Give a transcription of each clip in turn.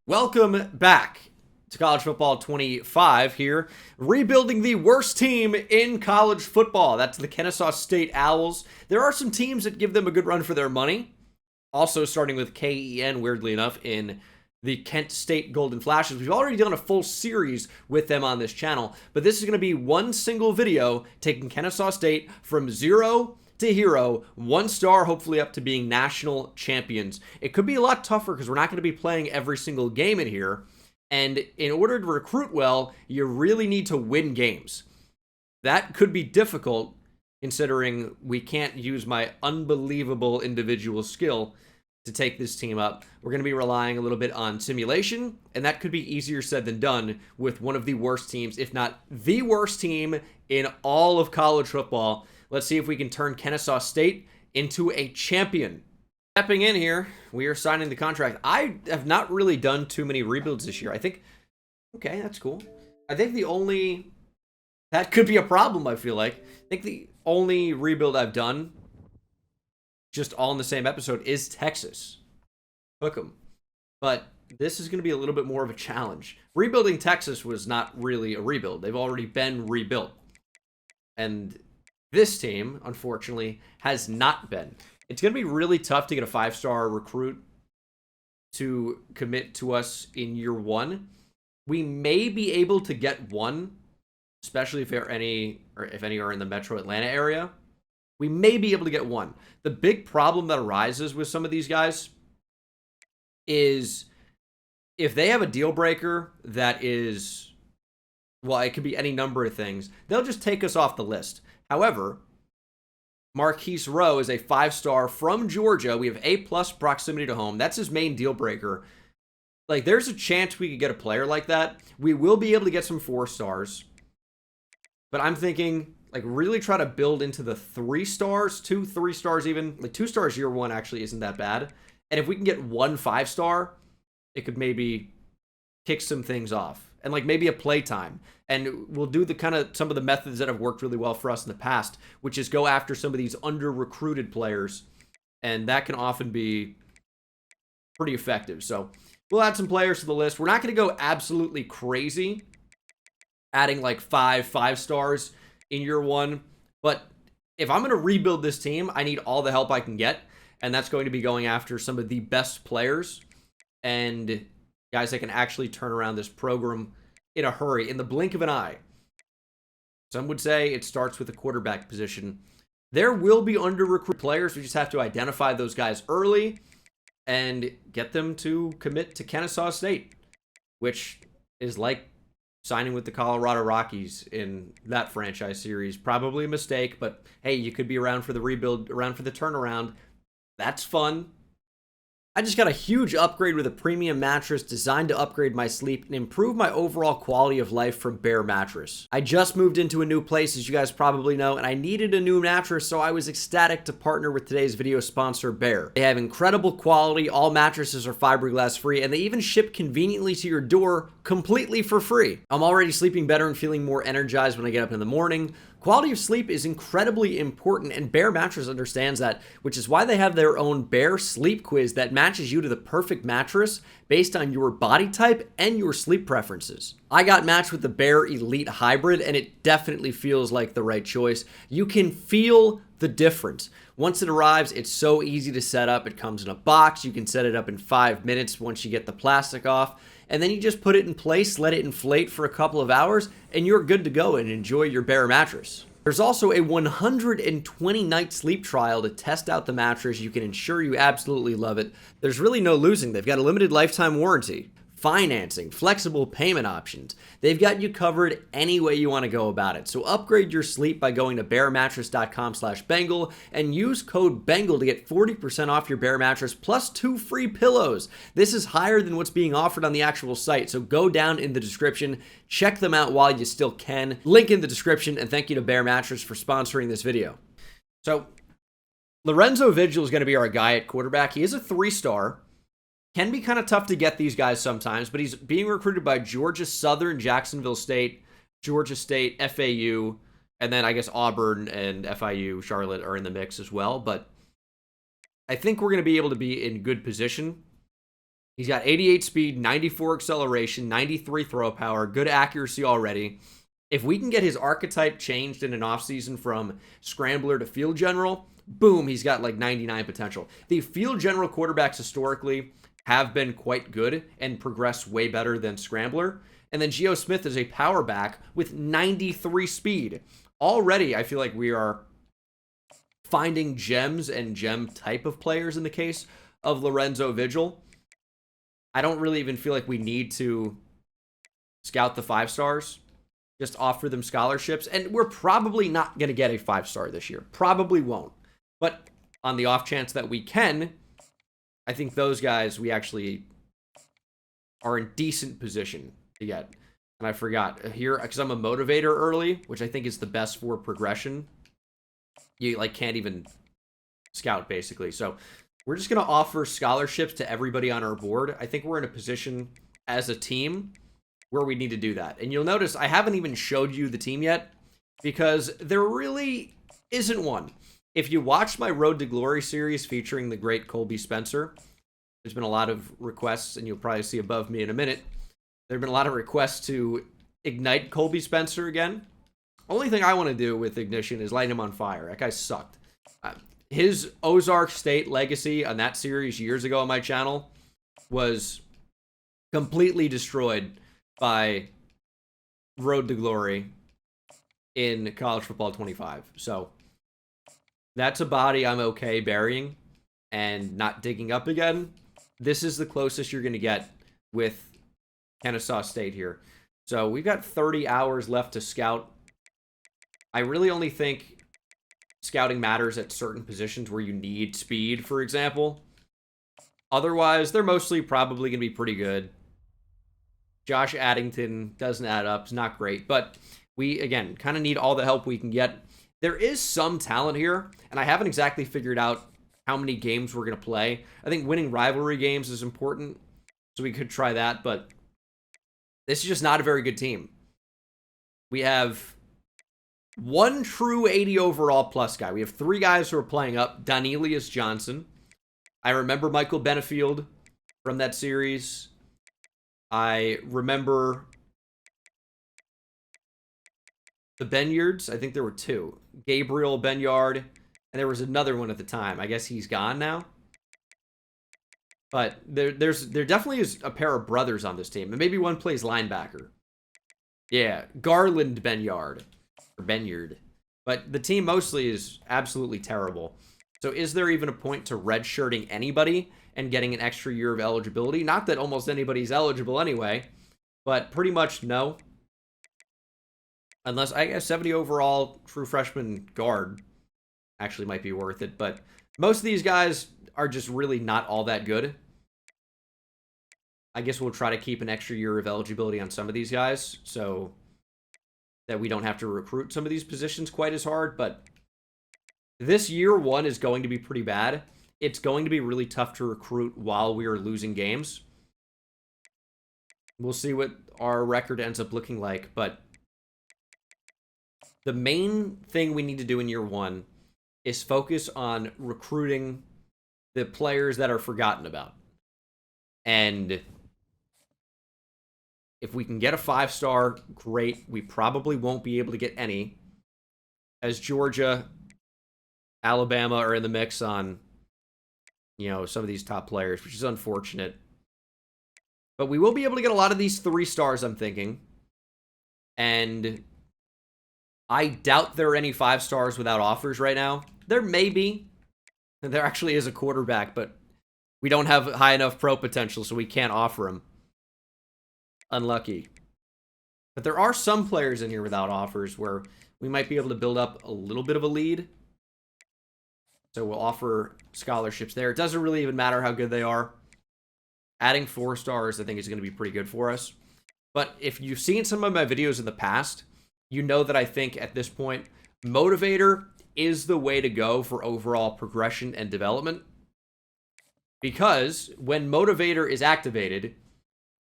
Welcome back to College Football 25 here, rebuilding the worst team in college football. That's the Kennesaw State Owls. There are some teams that give them a good run for their money. Also starting with KEN, weirdly enough, in the Kent State Golden Flashes. We've already done a full series with them on this channel, but this is going to be one single video taking Kennesaw State from 0 to hero, 1 star, hopefully up to being national champions. It could be a lot tougher because we're not going to be playing every single game in here. And in order to recruit well, you really need to win games. That could be difficult considering we can't use my unbelievable individual skill to take this team up. We're going to be relying a little bit on simulation, and that could be easier said than done with one of the worst teams, if not the worst team in all of college football. Let's see if we can turn Kennesaw State into a champion. Stepping in here, we are signing the contract. I have not really done too many rebuilds this year. I think, okay, that's cool. I think that could be a problem, I feel like. I think the only rebuild I've done, just all in the same episode, is Texas. Hook 'em. But this is going to be a little bit more of a challenge. Rebuilding Texas was not really a rebuild. They've already been rebuilt. And this team, unfortunately, has not been. It's going to be really tough to get a 5-star recruit to commit to us in year 1. We may be able to get one, especially if any are in the Metro Atlanta area. We may be able to get one. The big problem that arises with some of these guys is if they have a deal breaker that is, well, it could be any number of things, they'll just take us off the list. However, Marquise Rowe is a 5-star from Georgia. We have A+ proximity to home. That's his main deal breaker. Like, there's a chance we could get a player like that. We will be able to get some 4 stars. But I'm thinking, like, really try to build into the 3 stars, 2, 3 stars even. Like, 2 stars year 1 actually isn't that bad. And if we can get 1 5-star, it could maybe kick some things off. And like maybe a playtime. And we'll do some of the methods that have worked really well for us in the past, which is go after some of these under-recruited players. And that can often be pretty effective. So we'll add some players to the list. We're not going to go absolutely crazy, adding like 5 stars in year 1. But if I'm going to rebuild this team, I need all the help I can get. And that's going to be going after some of the best players and guys that can actually turn around this program in a hurry, in the blink of an eye. Some would say it starts with the quarterback position. There will be under-recruited players. We just have to identify those guys early and get them to commit to Kennesaw State, which is like signing with the Colorado Rockies in that franchise series. Probably a mistake, but hey, you could be around for the rebuild, around for the turnaround. That's fun. I just got a huge upgrade with a premium mattress designed to upgrade my sleep and improve my overall quality of life from Bear Mattress. I just moved into a new place, as you guys probably know, and I needed a new mattress, so I was ecstatic to partner with today's video sponsor, Bear. They have incredible quality, all mattresses are fiberglass free, and they even ship conveniently to your door completely for free. I'm already sleeping better and feeling more energized when I get up in the morning. Quality of sleep is incredibly important, and Bear Mattress understands that, which is why they have their own Bear Sleep Quiz that matches you to the perfect mattress based on your body type and your sleep preferences. I got matched with the Bear Elite Hybrid, and it definitely feels like the right choice. You can feel the difference. Once it arrives, it's so easy to set up. It comes in a box. You can set it up in 5 minutes once you get the plastic off. And then you just put it in place, let it inflate for a couple of hours, and you're good to go and enjoy your Bear mattress. There's also a 120-night sleep trial to test out the mattress. You can ensure you absolutely love it. There's really no losing. They've got a limited lifetime warranty, financing, flexible payment options. They've got you covered any way you want to go about it. So upgrade your sleep by going to bearmattress.com/Bengal and use code BENGAL to get 40% off your Bear mattress plus 2 free pillows. This is higher than what's being offered on the actual site, so go down in the description. Check them out while you still can. Link in the description, and thank you to Bear Mattress for sponsoring this video. So Lorenzo Vigil is going to be our guy at quarterback. He is a 3-star. Can be kind of tough to get these guys sometimes, but he's being recruited by Georgia Southern, Jacksonville State, Georgia State, FAU, and then I guess Auburn and FIU, Charlotte are in the mix as well. But I think we're going to be able to be in good position He's got 88 speed, 94 acceleration, 93 throw power, good accuracy already. If we can get his archetype changed in an offseason from scrambler to field general, boom, he's got like 99 potential. The field general quarterbacks historically have been quite good and progress way better than scrambler. And then Geo Smith is a power back with 93 speed. Already, I feel like we are finding gems and gem type of players in the case of Lorenzo Vigil. I don't really even feel like we need to scout the 5 stars. Just offer them scholarships. And we're probably not going to get a 5-star this year. Probably won't. But on the off chance that we can, I think those guys we actually are in decent position to get. And I forgot here, because I'm a motivator early, which I think is the best for progression. You like can't even scout basically. So we're just going to offer scholarships to everybody on our board. I think we're in a position as a team where we need to do that. And you'll notice I haven't even showed you the team yet because there really isn't one. If you watched my Road to Glory series featuring the great Colby Spencer, there's been a lot of requests, and you'll probably see above me in a minute. There have been a lot of requests to ignite Colby Spencer again. Only thing I want to do with Ignition is light him on fire. That guy sucked. His Ozark State legacy on that series years ago on my channel was completely destroyed by Road to Glory in College Football 25. So that's a body I'm okay burying and not digging up again. This is the closest you're going to get with Kennesaw State here. So we've got 30 hours left to scout. I really only think scouting matters at certain positions where you need speed, for example. Otherwise, they're mostly probably going to be pretty good. Josh Addington doesn't add up. It's not great. But we, again, kind of need all the help we can get. There is some talent here, and I haven't exactly figured out how many games we're going to play. I think winning rivalry games is important, so we could try that. But this is just not a very good team. We have one true 80 overall plus guy. We have 3 guys who are playing up. Donelius Johnson. I remember Michael Benefield from that series. I remember the Benyards. I think there were 2. Gabriel Benyard. And there was another one at the time. I guess he's gone now. But there definitely is a pair of brothers on this team. And maybe one plays linebacker. Yeah, Garland Benyard. Or Benyard. But the team mostly is absolutely terrible. So is there even a point to redshirting anybody and getting an extra year of eligibility? Not that almost anybody's eligible anyway, but pretty much no. Unless, I guess, 70 overall true freshman guard actually might be worth it. But most of these guys are just really not all that good. I guess we'll try to keep an extra year of eligibility on some of these guys so that we don't have to recruit some of these positions quite as hard. But this year 1 is going to be pretty bad. It's going to be really tough to recruit while we are losing games. We'll see what our record ends up looking like, but the main thing we need to do in year 1 is focus on recruiting the players that are forgotten about. And if we can get a 5-star, great. We probably won't be able to get any, as Georgia, Alabama are in the mix on, you know, some of these top players, which is unfortunate. But we will be able to get a lot of these 3 stars, I'm thinking. And I doubt there are any 5 stars without offers right now. There may be. There actually is a quarterback, but we don't have high enough pro potential, so we can't offer him. Unlucky. But there are some players in here without offers where we might be able to build up a little bit of a lead. So we'll offer scholarships there. It doesn't really even matter how good they are. Adding 4 stars, I think, is going to be pretty good for us. But if you've seen some of my videos in the past, you know that I think at this point, Motivator is the way to go for overall progression and development. Because when Motivator is activated,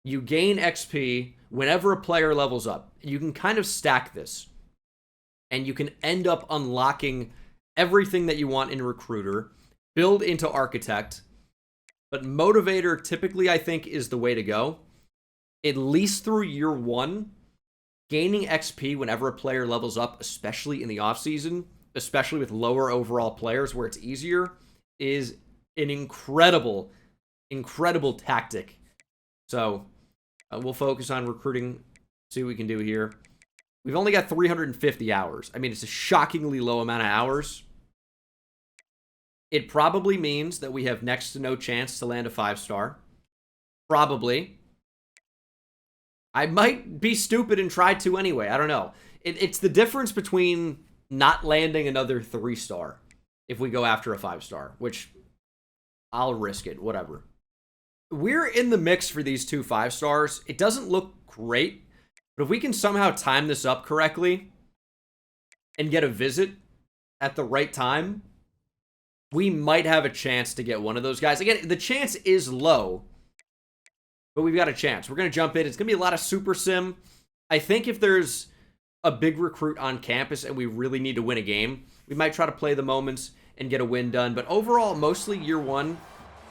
you gain XP whenever a player levels up. You can kind of stack this. And you can end up unlocking everything that you want in Recruiter, build into Architect. But motivator typically, I think, is the way to go. At least through year 1, gaining XP whenever a player levels up, especially in the offseason, especially with lower overall players where it's easier, is an incredible tactic. So we'll focus on recruiting, see what we can do here. We've only got 350 hours. I mean, it's a shockingly low amount of hours. It probably means that we have next to no chance to land a 5-star. Probably. I might be stupid and try to anyway. I don't know. It's the difference between not landing another 3-star if we go after a 5-star, which I'll risk it, whatever. We're in the mix for these 2 5-stars. It doesn't look great, but if we can somehow time this up correctly and get a visit at the right time, we might have a chance to get one of those guys. Again, the chance is low, but we've got a chance. We're going to jump in. It's going to be a lot of Super Sim. I think if there's a big recruit on campus and we really need to win a game, we might try to play the moments and get a win done. But overall, mostly year 1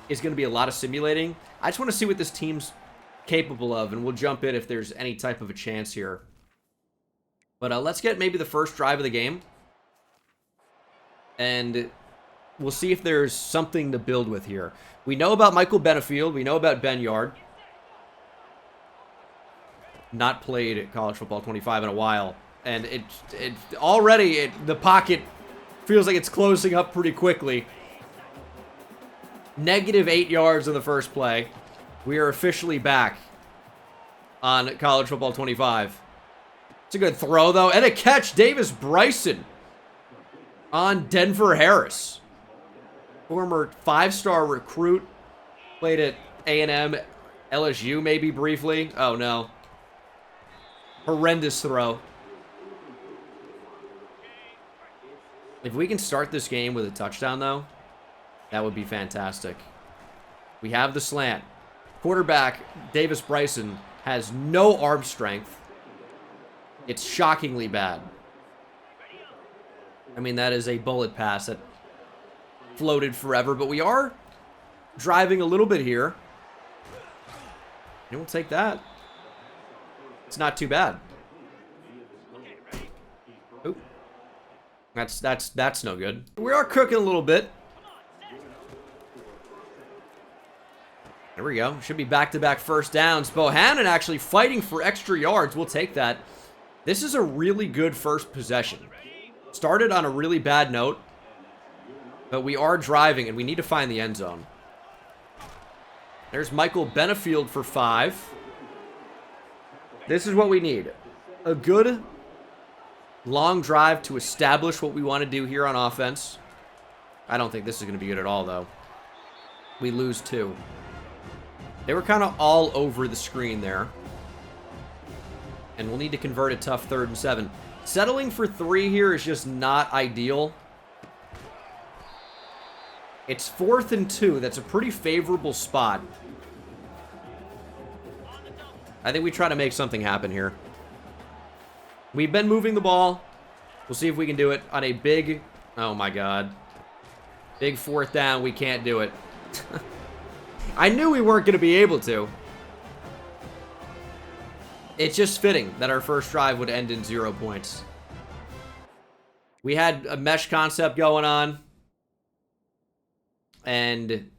is going to be a lot of simulating. I just want to see what this team's capable of, and we'll jump in if there's any type of a chance here. But let's get maybe the first drive of the game, and we'll see if there's something to build with here. We know about Michael Benefield. We know about Ben Yard. Not played at College Football 25 in a while, and the pocket feels like it's closing up pretty quickly. -8 yards in the first play. We are officially back on College Football 25. It's a good throw, though, and a catch. Davis Bryson on Denver Harris. Former 5-star recruit. Played at A&M, LSU maybe briefly. Oh, no. Horrendous throw. If we can start this game with a touchdown, though, that would be fantastic. We have the slant. Quarterback Davis Bryson has no arm strength. It's shockingly bad. I mean, that is a bullet pass that floated forever, but we are driving a little bit here. And we'll take that. It's not too bad. Oop. That's no good. We are cooking a little bit. There we go. Should be back-to-back first downs. Bohannon actually fighting for extra yards. We'll take that. This is a really good first possession. Started on a really bad note, but we are driving, and we need to find the end zone. There's Michael Benefield for 5. This is what we need. A good long drive to establish what we want to do here on offense. I don't think this is going to be good at all, though. We lose 2. They were kind of all over the screen there. And we'll need to convert a tough 3rd and 7. Settling for 3 here is just not ideal. It's 4th and 2. That's a pretty favorable spot. I think we try to make something happen here. We've been moving the ball. We'll see if we can do it on a big... Oh, my God. Big 4th down. We can't do it. I knew we weren't going to be able to. It's just fitting that our first drive would end in 0 points. We had a mesh concept going on, and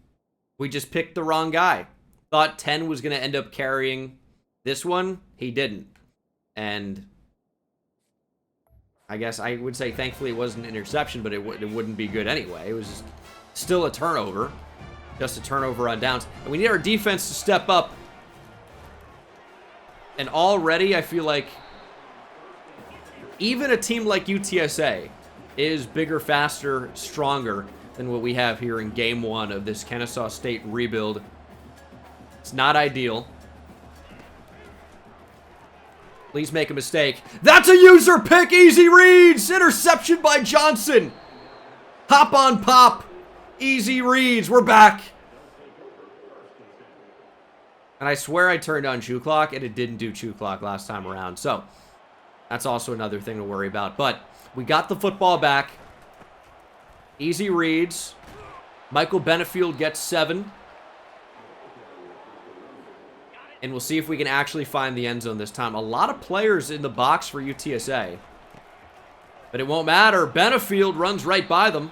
we just picked the wrong guy. Thought 10 was going to end up carrying this one. He didn't. And I guess I would say thankfully it wasn't an interception, but it wouldn't be good anyway. It was still a turnover. Just a turnover on downs. And we need our defense to step up. And already I feel like even a team like UTSA is bigger, faster, stronger than what we have here in Game 1 of this Kennesaw State rebuild. It's not ideal. Please make a mistake. That's a user pick! Easy reads! Interception by Johnson! Hop on pop! Easy reads. We're back. And I swear I turned on Chew Clock, and it didn't do Chew Clock last time around. So, that's also another thing to worry about. But we got the football back. Easy reads. Michael Benefield gets 7. And we'll see if we can actually find the end zone this time. A lot of players in the box for UTSA. But it won't matter. Benefield runs right by them.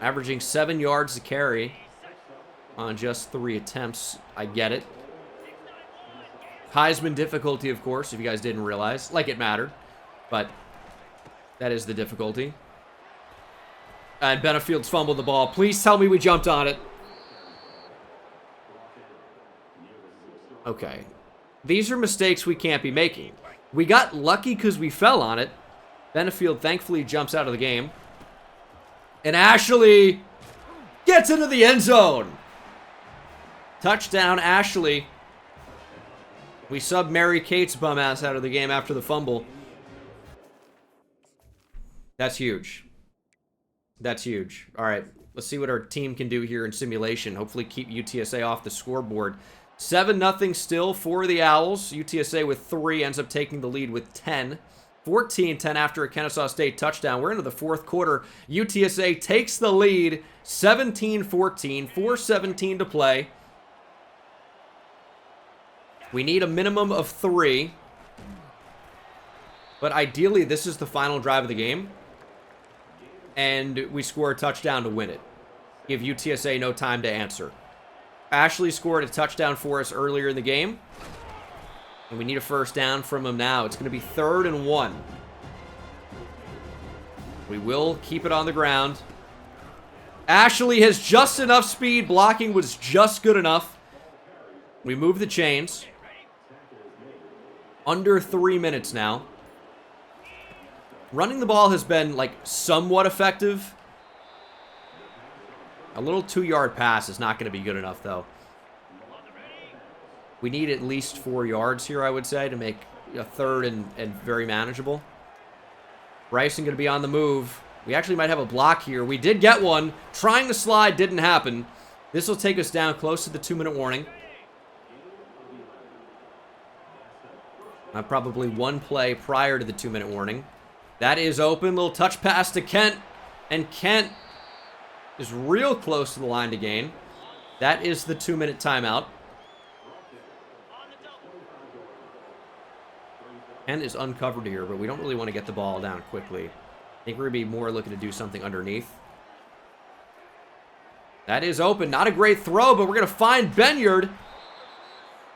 Averaging 7 yards to carry on just 3 attempts. I get it. Heisman difficulty, of course, if you guys didn't realize. Like it mattered. But that is the difficulty. And Benefield's fumbled the ball. Please tell me we jumped on it. Okay. These are mistakes we can't be making. We got lucky because we fell on it. Benefield thankfully jumps out of the game. And Ashley gets into the end zone. Touchdown, Ashley. We sub Mary Kate's bum ass out of the game after the fumble. That's huge. That's huge. All right, let's see what our team can do here in simulation. Hopefully keep UTSA off the scoreboard. 7-0 still for the Owls. UTSA with 3 ends up taking the lead with 10. 14-10 after a Kennesaw State touchdown. We're into the 4th quarter. UTSA takes the lead 17-14, 4:17 to play. We need a minimum of 3. But ideally, this is the final drive of the game. And we score a touchdown to win it. Give UTSA no time to answer. Ashley scored a touchdown for us earlier in the game. And we need a first down from him now. It's going to be 3rd and 1. We will keep it on the ground. Ashley has just enough speed. Blocking was just good enough. We move the chains. Under 3 minutes now. Running the ball has been, like, somewhat effective. A little 2-yard pass is not going to be good enough, though. We need at least 4 yards here, I would say, to make a 3rd and very manageable. Bryson going to be on the move. We actually might have a block here. We did get one. Trying to slide didn't happen. This will take us down close to the 2-minute warning. Probably one play prior to the 2-minute warning. That is open. Little touch pass to Kent. And Kent is real close to the line to gain. That is the 2-minute timeout. Kent is uncovered here, but we don't really want to get the ball down quickly. I think we're going to be more looking to do something underneath. That is open. Not a great throw, but we're going to find Benyard.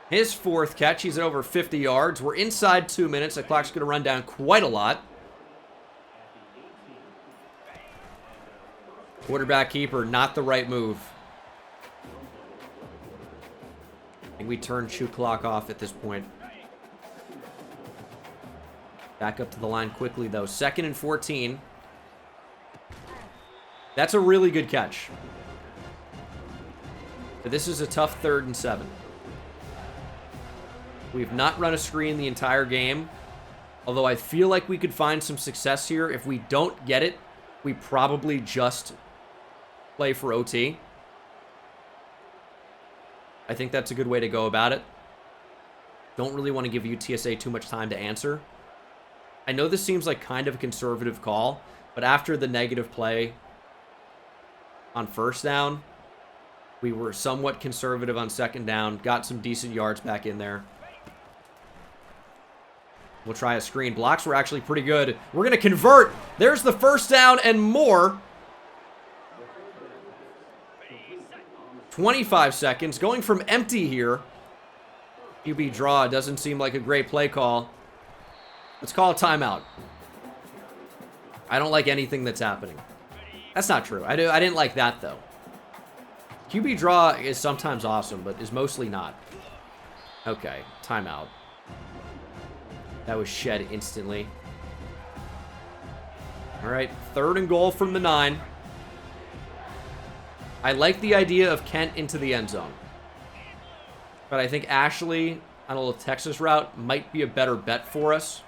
His 4th catch. He's at over 50 yards. We're inside 2 minutes. The clock's going to run down quite a lot. Quarterback keeper, not the right move. I think we turn shoot clock off at this point. Back up to the line quickly, though. 2nd and 14. That's a really good catch. But this is a tough 3rd and 7. We've not run a screen the entire game. Although I feel like we could find some success here. If we don't get it, we probably just play for OT. I think that's a good way to go about it. Don't really want to give UTSA too much time to answer. I know this seems like kind of a conservative call, but after the negative play on 1st down, we were somewhat conservative on 2nd down, got some decent yards back in there. We'll try a screen. Blocks were actually pretty good. We're going to convert. There's the 1st down and more. 25 seconds. Going from empty here. QB draw doesn't seem like a great play call. Let's call a timeout. I don't like anything that's happening. That's not true. I didn't like that, though. QB draw is sometimes awesome, but is mostly not. Okay, timeout. That was shed instantly. All right, 3rd and goal from the 9. I like the idea of Kent into the end zone. But I think Ashley on a little Texas route might be a better bet for us.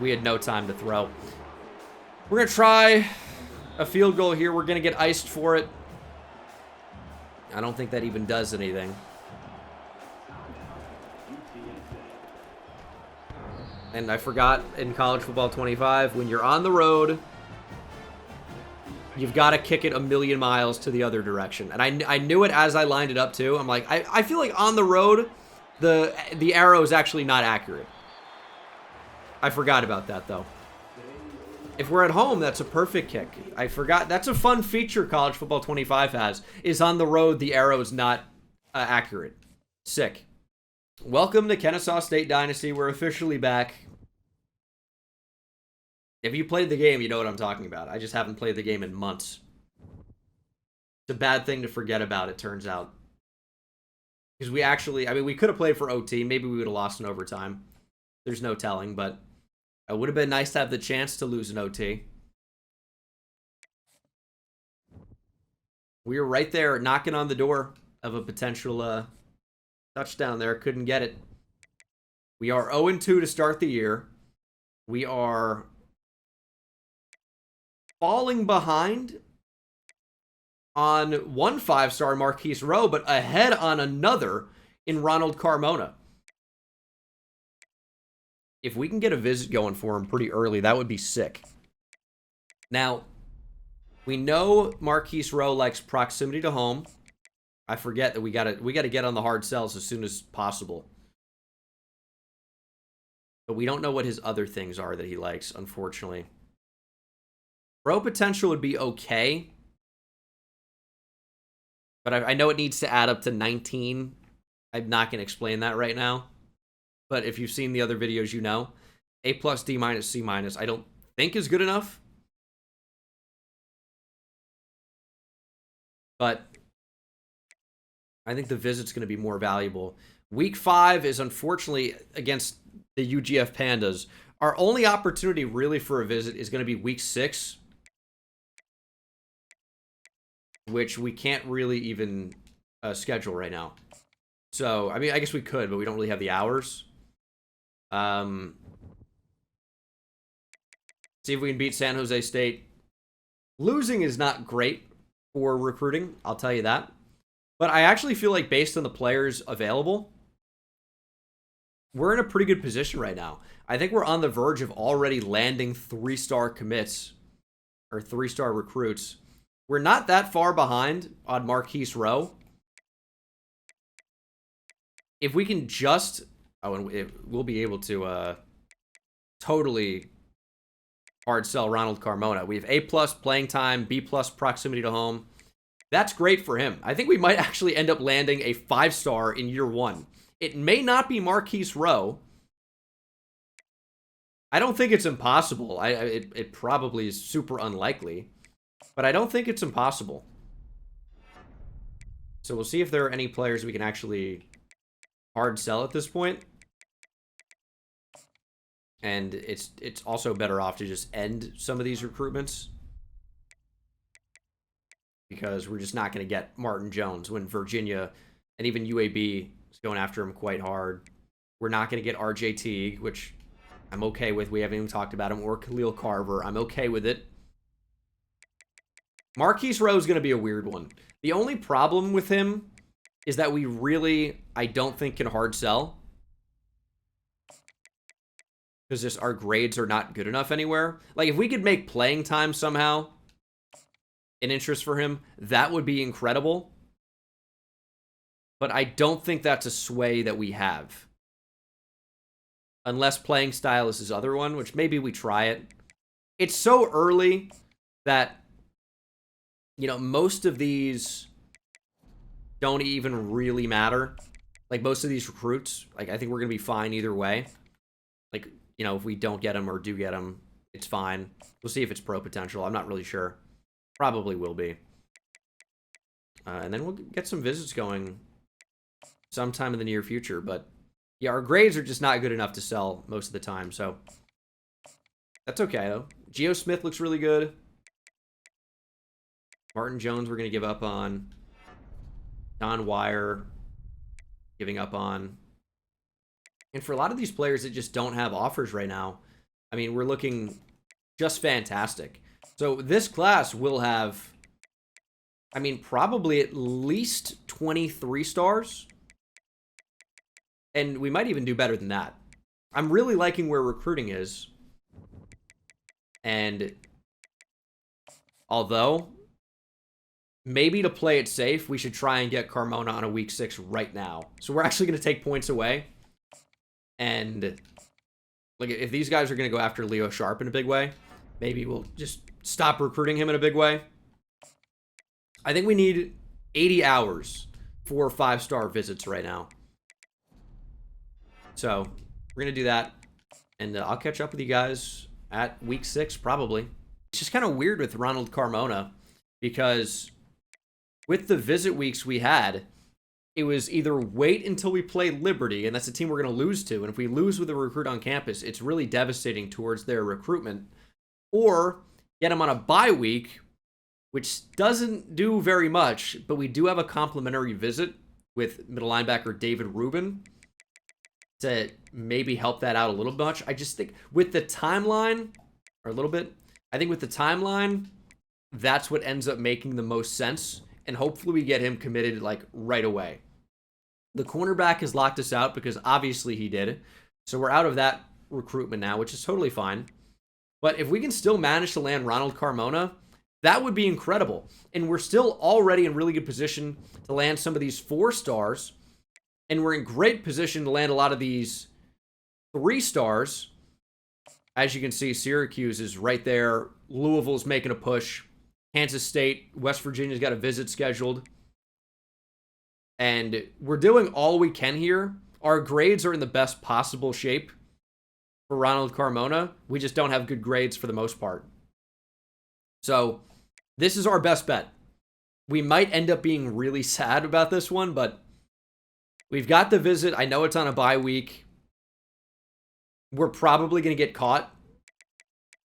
We had no time to throw. We're going to try a field goal here. We're going to get iced for it. I don't think that even does anything. And I forgot in College Football 25, when you're on the road, You've got to kick it a million miles to the other direction. And I knew it as I lined it up, too. I'm like, I feel like on the road, the arrow is actually not accurate. I forgot about that, though. If we're at home, that's a perfect kick. I forgot. That's a fun feature College Football 25 has, is on the road, the arrow is not accurate. Sick. Welcome to Kennesaw State Dynasty. We're officially back. If you played the game, you know what I'm talking about. I just haven't played the game in months. It's a bad thing to forget about, it turns out. Because we actually, I mean, we could have played for OT. Maybe we would have lost in overtime. There's no telling, but it would have been nice to have the chance to lose an OT. We were right there knocking on the door of a potential touchdown there. Couldn't get it. We are 0-2 to start the year. We are falling behind on one 5-star Marquise Rowe, but ahead on another in Ronald Carmona. If we can get a visit going for him pretty early, that would be sick. Now, we know Marquise Rowe likes proximity to home. I forget that we gotta get on the hard sells as soon as possible. But we don't know what his other things are that he likes, unfortunately. Pro potential would be okay. But I know it needs to add up to 19. I'm not going to explain that right now. But if you've seen the other videos, you know. A+, D-, C-, I don't think is good enough. But I think the visit's going to be more valuable. Week 5 is unfortunately against the UGF Pandas. Our only opportunity really for a visit is going to be week 6. Which we can't really even schedule right now. So, I mean, I guess we could, but we don't really have the hours. See if we can beat San Jose State. Losing is not great for recruiting, I'll tell you that. But I actually feel like based on the players available, we're in a pretty good position right now. I think we're on the verge of already landing 3-star commits or 3-star recruits. We're not that far behind on Marquise Rowe. If we can just... Oh, and we'll be able to totally hard sell Ronald Carmona. We have A+ playing time, B+ proximity to home. That's great for him. I think we might actually end up landing a 5-star in year 1. It may not be Marquise Rowe. I don't think it's impossible. It probably is super unlikely. But I don't think it's impossible. So we'll see if there are any players we can actually hard sell at this point. And it's also better off to just end some of these recruitments. Because we're just not going to get Martin Jones when Virginia and even UAB is going after him quite hard. We're not going to get RJ Teague, which I'm okay with. We haven't even talked about him. Or Khalil Carver. I'm okay with it. Marquise Rowe is going to be a weird one. The only problem with him is that we really, I don't think, can hard sell. Because just our grades are not good enough anywhere. Like, if we could make playing time somehow an interest for him, that would be incredible. But I don't think that's a sway that we have. Unless playing style is his other one, which maybe we try it. It's so early that... You know, most of these don't even really matter. Like, most of these recruits, like, I think we're going to be fine either way. Like, you know, if we don't get them or do get them, it's fine. We'll see if it's pro potential. I'm not really sure. Probably will be. And then we'll get some visits going sometime in the near future. But, yeah, our grades are just not good enough to sell most of the time. So, that's okay, though. Geo Smith looks really good. Martin Jones we're going to give up on. Don Wire giving up on. And for a lot of these players that just don't have offers right now, I mean, we're looking just fantastic. So this class will have, I mean, probably at least 23 stars. And we might even do better than that. I'm really liking where recruiting is. And Although, maybe to play it safe, we should try and get Carmona on a week 6 right now. So we're actually going to take points away. And like, if these guys are going to go after Leo Sharp in a big way, maybe we'll just stop recruiting him in a big way. I think we need 80 hours for 5-star visits right now. So we're going to do that. And I'll catch up with you guys at week 6, probably. It's just kind of weird with Ronald Carmona, because with the visit weeks we had, it was either wait until we play Liberty, and that's a team we're going to lose to, and if we lose with a recruit on campus, it's really devastating towards their recruitment, or get them on a bye week, which doesn't do very much, but we do have a complimentary visit with middle linebacker David Rubin to maybe help that out a little much. I just think with the timeline, or a little bit, I think with the timeline, that's what ends up making the most sense, and hopefully we get him committed like right away. The cornerback has locked us out because obviously he did, so we're out of that recruitment now, which is totally fine. But if we can still manage to land Ronald Carmona, that would be incredible. And we're still already in really good position to land some of these 4-stars, and we're in great position to land a lot of these 3-stars. As you can see, Syracuse is right there. Louisville's making a push. Kansas State, West Virginia's got a visit scheduled. And we're doing all we can here. Our grades are in the best possible shape for Ronald Carmona. We just don't have good grades for the most part. So this is our best bet. We might end up being really sad about this one, but we've got the visit. I know it's on a bye week. We're probably going to get caught.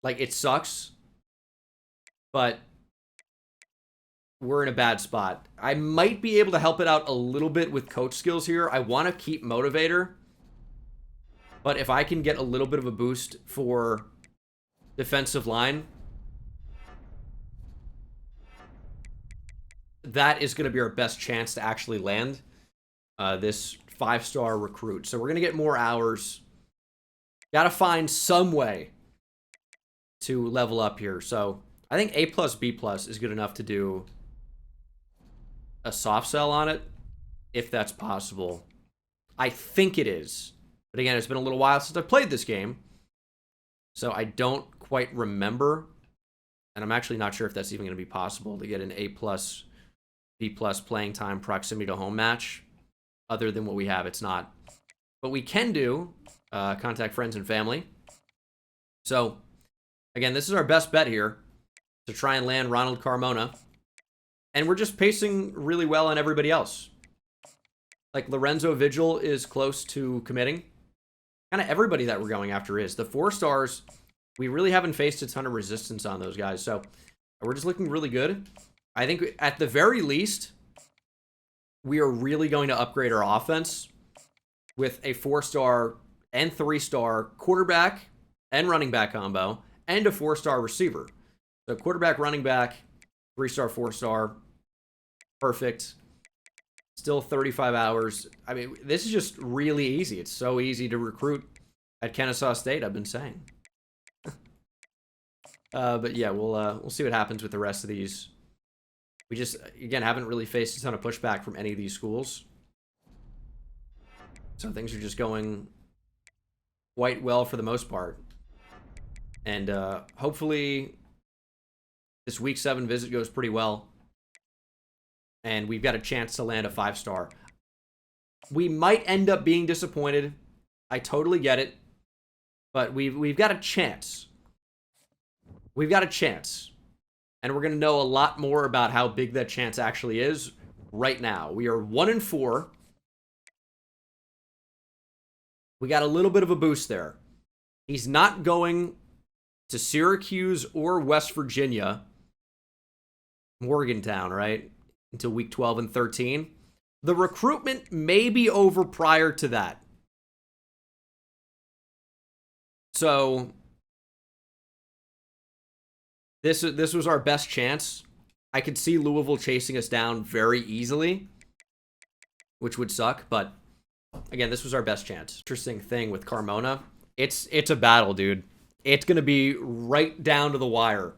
Like, it sucks. But we're in a bad spot. I might be able to help it out a little bit with coach skills here. I want to keep Motivator. But if I can get a little bit of a boost for defensive line, that is going to be our best chance to actually land this 5-star recruit. So we're going to get more hours. Got to find some way to level up here. So I think A+, B+ is good enough to do a soft sell on it, if that's possible. I think it is. But again, it's been a little while since I played this game, so I don't quite remember. And I'm actually not sure if that's even going to be possible to get an A+, B+ playing time proximity to home match. Other than what we have, it's not. But we can do contact friends and family. So, again, this is our best bet here to try and land Ronald Carmona. And we're just pacing really well on everybody else. Like, Lorenzo Vigil is close to committing. Kind of everybody that we're going after is. The 4-stars, we really haven't faced a ton of resistance on those guys. So, we're just looking really good. I think, at the very least, we are really going to upgrade our offense with a 4-star and 3-star quarterback and running back combo and a 4-star receiver. So quarterback, running back, 3-star, 4-star. Perfect. Still 35 hours. I mean, this is just really easy. It's so easy to recruit at Kennesaw State, I've been saying. But yeah, we'll see what happens with the rest of these. We just, again, haven't really faced a ton of pushback from any of these schools. So things are just going quite well for the most part. And hopefully this week 7 visit goes pretty well. And we've got a chance to land a 5-star. We might end up being disappointed. I totally get it. But we've got a chance. We've got a chance. And we're going to know a lot more about how big that chance actually is right now. We are 1-4. We got a little bit of a boost there. He's not going to Syracuse or West Virginia, Morgantown, right? Until week 12 and 13. The recruitment may be over prior to that. So this was our best chance. I could see Louisville chasing us down very easily, which would suck, but again, this was our best chance. Interesting thing with Carmona, it's a battle, dude. It's going to be right down to the wire.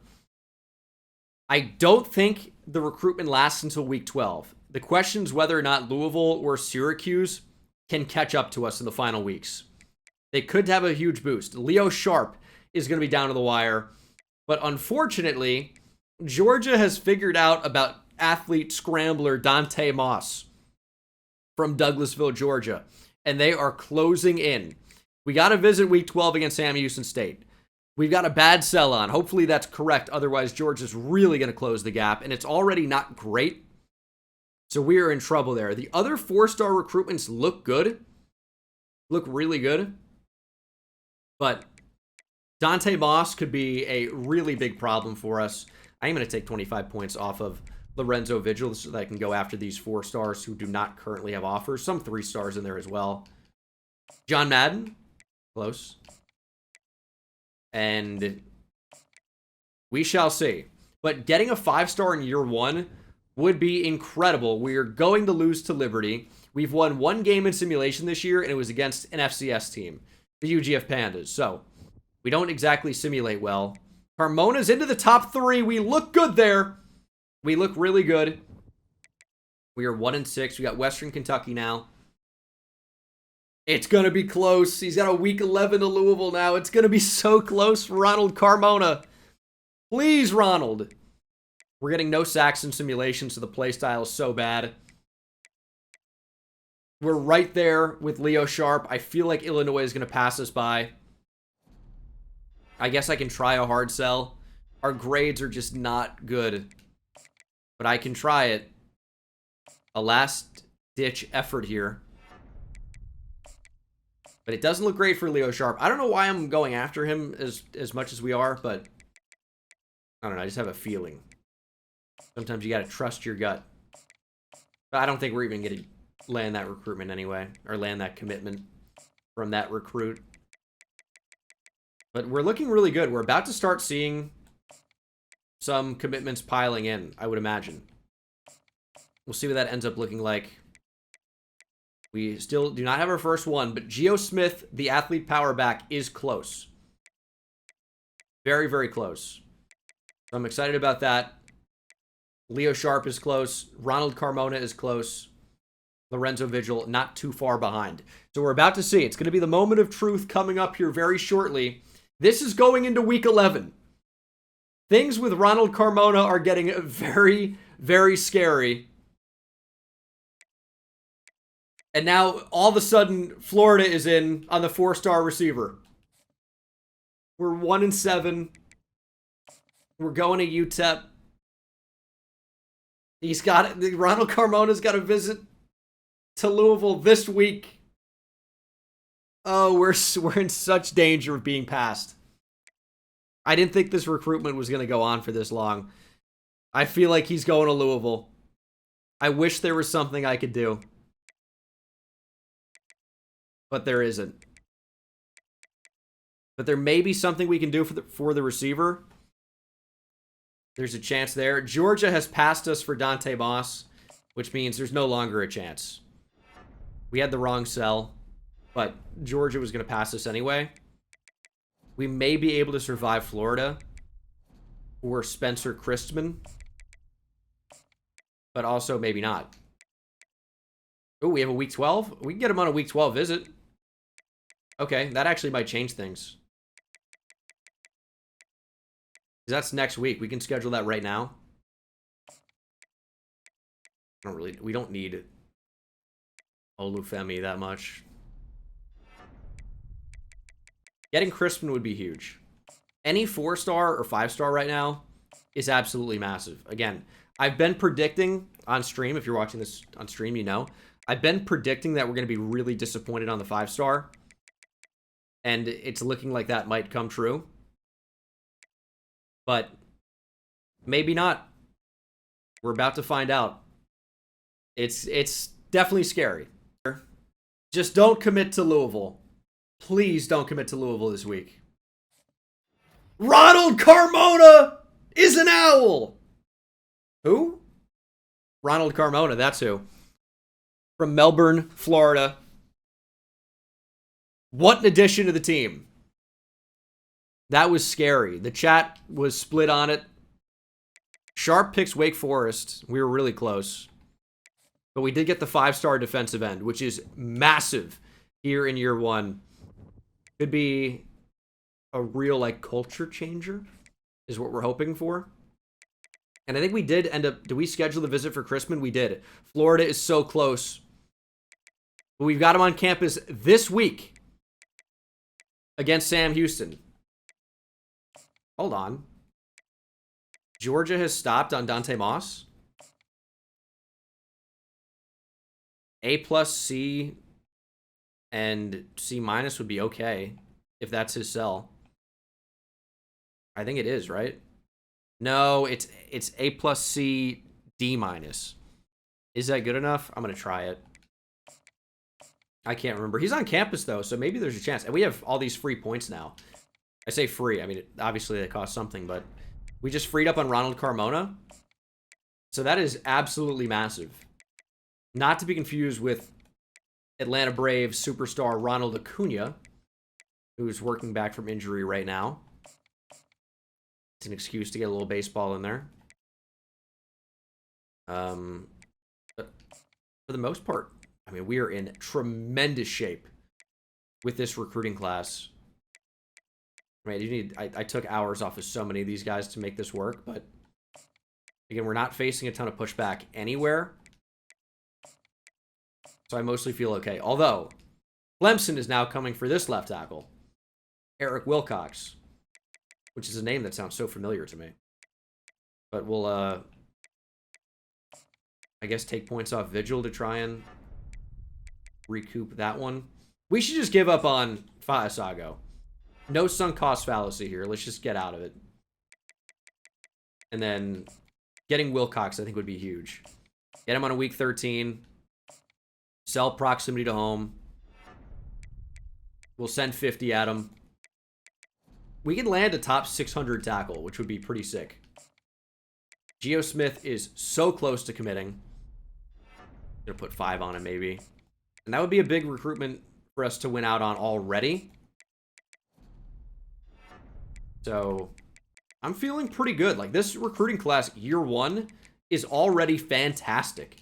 I don't think the recruitment lasts until week 12. The question is whether or not Louisville or Syracuse can catch up to us in the final weeks. They could have a huge boost. Leo Sharp is going to be down to the wire. But unfortunately, Georgia has figured out about athlete scrambler Dante Moss from Douglasville, Georgia. And they are closing in. We got to visit week 12 against Sam Houston State. We've got a bad sell on. Hopefully that's correct. Otherwise, Georgia's really going to close the gap. And it's already not great. So we are in trouble there. The other 4-star recruitments look good. Look really good. But Dante Moss could be a really big problem for us. I am going to take 25 points off of Lorenzo Vigil so that I can go after these 4 stars who do not currently have offers. Some 3 stars in there as well. John Madden. Close. And we shall see. But getting a 5-star in year 1 would be incredible. We are going to lose to Liberty. We've won 1 game in simulation this year, and it was against an FCS team, the UGF Pandas. So we don't exactly simulate well. Carmona's into the top 3. We look good there. We look really good. We are 1-6. We got Western Kentucky now. It's going to be close. He's got a week 11 to Louisville now. It's going to be so close for Ronald Carmona. Please, Ronald. We're getting no sacks in simulation, so the playstyle is so bad. We're right there with Leo Sharp. I feel like Illinois is going to pass us by. I guess I can try a hard sell. Our grades are just not good. But I can try it. A last-ditch effort here. But it doesn't look great for Leo Sharp. I don't know why I'm going after him as much as we are, but I don't know. I just have a feeling. Sometimes you got to trust your gut. But I don't think we're even going to land that recruitment anyway, or land that commitment from that recruit. But we're looking really good. We're about to start seeing some commitments piling in, I would imagine. We'll see what that ends up looking like. We still do not have our first one, but Geo Smith, the athlete power back, is close. Very, very close. So I'm excited about that. Leo Sharp is close. Ronald Carmona is close. Lorenzo Vigil not too far behind. So we're about to see. It's going to be the moment of truth coming up here very shortly. This is going into week 11. Things with Ronald Carmona are getting very, very scary. And now, all of a sudden, Florida is in on the 4-star receiver. We're 1-7. We're going to UTEP. He's got it. Ronald Carmona's got a visit to Louisville this week. Oh, we're in such danger of being passed. I didn't think this recruitment was going to go on for this long. I feel like he's going to Louisville. I wish there was something I could do. But there isn't. But there may be something we can do for the receiver. There's a chance there. Georgia has passed us for Dante Moss, which means there's no longer a chance. We had the wrong sell, but Georgia was going to pass us anyway. We may be able to survive Florida or Spencer Christman, but also maybe not. Oh, we have a week 12? We can get him on a week 12 visit. Okay, that actually might change things. That's next week. We can schedule that right now. We don't need Olufemi that much. Getting Crispin would be huge. Any 4-star or 5-star right now is absolutely massive. Again, I've been predicting on stream, if you're watching this on stream, you know. I've been predicting that we're going to be really disappointed on the 5-star. And it's looking like that might come true. But maybe not. We're about to find out. It's definitely scary. Just don't commit to Louisville. Please don't commit to Louisville this week. Ronald Carmona is an owl. Who? Ronald Carmona, that's who. From Melbourne, Florida. What an addition to the team. That was scary. The chat was split on it. Sharp picks Wake Forest. We were really close. But we did get the 5-star defensive end, which is massive here in year 1. Could be a real, like, culture changer is what we're hoping for. And I think we did end up... Did we schedule the visit for Crispin? We did. Florida is so close. But we've got him on campus this week against Sam Houston. Hold on. Georgia has stopped on Dante Moss. A+, C, and C- would be okay if that's his sell. I think it is, right? No, it's A+, C, D-. Is that good enough? I'm going to try it. I can't remember. He's on campus, though, so maybe there's a chance. And we have all these free points now. I say free. I mean, obviously they cost something, but we just freed up on Ronald Carmona. So that is absolutely massive. Not to be confused with Atlanta Braves superstar Ronald Acuna, who's working back from injury right now. It's an excuse to get a little baseball in there. But for the most part, I mean, we are in tremendous shape with this recruiting class. I mean, I took hours off of so many of these guys to make this work, but again, we're not facing a ton of pushback anywhere. So I mostly feel okay. Although, Clemson is now coming for this left tackle, Eric Wilcox, which is a name that sounds so familiar to me. But we'll, I guess, take points off Vigil to try and recoup that one. We should just give up on Faasago. No sunk cost fallacy here. Let's just get out of it. And then getting Wilcox, I think, would be huge. Get him on a week 13. Sell proximity to home. We'll send 50 at him. We can land a top 600 tackle, which would be pretty sick. Geo Smith is so close to committing. Gonna put 5 on him, maybe. And that would be a big recruitment for us to win out on already. So, I'm feeling pretty good. Like, this recruiting class, year 1, is already fantastic.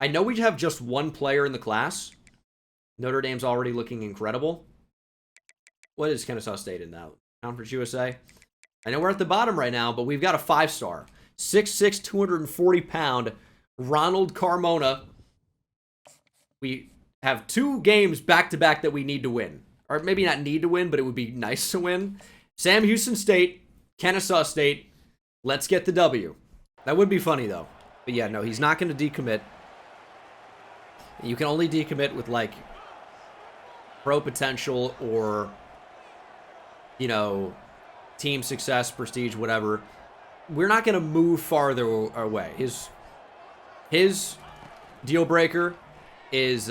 I know we have just one player in the class. Notre Dame's already looking incredible. What is Kennesaw State in now? Conference USA? I know we're at the bottom right now, but we've got a 5-star. 6'6", 240-pound Ronald Carmona. We have 2 games back-to-back that we need to win. Or maybe not need to win, but it would be nice to win. Sam Houston State, Kennesaw State. Let's get the W. That would be funny, though. But yeah, no, he's not going to decommit. You can only decommit with, like, pro potential or, you know, team success, prestige, whatever. We're not going to move farther away. His deal breaker is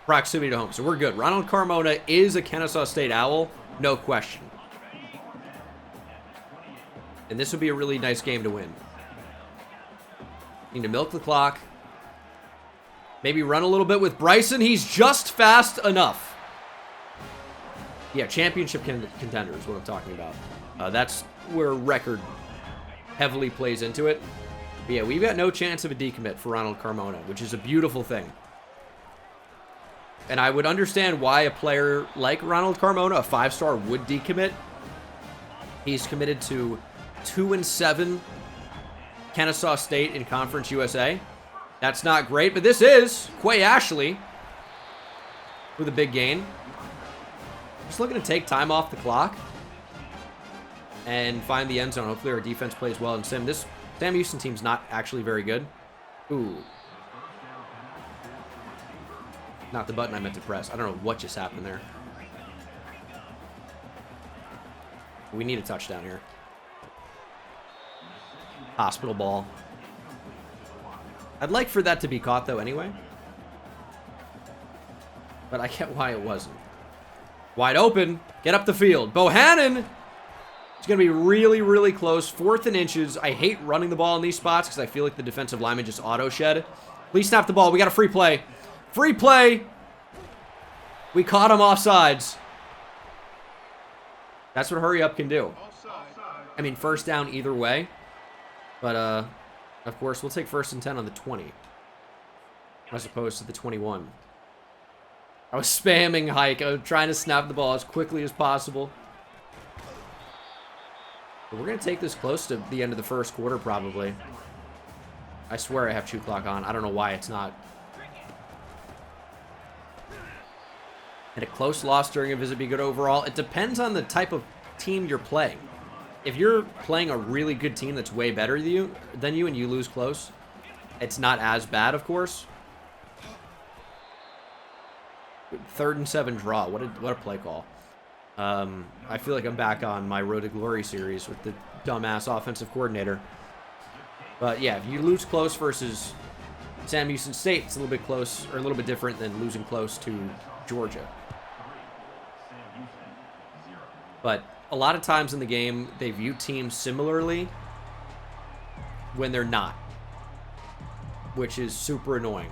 proximity to home. So we're good. Ronald Carmona is a Kennesaw State Owl, no question. And this would be a really nice game to win. Need to milk the clock. Maybe run a little bit with Bryson. He's just fast enough. Yeah, championship contender is what I'm talking about. That's where record heavily plays into it. But yeah, we've got no chance of a decommit for Ronald Carmona, which is a beautiful thing. And I would understand why a player like Ronald Carmona, a 5-star, would decommit. He's committed to 2-7 Kennesaw State in Conference USA. That's not great, but this is Quay Ashley with a big gain. Just looking to take time off the clock and find the end zone. Hopefully our defense plays well. And this Sam Houston team's not actually very good. Ooh. Not the button I meant to press. I don't know what just happened there. We need a touchdown here. Hospital ball. I'd like for that to be caught, though, anyway. But I get why it wasn't. Wide open. Get up the field. Bohannon! It's going to be really, really close. 4th and inches. I hate running the ball in these spots because I feel like the defensive lineman just auto-shed. Please snap the ball. We got a free play. Free play! We caught him offsides. That's what hurry up can do. I mean, first down either way. But, of course, we'll take 1st and 10 on the 20. As opposed to the 21. I was spamming hike. I was trying to snap the ball as quickly as possible. But we're going to take this close to the end of the 1st quarter, probably. I swear I have shoot clock on. I don't know why it's not. And a close loss during a visit be good overall. It depends on the type of team you're playing. If you're playing a really good team that's way better than you and you lose close, it's not as bad, of course. 3rd and 7 draw. What a play call. I feel like I'm back on my Road to Glory series with the dumbass offensive coordinator. But yeah, if you lose close versus Sam Houston State, it's a little bit close, or a little bit different than losing close to Georgia. But a lot of times in the game, they view teams similarly when they're not, which is super annoying.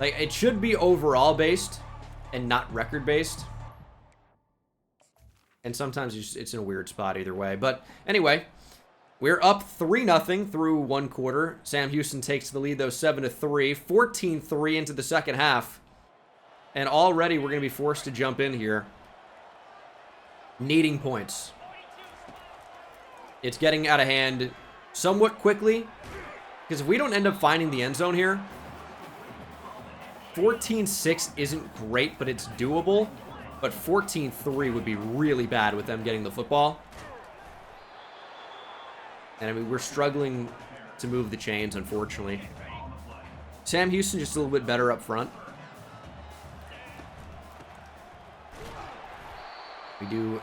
Like, it should be overall based and not record based. And sometimes it's in a weird spot either way. But anyway, we're up 3-0 through 1 quarter. Sam Houston takes the lead, though, 7-3. 14-3 into the 2nd half. And already we're going to be forced to jump in here. Needing points. It's getting out of hand somewhat quickly. Because if we don't end up finding the end zone here, 14-6 isn't great, but it's doable. But 14-3 would be really bad with them getting the football. And I mean, we're struggling to move the chains, unfortunately. Sam Houston just a little bit better up front. We do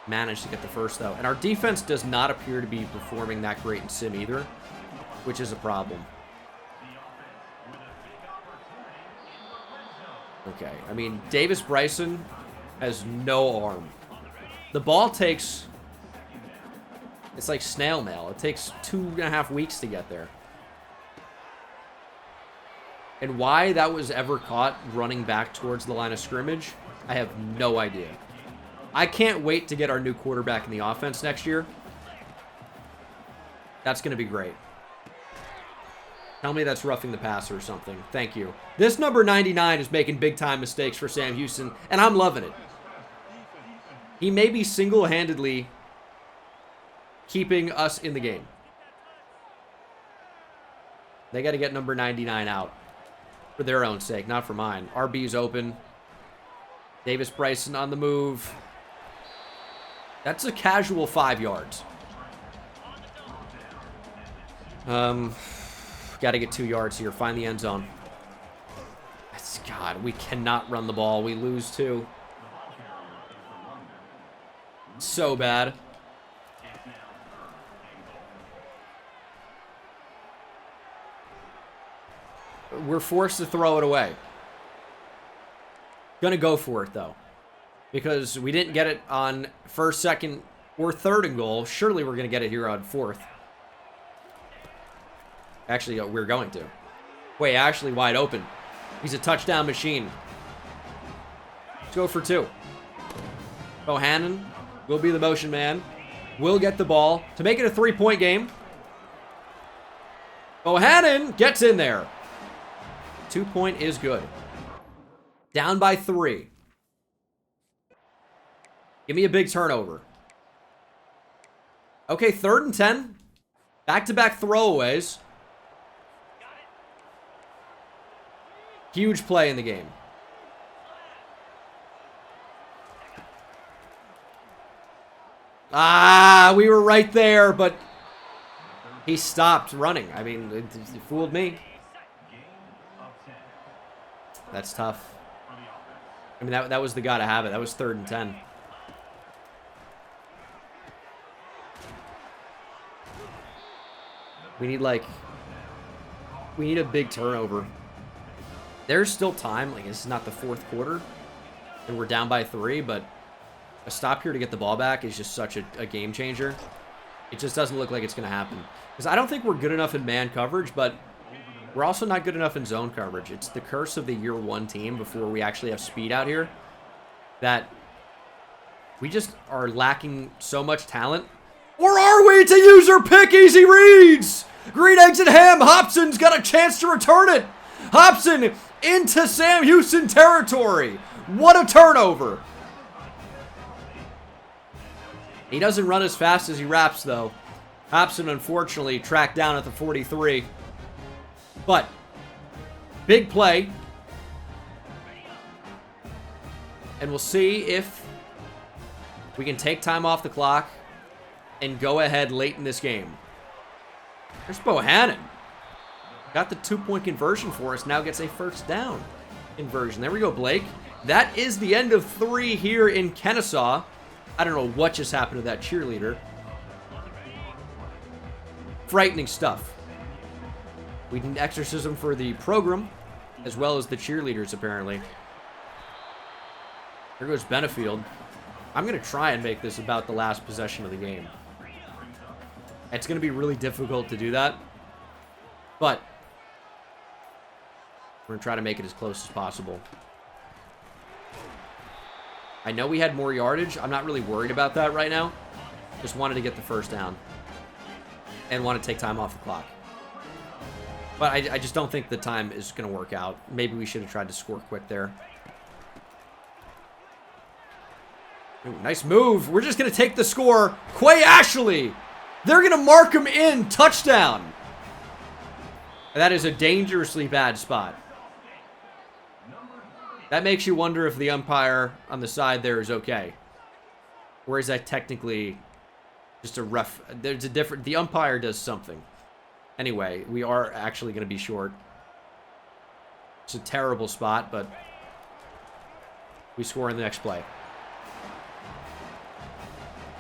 manage to get the first, though. And our defense does not appear to be performing that great in sim either, which is a problem. Okay, I mean, Davis Bryson has no arm. The ball takes... It's like snail mail. It takes 2.5 weeks to get there. And why that was ever caught running back towards the line of scrimmage, I have no idea. I can't wait to get our new quarterback in the offense next year. That's going to be great. Tell me that's roughing the passer or something. Thank you. This number 99 is making big-time mistakes for Sam Houston, and I'm loving it. He may be single-handedly keeping us in the game. They got to get number 99 out for their own sake, not for mine. RB's open. Davis Bryson on the move. That's a casual 5 yards. Got to get 2 yards here. Find the end zone. God, we cannot run the ball. We lose 2. So bad. We're forced to throw it away. Gonna go for it, though. Because we didn't get it on 1st, 2nd, or 3rd and goal. Surely we're gonna get it here on 4th. Actually, we're going to. Wait, actually wide open. He's a touchdown machine. Let's go for 2. Bohannon will be the motion man. Will get the ball to make it a 3-point game. Bohannon gets in there. 2-point is good. Down by 3. Give me a big turnover. Okay, 3rd and 10. Back-to-back throwaways. Huge play in the game. Ah, we were right there, but he stopped running. I mean, it fooled me. That's tough. I mean, that was the guy to have it. That was 3rd and 10. We need a big turnover. There's still time. Like, this is not the 4th quarter, and we're down by 3, but a stop here to get the ball back is just such a game changer. It just doesn't look like it's going to happen. Because I don't think we're good enough in man coverage, but we're also not good enough in zone coverage. It's the curse of the year 1 team before we actually have speed out here that we just are lacking so much talent Or are we to user pick easy reads? Green eggs and ham. Hobson's got a chance to return it. Hobson into Sam Houston territory. What a turnover. He doesn't run as fast as he wraps, though. Hobson, unfortunately, tracked down at the 43. But, big play. And we'll see if we can take time off the clock and go ahead late in this game. There's Bohannon. Got the 2-point conversion for us. Now gets a first down conversion. There we go, Blake. That is the end of 3 here in Kennesaw. I don't know what just happened to that cheerleader. Frightening stuff. We need exorcism for the program, as well as the cheerleaders, apparently. Here goes Benefield. I'm going to try and make this about the last possession of the game. It's going to be really difficult to do that. But we're going to try to make it as close as possible. I know we had more yardage. I'm not really worried about that right now. Just wanted to get the first down. And want to take time off the clock. But I just don't think the time is going to work out. Maybe we should have tried to score quick there. Ooh, nice move. We're just going to take the score. Quay Ashley. They're going to mark him in. Touchdown. That is a dangerously bad spot. That makes you wonder if the umpire on the side there is okay. Or is that technically just a ref? There's a different... The umpire does something. Anyway, we are actually going to be short. It's a terrible spot, but we score in the next play.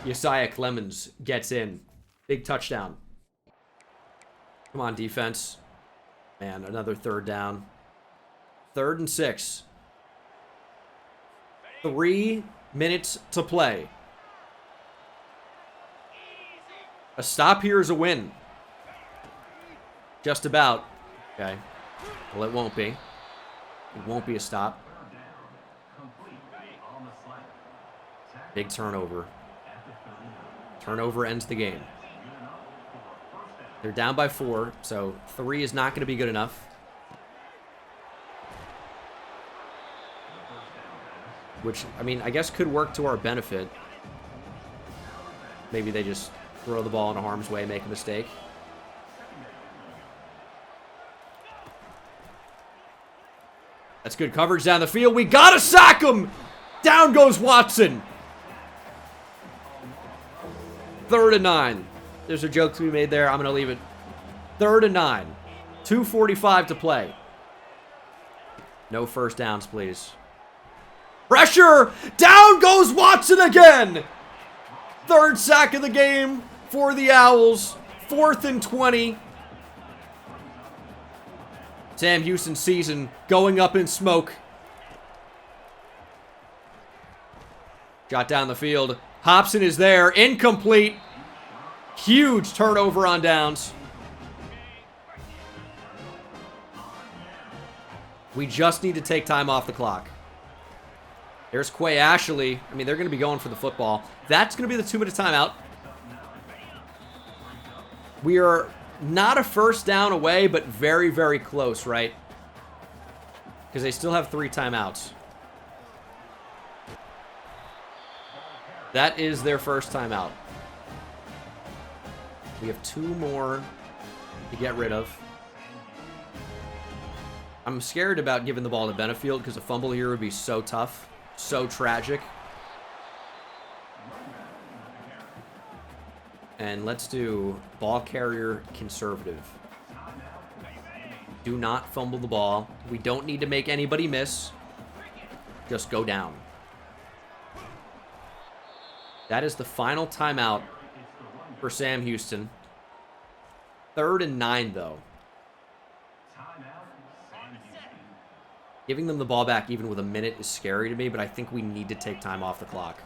Josiah Clemens gets in. Big touchdown. Come on, defense. Man, another third down. 3rd and 6. 3 minutes to play. A stop here is a win. Just about. Okay. Well, it won't be. It won't be a stop. Big turnover. Turnover ends the game. They're down by 4, so 3 is not going to be good enough. Which, I mean, I guess could work to our benefit. Maybe they just throw the ball in harm's way, make a mistake. That's good coverage down the field. We got to sack him! Down goes Watson. 3rd and 9. There's a joke to be made there. I'm going to leave it. 3rd and 9. 2:45 to play. No first downs, please. Pressure! Down goes Watson again! 3rd sack of the game for the Owls. 4th and 20. Sam Houston's season going up in smoke. Shot down the field. Hobson is there. Incomplete. Huge turnover on downs. We just need to take time off the clock. There's Quay Ashley. I mean, they're going to be going for the football. That's going to be the 2-minute timeout. We are not a first down away, but very, very close, right? Because they still have 3 timeouts. That is their first timeout. We have 2 more to get rid of. I'm scared about giving the ball to Benefield because a fumble here would be so tough. So tragic. And let's do ball carrier conservative. Do not fumble the ball. We don't need to make anybody miss. Just go down. That is the final timeout for Sam Houston. 3rd and 9, though. Giving them the ball back even with a minute is scary to me, but I think we need to take time off the clock.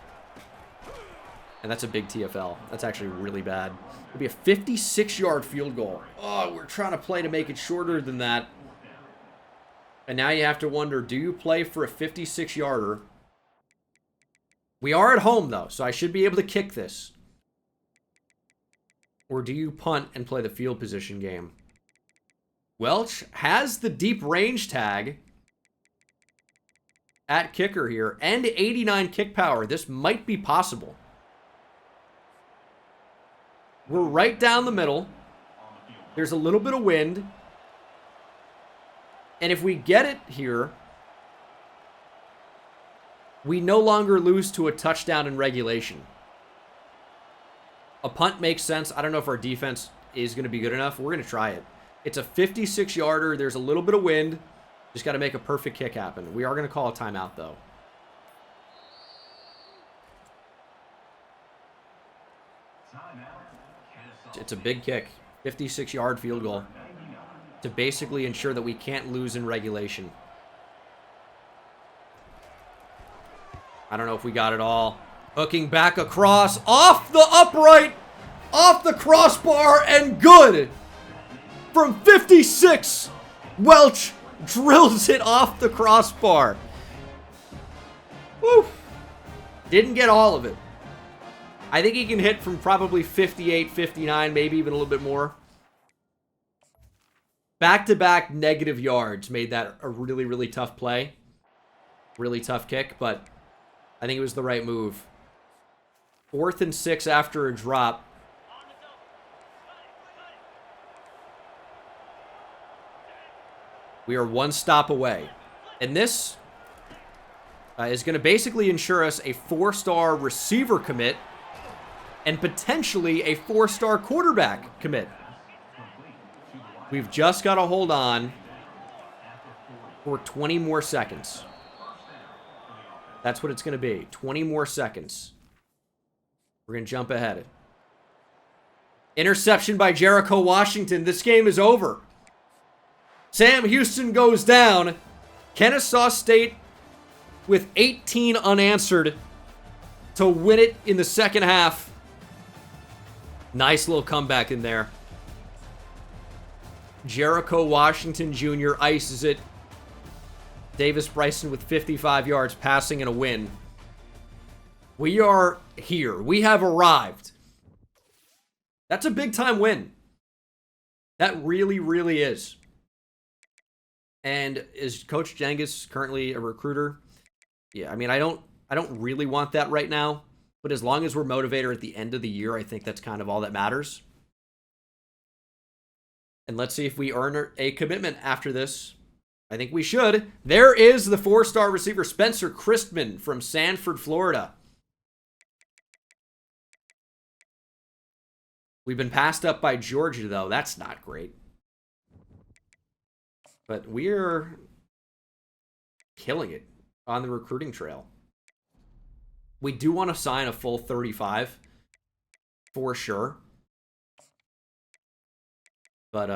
And that's a big TFL. That's actually really bad. It'll be a 56-yard field goal. Oh, we're trying to play to make it shorter than that. And now you have to wonder, do you play for a 56-yarder? We are at home, though, so I should be able to kick this. Or do you punt and play the field position game? Welch has the deep range tag at kicker here and 89 kick power. This might be possible. We're right down the middle. There's a little bit of wind. And if we get it here, we no longer lose to a touchdown in regulation. A punt makes sense. I don't know if our defense is going to be good enough. We're going to try it. It's a 56-yarder. There's a little bit of wind. Just got to make a perfect kick happen. We are going to call a timeout, though. It's a big kick. 56-yard field goal to basically ensure that we can't lose in regulation. I don't know if we got it all. Hooking back across, off the upright, off the crossbar, and good. From 56, Welch drills it off the crossbar. Woo. Didn't get all of it. I think he can hit from probably 58, 59, maybe even a little bit more. Back-to-back negative yards made that a really, really tough play. Really tough kick, but I think it was the right move. 4th and 6 after a drop. We are one stop away. And this is going to basically ensure us a 4-star receiver commit and potentially a 4-star quarterback commit. We've just got to hold on for 20 more seconds. That's what it's going to be. 20 more seconds. We're going to jump ahead. Interception by Jericho Washington. This game is over. Sam Houston goes down. Kennesaw State with 18 unanswered to win it in the second half. Nice little comeback in there. Jericho Washington Jr. ices it. Davis Bryson with 55 yards passing and a win. We are here. We have arrived. That's a big time win. That really, really is. And is Coach Jengis currently a recruiter? Yeah, I mean, I don't really want that right now. But as long as we're motivated at the end of the year, I think that's kind of all that matters. And let's see if we earn a commitment after this. I think we should. There is the 4-star receiver, Spencer Christman from Sanford, Florida. We've been passed up by Georgia, though. That's not great. But we're killing it on the recruiting trail. We do want to sign a full 35 for sure. But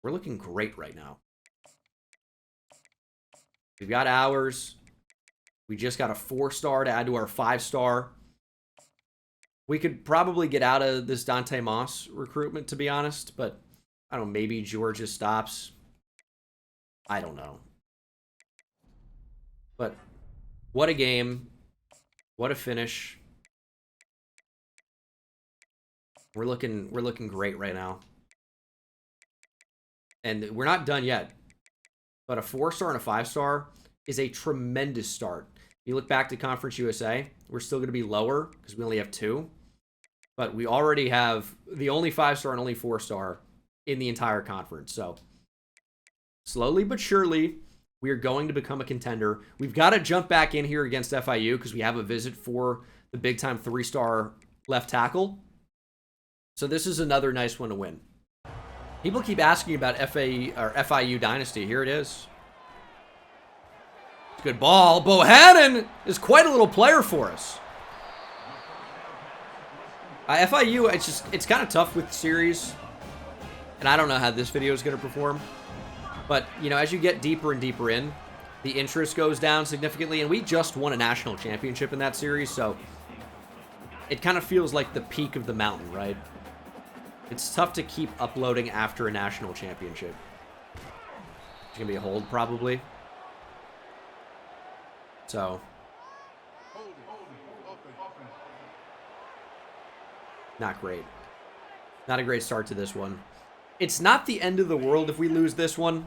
we're looking great right now. We've got ours. We just got a 4-star to add to our 5-star. We could probably get out of this Dante Moss recruitment, to be honest. But, I don't know, maybe Georgia stops. I don't know. But, what a game. What a finish. We're looking great right now. And we're not done yet. But a 4-star and a 5-star is a tremendous start. You look back to Conference USA, we're still going to be lower because we only have 2. But we already have the only 5-star and only 4-star in the entire conference. So, slowly but surely, we are going to become a contender. We've got to jump back in here against FIU because we have a visit for the big-time 3-star left tackle. So this is another nice one to win. People keep asking about FIU Dynasty. Here it is. Good ball. Bohannon is quite a little player for us. FIU, it's kind of tough with series. And I don't know how this video is going to perform. But, you know, as you get deeper and deeper in, the interest goes down significantly. And we just won a national championship in that series. So it kind of feels like the peak of the mountain, right? It's tough to keep uploading after a national championship. It's going to be a hold, probably. So. Not great. Not a great start to this one. It's not the end of the world if we lose this one.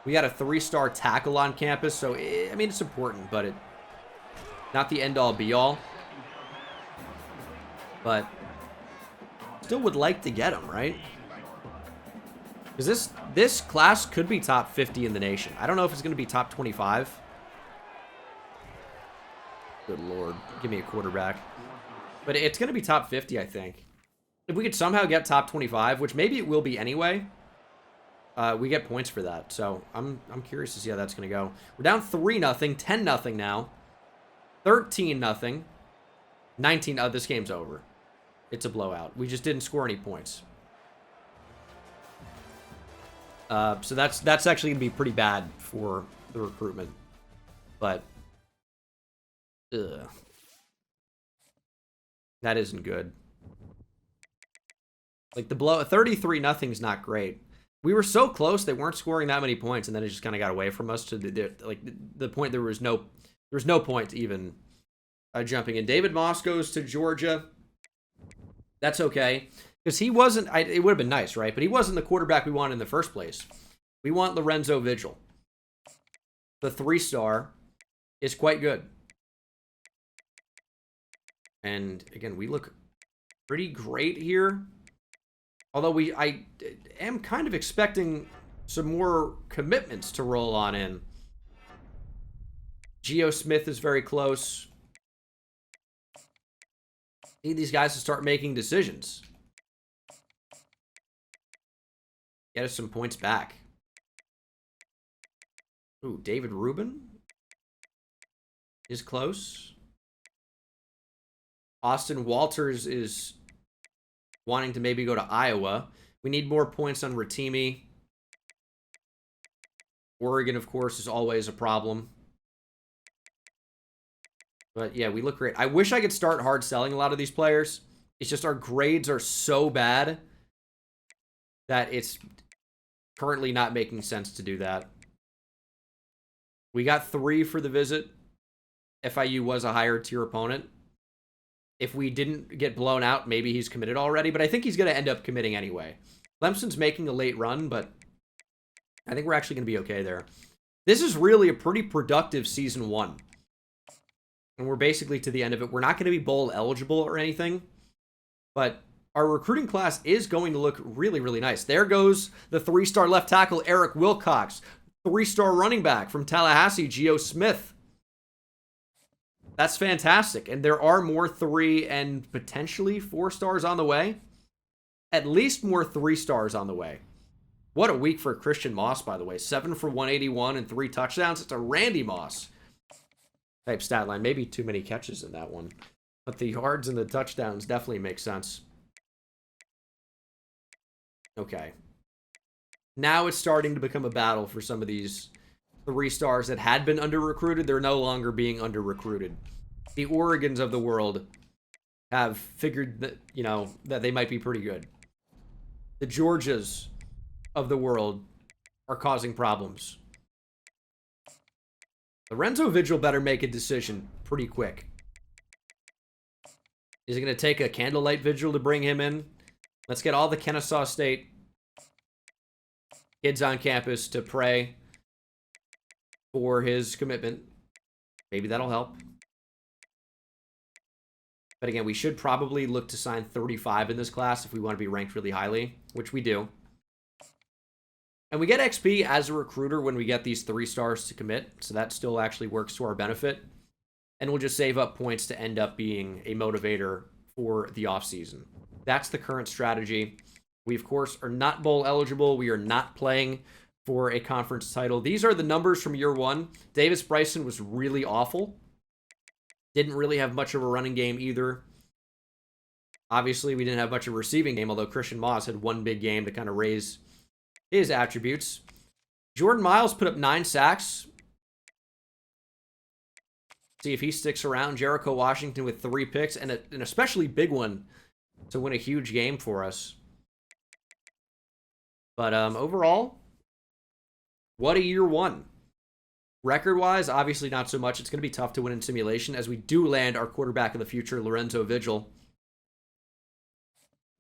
We got a 3-star tackle on campus, so, I mean, it's important, but not the end-all, be-all. But still would like to get him, right? Because this class could be top 50 in the nation. I don't know if it's going to be top 25. Good Lord. Give me a quarterback. But it's going to be top 50, I think. If we could somehow get top 25, which maybe it will be anyway, we get points for that. So I'm curious to see how that's going to go. We're down 3-0, 10-0 now. 13-0. 19. Oh, this game's over. It's a blowout. We just didn't score any points. So that's actually going to be pretty bad for the recruitment. But ugh. That isn't good. Like the blow 33-0 is not great. We were so close, they weren't scoring that many points, and then it just kind of got away from us to the point there was no point even jumping in. David Moss goes to Georgia. That's okay. Because he wasn't, it would have been nice, right? But he wasn't the quarterback we wanted in the first place. We want Lorenzo Vigil. The 3-star is quite good. And again, we look pretty great here. Although I am kind of expecting some more commitments to roll on in. Geo Smith is very close. Need these guys to start making decisions. Get us some points back. Ooh, David Rubin is close. Austin Walters is wanting to maybe go to Iowa. We need more points on Rotimi. Oregon, of course, is always a problem. But yeah, we look great. I wish I could start hard selling a lot of these players. It's just our grades are so bad that it's currently not making sense to do that. We got 3 for the visit. FIU was a higher tier opponent. If we didn't get blown out, maybe he's committed already, but I think he's going to end up committing anyway. Clemson's making a late run, but I think we're actually going to be okay there. This is really a pretty productive season 1. And we're basically to the end of it. We're not going to be bowl eligible or anything, but our recruiting class is going to look really, really nice. There goes the 3-star left tackle, Eric Wilcox. 3-star running back from Tallahassee, Geo Smith. That's fantastic. And there are more 3 and potentially 4 stars on the way. At least more 3 stars on the way. What a week for Christian Moss, by the way. 7 for 181 and 3 touchdowns. It's a Randy Moss type stat line. Maybe too many catches in that one. But the yards and the touchdowns definitely make sense. Okay. Now it's starting to become a battle for some of these 3 stars that had been under-recruited. They're no longer being under-recruited. The Oregons of the world have figured that, that they might be pretty good. The Georgias of the world are causing problems. Lorenzo Vigil better make a decision pretty quick. Is it going to take a candlelight vigil to bring him in? Let's get all the Kennesaw State kids on campus to pray for his commitment. Maybe that'll help. But again, we should probably look to sign 35 in this class if we want to be ranked really highly, which we do. And we get XP as a recruiter when we get these 3 stars to commit, so that still actually works to our benefit. And we'll just save up points to end up being a motivator for the offseason. That's the current strategy. We, of course, are not bowl eligible. We are not playing for a conference title. These are the numbers from year 1. Davis Bryson was really awful. Didn't really have much of a running game either. Obviously, we didn't have much of a receiving game, although Christian Moss had one big game to kind of raise his attributes. Jordan Miles put up 9 sacks. See if he sticks around. Jericho Washington with 3 picks and an especially big one to win a huge game for us. But overall, what a year 1. Record-wise, obviously not so much. It's going to be tough to win in simulation as we do land our quarterback of the future, Lorenzo Vigil.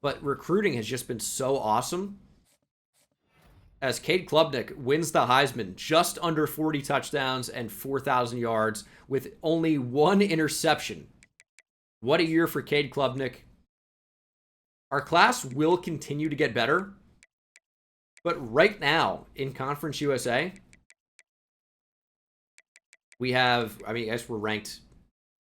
But recruiting has just been so awesome. As Cade Klubnik wins the Heisman just under 40 touchdowns and 4,000 yards with only one interception. What a year for Cade Klubnik. Our class will continue to get better. But right now, in Conference USA, we have, I guess we're ranked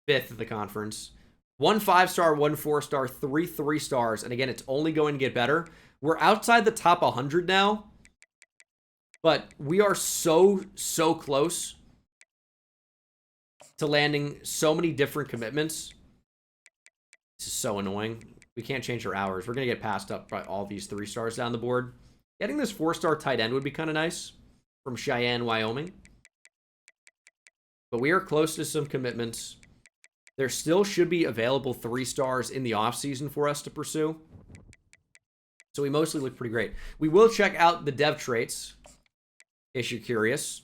5th of the conference. 1 5-star, 1 4-star, 3 3-stars. And again, it's only going to get better. We're outside the top 100 now. But we are so close to landing so many different commitments. This is so annoying. We can't change our hours. We're going to get passed up by all these 3-stars down the board. Getting this 4-star tight end would be kind of nice from Cheyenne, Wyoming. But we are close to some commitments. There still should be available 3-stars in the offseason for us to pursue. So we mostly look pretty great. We will check out the dev traits, if you're curious.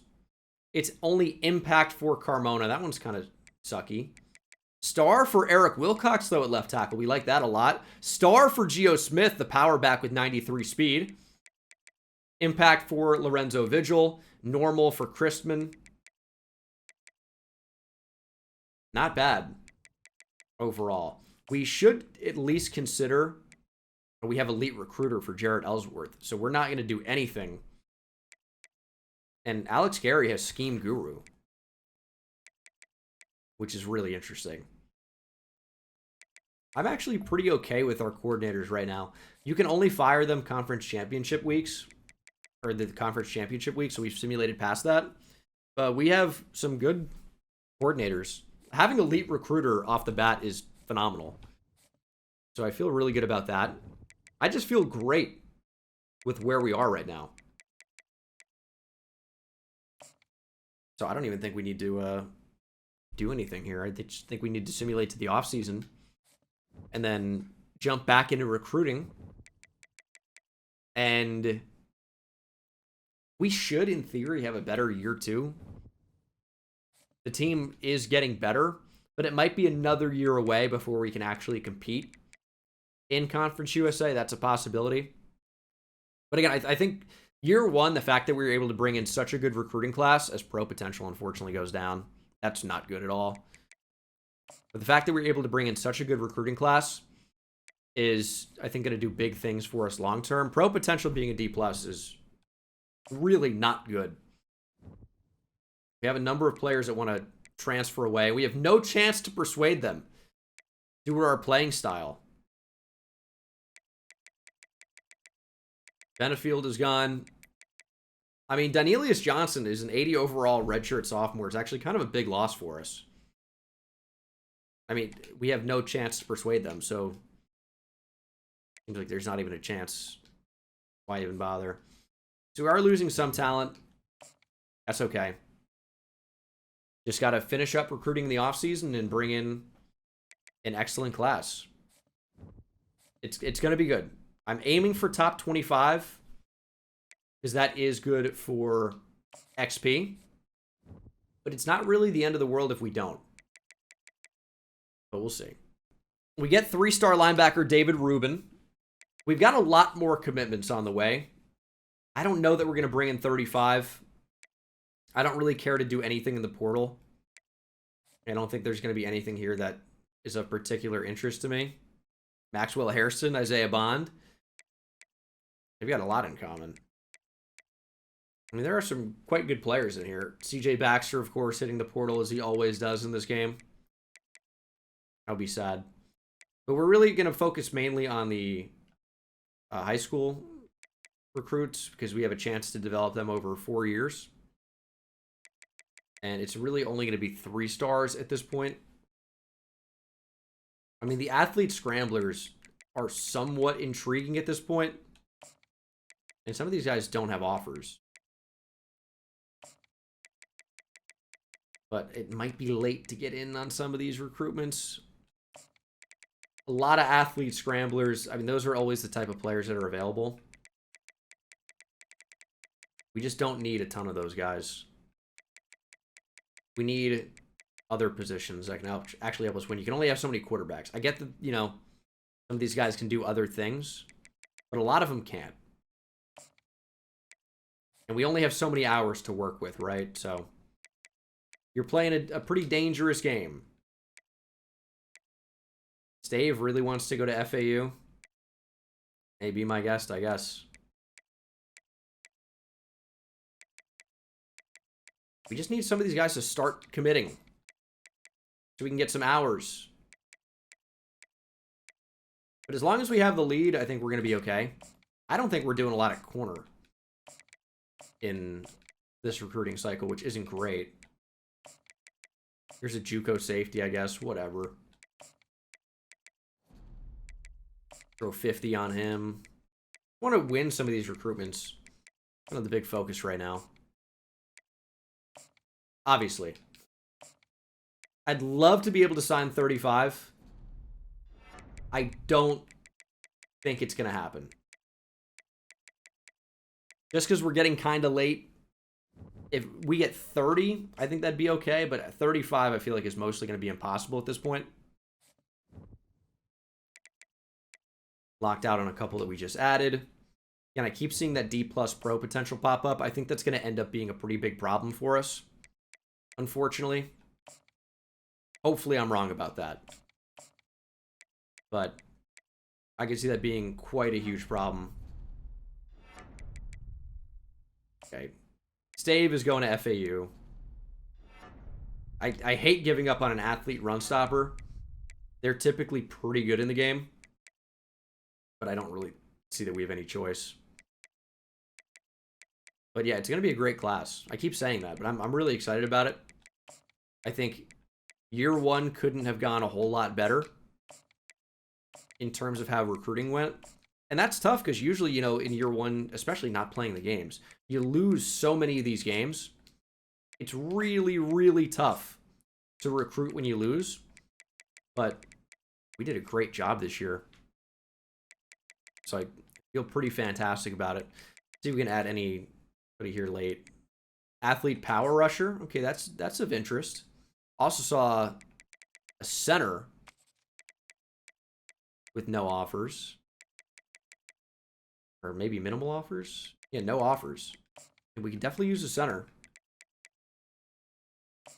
It's only impact for Carmona. That one's kind of sucky. Star for Eric Wilcox, though, at left tackle. We like that a lot. Star for Geo Smith, the power back with 93 speed. Impact for Lorenzo Vigil. Normal for Christman. Not bad overall. We should at least consider, we have elite recruiter for Jarrett Ellsworth, so we're not going to do anything. And Alex Gary has Scheme Guru, which is really interesting. I'm actually pretty okay with our coordinators right now. You can only fire them conference championship weeks, or the conference championship week, so we've simulated past that. But we have some good coordinators. Having elite recruiter off the bat is phenomenal. So I feel really good about that. I just feel great with where we are right now. So I don't even think we need to do anything here. I just think we need to simulate to the offseason and then jump back into recruiting. And we should, in theory, have a better year 2. The team is getting better, but it might be another year away before we can actually compete in Conference USA. That's a possibility. But again, I think year 1, the fact that we were able to bring in such a good recruiting class, as pro potential unfortunately goes down, that's not good at all. But the fact that we were able to bring in such a good recruiting class is, I think, going to do big things for us long term. Pro potential being a D+ is really not good. We have a number of players that want to transfer away. We have no chance to persuade them due to our playing style. Benefield is gone. I mean, Dynelius Johnson is an 80 overall redshirt sophomore. It's actually kind of a big loss for us. I mean, we have no chance to persuade them, so seems like there's not even a chance. Why even bother? So we are losing some talent. That's okay. Just got to finish up recruiting in the offseason and bring in an excellent class. It's going to be good. I'm aiming for top 25 because that is good for XP. But it's not really the end of the world if we don't. But we'll see. We get 3-star linebacker David Rubin. We've got a lot more commitments on the way. I don't know that we're going to bring in 35. I don't really care to do anything in the portal. I don't think there's going to be anything here that is of particular interest to me. Maxwell Harrison, Isaiah Bond. They've got a lot in common. I mean, there are some quite good players in here. CJ Baxter, of course, hitting the portal as he always does in this game. That'll be sad. But we're really going to focus mainly on the high school recruits because we have a chance to develop them over 4 years. And it's really only going to be 3 stars at this point. I mean, the athlete scramblers are somewhat intriguing at this point. And some of these guys don't have offers. But it might be late to get in on some of these recruitments. A lot of athlete scramblers. I mean, those are always the type of players that are available. We just don't need a ton of those guys. We need other positions that can actually help us win. You can only have so many quarterbacks. I get the, Some of these guys can do other things, but a lot of them can't. And we only have so many hours to work with, right? So you're playing a pretty dangerous game. Stave really wants to go to FAU. Hey, be my guest, I guess. We just need some of these guys to start committing so we can get some hours. But as long as we have the lead, I think we're going to be okay. I don't think we're doing a lot of corner in this recruiting cycle, which isn't great. Here's a JUCO safety, I guess. Whatever. Throw 50 on him. I want to win some of these recruitments. One of the big focus right now. Obviously. I'd love to be able to sign 35. I don't think it's going to happen. Just because we're getting kind of late. If we get 30, I think that'd be okay. But at 35, I feel like is mostly going to be impossible at this point. Locked out on a couple that we just added. And I keep seeing that D+ Pro potential pop up. I think that's going to end up being a pretty big problem for us. Unfortunately. Hopefully I'm wrong about that. But I can see that being quite a huge problem. Okay. Stave is going to FAU. I hate giving up on an athlete run stopper. They're typically pretty good in the game. But I don't really see that we have any choice. But yeah, it's going to be a great class. I keep saying that, but I'm really excited about it. I think year one couldn't have gone a whole lot better in terms of how recruiting went. And that's tough because usually, you know, in year one, especially not playing the games, you lose so many of these games. It's really, really tough to recruit when you lose. But we did a great job this year. So I feel pretty fantastic about it. See if we can add anybody here late. Athlete power rusher. Okay, that's of interest. Also saw a center with no offers. Or maybe minimal offers. Yeah, no offers. And we can definitely use a center.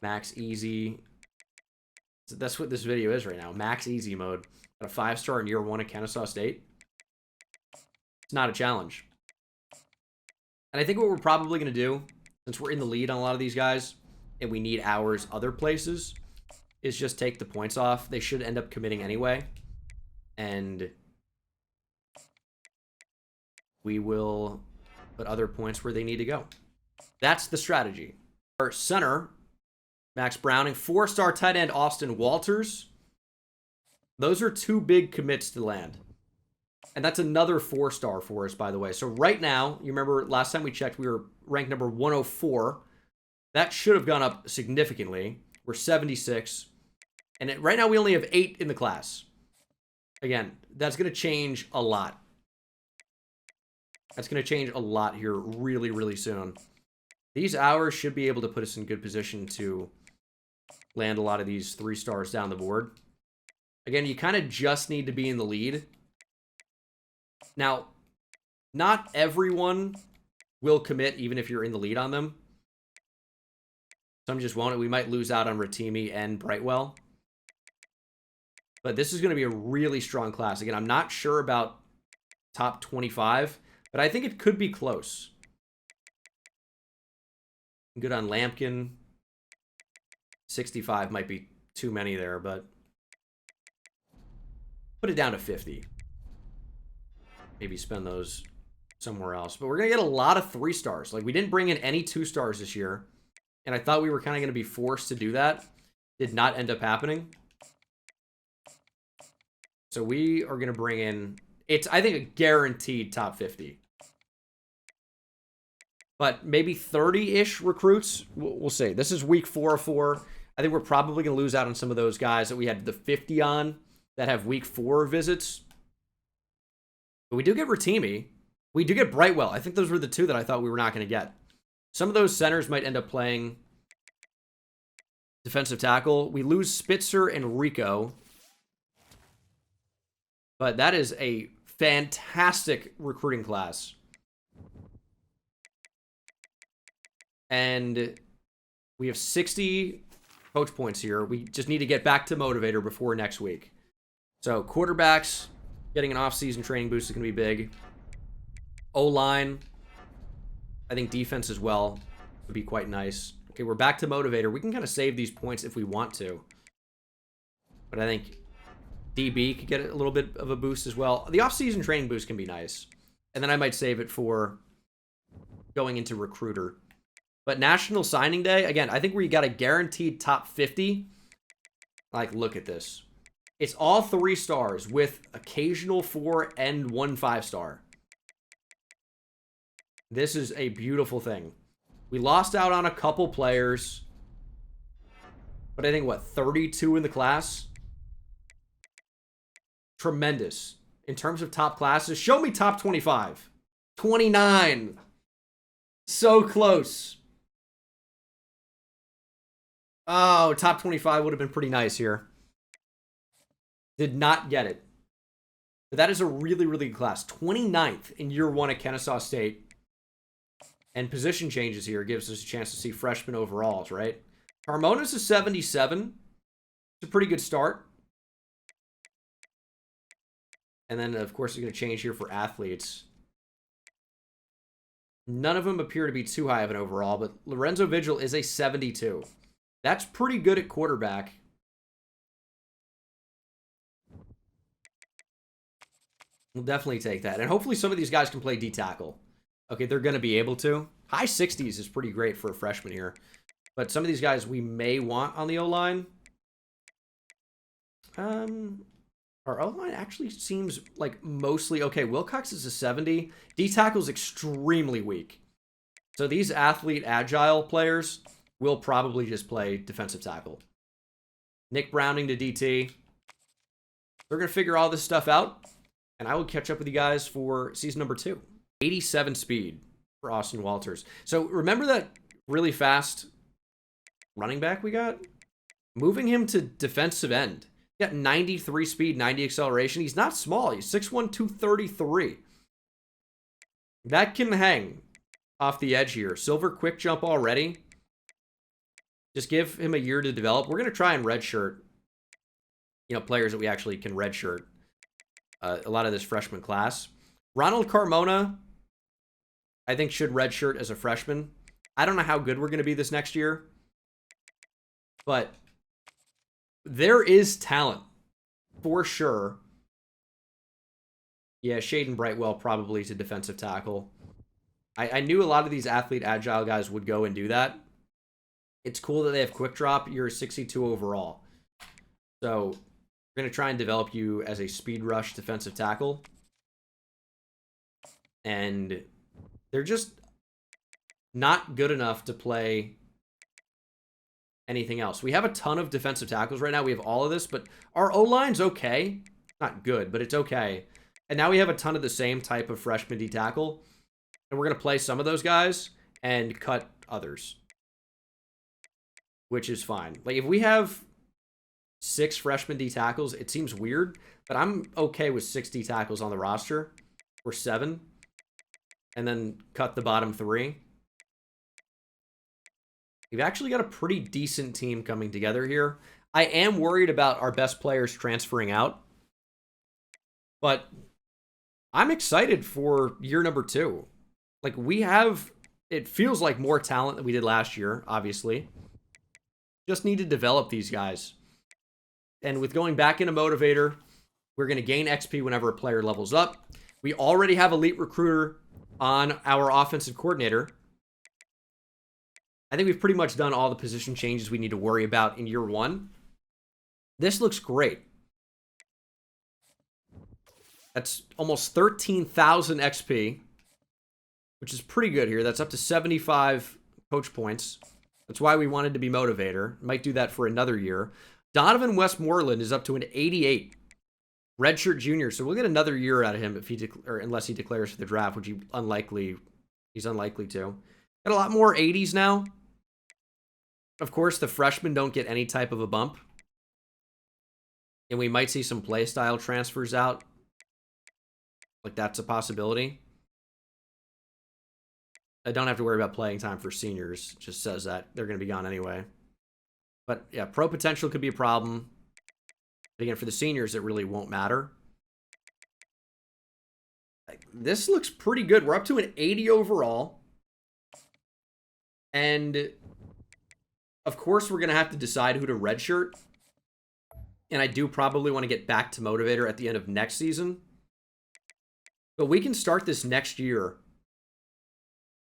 Max easy. So that's what this video is right now. Max easy mode. Got a 5-star in year one at Kennesaw State. It's not a challenge. And I think what we're probably going to do, since we're in the lead on a lot of these guys, and we need hours other places, is just take the points off. They should end up committing anyway. And we will put other points where they need to go. That's the strategy. Our center, Max Browning. 4-star tight end, Austin Walters. Those are 2 big commits to land. And that's another 4-star for us, by the way. So right now, you remember last time we checked, we were ranked number 104. That should have gone up significantly. We're 76. And right now, we only have 8 in the class. Again, that's going to change a lot. That's going to change a lot here really, really soon. These hours should be able to put us in good position to land a lot of these 3 stars down the board. Again, you kind of just need to be in the lead. Now, not everyone will commit even if you're in the lead on them. Some just won't. We might lose out on Rotimi and Brightwell. But this is going to be a really strong class. Again, I'm not sure about top 25, but I think it could be close. Good on Lampkin. 65 might be too many there, but put it down to 50. Maybe spend those somewhere else. But we're going to get a lot of 3 stars. Like, we didn't bring in any 2 stars this year. And I thought we were kind of going to be forced to do that. Did not end up happening. So we are going to bring in... It's, I think, a guaranteed top 50. But maybe 30-ish recruits. We'll see. This is week 4 of 4. I think we're probably going to lose out on some of those guys that we had the 50 on that have week 4 visits. But we do get Rotimi. We do get Brightwell. I think those were the 2 that I thought we were not going to get. Some of those centers might end up playing defensive tackle. We lose Spitzer and Rico. But that is a fantastic recruiting class. And we have 60 coach points here. We just need to get back to motivator before next week. So quarterbacks, getting an off-season training boost is going to be big. O-line, I think defense as well would be quite nice. Okay, we're back to motivator. We can kind of save these points if we want to. But I think DB could get a little bit of a boost as well. The off-season training boost can be nice. And then I might save it for going into recruiter. But National Signing Day, again, I think we got a guaranteed top 50. Like, look at this. It's all 3 stars with occasional 4 and 1 5-star. This is a beautiful thing. We lost out on a couple players. But I think, what, 32 in the class? Tremendous. In terms of top classes, show me top 25. 29. So close. Oh, top 25 would have been pretty nice here. Did not get it. But that is a really, really good class. 29th in year 1 at Kennesaw State. And position changes here gives us a chance to see freshman overalls, right? Carmona's a 77. It's a pretty good start. And then, of course, it's going to change here for athletes. None of them appear to be too high of an overall, but Lorenzo Vigil is a 72. That's pretty good at quarterback. We'll definitely take that. And hopefully some of these guys can play D-tackle. Okay, they're going to be able to. High 60s is pretty great for a freshman here. But some of these guys we may want on the O-line. Our O-line actually seems like mostly okay. Wilcox is a 70. D-tackle is extremely weak. So these athlete agile players will probably just play defensive tackle. Nick Browning to DT. We're going to figure all this stuff out. And I will catch up with you guys for season number 2. 87 speed for Austin Walters. So remember that really fast running back we got? Moving him to defensive end. He got 93 speed, 90 acceleration. He's not small. He's 6'1", 233. That can hang off the edge here. Silver quick jump already. Just give him a year to develop. We're going to try and redshirt, players that we actually can redshirt a lot of this freshman class. Ronald Carmona, I think, should redshirt as a freshman. I don't know how good we're going to be this next year, but there is talent for sure. Yeah, Shaden Brightwell probably to defensive tackle. I knew a lot of these athlete agile guys would go and do that. It's cool that they have quick drop. You're a 62 overall. So we're going to try and develop you as a speed rush defensive tackle. And they're just not good enough to play anything else. We have a ton of defensive tackles right now. We have all of this, but our O-line's okay. Not good, but it's okay. And now we have a ton of the same type of freshman D-tackle. And we're going to play some of those guys and cut others. Which is fine. Like, if we have 6 freshman D-tackles, it seems weird, but I'm okay with 6 D-tackles on the roster. Or 7. And then cut the bottom 3. We've actually got a pretty decent team coming together here. I am worried about our best players transferring out. But I'm excited for year number 2. Like, we have, it feels like more talent than we did last year, obviously. Just need to develop these guys. And with going back into Motivator, we're going to gain XP whenever a player levels up. We already have Elite Recruiter on our offensive coordinator. I think we've pretty much done all the position changes we need to worry about in year 1. This looks great. That's almost 13,000 XP, which is pretty good here. That's up to 75 coach points. That's why we wanted to be Motivator. Might do that for another year. Donovan Westmoreland is up to an 88. Redshirt junior, so we'll get another year out of him if he unless he declares for the draft, which he's unlikely to. Got a lot more 80s now. Of course, the freshmen don't get any type of a bump. And we might see some play style transfers out. Like, that's a possibility. I don't have to worry about playing time for seniors. It just says that they're going to be gone anyway. But yeah, pro potential could be a problem. But again, for the seniors, it really won't matter. This looks pretty good. We're up to an 80 overall. And of course, we're going to have to decide who to redshirt. And I do probably want to get back to Motivator at the end of next season. But we can start this next year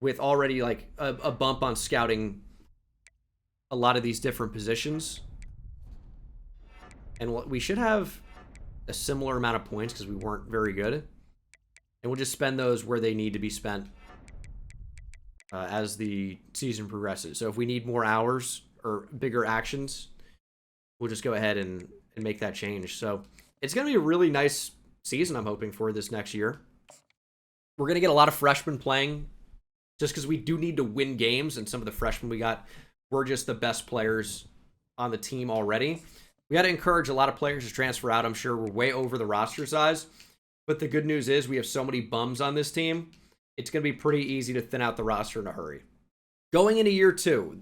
with already like a bump on scouting a lot of these different positions. And we should have a similar amount of points because we weren't very good. And we'll just spend those where they need to be spent as the season progresses. So if we need more hours or bigger actions, we'll just go ahead and make that change. So it's going to be a really nice season I'm hoping for this next year. We're going to get a lot of freshmen playing just because we do need to win games, and some of the freshmen we got were just the best players on the team already. We got to encourage a lot of players to transfer out. I'm sure we're way over the roster size, but the good news is we have so many bums on this team, it's going to be pretty easy to thin out the roster in a hurry. Going into year 2,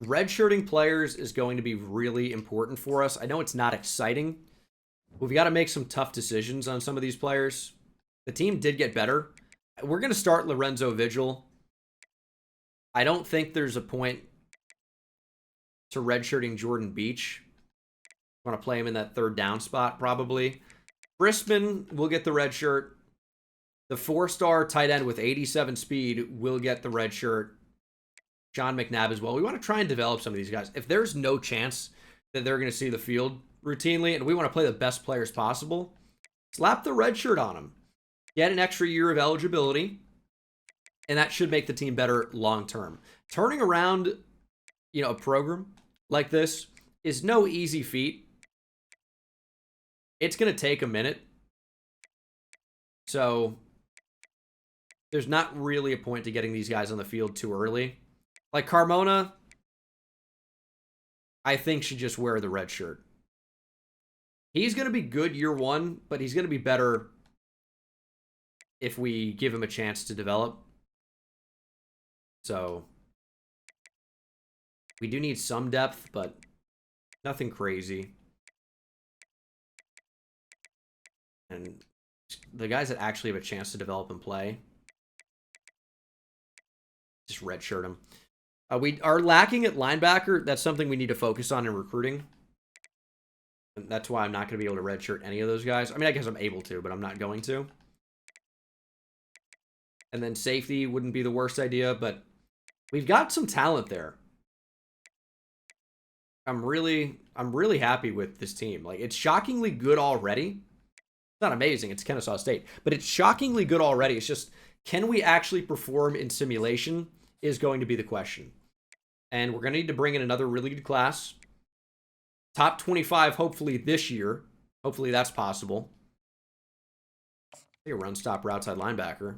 redshirting players is going to be really important for us. I know it's not exciting, but we've got to make some tough decisions on some of these players. The team did get better. We're going to start Lorenzo Vigil. I don't think there's a point to redshirting Jordan Beach. I want to play him in that third down spot, probably. Brisbane will get the red shirt. The 4-star tight end with 87 speed will get the red shirt. John McNabb as well. We want to try and develop some of these guys. If there's no chance that they're going to see the field routinely, and we want to play the best players possible, slap the red shirt on them. Get an extra year of eligibility, and that should make the team better long term. Turning around, a program like this is no easy feat. It's going to take a minute. So there's not really a point to getting these guys on the field too early. Like Carmona, I think should just wear the red shirt. He's going to be good year 1, but he's going to be better if we give him a chance to develop. So we do need some depth, but nothing crazy. And the guys that actually have a chance to develop and play, just redshirt them. We are lacking at linebacker. That's something we need to focus on in recruiting. And that's why I'm not going to be able to redshirt any of those guys. I mean, I guess I'm able to, but I'm not going to. And then safety wouldn't be the worst idea, but we've got some talent there. I'm really happy with this team. Like, it's shockingly good already. It's not amazing. It's Kennesaw State, but it's shockingly good already. It's just, can we actually perform in simulation is going to be the question. And we're going to need to bring in another really good class. Top 25, hopefully this year. Hopefully that's possible. A run stopper outside linebacker.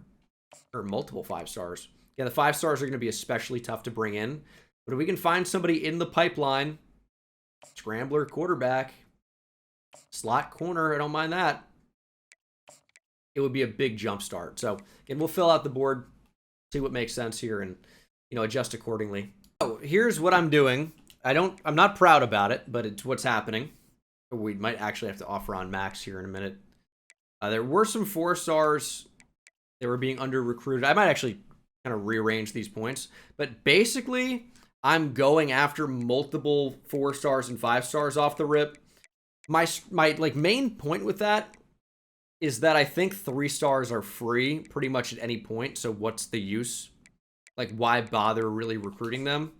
Or multiple 5-stars. Yeah, the 5-stars are going to be especially tough to bring in. But if we can find somebody in the pipeline, scrambler, quarterback, slot corner, I don't mind that. It would be a big jump start. So, again, we'll fill out the board, see what makes sense here, and, adjust accordingly. So, here's what I'm doing. I'm not proud about it, but it's what's happening. We might actually have to offer on max here in a minute. There were some 4-stars. They were being under-recruited. I might actually kind of rearrange these points. But basically, I'm going after multiple 4-stars and 5-stars off the rip. My main point with that is that I think 3-stars are free pretty much at any point. So what's the use? Like, why bother really recruiting them?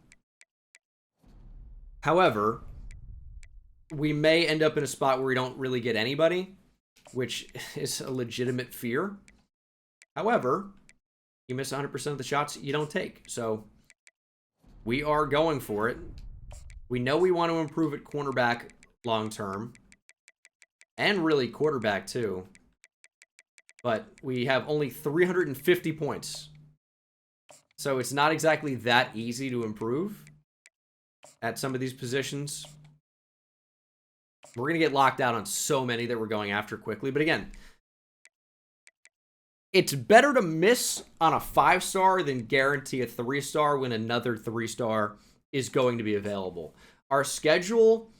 However, we may end up in a spot where we don't really get anybody, which is a legitimate fear. However, you miss 100% of the shots you don't take. So we are going for it. We know we want to improve at cornerback long term. And really quarterback too. But we have only 350 points. So it's not exactly that easy to improve at some of these positions. We're going to get locked out on so many that we're going after quickly. But again, It's better to miss on a 5-star than guarantee a 3-star when another 3-star is going to be available. Our schedule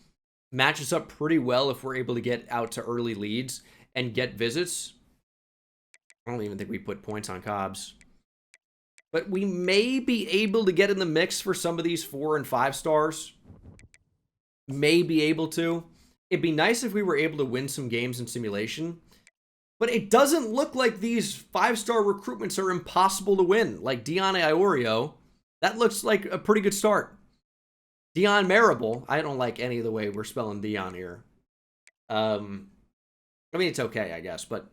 matches up pretty well if we're able to get out to early leads and get visits. I don't even think we put points on Cobbs. But we may be able to get in the mix for some of these 4 and 5 stars. May be able to. It'd be nice if we were able to win some games in simulation. But it doesn't look like these 5-star recruitments are impossible to win. Like Dion Iorio, that looks like a pretty good start. Dion Marable, I don't like any of the way we're spelling Dion here. I mean, it's okay, I guess, but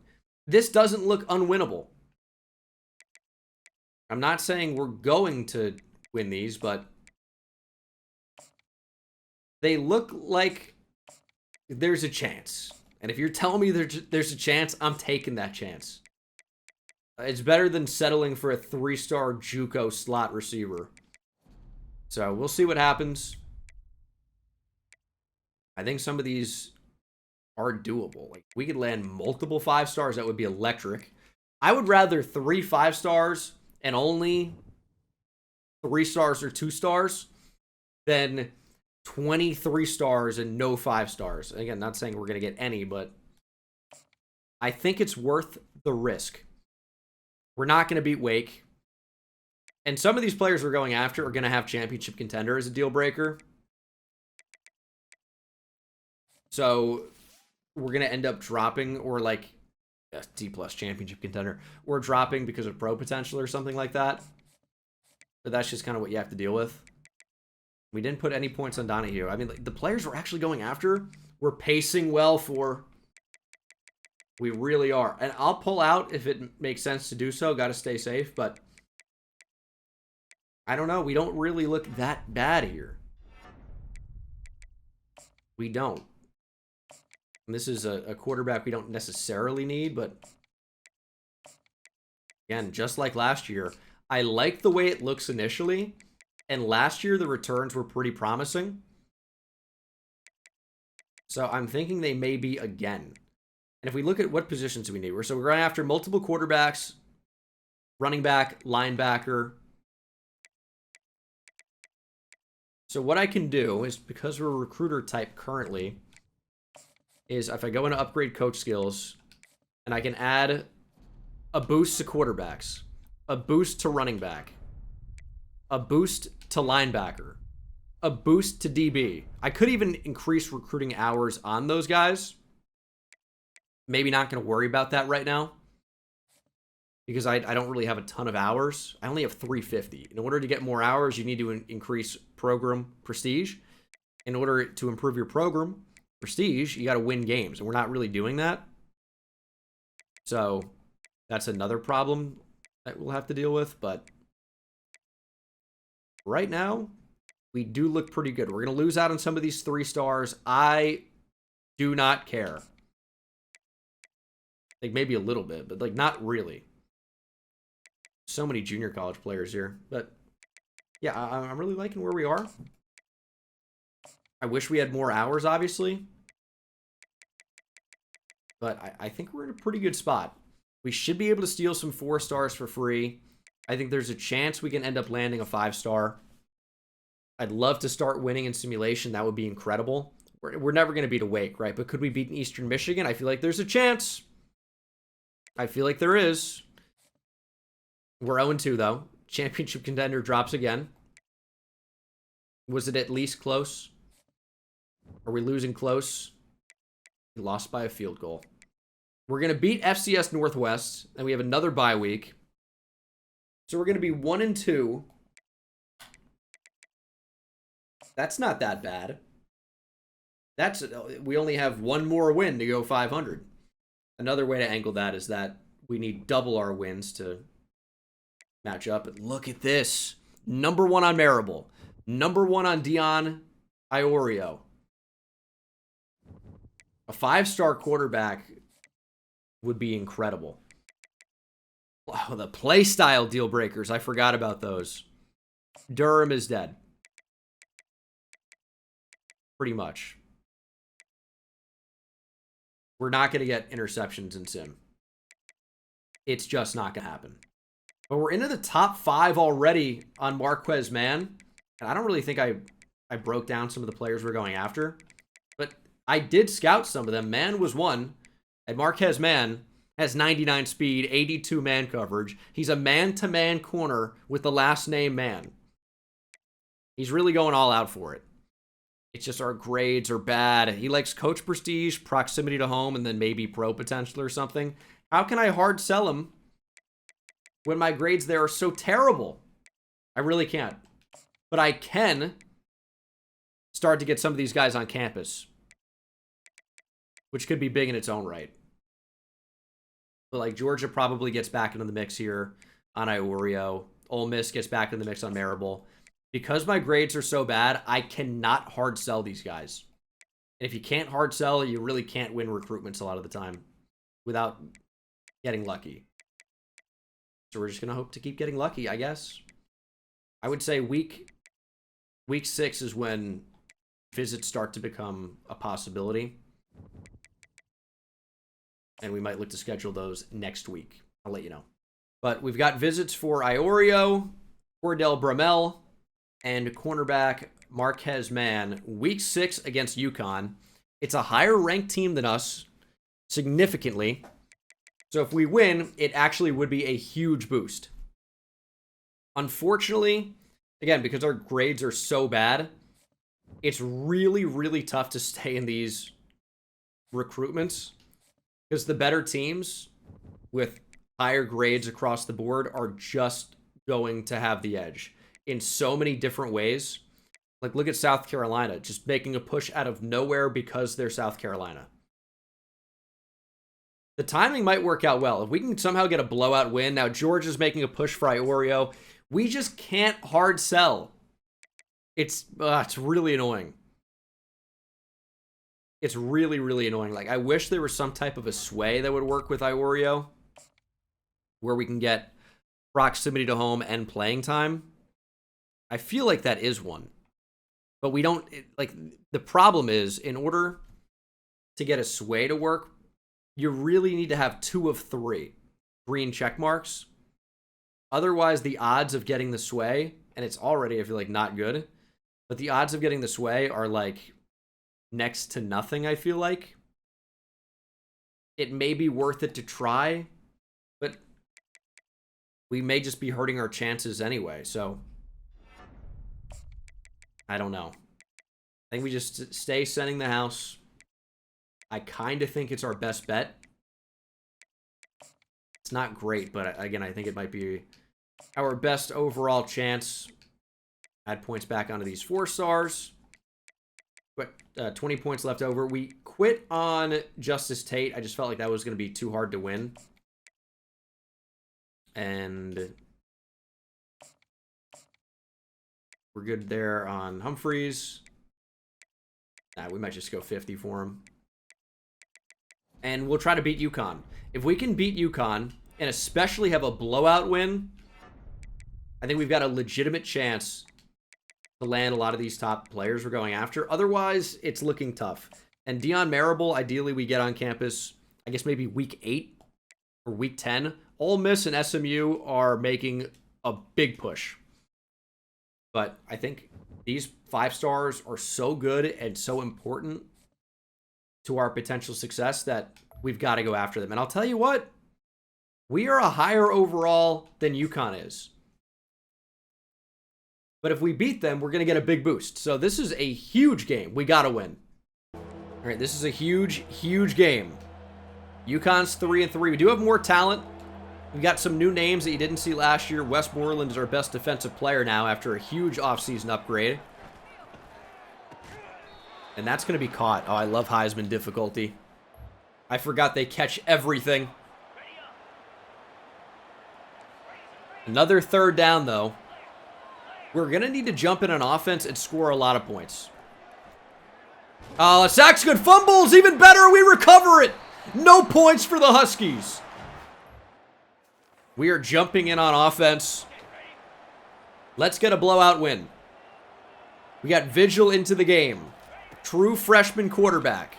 this doesn't look unwinnable. I'm not saying we're going to win these, but they look like there's a chance. And if you're telling me there's a chance, I'm taking that chance. It's better than settling for a 3-star JUCO slot receiver. So we'll see what happens. I think some of these are doable. Like, we could land multiple 5 stars. That would be electric. I would rather 3 5 stars and only 3 stars or 2 stars than 23 stars and no 5 stars. Again, not saying we're going to get any, but I think it's worth the risk. We're not going to beat Wake. And some of these players we're going after are going to have championship contender as a deal breaker. So we're going to end up dropping, or like D+ championship contender, or dropping because of pro potential or something like that. But that's just kind of what you have to deal with. We didn't put any points on Donahue. I mean, like, the players we're actually going after, we're pacing well for. We really are. And I'll pull out if it makes sense to do so. Got to stay safe, but I don't know. We don't really look that bad here. We don't. And this is a quarterback we don't necessarily need, but again, just like last year, I like the way it looks initially. And last year, the returns were pretty promising. So I'm thinking they may be again. And if we look at what positions we need, we're going after multiple quarterbacks, running back, linebacker. So what I can do is, because we're a recruiter type currently, is if I go into upgrade coach skills, and I can add a boost to quarterbacks, a boost to running back, a boost to linebacker, a boost to DB. I could even increase recruiting hours on those guys. Maybe not going to worry about that right now, because I don't really have a ton of hours. I only have 350. In order to get more hours, you need to increase program prestige. In order to improve your program prestige, you got to win games, and we're not really doing that. So that's another problem that we'll have to deal with, but right now, we do look pretty good. We're going to lose out on some of these 3 stars. I do not care. Like, maybe a little bit, but like, not really. So many junior college players here. But yeah, I'm really liking where we are. I wish we had more hours, obviously. But I think we're in a pretty good spot. We should be able to steal some 4 stars for free. I think there's a chance we can end up landing a 5-star. I'd love to start winning in simulation. That would be incredible. We're never going to beat a Wake, right? But could we beat Eastern Michigan? I feel like there's a chance. I feel like there is. We're 0-2, though. Championship contender drops again. Was it at least close? Are we losing close? We lost by a field goal. We're going to beat FCS Northwest, and we have another bye week. So we're going to be 1-2. That's not that bad. We only have one more win to go 500. Another way to angle that is that we need double our wins to match up. And look at this. Number 1 on Marable. Number 1 on Dion Iorio. A 5-star quarterback would be incredible. Wow, the play style deal breakers. I forgot about those. Durham is dead. Pretty much. We're not going to get interceptions in sim. it's just not going to happen. But we're into the top 5 already on Marquez Man. And I don't really think I broke down some of the players we're going after. But I did scout some of them. Man was one. And Marquez Man has 99 speed, 82 man coverage. He's a man-to-man corner with the last name Man. He's really going all out for it. It's just our grades are bad. He likes coach prestige, proximity to home, and then maybe pro potential or something. How can I hard sell him when my grades there are so terrible? I really can't. But I can start to get some of these guys on campus, which could be big in its own right. But like Georgia probably gets back into the mix here on Iorio. Ole Miss gets back in the mix on Marable. Because my grades are so bad, I cannot hard sell these guys. And if you can't hard sell, you really can't win recruitments a lot of the time without getting lucky. So we're just going to hope to keep getting lucky, I guess. I would say week 6 is when visits start to become a possibility. And we might look to schedule those next week. I'll let you know. But we've got visits for Iorio, Cordell Bramell, and cornerback Marquez Man. Week 6 against UConn. It's a higher ranked team than us, significantly. So if we win, it actually would be a huge boost. Unfortunately, again, because our grades are so bad, it's really, really tough to stay in these recruitments. Because the better teams with higher grades across the board are just going to have the edge in so many different ways. Like, look at South Carolina, just making a push out of nowhere because they're South Carolina. The timing might work out well. If we can somehow get a blowout win, now Georgia's making a push for Iorio. We just can't hard sell. It's really annoying. It's really, really annoying. Like, I wish there was some type of a sway that would work with Iorio where we can get proximity to home and playing time. I feel like that is one. But we don't, like, the problem is, in order to get a sway to work, you really need to have 2 of 3 green check marks. Otherwise, the odds of getting the sway, and it's already, I feel like, not good, but the odds of getting the sway are, like, next to nothing, I feel like. It may be worth it to try, but we may just be hurting our chances anyway, so I don't know. I think we just stay sending the house. I kind of think it's our best bet. It's not great, but again, I think it might be our best overall chance. Add points back onto these 4 stars. But 20 points left over. We quit on Justice Tate. I just felt like that was going to be too hard to win. And we're good there on Humphreys. Nah, we might just go 50 for him. And we'll try to beat UConn. If we can beat UConn, and especially have a blowout win, I think we've got a legitimate chance to land a lot of these top players we're going after. Otherwise, it's looking tough. And Dion Marable, ideally we get on campus, I guess maybe week 8 or week 10. Ole Miss and SMU are making a big push. But I think these 5 stars are so good and so important to our potential success that we've got to go after them. And I'll tell you what, we are a higher overall than UConn is. But if we beat them, we're going to get a big boost. So this is a huge game. We got to win. All right, this is a huge, huge game. UConn's 3-3. We do have more talent. We've got some new names that you didn't see last year. Westmoreland is our best defensive player now after a huge offseason upgrade. And that's going to be caught. Oh, I love Heisman difficulty. I forgot they catch everything. Another 3rd down, though. We're going to need to jump in on offense and score a lot of points. Sacks good. Fumbles, even better. We recover it. No points for the Huskies. We are jumping in on offense. Let's get a blowout win. We got Vigil into the game. True freshman quarterback.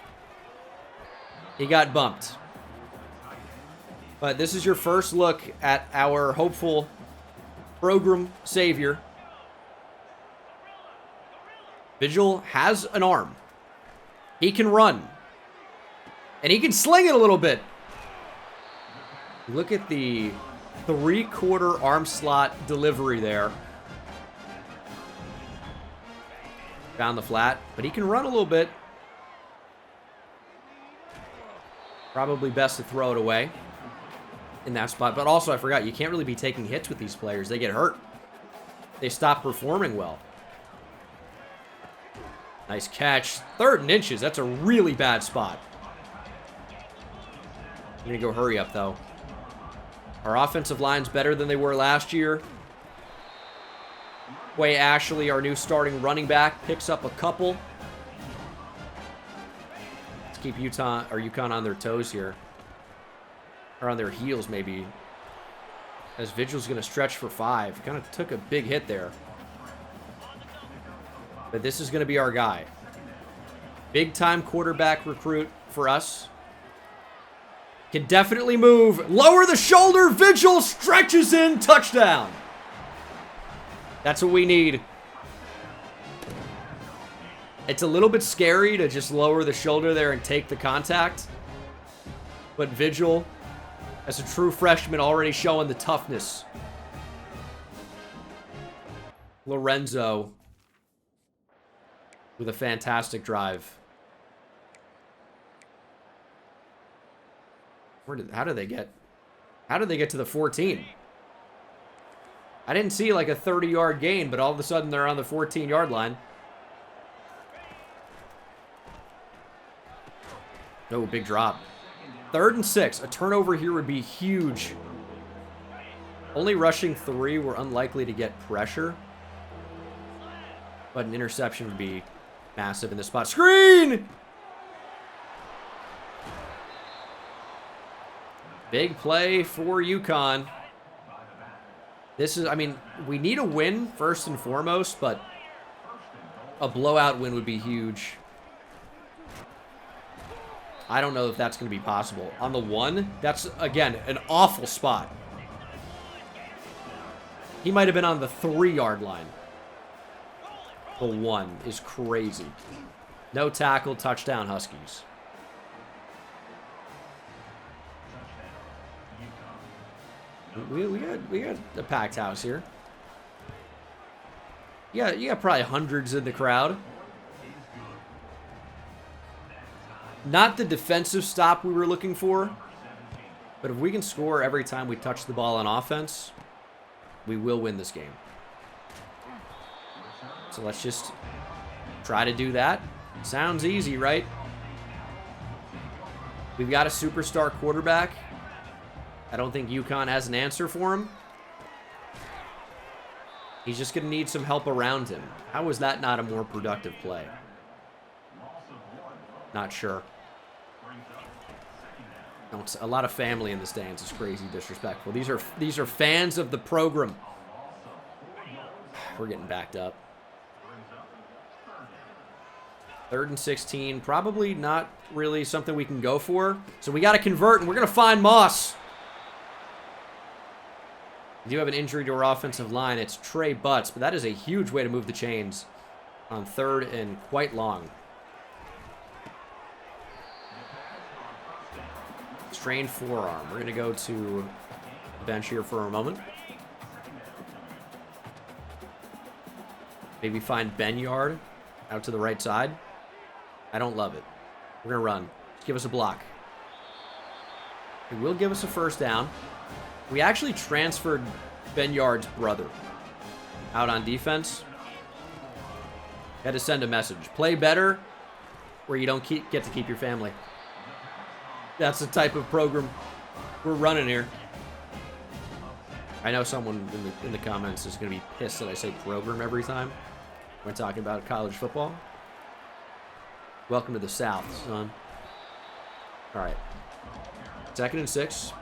He got bumped. But this is your first look at our hopeful program savior. Vigil has an arm. He can run. And he can sling it a little bit. Look at the 3/4 arm slot delivery there. Found the flat, but he can run a little bit. Probably best to throw it away in that spot. But also, I forgot, you can't really be taking hits with these players. They get hurt. They stop performing well. Nice catch. 3rd and inches. That's a really bad spot. I'm going to go hurry up, though. Our offensive line's better than they were last year. Way Ashley, our new starting running back, picks up a couple. Let's keep UConn on their toes here. Or on their heels, maybe. As Vigil's going to stretch for 5. Kind of took a big hit there. But this is going to be our guy. Big-time quarterback recruit for us. Can definitely move. Lower the shoulder. Vigil stretches in. Touchdown. That's what we need. It's a little bit scary to just lower the shoulder there and take the contact. But Vigil, as a true freshman, already showing the toughness. Lorenzo with a fantastic drive. How did they get to the 14? I didn't see like a 30-yard gain, but all of a sudden they're on the 14-yard line. Oh, big drop. 3rd and 6. A turnover here would be huge. Only rushing 3. We're unlikely to get pressure. But an interception would be massive in this spot. Screen! Big play for UConn. This is, I mean, we need a win first and foremost, but a blowout win would be huge. I don't know if that's going to be possible. On the 1, that's, again, an awful spot. He might have been on the 3-yard line. The 1 is crazy. No tackle, touchdown, Huskies. We got a packed house here. Yeah, you got probably hundreds in the crowd. Not the defensive stop we were looking for, but if we can score every time we touch the ball on offense, we will win this game. So let's just try to do that. Sounds easy, right? We've got a superstar quarterback. I don't think UConn has an answer for him. He's just going to need some help around him. How was that not a more productive play? Not sure. A lot of family in the stands is crazy disrespectful. These are fans of the program. We're getting backed up. 3rd and 16. Probably not really something we can go for. So we got to convert, and we're going to find Moss. We do have an injury to our offensive line. It's Trey Butts, but that is a huge way to move the chains on 3rd and quite long. Strained forearm. We're going to go to the bench here for a moment. Maybe find Benyard out to the right side. I don't love it. We're going to run. Just give us a block. It will give us a first down. We actually transferred Benyard's brother out on defense. Had to send a message. Play better where you don't get to keep your family. That's the type of program we're running here. I know someone in the comments is going to be pissed that I say program every time when talking about college football. Welcome to the South, son. All right. 2nd and 6.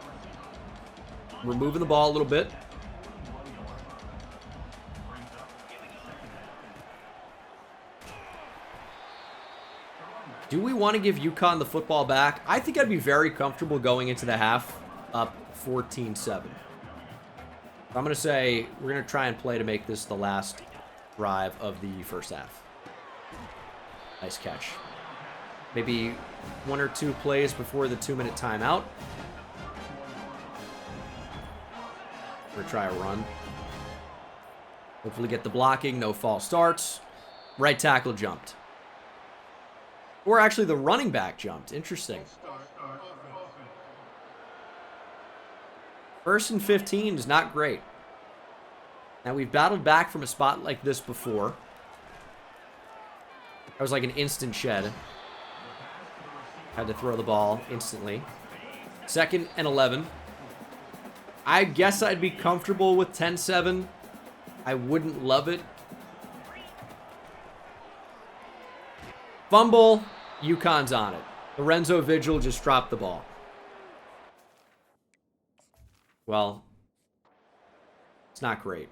We're moving the ball a little bit. Do we want to give UConn the football back? I think I'd be very comfortable going into the half up 14-7. I'm going to say we're going to try and play to make this the last drive of the first half. Nice catch. Maybe 1 or 2 plays before the 2-minute timeout. We're going to try a run. Hopefully get the blocking, no false starts. Right tackle jumped. Or actually the running back jumped. Interesting. 1st and 15 is not great. Now we've battled back from a spot like this before. That was like an instant shed. Had to throw the ball instantly. 2nd and 11. I guess I'd be comfortable with 10-7. I wouldn't love it. Fumble. UConn's on it. Lorenzo Vigil just dropped the ball. Well, it's not great.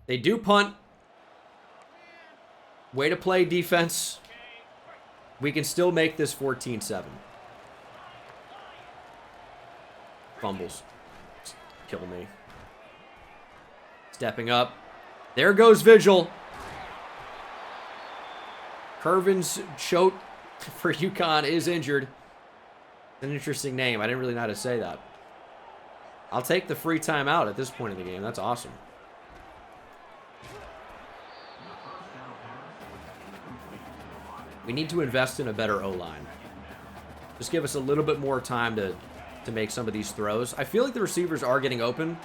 They do punt. Way to play defense. We can still make this 14-7. Fumbles. Kill me. Stepping up. There goes Vigil. Curvin's Choate for UConn is injured. An interesting name. I didn't really know how to say that. I'll take the free timeout at this point in the game. That's awesome. We need to invest in a better O-line. Just give us a little bit more time to make some of these throws. I feel like the receivers are getting open.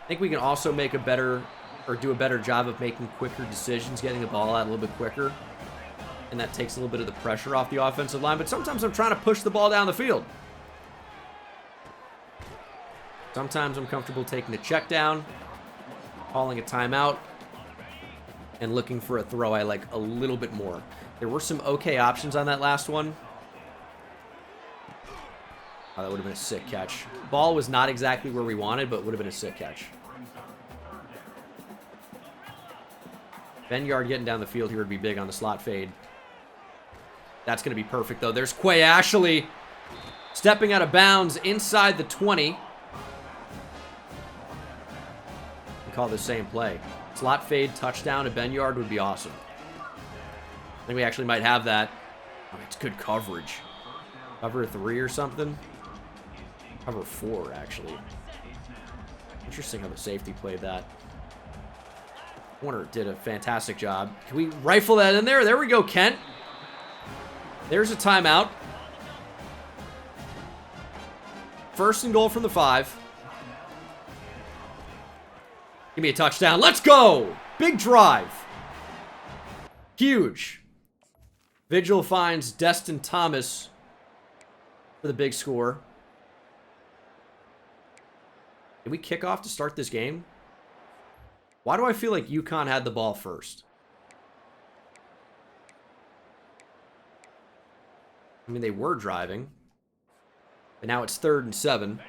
I think we can also make a better, or do a better job of making quicker decisions, getting the ball out a little bit quicker. And that takes a little bit of the pressure off the offensive line. But sometimes I'm trying to push the ball down the field. Sometimes I'm comfortable taking a check down, calling a timeout, and looking for a throw I like a little bit more. There were some okay options on that last one. Oh, that would have been a sick catch. Ball was not exactly where we wanted, but would have been a sick catch. Ben Yard getting down the field here would be big on the slot fade. That's going to be perfect, though. There's Quay Ashley stepping out of bounds inside the 20. We call the same play. Slot fade, touchdown to Ben Yard would be awesome. I think we actually might have that. Oh, it's good coverage. Cover 3 or something. Cover 4, actually. Interesting how the safety played that. Warner did a fantastic job. Can we rifle that in there? There we go, Kent. There's a timeout. 1st and goal from the 5. Give me a touchdown. Let's go! Big drive. Huge. Vigil finds Destin Thomas for the big score. Did we kick off to start this game? Why do I feel like UConn had the ball first? I mean, they were driving. But now it's 3rd and 7.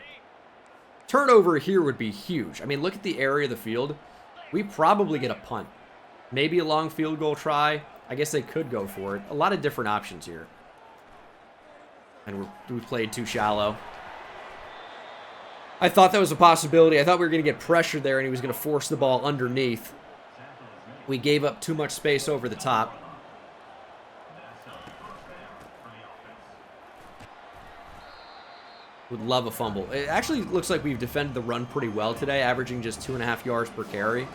Turnover here would be huge. I mean, look at the area of the field. We probably get a punt. Maybe a long field goal try. I guess they could go for it. A lot of different options here. And we played too shallow. I thought that was a possibility. I thought we were going to get pressure there and he was going to force the ball underneath. We gave up too much space over the top. Would love a fumble. It actually looks like we've defended the run pretty well today, averaging just 2.5 yards per carry.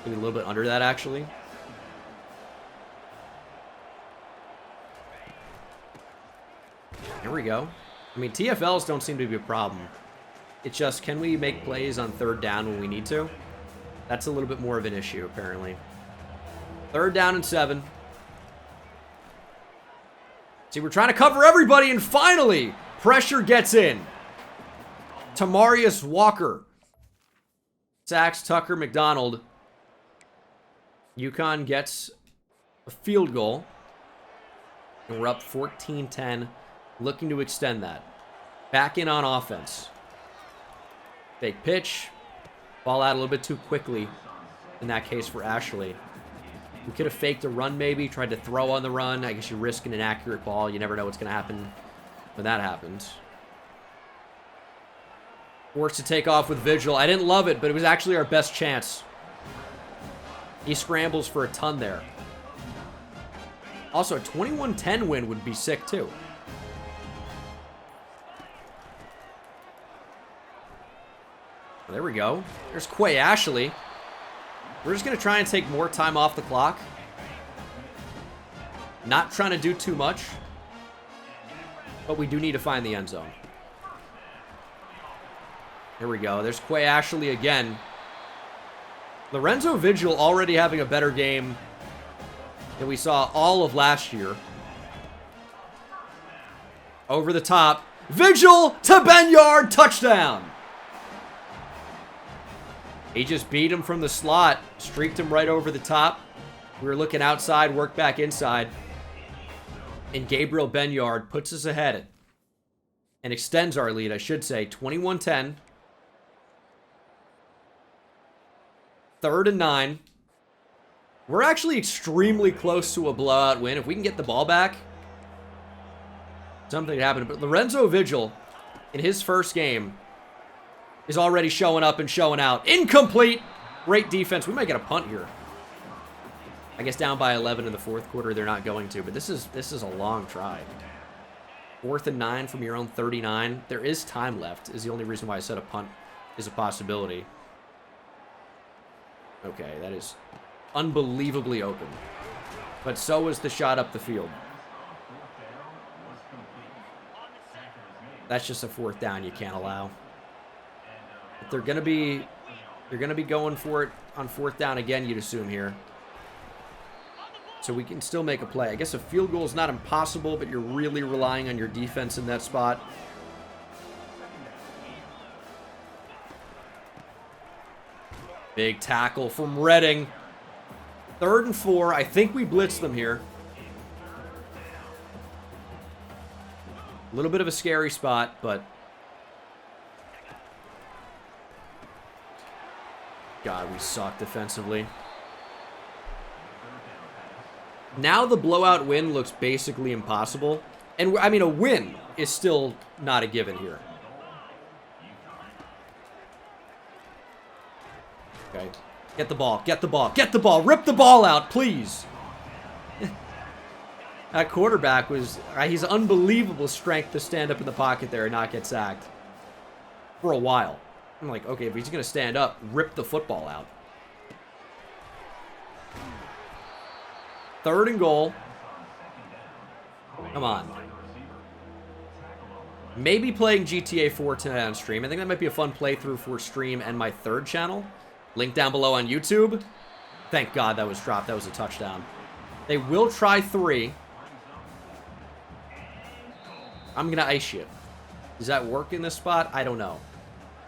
Maybe a little bit under that, actually. There we go. I mean, TFLs don't seem to be a problem. It's just, can we make plays on 3rd down when we need to? That's a little bit more of an issue, apparently. 3rd down and 7. See, we're trying to cover everybody, and finally, pressure gets in. Tamarius Walker sacks Tucker McDonald. UConn gets a field goal. And we're up 14-10, looking to extend that. Back in on offense. Fake pitch. Ball out a little bit too quickly, in that case for Ashley. We could have faked a run maybe, tried to throw on the run. I guess you're risking an accurate ball. You never know what's going to happen when that happens. Forced to take off with Vigil. I didn't love it, but it was actually our best chance. He scrambles for a ton there. Also, a 21-10 win would be sick, too. There we go. There's Quay Ashley. We're just going to try and take more time off the clock. Not trying to do too much. But we do need to find the end zone. Here we go. There's Quay Ashley again. Lorenzo Vigil already having a better game than we saw all of last year. Over the top. Vigil to Benyard. Touchdown. He just beat him from the slot. Streaked him right over the top. We were looking outside, worked back inside. And Gabriel Benyard puts us ahead. And extends our lead, I should say. 21-10. 3rd and 9. We're actually extremely close to a blowout win. If we can get the ball back, something could happen. But Lorenzo Vigil, in his first game, is already showing up and showing out. Incomplete. Great defense. We might get a punt here. I guess down by 11 in the 4th quarter, they're not going to. But this is a long try. 4th and 9 from your own 39. There is time left, is the only reason why I said a punt is a possibility. Okay, that is unbelievably open. But so is the shot up the field. That's just a 4th down you can't allow. But they're gonna be going for it on 4th down again, you'd assume here. So we can still make a play. I guess a field goal is not impossible, but you're really relying on your defense in that spot. Big tackle from Redding. 3rd and 4. I think we blitzed them here. A little bit of a scary spot, but... God, we suck defensively. Now the blowout win looks basically impossible. And, I mean, a win is still not a given here. Okay. Get the ball. Get the ball. Get the ball. Rip the ball out, please. That quarterback was... he's unbelievable strength to stand up in the pocket there and not get sacked. For a while. I'm like, okay, if he's going to stand up, rip the football out. 3rd and goal. Come on. Maybe playing GTA 4 tonight on stream. I think that might be a fun playthrough for stream and my 3rd channel. Link down below on YouTube. Thank God that was dropped. That was a touchdown. They will try 3. I'm going to ice you. Does that work in this spot? I don't know.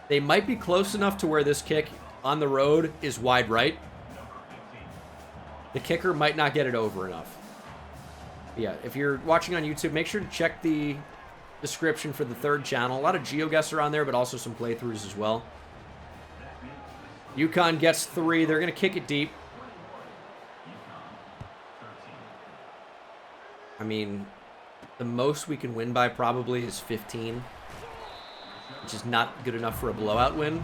They might be close enough to where this kick on the road is wide right. The kicker might not get it over enough. Yeah, if you're watching on YouTube, make sure to check the description for the 3rd channel. A lot of GeoGuessr are on there, but also some playthroughs as well. UConn gets 3. They're going to kick it deep. I mean, the most we can win by probably is 15. Which is not good enough for a blowout win.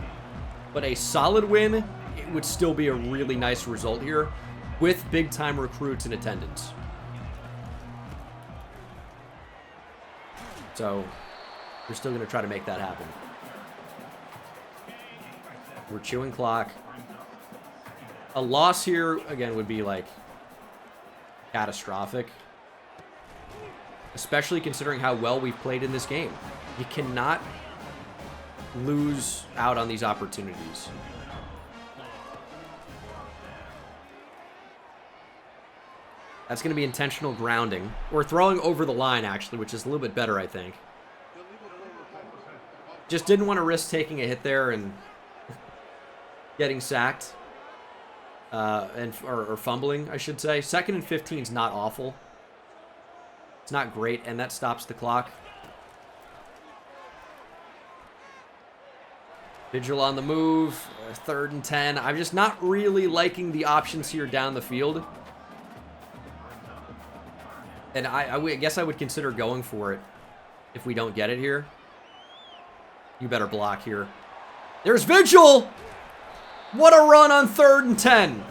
But a solid win, it would still be a really nice result here. With big-time recruits in attendance. So, we're still going to try to make that happen. We're chewing clock. A loss here, again, would be, like, catastrophic. Especially considering how well we've played in this game. You cannot lose out on these opportunities. That's going to be intentional grounding. Or throwing over the line, actually, which is a little bit better, I think. Just didn't want to risk taking a hit there and getting sacked. Or fumbling, I should say. 2nd and 15 is not awful. It's not great, and that stops the clock. Vigil on the move. 3rd and 10. I'm just not really liking the options here down the field. And I guess I would consider going for it if we don't get it here. You better block here. There's Vigil. What a run on 3rd and 10.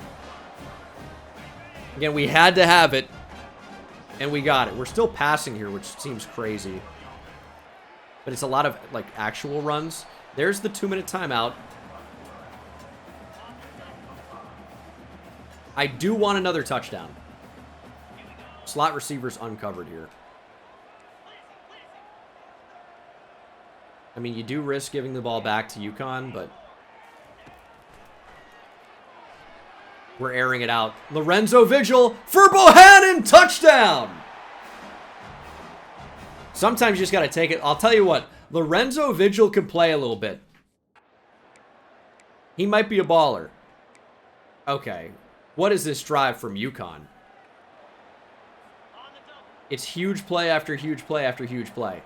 Again, we had to have it, and we got it. We're still passing here, which seems crazy. But it's a lot of, like, actual runs. There's the 2-minute timeout. I do want another touchdown. Slot receivers uncovered here. I mean, you do risk giving the ball back to UConn, but we're airing it out. Lorenzo Vigil for Bohannon, touchdown! Sometimes you just got to take it. I'll tell you what, Lorenzo Vigil can play a little bit. He might be a baller. Okay, what is this drive from UConn? It's huge play after huge play after huge play.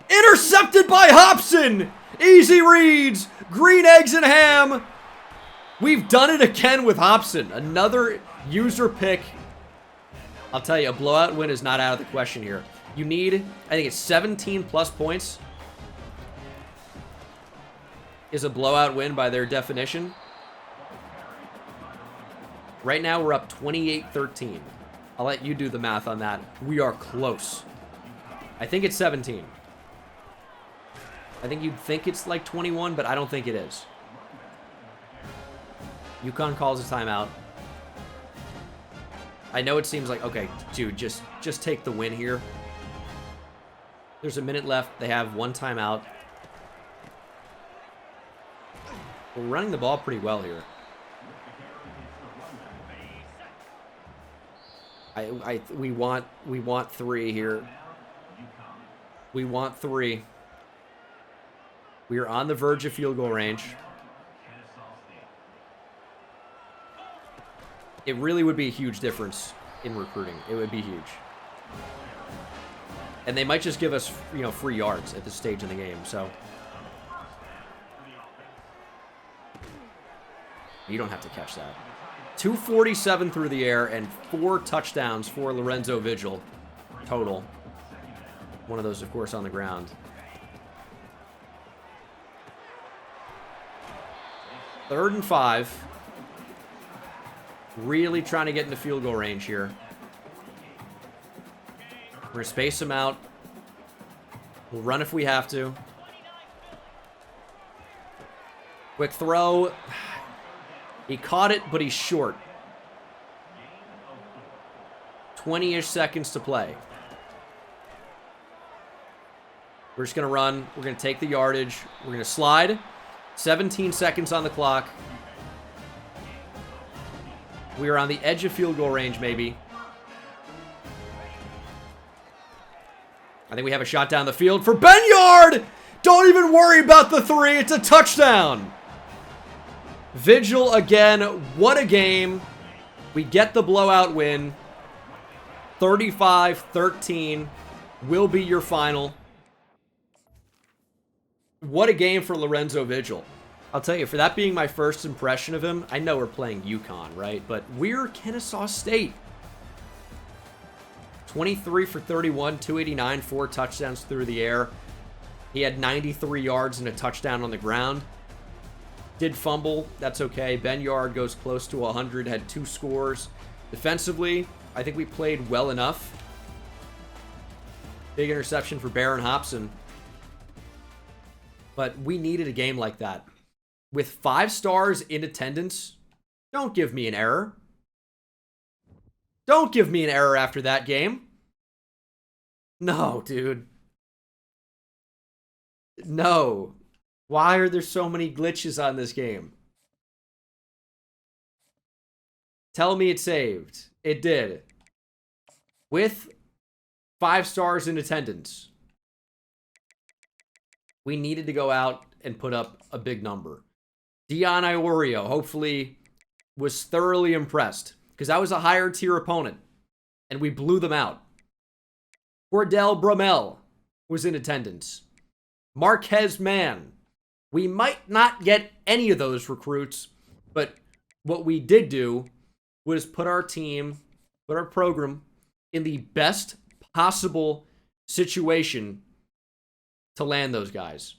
Intercepted by Hobson! Easy reads! Green eggs and ham! We've done it again with Hobson. Another user pick. I'll tell you, a blowout win is not out of the question here. You need, I think it's 17 plus points is a blowout win by their definition. Right now, we're up 28-13. I'll let you do the math on that. We are close. I think it's 17. I think you'd think it's like 21, but I don't think it is. UConn calls a timeout. I know it seems like, okay, dude, just take the win here. There's a minute left. They have one timeout. We're running the ball pretty well here. We want 3 here. We want 3. We are on the verge of field goal range. It really would be a huge difference in recruiting. It would be huge. And they might just give us, you know, free yards at this stage in the game, so. You don't have to catch that. 247 through the air and 4 touchdowns for Lorenzo Vigil total. One of those, of course, on the ground. Third and 5. Really trying to get into field goal range here. We're going to space them out. We'll run if we have to. Quick throw. He caught it, but he's short. 20-ish seconds to play. We're just going to run. We're going to take the yardage. We're going to slide. 17 seconds on the clock. We are on the edge of field goal range, maybe. I think we have a shot down the field for Benyard! Don't even worry about the 3. It's a touchdown. Vigil again. What a game. We get the blowout win. 35-13 will be your final. What a game for Lorenzo Vigil. I'll tell you, for that being my first impression of him, I know we're playing UConn, right? But we're Kennesaw State. 23 for 31, 289, 4 touchdowns through the air. He had 93 yards and a touchdown on the ground. Did fumble, that's okay. Benyard goes close to 100, had 2 scores. Defensively, I think we played well enough. Big interception for Baron Hobson. But we needed a game like that. With 5 stars in attendance, don't give me an error. Don't give me an error after that game. No, dude. No. Why are there so many glitches on this game? Tell me it saved. It did. With 5 stars in attendance. We needed to go out and put up a big number. Dion Iorio, hopefully, was thoroughly impressed. Because that was a higher tier opponent. And we blew them out. Cordell Bromell was in attendance. Marquez Mann. We might not get any of those recruits. But what we did do was put our team, put our program in the best possible situation to land those guys.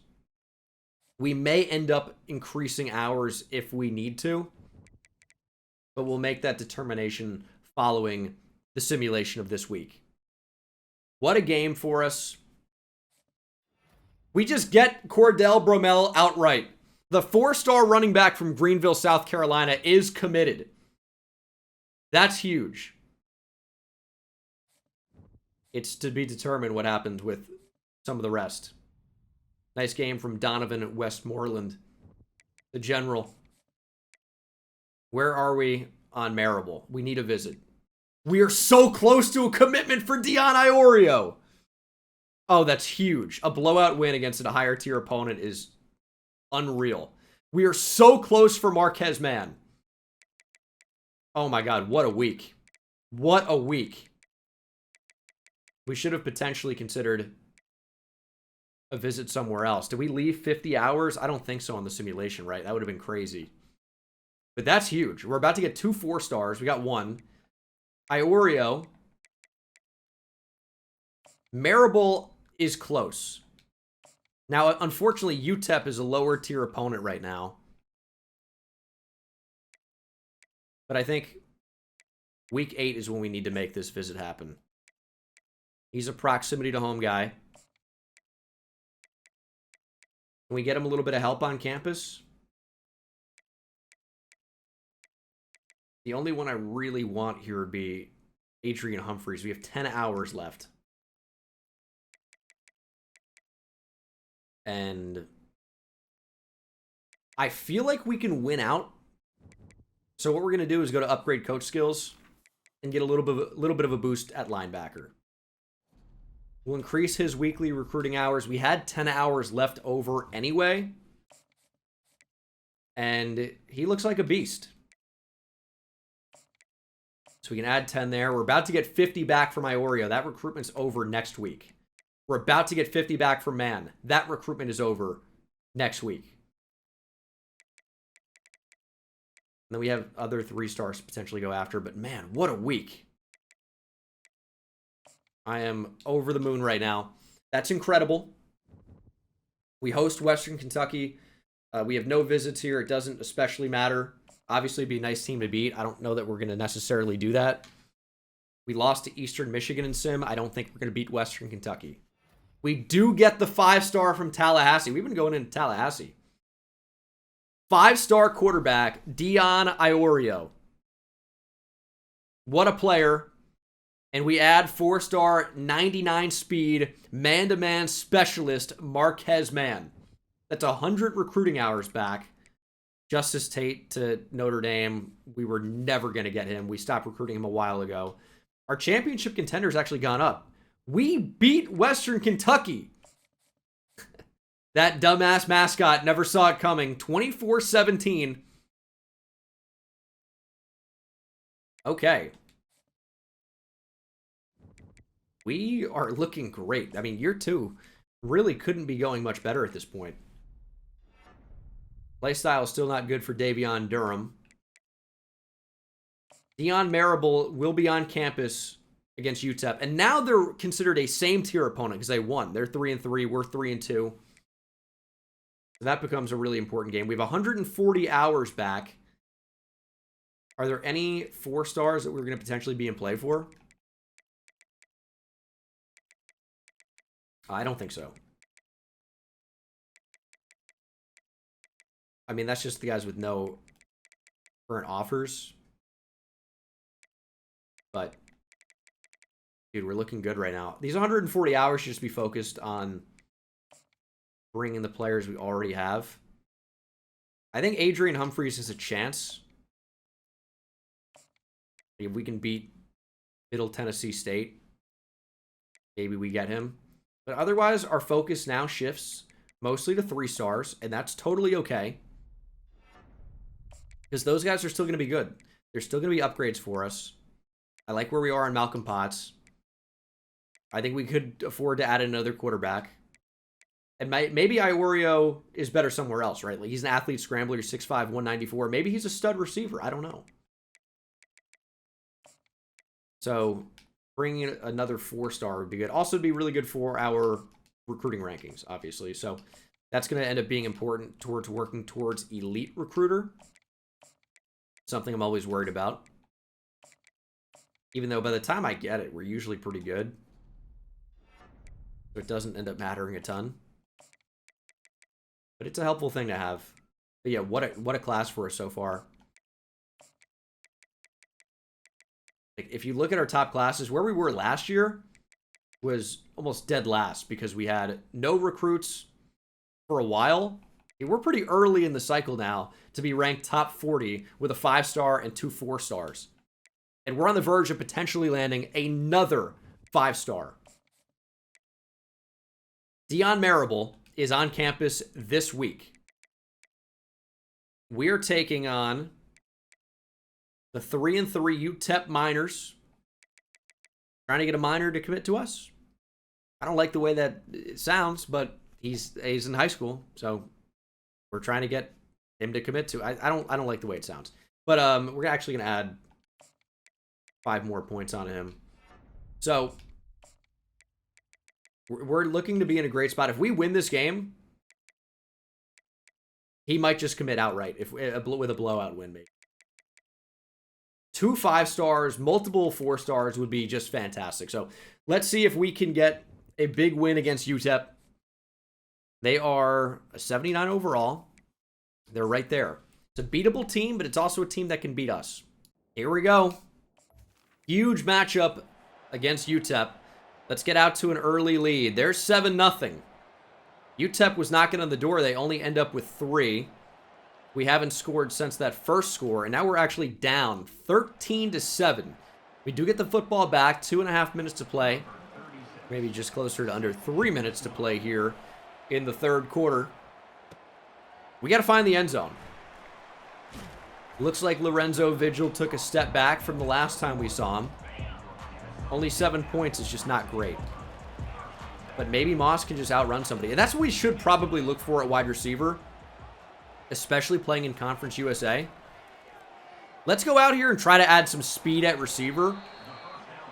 We may end up increasing hours if we need to, but we'll make that determination following the simulation of this week. What a game for us. We just get Cordell Bromell outright. The 4-star running back from Greenville, South Carolina is committed. That's huge. It's to be determined what happened with some of the rest. Nice game from Donovan at Westmoreland. The general. Where are we on Marable? We need a visit. We are so close to a commitment for Dion Iorio. Oh, that's huge. A blowout win against a higher tier opponent is unreal. We are so close for Marquez Mann. Oh my God, what a week. What a week. We should have potentially considered a visit somewhere else. Did we leave 50 hours? I don't think so on the simulation, right? That would have been crazy. But that's huge. We're about to get 2 4-stars. We got 1. Iorio. Marable is close. Now, unfortunately, UTEP is a lower tier opponent right now. But I think week 8 is when we need to make this visit happen. He's a proximity to home guy. Can we get him a little bit of help on campus? The only one I really want here would be Adrian Humphreys. We have 10 hours left. And I feel like we can win out. So what we're going to do is go to upgrade coach skills and get a little bit of a boost at linebacker. We'll increase his weekly recruiting hours. We had 10 hours left over anyway. And he looks like a beast. So we can add 10 there. We're about to get 50 back from Iorio. That recruitment's over next week. We're about to get 50 back from Mann. That recruitment is over next week. And then we have other 3-stars to potentially go after. But man, what a week. I am over the moon right now. That's incredible. We host Western Kentucky. We have no visits here. It doesn't especially matter. Obviously, it'd be a nice team to beat. I don't know that we're going to necessarily do that. We lost to Eastern Michigan in Sim. I don't think we're going to beat Western Kentucky. We do get the 5-star from Tallahassee. We've been going into Tallahassee. 5-star quarterback, Dion Iorio. What a player. And we add 4-star, 99 speed, man-to-man specialist, Marquez Mann. That's 100 recruiting hours back. Justice Tate to Notre Dame. We were never going to get him. We stopped recruiting him a while ago. Our championship contender's actually gone up. We beat Western Kentucky. That dumbass mascot never saw it coming. 24-17. Okay. We are looking great. I mean, year 2 really couldn't be going much better at this point. Playstyle is still not good for Davion Durham. Dion Marable will be on campus against UTEP. And now they're considered a same tier opponent because they won. They're 3-3. We're 3-2. So that becomes a really important game. We have 140 hours back. Are there any 4-stars that we're going to potentially be in play for? I don't think so. I mean, that's just the guys with no current offers. But, dude, we're looking good right now. These 140 hours should just be focused on bringing the players we already have. I think Adrian Humphreys has a chance. If we can beat Middle Tennessee State, maybe we get him. But otherwise, our focus now shifts mostly to 3-stars, and that's totally okay. Because those guys are still going to be good. There's still going to be upgrades for us. I like where we are on Malcolm Potts. I think we could afford to add another quarterback. And maybe Iorio is better somewhere else, right? Like he's an athlete scrambler, 6'5", 194. Maybe he's a stud receiver. I don't know. So Bringing in another 4-star would be good. Also, be really good for our recruiting rankings, obviously. So that's going to end up being important towards working towards elite recruiter. Something I'm always worried about. Even though by the time I get it, we're usually pretty good. So it doesn't end up mattering a ton. But it's a helpful thing to have. But yeah, what a class for us so far. Like, if you look at our top classes, where we were last year was almost dead last because we had no recruits for a while. We're pretty early in the cycle now to be ranked top 40 with a 5-star and 2 4-stars. And we're on the verge of potentially landing another 5-star. Dion Marable is on campus this week. We're taking on the 3-3 UTEP Miners. Trying to get a minor to commit to us. I don't like the way that it sounds, but he's in high school, so we're trying to get him to commit to. I don't like the way it sounds, but we're actually gonna add 5 more points on him. So we're looking to be in a great spot. If we win this game, he might just commit outright with a blowout win, maybe. 2 5-stars, multiple 4-stars would be just fantastic. So let's see if we can get a big win against UTEP. They are a 79 overall. They're right there. It's a beatable team, but it's also a team that can beat us. Here we go. Huge matchup against UTEP. Let's get out to an early lead. There's 7-0. UTEP was knocking on the door. They only end up with 3. We haven't scored since that first score, and now we're actually down 13-7. We do get the football back. 2.5 minutes to play. Maybe just closer to under 3 minutes to play here in the third quarter. We got to find the end zone. Looks like Lorenzo Vigil took a step back from the last time we saw him. Only 7 points is just not great. But maybe Moss can just outrun somebody. And that's what we should probably look for at wide receiver, especially playing in Conference USA. Let's go out here and try to add some speed at receiver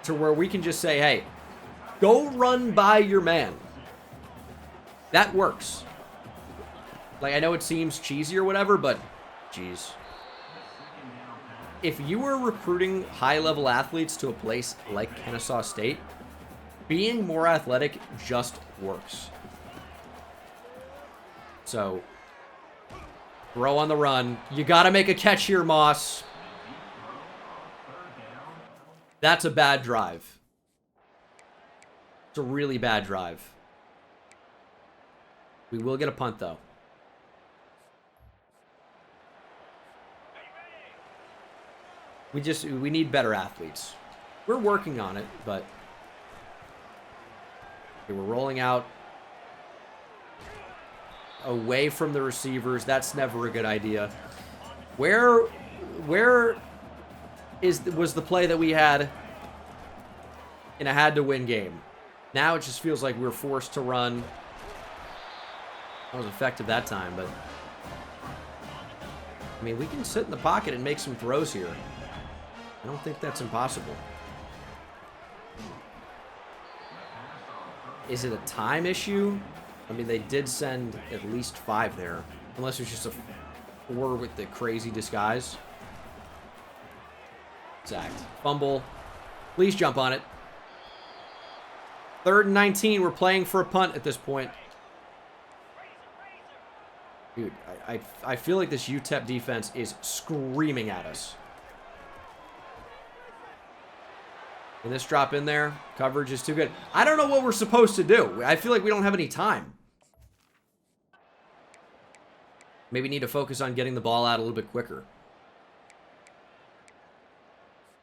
to where we can just say, hey, go run by your man. That works. Like, I know it seems cheesy or whatever, but geez. If you were recruiting high-level athletes to a place like Kennesaw State, being more athletic just works. So, throw on the run. You got to make a catch here, Moss. That's a bad drive. It's a really bad drive. We will get a punt, though. We need better athletes. We're working on it, but okay, we're rolling out away from the receivers. That's never a good idea. Where was the play that we had in a had-to-win game? Now it just feels like we're forced to run. That was effective that time, but I mean, we can sit in the pocket and make some throws here. I don't think that's impossible. Is it a time issue? I mean, they did send at least 5 there. Unless it's just a 4 with the crazy disguise. Sacked. Fumble. Please jump on it. 3rd and 19. We're playing for a punt at this point. Dude, I feel like this UTEP defense is screaming at us. Can this drop in there? Coverage is too good. I don't know what we're supposed to do. I feel like we don't have any time. Maybe need to focus on getting the ball out a little bit quicker.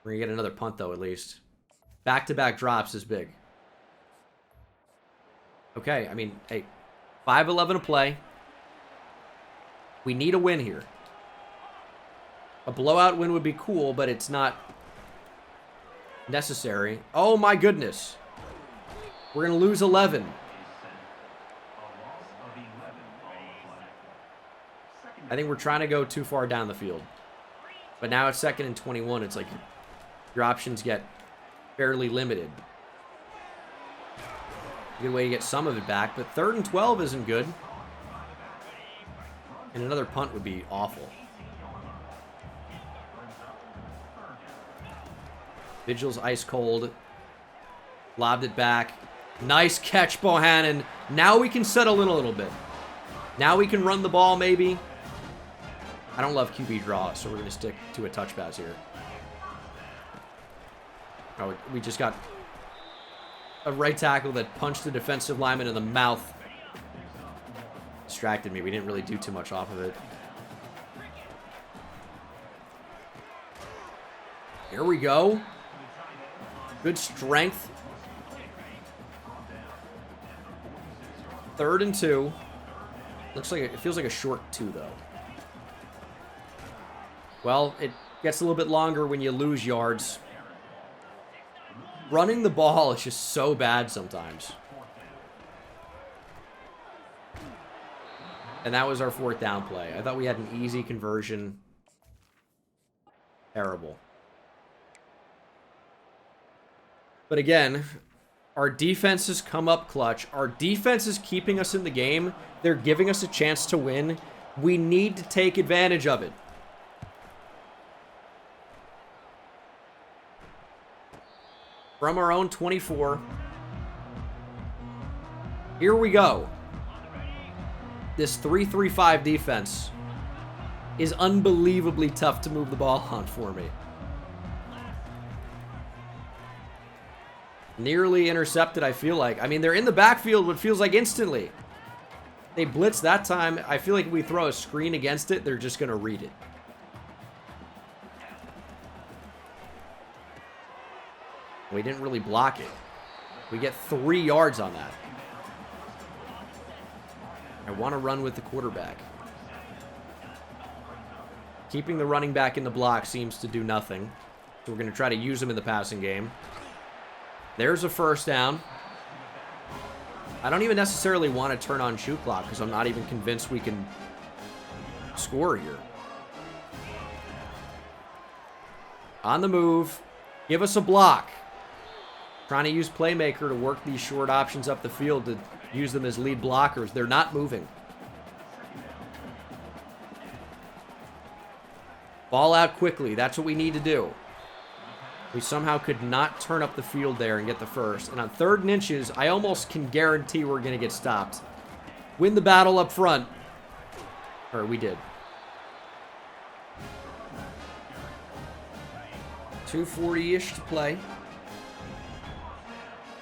We're going to get another punt, though, at least. Back-to-back drops is big. Okay, I mean, hey, 5-11 to play. We need a win here. A blowout win would be cool, but it's not necessary. Oh my goodness. We're going to lose 11. I think we're trying to go too far down the field. But now it's 2nd and 21. It's like your options get fairly limited. Good way to get some of it back, but 3rd and 12 isn't good. And another punt would be awful. Vigil's ice cold. Lobbed it back. Nice catch, Bohannon. Now we can settle in a little bit. Now we can run the ball, maybe. I don't love QB draw, so we're going to stick to a touch pass here. Oh, we just got a right tackle that punched the defensive lineman in the mouth. Distracted me. We didn't really do too much off of it. Here we go. Good strength. 3rd and 2. Looks like it feels like a short 2 though. Well, it gets a little bit longer when you lose yards. Running the ball is just so bad sometimes. And that was our 4th down play. I thought we had an easy conversion. Terrible. But again, our defense has come up clutch. Our defense is keeping us in the game. They're giving us a chance to win. We need to take advantage of it. From our own 24. Here we go. This 3-3-5 defense is unbelievably tough to move the ball on for me. Nearly intercepted, I feel like. I mean, they're in the backfield what feels like instantly. They blitz that time. I feel like if we throw a screen against it, they're just going to read it. We didn't really block it. We get 3 yards on that. I want to run with the quarterback. Keeping the running back in the block seems to do nothing. So we're going to try to use him in the passing game. There's a 1st down. I don't even necessarily want to turn on shoot clock because I'm not even convinced we can score here. On the move. Give us a block. Trying to use Playmaker to work these short options up the field to use them as lead blockers. They're not moving. Ball out quickly. That's what we need to do. We somehow could not turn up the field there and get the 1st. And on 3rd and inches, I almost can guarantee we're going to get stopped. Win the battle up front. Or we did. 2:40-ish to play.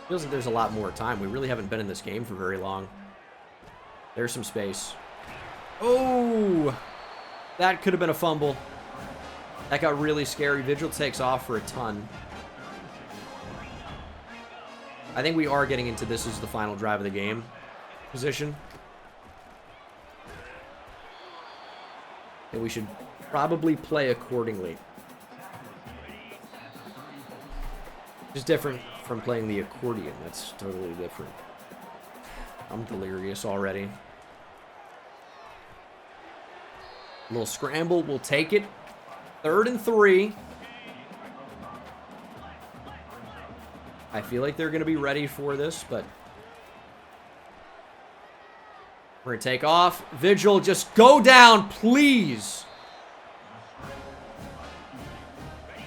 Feels like there's a lot more time. We really haven't been in this game for very long. There's some space. Oh! That could have been a fumble. That got really scary. Vigil takes off for a ton. I think we are getting into this as the final drive of the game position. And we should probably play accordingly. Just different from playing the accordion. That's totally different. I'm delirious already. A little scramble. We'll take it. 3rd and 3. I feel like they're going to be ready for this, but we're going to take off. Vigil, just go down, please.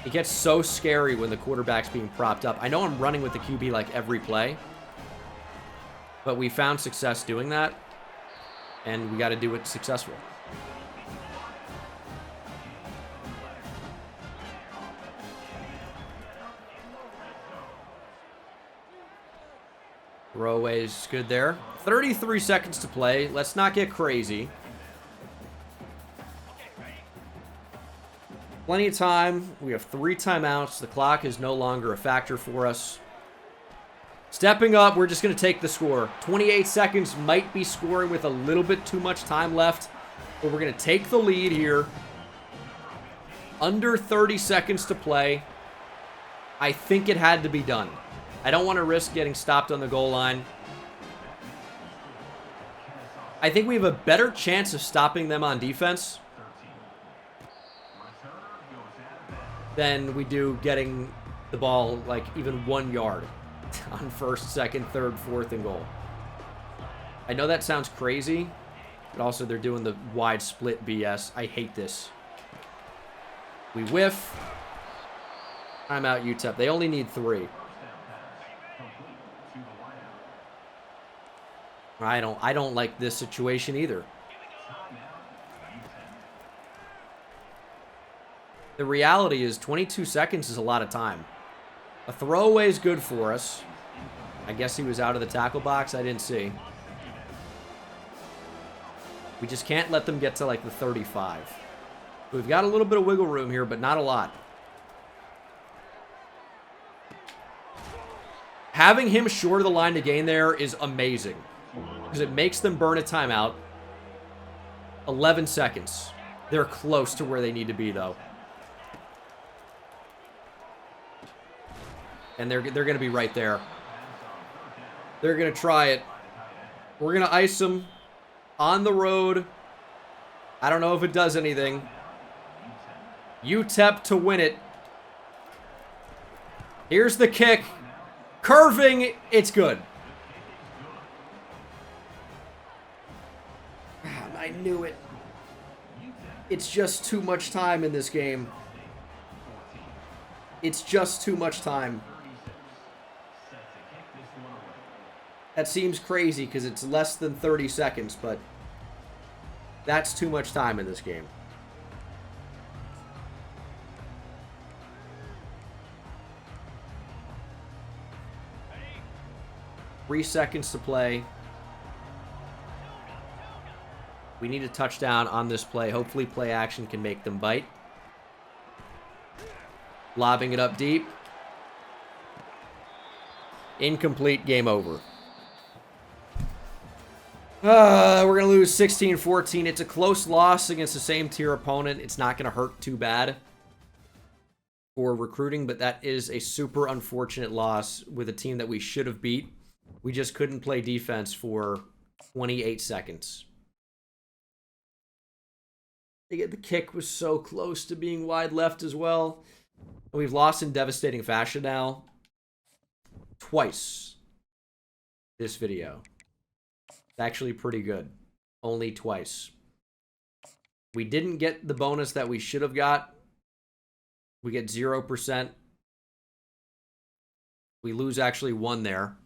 It gets so scary when the quarterback's being propped up. I know I'm running with the QB like every play, but we found success doing that, and we got to do it successful. Throwaway's good there. 33 seconds to play. Let's not get crazy. Plenty of time. We have 3 timeouts. The clock is no longer a factor for us. Stepping up, we're just going to take the score. 28 seconds, might be scoring with a little bit too much time left, but we're going to take the lead here. Under 30 seconds to play. I think it had to be done. I don't want to risk getting stopped on the goal line. I think we have a better chance of stopping them on defense than we do getting the ball like even 1 yard on first, second, third, fourth, and goal. I know that sounds crazy, but also they're doing the wide split BS. I hate this. We whiff. Timeout UTEP. They only need 3. I don't like this situation either. The reality is 22 seconds is a lot of time. A throwaway is good for us. I guess he was out of the tackle box. I didn't see. We just can't let them get to like the 35. We've got a little bit of wiggle room here, but not a lot. Having him short of the line to gain there is amazing, because it makes them burn a timeout. 11 seconds. They're close to where they need to be, though. And they're going to be right there. They're going to try it. We're going to ice them on the road. I don't know if it does anything. UTEP to win it. Here's the kick. Curving. It's good. I knew it. It's just too much time in this game. It's just too much time. That seems crazy because it's less than 30 seconds, but that's too much time in this game. Three seconds to play. We need a touchdown on this play. Hopefully play action can make them bite. Lobbing it up deep. Incomplete. Game over. We're going to lose 16-14. It's a close loss against the same tier opponent. It's not going to hurt too bad for recruiting, but that is a super unfortunate loss with a team that we should have beat. We just couldn't play defense for 28 seconds. The kick was so close to being wide left as well. We've lost in devastating fashion now. Twice this video. It's actually pretty good. Only twice. We didn't get the bonus that we should have got. We get 0%. We lose actually 1 there.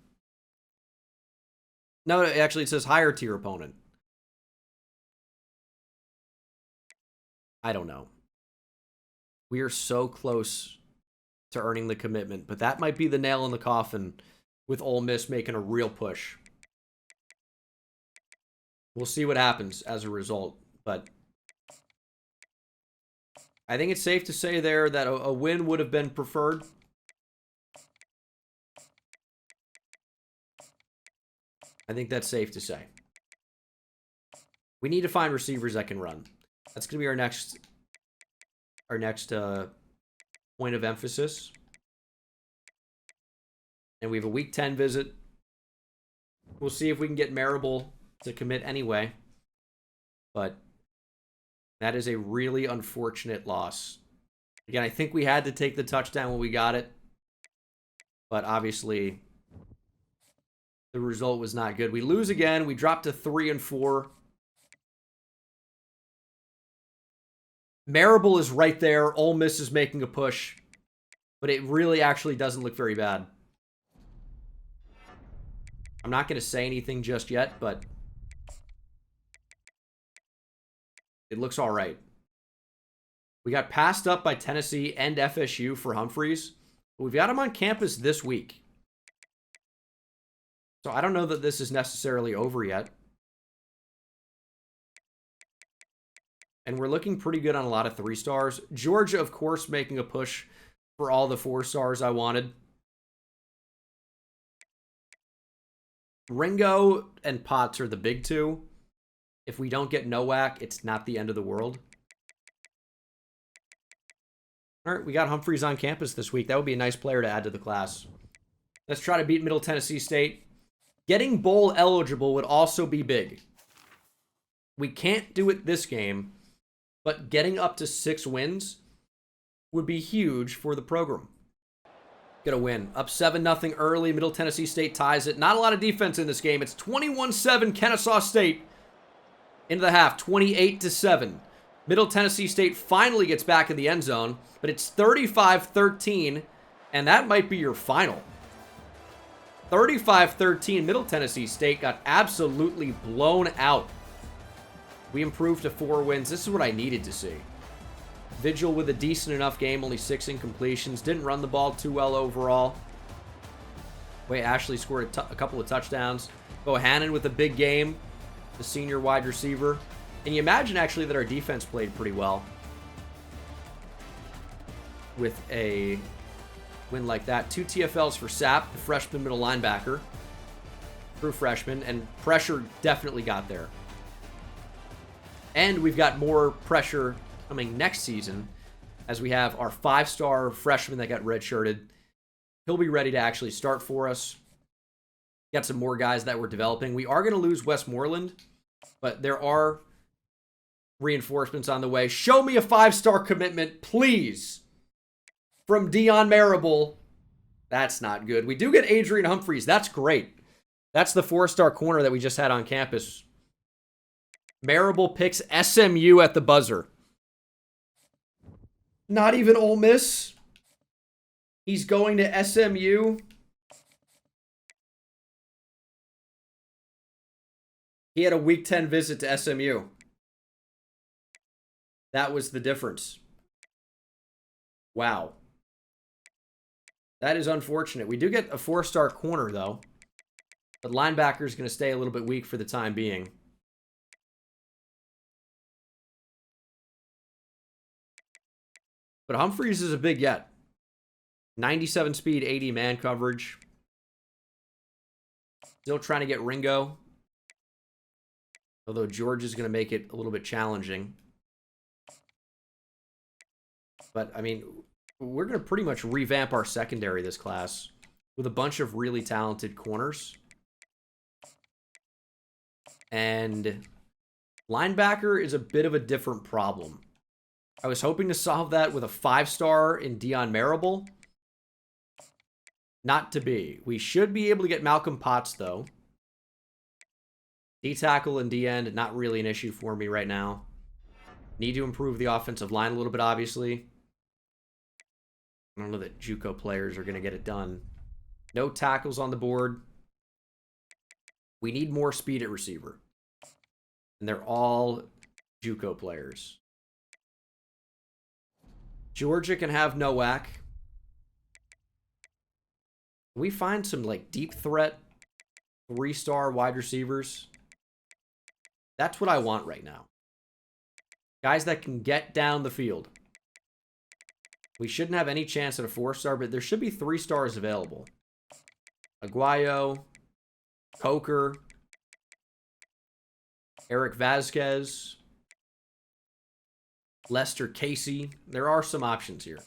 No, actually it says higher tier opponent. I don't know. We are so close to earning the commitment, but that might be the nail in the coffin with Ole Miss making a real push. We'll see what happens as a result, but I think it's safe to say there that a win would have been preferred. I think that's safe to say. We need to find receivers that can run. That's going to be our next point of emphasis. And we have a week 10 visit. We'll see if we can get Marable to commit anyway. But that is a really unfortunate loss. Again, I think we had to take the touchdown when we got it. But obviously, the result was not good. We lose again. We drop to 3-4. Marable is right there. Ole Miss is making a push. But it really actually doesn't look very bad. I'm not going to say anything just yet, but it looks all right. We got passed up by Tennessee and FSU for Humphreys. But we've got him on campus this week. So I don't know that this is necessarily over yet. And we're looking pretty good on a lot of 3 stars. Georgia, of course, making a push for all the 4 stars I wanted. Ringo and Potts are the big 2. If we don't get Nowak, it's not the end of the world. All right, we got Humphreys on campus this week. That would be a nice player to add to the class. Let's try to beat Middle Tennessee State. Getting bowl eligible would also be big. We can't do it this game, but getting up to 6 wins would be huge for the program. Gonna win. Up 7-0 early. Middle Tennessee State ties it. Not a lot of defense in this game. It's 21-7 Kennesaw State into the half. 28-7. Middle Tennessee State finally gets back in the end zone, but it's 35-13, and that might be your final. 35-13. Middle Tennessee State got absolutely blown out. We improved to 4 wins. This is what I needed to see. Vigil with a decent enough game, only 6 incompletions. Didn't run the ball too well overall. Ashley scored a couple of touchdowns. Bohannon with a big game, the senior wide receiver. And you imagine actually that our defense played pretty well with a win like that. 2 TFLs for Sapp, the freshman middle linebacker. True freshman, and pressure definitely got there. And we've got more pressure coming next season as we have our 5-star freshman that got redshirted. He'll be ready to actually start for us. Got some more guys that we're developing. We are going to lose Westmoreland, but there are reinforcements on the way. Show me a 5-star commitment, please. From Dion Marable. That's not good. We do get Adrian Humphreys. That's great. That's the 4-star corner that we just had on campus. Marable picks SMU at the buzzer. Not even Ole Miss. He's going to SMU. He had a Week 10 visit to SMU. That was the difference. Wow. That is unfortunate. We do get a 4-star corner, though. But linebacker is going to stay a little bit weak for the time being. But Humphreys is a big get. 97 speed, 80 man coverage. Still trying to get Ringo. Although George is going to make it a little bit challenging. But, I mean, we're going to pretty much revamp our secondary this class with a bunch of really talented corners. And linebacker is a bit of a different problem. I was hoping to solve that with a 5-star in Dion Marable. Not to be. We should be able to get Malcolm Potts, though. D-tackle and D-end, not really an issue for me right now. Need to improve the offensive line a little bit, obviously. I don't know that JUCO players are going to get it done. No tackles on the board. We need more speed at receiver. And they're all JUCO players. Georgia can have Nowak. We find some like deep threat 3-star wide receivers. That's what I want right now. Guys that can get down the field. We shouldn't have any chance at a 4-star, but there should be 3 stars available. Aguayo, Coker, Eric Vasquez, Lester Casey. There are some options here.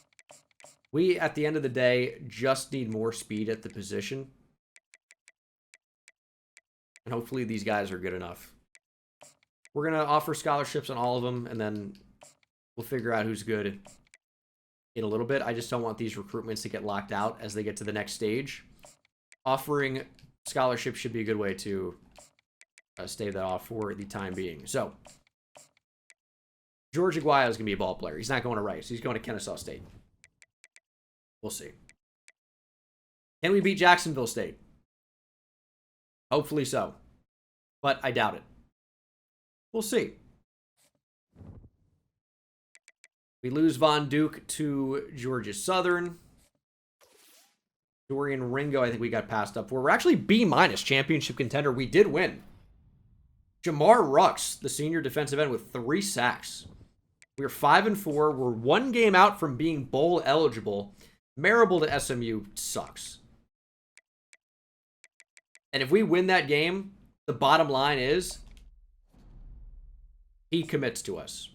We, at the end of the day, just need more speed at the position. And hopefully these guys are good enough. We're going to offer scholarships on all of them, and then we'll figure out who's good in a little bit. I just don't want these recruitments to get locked out as they get to the next stage. Offering scholarships should be a good way to stave that off for the time being. So, George Aguayo is going to be a ball player. He's not going to Rice. He's going to Kennesaw State. We'll see. Can we beat Jacksonville State? Hopefully so. But I doubt it. We'll see. We lose Von Duke to Georgia Southern. Dorian Ringo, I think we got passed up for. We're actually B- championship contender. We did win. Jamar Rux, the senior defensive end, with 3 sacks. We're 5-4. We're 1 game out from being bowl eligible. Marable to SMU sucks. And if we win that game, the bottom line is he commits to us.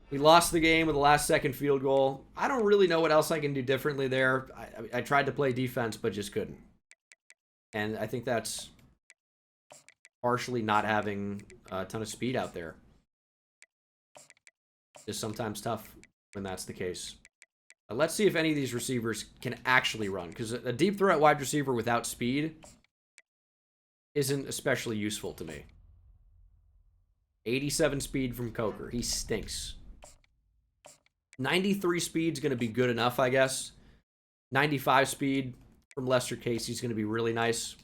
We lost the game with the last-second field goal. I don't really know what else I can do differently there. I tried to play defense, but just couldn't. And I think that's partially not having a ton of speed out there. It's sometimes tough when that's the case. Let's see if any of these receivers can actually run, because a deep threat wide receiver without speed isn't especially useful to me. 87 speed from Coker. He stinks. 93 speed's going to be good enough, I guess. 95 speed from Lester Casey's going to be really nice.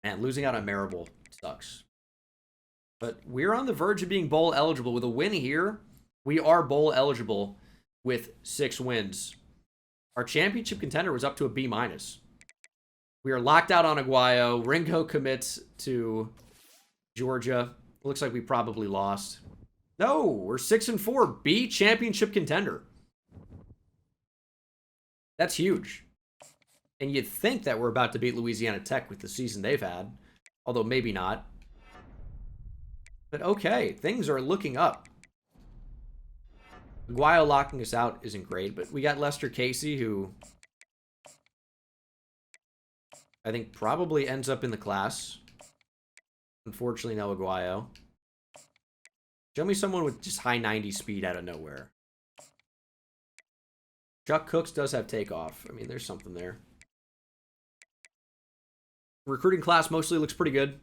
Man, losing out on Marable sucks. But we're on the verge of being bowl eligible. With a win here, we are bowl eligible with 6 wins. Our championship contender was up to a B-. We are locked out on Aguayo. Ringo commits to Georgia. Looks like we probably lost. No, we're 6-4. B championship contender. That's huge. And you'd think that we're about to beat Louisiana Tech with the season they've had. Although maybe not. But okay, things are looking up. Aguayo locking us out isn't great, but we got Lester Casey, who I think probably ends up in the class. Unfortunately, no Aguayo. Show me someone with just high 90 speed out of nowhere. Chuck Cooks does have takeoff. I mean, there's something there. Recruiting class mostly looks pretty good.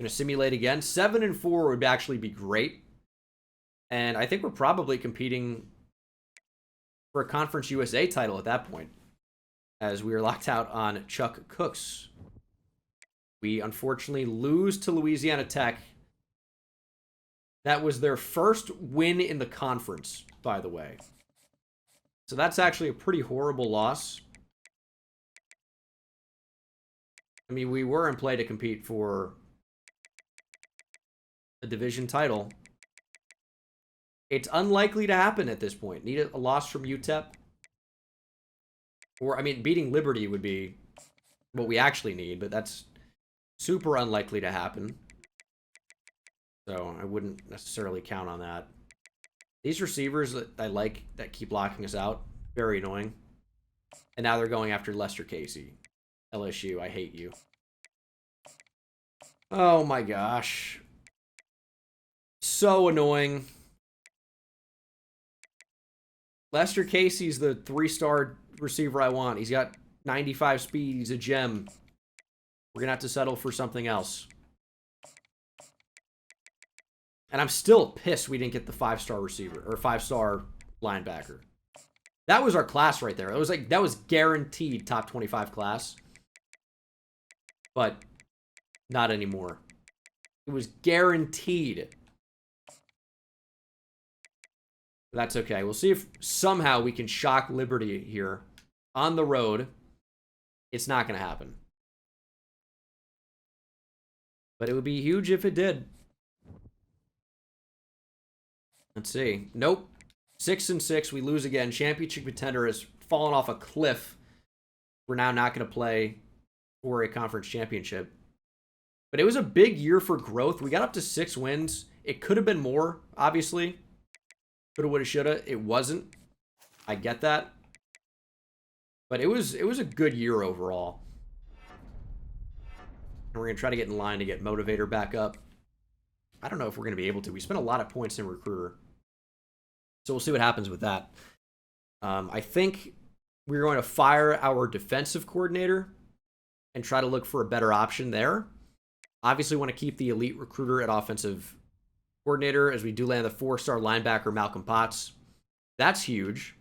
Gonna simulate again. 7-4 would actually be great. And I think we're probably competing for a Conference USA title at that point, as we are locked out on Chuck Cooks. We unfortunately lose to Louisiana Tech. That was their first win in the conference, by the way. So that's actually a pretty horrible loss. I mean, we were in play to compete for a division title. It's unlikely to happen at this point. Need a loss from UTEP. Or, I mean, beating Liberty would be what we actually need, but that's super unlikely to happen. So I wouldn't necessarily count on that. These receivers that I like that keep locking us out, very annoying. And now they're going after Lester Casey. LSU, I hate you. Oh my gosh. So annoying. Lester Casey's the 3-star receiver I want. He's got 95 speed. He's a gem. We're going to have to settle for something else. And I'm still pissed we didn't get the 5-star receiver or 5-star linebacker. That was our class right there. It was like, that was guaranteed top 25 class. But not anymore. It was guaranteed. That's okay. We'll see if somehow we can shock Liberty here on the road. It's not going to happen. But it would be huge if it did. Let's see. Nope. 6-6. We lose again. Championship contender has fallen off a cliff. We're now not going to play for a conference championship. But it was a big year for growth. We got up to 6 wins. It could have been more, obviously. Coulda, woulda, shoulda. It wasn't. I get that. But it was a good year overall. And we're going to try to get in line to get Motivator back up. I don't know if we're going to be able to. We spent a lot of points in Recruiter. So we'll see what happens with that. I think we're going to fire our defensive coordinator and try to look for a better option there. Obviously, want to keep the elite recruiter at offensive coordinator, as we do land the 4-star linebacker, Malcolm Potts. That's huge.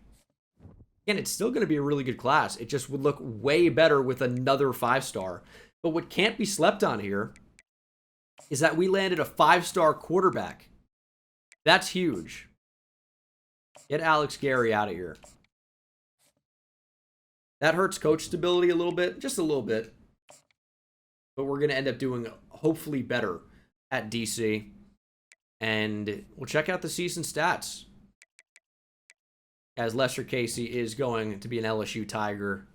Again, it's still going to be a really good class. It just would look way better with another 5-star. But what can't be slept on here is that we landed a 5-star quarterback. That's huge. Get Alex Gary out of here. That hurts coach stability a little bit, just a little bit. But we're going to end up doing hopefully better at DC. And we'll check out the season stats, as Lester Casey is going to be an LSU Tiger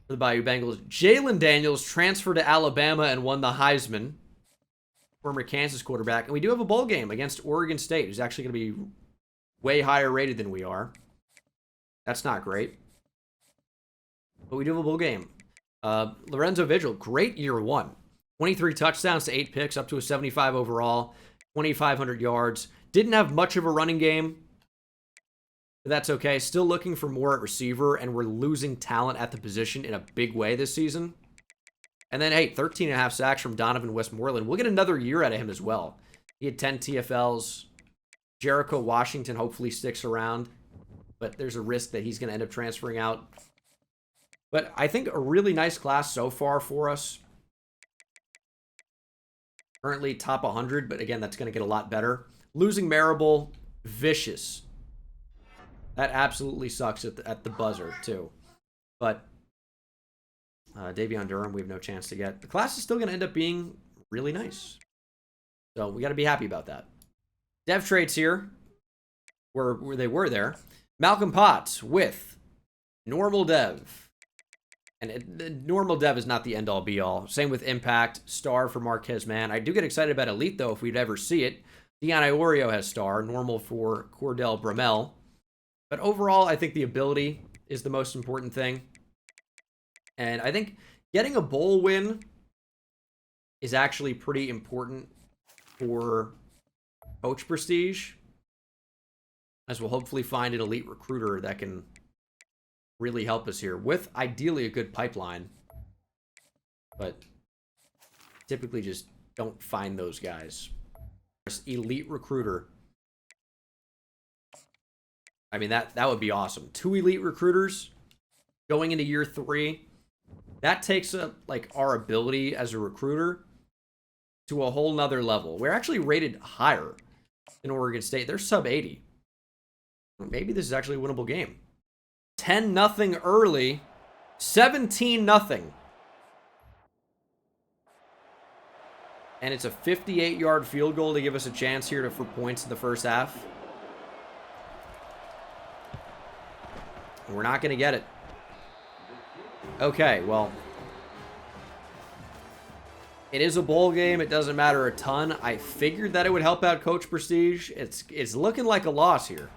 for the Bayou Bengals. Jalen Daniels transferred to Alabama and won the Heisman. Former Kansas quarterback. And we do have a bowl game against Oregon State, who's actually going to be way higher rated than we are. That's not great. But we do have a bowl game. Lorenzo Vigil, great year 1. 23 touchdowns to 8 picks, up to a 75 overall. 2,500 yards. Didn't have much of a running game. But that's okay. Still looking for more at receiver, and we're losing talent at the position in a big way this season. And then, hey, 13.5 sacks from Donovan Westmoreland. We'll get another year out of him as well. He had 10 TFLs. Jericho Washington hopefully sticks around, but there's a risk that he's going to end up transferring out. But I think a really nice class so far for us. Currently top 100, but again, that's going to get a lot better. Losing Marable, vicious. That absolutely sucks at the buzzer, too. But Davion Durham, we have no chance to get. The class is still going to end up being really nice. So we got to be happy about that. Dev traits here, where they were there. Malcolm Potts with normal dev. And normal dev is not the end-all, be-all. Same with impact, star for Marquez Mann. I do get excited about elite, though, if we'd ever see it. Dion Iorio has star, normal for Cordell Bramell. But overall, I think the ability is the most important thing. And I think getting a bowl win is actually pretty important for coach prestige, as we'll hopefully find an elite recruiter that can really help us here with ideally a good pipeline. But typically just don't find those guys. Elite recruiter. I mean, that would be awesome. 2 elite recruiters going into year 3. That takes up like our ability as a recruiter to a whole nother level. We're actually rated higher in Oregon State. They're sub 80. Maybe this is actually a winnable game. 10-0 early. 17-0. And it's a 58-yard field goal to give us a chance here for points in the first half. And we're not going to get it. Okay, well, it is a bowl game. It doesn't matter a ton. I figured that it would help out Coach Prestige. It's looking like a loss here.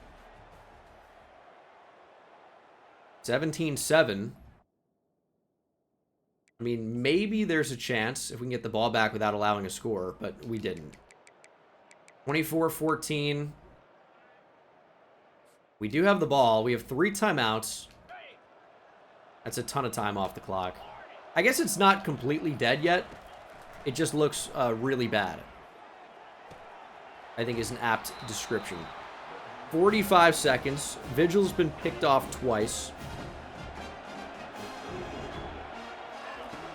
17-7. I mean, maybe there's a chance if we can get the ball back without allowing a score, but we didn't. 24-14. We do have the ball. We have 3 timeouts. That's a ton of time off the clock. I guess it's not completely dead yet. It just looks really bad, I think is an apt description. 45 seconds. Vigil's been picked off twice.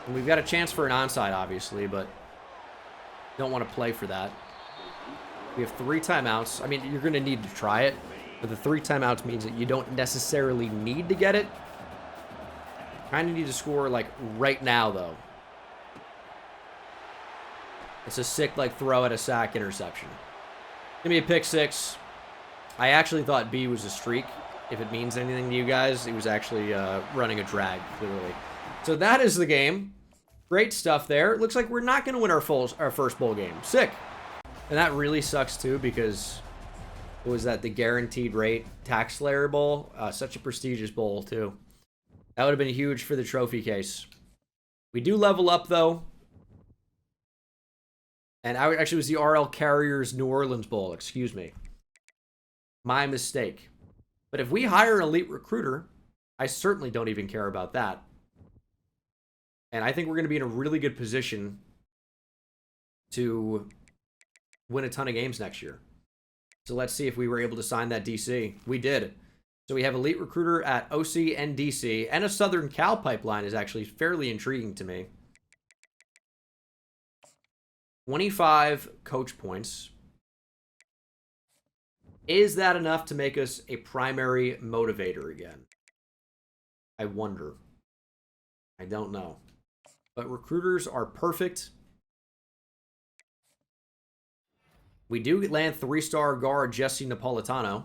And we've got a chance for an onside, obviously, but don't want to play for that. We have 3 timeouts. I mean, you're going to need to try it, but the 3 timeouts means that you don't necessarily need to get it. Kind of need to score, like, right now, though. It's a sick, like, throw at a sack interception. Give me a pick 6. I actually thought B was a streak. If it means anything to you guys, he was actually running a drag, clearly. So that is the game. Great stuff there. It looks like we're not going to win our first bowl game. Sick. And that really sucks, too, because what was that? The Guaranteed Rate Tax Slayer Bowl? Such a prestigious bowl, too. That would have been huge for the trophy case. We do level up, though. And actually, it was the RL Carriers New Orleans Bowl. Excuse me. My mistake. But if we hire an elite recruiter, I certainly don't even care about that. And I think we're going to be in a really good position to win a ton of games next year. So let's see if we were able to sign that DC. We did. So we have elite recruiter at OC and DC, and a Southern Cal pipeline is actually fairly intriguing to me. 25 coach points. Is that enough to make us a primary motivator again? I wonder. I don't know. But recruiters are perfect. We do land 3-star guard Jesse Napolitano.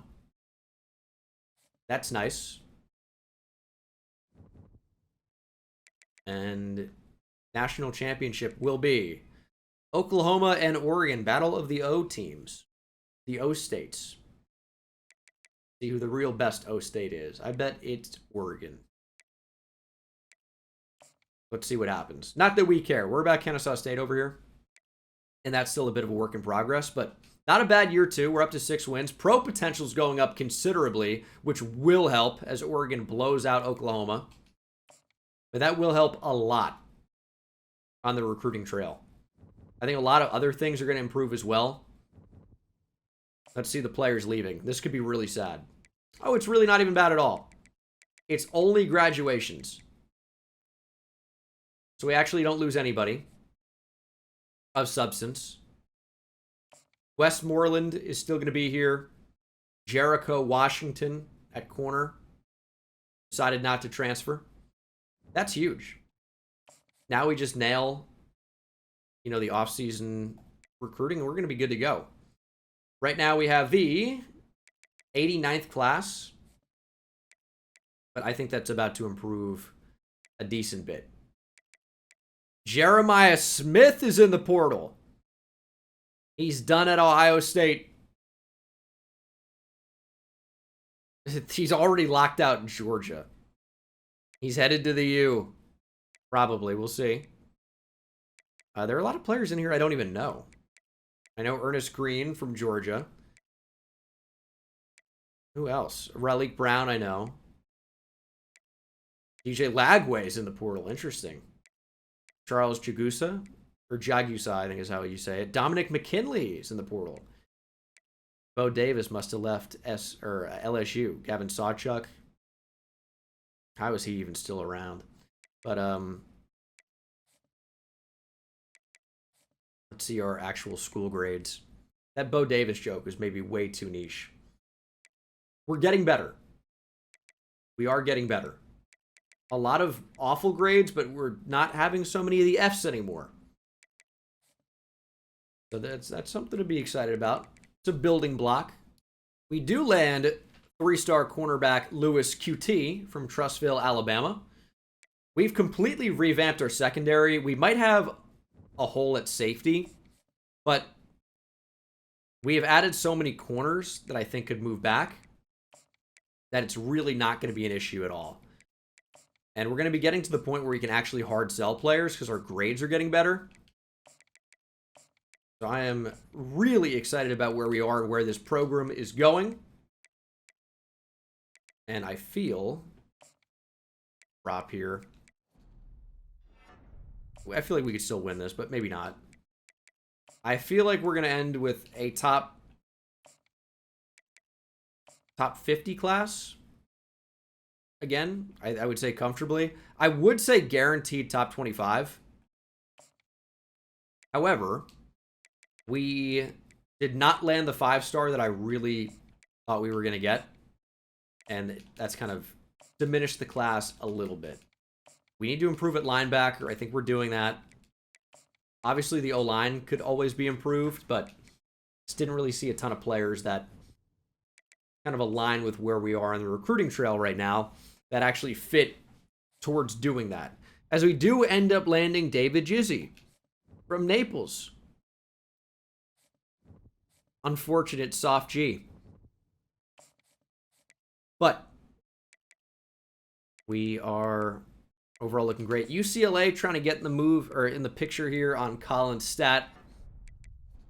That's nice. And national championship will be Oklahoma and Oregon. Battle of the O teams. The O states. See who the real best O state is. I bet it's Oregon. Let's see what happens. Not that we care. We're about Kennesaw State over here. And that's still a bit of a work in progress. But Not a bad year, too. We're up to 6 wins. Pro potential's going up considerably, which will help as Oregon blows out Oklahoma. But that will help a lot on the recruiting trail. I think a lot of other things are going to improve as well. Let's see the players leaving. This could be really sad. Oh, it's really not even bad at all. It's only graduations. So we actually don't lose anybody of substance. Westmoreland is still going to be here. Jericho Washington at corner decided not to transfer. That's huge. Now we just nail, the offseason recruiting, and we're going to be good to go. Right now we have the 89th class, but I think that's about to improve a decent bit. Jeremiah Smith is in the portal. He's done at Ohio State. He's already locked out in Georgia. He's headed to the U. Probably. We'll see. There are a lot of players in here I don't even know. I know Ernest Green from Georgia. Who else? Relic Brown, I know. DJ Lagway's in the portal. Interesting. Charles Jagusa. Or Jagusa, I think is how you say it. Dominic McKinley is in the portal. Bo Davis must have left LSU. Gavin Sawchuk. How is he even still around? But, let's see our actual school grades. That Bo Davis joke was maybe way too niche. We're getting better. We are getting better. A lot of awful grades, but we're not having so many of the Fs anymore. So that's something to be excited about. It's a building block. We do land 3-star cornerback Lewis QT from Trussville, Alabama. We've completely revamped our secondary. We might have a hole at safety, but we have added so many corners that I think could move back that it's really not going to be an issue at all. And we're going to be getting to the point where we can actually hard sell players because our grades are getting better. So I am really excited about where we are and where this program is going. And I feel drop here. I feel like we could still win this, but maybe not. I feel like we're going to end with a top 50 class. Again, I would say comfortably. I would say guaranteed top 25. However, we did not land the 5-star that I really thought we were going to get. And that's kind of diminished the class a little bit. We need to improve at linebacker. I think we're doing that. Obviously, the O-line could always be improved, but just didn't really see a ton of players that kind of align with where we are on the recruiting trail right now that actually fit towards doing that. As we do end up landing David Jizzy from Naples. Unfortunate soft G. But we are overall looking great. UCLA trying to get in the move or in the picture here on Colin Stat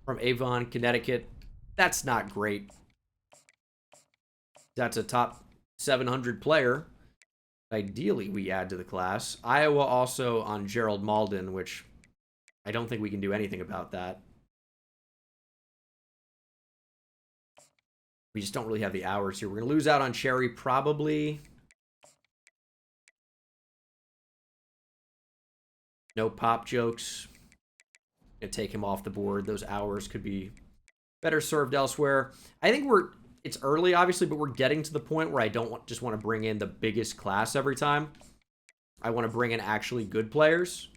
from Avon, Connecticut. That's not great. That's a top 700 player. Ideally, we add to the class. Iowa also on Gerald Malden, which I don't think we can do anything about that. We just don't really have the hours here. We're going to lose out on Cherry probably. No pop jokes. Gonna take him off the board. Those hours could be better served elsewhere. I think it's early, obviously, but we're getting to the point where I don't just want to bring in the biggest class every time. I want to bring in actually good players.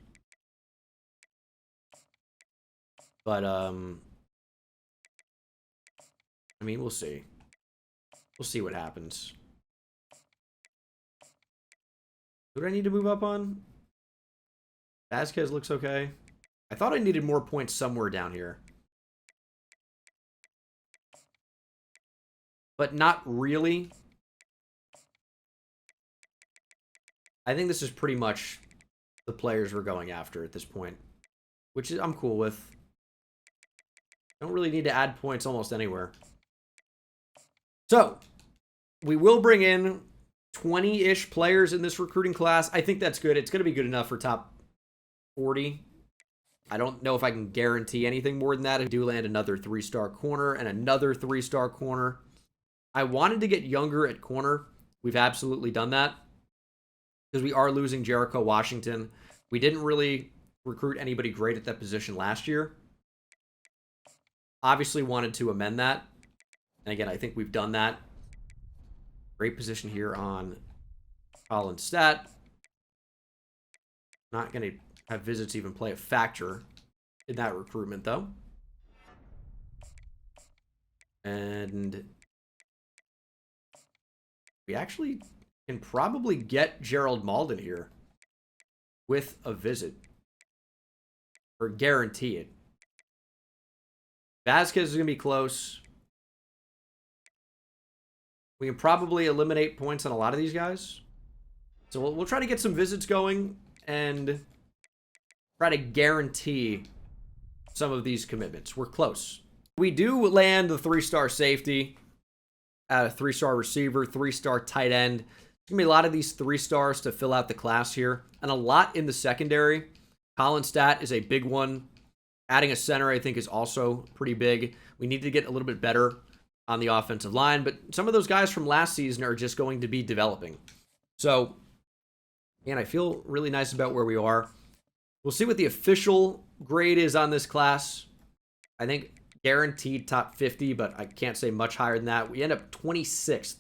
But, I mean, we'll see. We'll see what happens. Who do I need to move up on? Vasquez looks okay. I thought I needed more points somewhere down here. But not really. I think this is pretty much the players we're going after at this point, which is I'm cool with. Don't really need to add points almost anywhere. So, we will bring in 20-ish players in this recruiting class. I think that's good. It's going to be good enough for top 40. I don't know if I can guarantee anything more than that. I do land another 3-star corner and another 3-star corner. I wanted to get younger at corner. We've absolutely done that because we are losing Jericho Washington. We didn't really recruit anybody great at that position last year. Obviously wanted to amend that. And again, I think we've done that. Great position here on Colin Stat. Not going to have visits even play a factor in that recruitment, though. And we actually can probably get Gerald Malden here with a visit. Or guarantee it. Vasquez is going to be close. We can probably eliminate points on a lot of these guys. So we'll try to get some visits going and try to guarantee some of these commitments. We're close. We do land the 3-star safety, a 3-star receiver, 3-star tight end. There's going to be a lot of these 3-stars to fill out the class here, and a lot in the secondary. Colin Stat is a big one. Adding a center, I think, is also pretty big. We need to get a little bit better on the offensive line, but some of those guys from last season are just going to be developing. So, and I feel really nice about where we are. We'll see what the official grade is on this class. I think guaranteed top 50, but I can't say much higher than that. We end up 26th.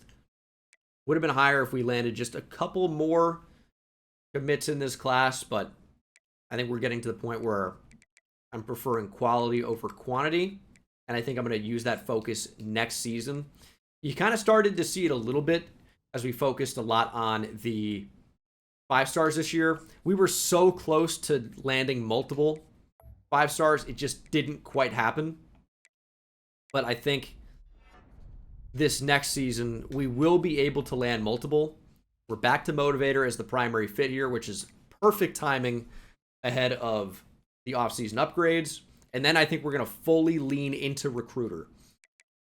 Would have been higher if we landed just a couple more commits in this class, but I think we're getting to the point where I'm preferring quality over quantity, and I think I'm going to use that focus next season. You kind of started to see it a little bit as we focused a lot on the 5-stars this year. We were so close to landing multiple 5-stars, it just didn't quite happen. But I think this next season, we will be able to land multiple. We're back to Motivator as the primary fit here, which is perfect timing ahead of the offseason upgrades. And then I think we're going to fully lean into Recruiter.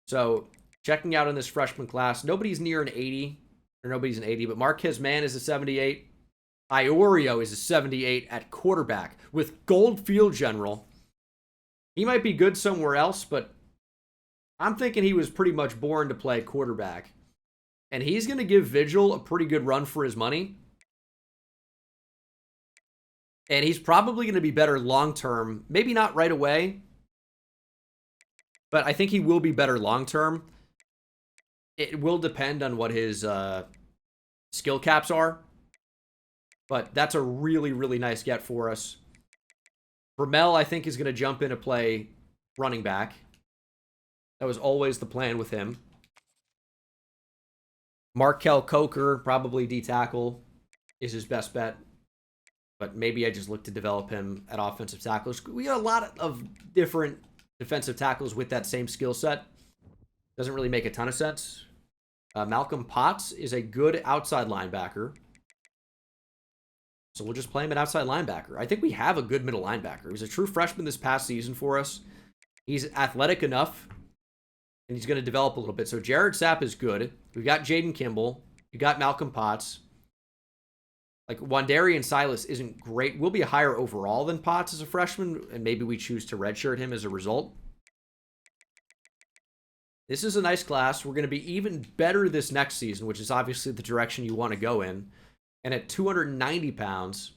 So checking out in this freshman class, nobody's near an 80, or nobody's an 80, but Marquez Mann is a 78. Iorio is a 78 at quarterback with gold field general. He might be good somewhere else, but I'm thinking he was pretty much born to play quarterback. And he's going to give Vigil a pretty good run for his money. And he's probably going to be better long-term. Maybe not right away. But I think he will be better long-term. It will depend on what his skill caps are. But that's a really, really nice get for us. Vermel, I think, is going to jump in to play running back. That was always the plan with him. Markel Coker, probably D-tackle, is his best bet. But maybe I just look to develop him at offensive tackles. We got a lot of different defensive tackles with that same skill set. Doesn't really make a ton of sense. Malcolm Potts is a good outside linebacker. So we'll just play him at outside linebacker. I think we have a good middle linebacker. He was a true freshman this past season for us. He's athletic enough, and he's going to develop a little bit. So Jared Sapp is good. We've got Jaden Kimball. We got Malcolm Potts. Like, Wandarian Silas isn't great. We'll be higher overall than Potts as a freshman, and maybe we choose to redshirt him as a result. This is a nice class. We're going to be even better this next season, which is obviously the direction you want to go in. And at 290 pounds,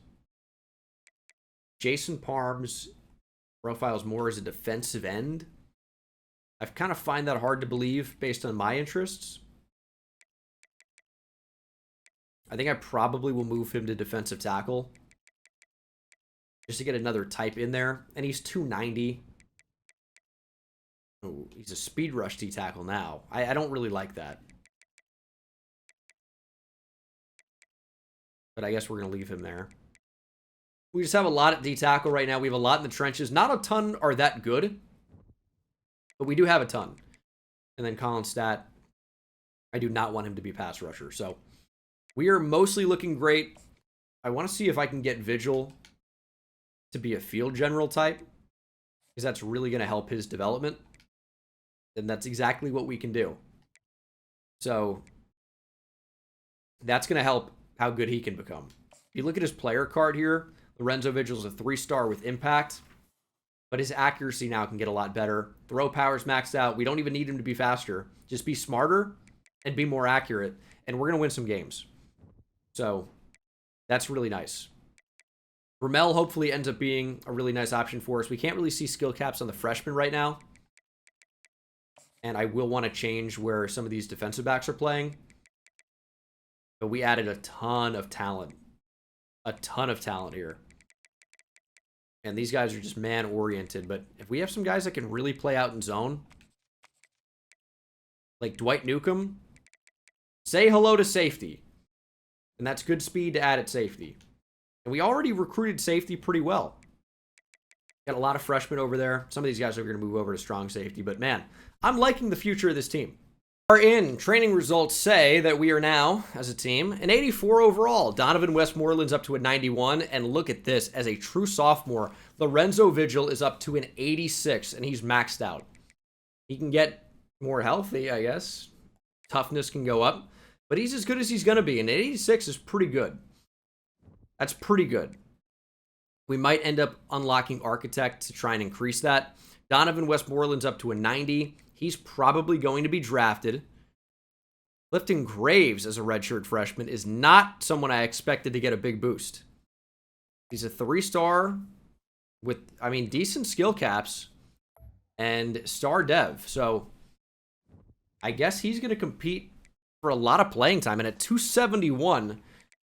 Jason Parms profiles more as a defensive end. I kind of find that hard to believe based on my interests. I think I probably will move him to defensive tackle just to get another type in there. And he's 290. Oh, he's a speed rush D-tackle now. I don't really like that. But I guess we're going to leave him there. We just have a lot at D-tackle right now. We have a lot in the trenches. Not a ton are that good, but we do have a ton. And then Colin Stat, I do not want him to be pass rusher. So we are mostly looking great. I want to see if I can get Vigil to be a field general type, because that's really going to help his development. And that's exactly what we can do. So that's going to help how good he can become. If you look at his player card here, Lorenzo Vigil's a 3-star with impact, but his accuracy now can get a lot better. Throw power's maxed out. We don't even need him to be faster. Just be smarter and be more accurate, and we're going to win some games. So that's really nice. Ramel hopefully ends up being a really nice option for us. We can't really see skill caps on the freshmen right now. And I will want to change where some of these defensive backs are playing. But we added a ton of talent. A ton of talent here. And these guys are just man-oriented. But if we have some guys that can really play out in zone, like Dwight Newcomb, say hello to safety. And that's good speed to add at safety. And we already recruited safety pretty well. Got a lot of freshmen over there. Some of these guys are going to move over to strong safety. But man, I'm liking the future of this team. Our training results say that we are now, as a team, an 84 overall. Donovan Westmoreland's up to a 91. And look at this. As a true sophomore, Lorenzo Vigil is up to an 86. And he's maxed out. He can get more healthy, I guess. Toughness can go up. But he's as good as he's going to be. And 86 is pretty good. That's pretty good. We might end up unlocking Architect to try and increase that. Donovan Westmoreland's up to a 90. He's probably going to be drafted. Clifton Graves as a redshirt freshman is not someone I expected to get a big boost. He's a 3-star with, I mean, decent skill caps and star dev. So I guess he's going to compete for a lot of playing time. And at 271,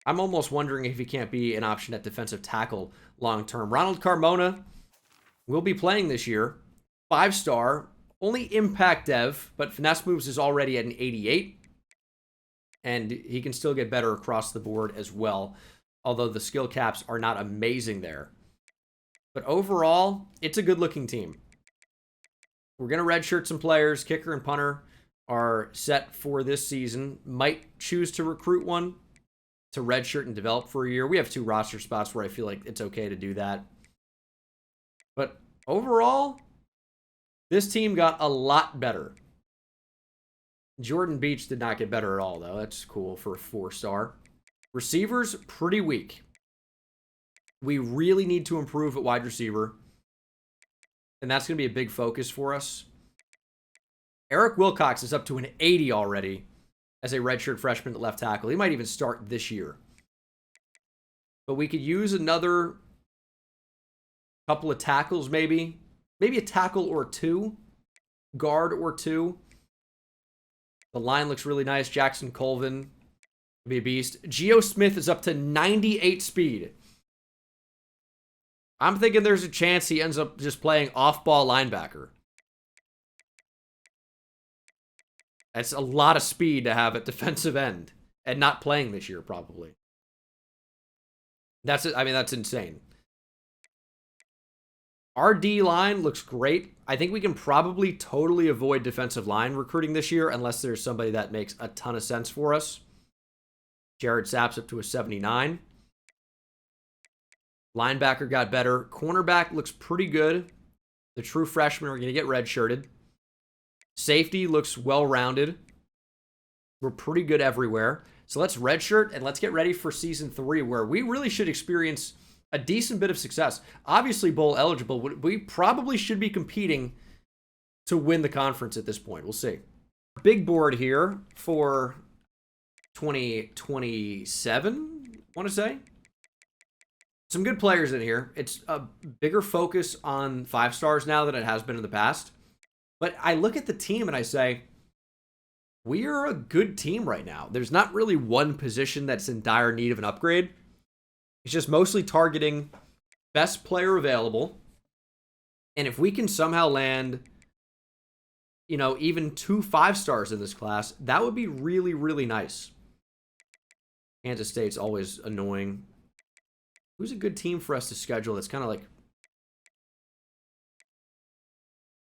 I'm almost wondering if he can't be an option at defensive tackle long term. Ronald Carmona will be playing this year. 5-star, only impact dev, but finesse moves is already at an 88. And he can still get better across the board as well, although the skill caps are not amazing there. But overall, it's a good-looking team. We're going to redshirt some players. Kicker and punter are set for this season. Might choose to recruit one to redshirt and develop for a year. We have 2 roster spots where I feel like it's okay to do that. But overall, this team got a lot better. Jordan Beach did not get better at all, though. That's cool for a 4-star. Receivers, pretty weak. We really need to improve at wide receiver. And that's going to be a big focus for us. Eric Wilcox is up to an 80 already as a redshirt freshman at left tackle. He might even start this year. But we could use another couple of tackles, maybe. Maybe a tackle or 2. Guard or 2. The line looks really nice. Jackson Colvin will be a beast. Geo Smith is up to 98 speed. I'm thinking there's a chance he ends up just playing off-ball linebacker. That's a lot of speed to have at defensive end and not playing this year, probably. That's it. I mean, that's insane. Our D line looks great. I think we can probably totally avoid defensive line recruiting this year unless there's somebody that makes a ton of sense for us. Jared Sapp's up to a 79. Linebacker got better. Cornerback looks pretty good. The true freshmen are going to get redshirted. Safety looks well-rounded. We're pretty good everywhere. So let's redshirt and let's get ready for Season 3 where we really should experience a decent bit of success. Obviously bowl eligible. We probably should be competing to win the conference at this point. We'll see. Big board here for 2027, I want to say. Some good players in here. It's a bigger focus on 5-stars now than it has been in the past. But I look at the team and I say, we are a good team right now. There's not really one position that's in dire need of an upgrade. It's just mostly targeting best player available. And if we can somehow land, you know, even 2 5-stars in this class, that would be really, really nice. Kansas State's always annoying. Who's a good team for us to schedule that's kind of like...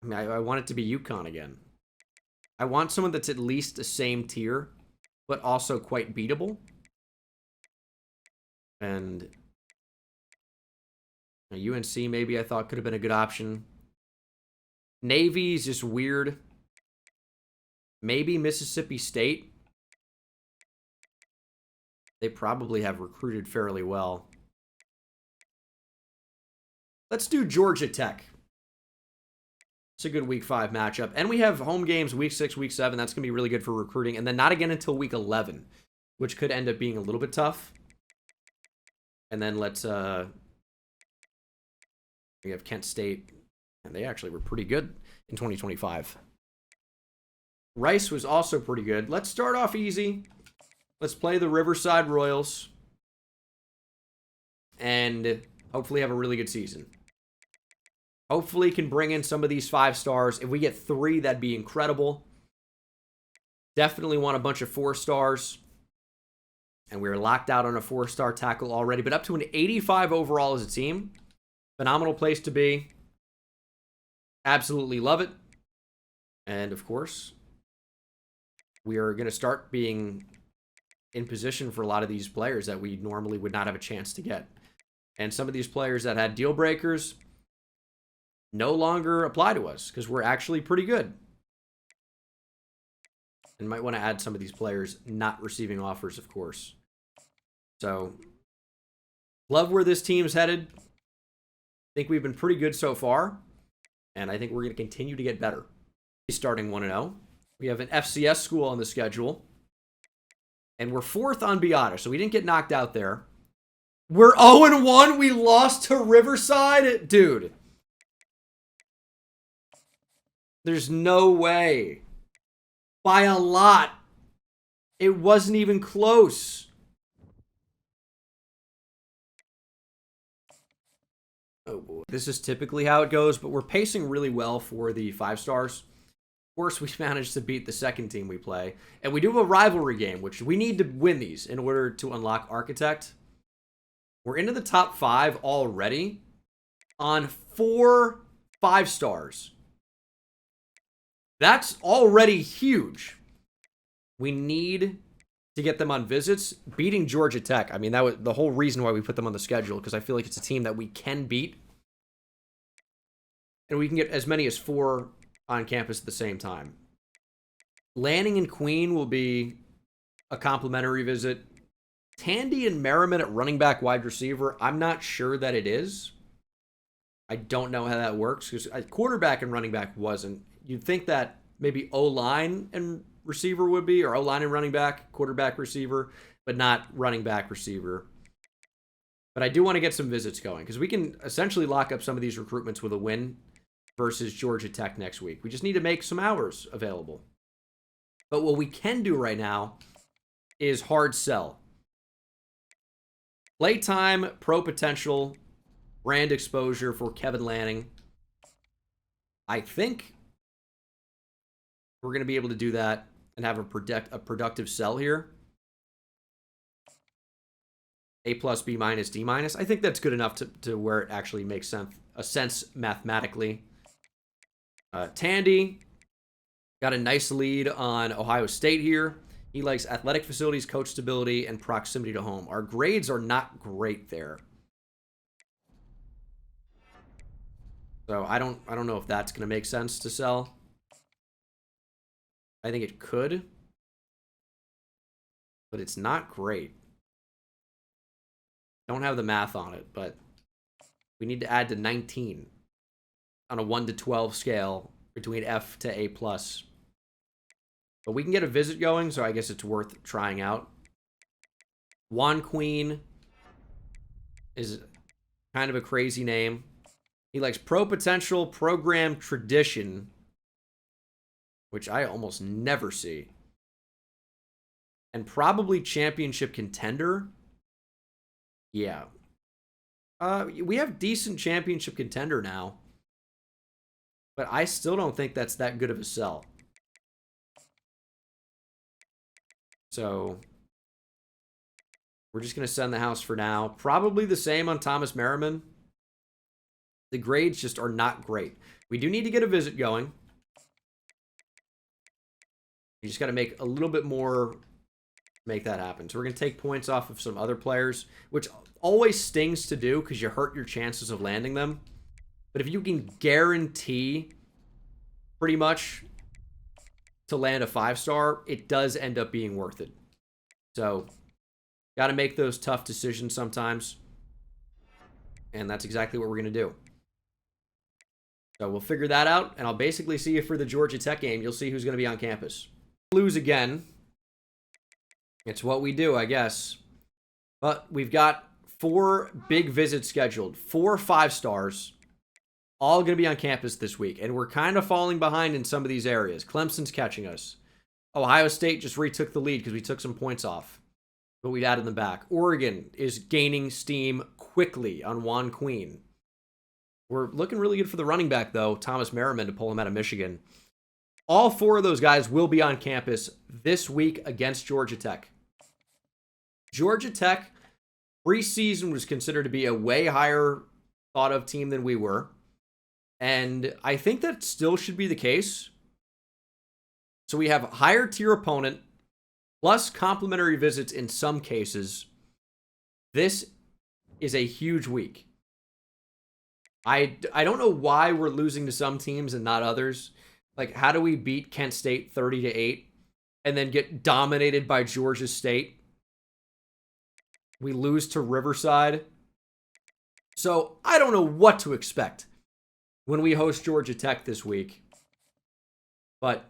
I mean, I want it to be UConn again. I want someone that's at least the same tier, but also quite beatable. And UNC maybe I thought could have been a good option. Navy's just weird. Maybe Mississippi State. They probably have recruited fairly well. Let's do Georgia Tech. It's a good week 5 matchup. And we have home games week 6, week 7. That's going to be really good for recruiting. And then not again until week 11, which could end up being a little bit tough. And then let's, we have Kent State. And they actually were pretty good in 2025. Rice was also pretty good. Let's start off easy. Let's play the Riverside Royals. And hopefully have a really good season. Hopefully can bring in some of these 5 stars. If we get 3, that'd be incredible. Definitely want a bunch of 4 stars. And we're locked out on a 4-star tackle already. But up to an 85 overall as a team. Phenomenal place to be. Absolutely love it. And of course, we are going to start being in position for a lot of these players that we normally would not have a chance to get. And some of these players that had deal breakers no longer apply to us because we're actually pretty good. And might want to add some of these players not receiving offers, of course. So, love where this team's headed. Think we've been pretty good so far. And I think we're going to continue to get better. Starting 1-0. We have an FCS school on the schedule. And we're 4th on Beata, so we didn't get knocked out there. We're 0-1. We lost to Riverside? Dude. There's no way. By a lot. It wasn't even close. Oh boy. This is typically how it goes, but we're pacing really well for the 5 stars. Of course, we managed to beat the second team we play. And we do have a rivalry game, which we need to win these in order to unlock Architect. We're into the top 5 already on 4 5 stars. That's already huge. We need to get them on visits. Beating Georgia Tech. I mean, that was the whole reason why we put them on the schedule, because I feel like it's a team that we can beat. And we can get as many as 4 on campus at the same time. Lanning and Queen will be a complimentary visit. Tandy and Merriman at running back, wide receiver. I'm not sure that it is. I don't know how that works, because quarterback and running back wasn't. You'd think that maybe O-line and receiver would be, or O-line and running back, quarterback, receiver, but not running back, receiver. But I do want to get some visits going, because we can essentially lock up some of these recruitments with a win versus Georgia Tech next week. We just need to make some hours available. But what we can do right now is hard sell. Playtime, pro potential, brand exposure for Kevin Lanning. I think we're going to be able to do that and have a productive sell here. A+, B-, D-. I think that's good enough to where it actually makes sense mathematically. Tandy got a nice lead on Ohio State here. He likes athletic facilities, coach stability, and proximity to home. Our grades are not great there. So I don't know if that's going to make sense to sell. I think it could, but it's not great. Don't have the math on it, but we need to add to 19 on a 1 to 12 scale between F to A+. But we can get a visit going, so I guess it's worth trying out. Juan Queen is kind of a crazy name. He likes pro potential, program tradition, which I almost never see. And probably championship contender. Yeah. We have decent championship contender now. But I still don't think that's that good of a sell. So we're just going to send the house for now. Probably the same on Thomas Merriman. The grades just are not great. We do need to get a visit going. You just got to make a little bit more, make that happen. So we're going to take points off of some other players, which always stings to do because you hurt your chances of landing them. But if you can guarantee pretty much to land a 5-star, it does end up being worth it. So, got to make those tough decisions sometimes. And that's exactly what we're going to do. So we'll figure that out, and I'll basically see you for the Georgia Tech game. You'll see who's going to be on campus. Lose again. It's what we do, I guess. But we've got 4 big visits scheduled. 4 5-stars. All going to be on campus this week. And we're kind of falling behind in some of these areas. Clemson's catching us. Ohio State just retook the lead because we took some points off. But we've added them back. Oregon is gaining steam quickly on Juan Queen. We're looking really good for the running back, though, Thomas Merriman, to pull him out of Michigan. All 4 of those guys will be on campus this week against Georgia Tech. Georgia Tech, preseason, was considered to be a way higher thought of team than we were. And I think that still should be the case. So we have a higher tier opponent, plus complimentary visits in some cases. This is a huge week. I don't know why we're losing to some teams and not others. Like, how do we beat Kent State 30-8 and then get dominated by Georgia State? We lose to Riverside. So I don't know what to expect when we host Georgia Tech this week. But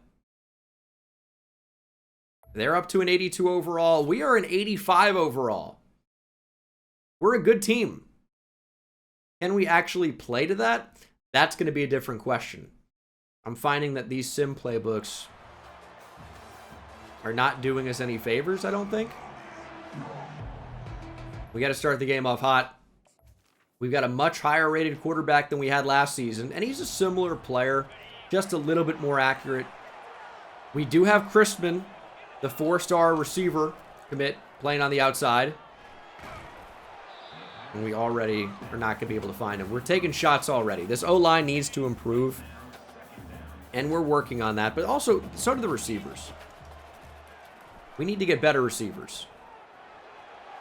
they're up to an 82 overall. We are an 85 overall. We're a good team. Can we actually play to that? That's going to be a different question. I'm finding that these sim playbooks are not doing us any favors, I don't think. We got to start the game off hot. We've got a much higher rated quarterback than we had last season, and he's a similar player, just a little bit more accurate. We do have Crispin, the 4-star receiver commit, playing on the outside. And we already are not going to be able to find him. We're taking shots already. This O-line needs to improve. And we're working on that. But also, so do the receivers. We need to get better receivers.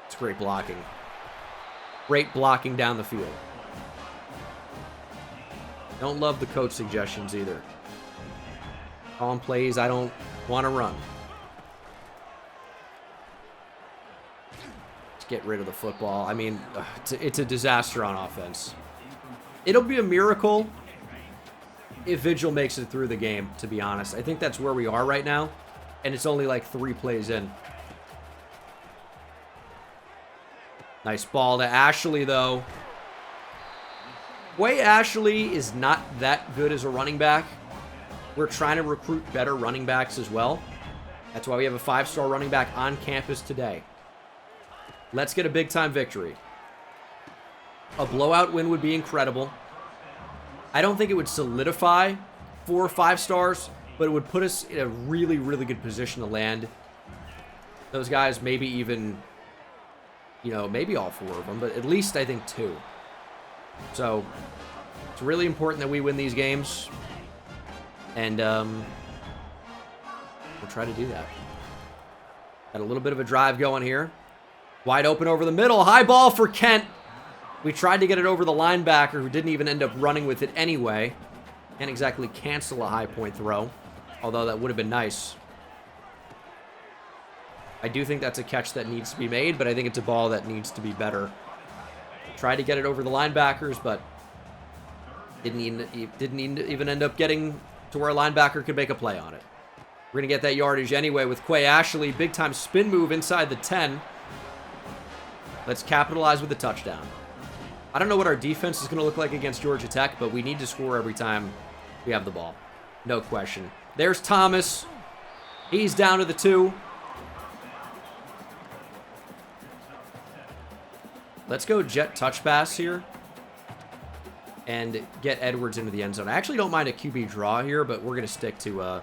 It's great blocking. Great blocking down the field. Don't love the coach suggestions either. Calling plays I don't want to run. Get rid of the football. I mean, it's a disaster on offense. It'll be a miracle if Vigil makes it through the game, to be honest. I think that's where we are right now, and it's only like 3 plays in. Nice ball to Ashley, though. Way Ashley is not that good as a running back. We're trying to recruit better running backs as well. That's why we have a 5-star running back on campus today. Let's get a big-time victory. A blowout win would be incredible. I don't think it would solidify 4 or 5 stars, but it would put us in a really, really good position to land. Those guys, maybe even, you know, maybe all 4 of them, but at least I think 2. So it's really important that we win these games, and we'll try to do that. Got a little bit of a drive going here. Wide open over the middle. High ball for Kent. We tried to get it over the linebacker, who didn't even end up running with it anyway. Can't exactly cancel a high point throw, although that would have been nice. I do think that's a catch that needs to be made, but I think it's a ball that needs to be better. Tried to get it over the linebackers, but didn't even end up getting to where a linebacker could make a play on it. We're going to get that yardage anyway with Quay Ashley. Big-time spin move inside the 10. Let's capitalize with a touchdown. I don't know what our defense is going to look like against Georgia Tech, but we need to score every time we have the ball. No question. There's Thomas. He's down to the 2. Let's go jet touch pass here and get Edwards into the end zone. I actually don't mind a QB draw here, but we're going to stick to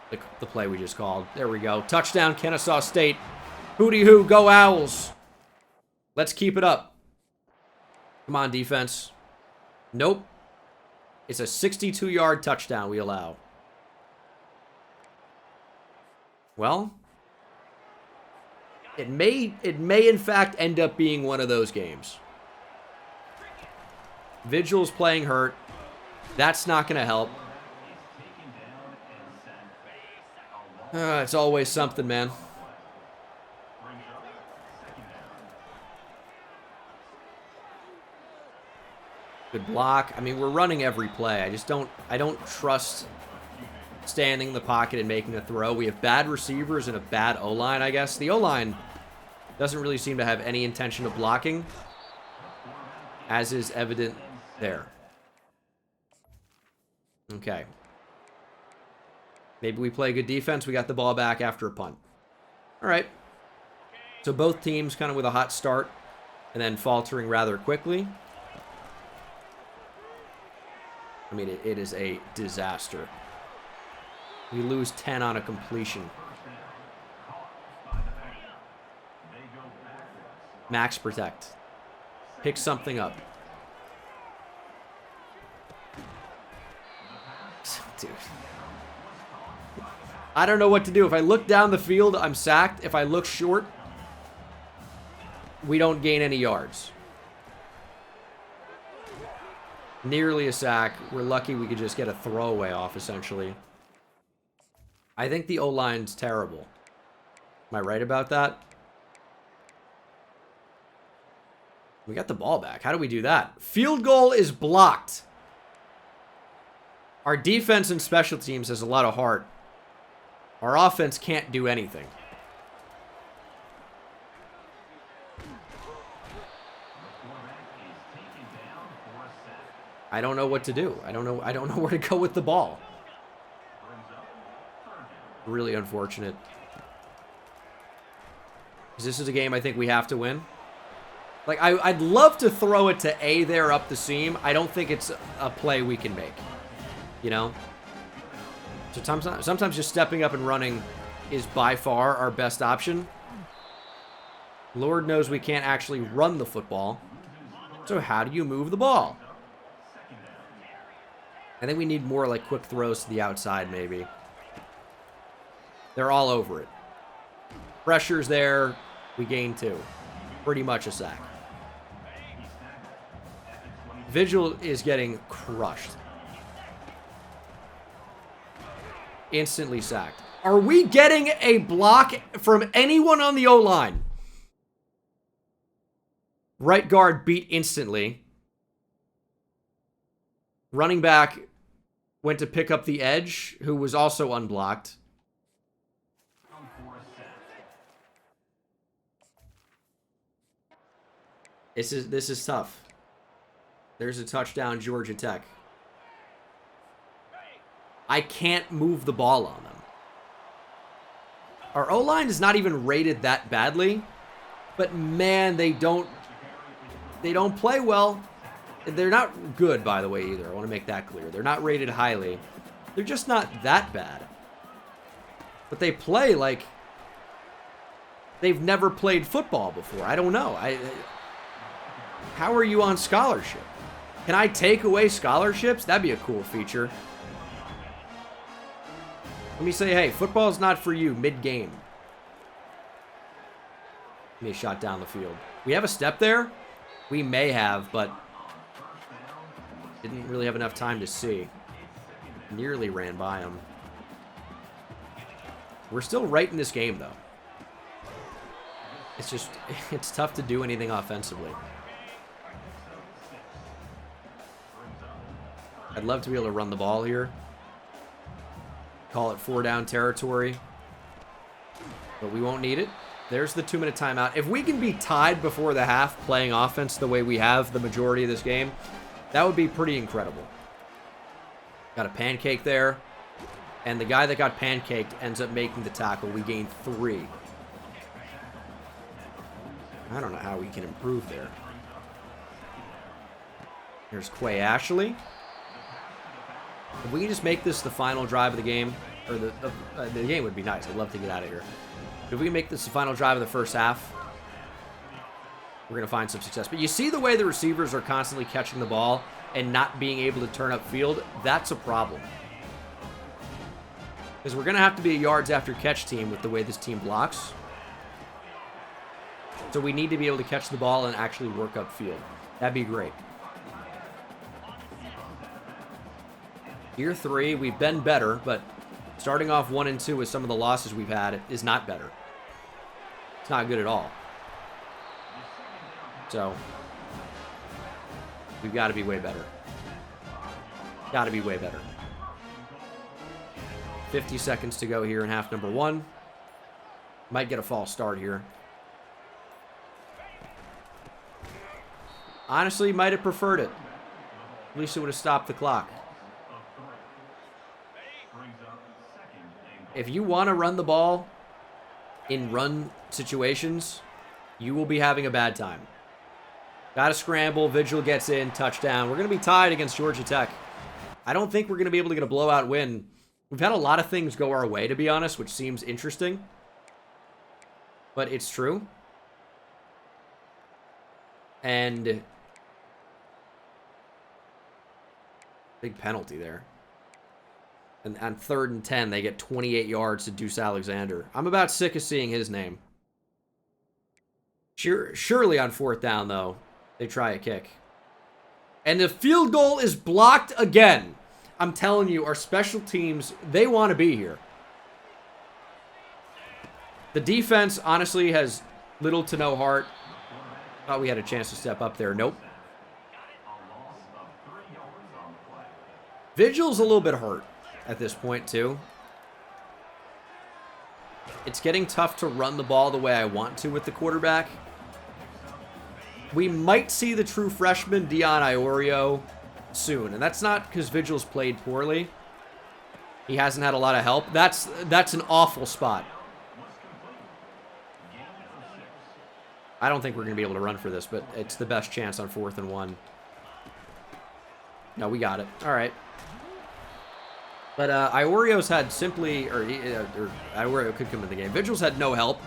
the play we just called. There we go. Touchdown, Kennesaw State. Hooty-hoo, go Owls. Let's keep it up. Come on, defense. Nope. It's a 62-yard touchdown we allow. Well, it may in fact end up being one of those games. Vigil's playing hurt. That's not going to help. It's always something, man. Good block. I mean, we're running every play. I don't trust standing in the pocket and making a throw. We have bad receivers and a bad O-line, I guess. The O-line doesn't really seem to have any intention of blocking, as is evident there. Okay. Maybe we play good defense. We got the ball back after a punt. All right. So both teams kind of with a hot start and then faltering rather quickly. I mean, it is a disaster. We lose 10 on a completion. Max protect. Pick something up. Dude. I don't know what to do. If I look down the field, I'm sacked. If I look short, we don't gain any yards. Nearly a sack. We're lucky we could just get a throwaway off, essentially. I think the O-line's terrible. Am I right about that? We got the ball back. How do we do that? Field goal is blocked. Our defense and special teams has a lot of heart. Our offense can't do anything. I don't know what to do. I don't know where to go with the ball. Really unfortunate. Because this is a game I think we have to win. Like, I'd love to throw it to A there up the seam. I don't think it's a play we can make. You know? So sometimes just stepping up and running is by far our best option. Lord knows we can't actually run the football. So how do you move the ball? I think we need more like quick throws to the outside maybe. They're all over it. Pressure's there. We gain 2. Pretty much a sack. Vigil is getting crushed. Instantly sacked. Are we getting a block from anyone on the O-line? Right guard beat instantly. Running back went to pick up the edge, who was also unblocked. This is tough. There's a touchdown, Georgia Tech. I can't move the ball on them. Our O-line is not even rated that badly, but man, they don't play well. They're not good, by the way, either. I want to make that clear. They're not rated highly. They're just not that bad. But they play like they've never played football before. I don't know. How are you on scholarship? Can I take away scholarships? That'd be a cool feature. Let me say, hey, football's not for you mid-game. Give me a shot down the field. We have a step there? We may have, but didn't really have enough time to see. Nearly ran by him. We're still right in this game, though. It's just, it's tough to do anything offensively. I'd love to be able to run the ball here. Call it 4-down territory. But we won't need it. There's the 2-minute timeout. If we can be tied before the half playing offense the way we have the majority of this game, that would be pretty incredible. Got a pancake there. And the guy that got pancaked ends up making the tackle. We gain 3. I don't know how we can improve there. Here's Quay Ashley. If we can just make this the final drive of the game, or the game would be nice. I'd love to get out of here. But if we can make this the final drive of the first half, we're going to find some success. But you see the way the receivers are constantly catching the ball and not being able to turn upfield? That's a problem. Because we're going to have to be a yards after catch team with the way this team blocks. So we need to be able to catch the ball and actually work upfield. That'd be great. Year 3, we've been better, but Starting off 1-2 with some of the losses we've had is not better. It's not good at all. So, we've got to be way better. Got to be way better. 50 seconds to go here in half number 1. Might get a false start here. Honestly, might have preferred it. At least it would have stopped the clock. If you want to run the ball in run situations, you will be having a bad time. Got to scramble. Vigil gets in. Touchdown. We're going to be tied against Georgia Tech. I don't think we're going to be able to get a blowout win. We've had a lot of things go our way, to be honest, which seems interesting. But it's true. And big penalty there. And on 3rd and 10, they get 28 yards to Deuce Alexander. I'm about sick of seeing his name. Surely on 4th down, though, they try a kick. And the field goal is blocked again. I'm telling you, our special teams, they want to be here. The defense, honestly, has little to no heart. Thought we had a chance to step up there. Nope. Vigil's a little bit hurt at this point, too. It's getting tough to run the ball the way I want to with the quarterback. We might see the true freshman, Dion Iorio, soon. And that's not because Vigil's played poorly. He hasn't had a lot of help. That's an awful spot. I don't think we're going to be able to run for this, but it's the best chance on 4th and 1. No, we got it. All right. But Iorio's had simply, or Iorio could come in the game. Vigil's had no help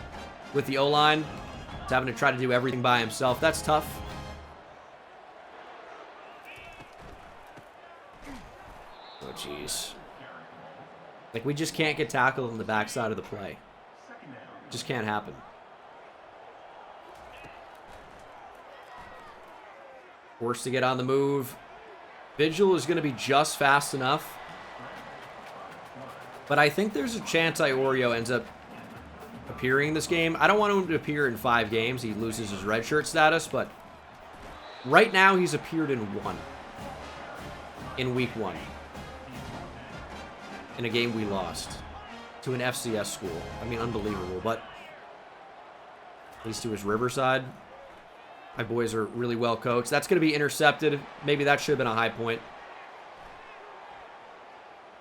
with the O-line. He's having to try to do everything by himself. That's tough. Oh, jeez. Like, we just can't get tackled on the backside of the play. Just can't happen. Forced to get on the move. Vigil is going to be just fast enough. But I think there's a chance Iorio ends up appearing in this game. I don't want him to appear in 5 games. He loses his redshirt status, but right now he's appeared in 1. In week 1. In a game we lost to an FCS school. I mean, unbelievable, but at least to his Riverside. My boys are really well coached. That's going to be intercepted. Maybe that should have been a high point.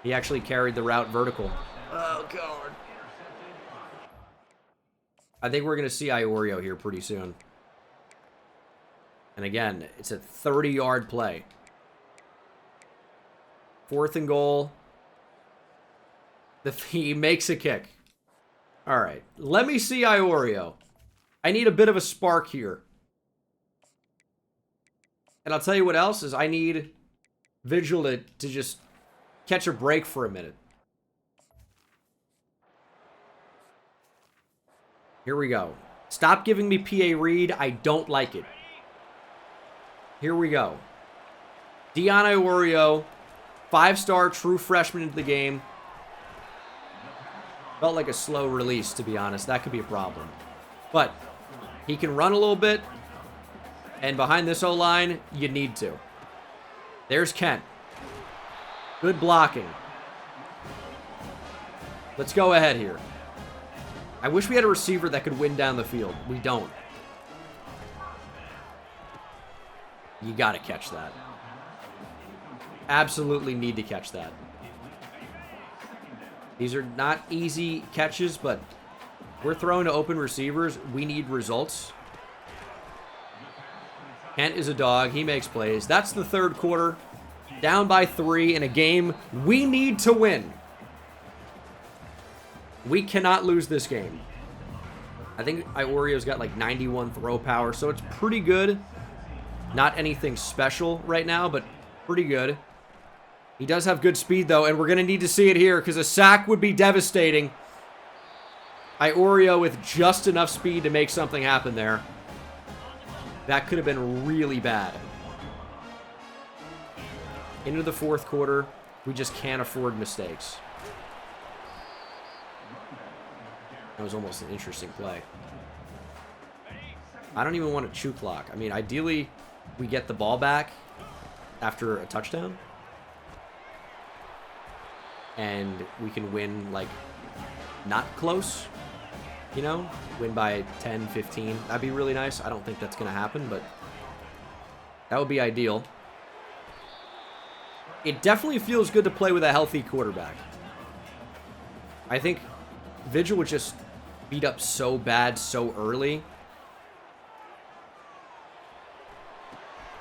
He actually carried the route vertical. Oh, God. I think we're going to see Iorio here pretty soon. And again, it's a 30-yard play. 4th and goal. He makes a kick. All right. Let me see Iorio. I need a bit of a spark here. And I'll tell you what else is I need Vigil to just catch a break for a minute. Here we go. Stop giving me PA read. I don't like it. Here we go. Dion Iorio, 5-star true freshman into the game. Felt like a slow release, to be honest. That could be a problem. But he can run a little bit. And behind this O-line, you need to. There's Kent. Good blocking. Let's go ahead here. I wish we had a receiver that could win down the field. We don't. You got to catch that. Absolutely need to catch that. These are not easy catches, but we're throwing to open receivers. We need results. Kent is a dog. He makes plays. That's the 3rd quarter. Down by 3 in a game we need to win. We cannot lose this game. I think Iorio's got like 91 throw power, so it's pretty good. Not anything special right now, but pretty good. He does have good speed, though, and we're going to need to see it here because a sack would be devastating. Iorio with just enough speed to make something happen there. That could have been really bad. Into the 4th quarter, we just can't afford mistakes. That was almost an interesting play. I don't even want a chew clock. I mean, ideally, we get the ball back after a touchdown. And we can win, like, not close. You know? Win by 10, 15. That'd be really nice. I don't think that's going to happen, but that would be ideal. It definitely feels good to play with a healthy quarterback. I think Vigil was just beat up so bad so early.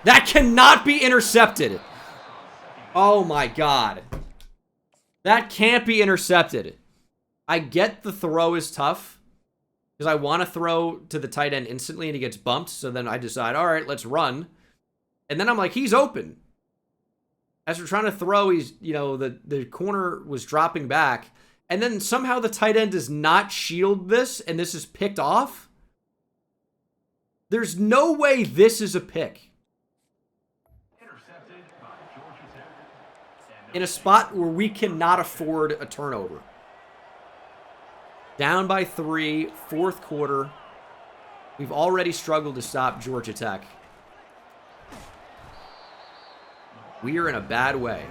That cannot be intercepted. Oh my god. That can't be intercepted. I get the throw is tough, because I want to throw to the tight end instantly and he gets bumped. So then I decide, all right, let's run. And then I'm like, he's open. As we're trying to throw, he's, you know, the corner was dropping back. And then somehow the tight end does not shield this, and this is picked off. There's no way this is a pick. In a spot where we cannot afford a turnover. Down by 3, fourth quarter. We've already struggled to stop Georgia Tech. We are in a bad way.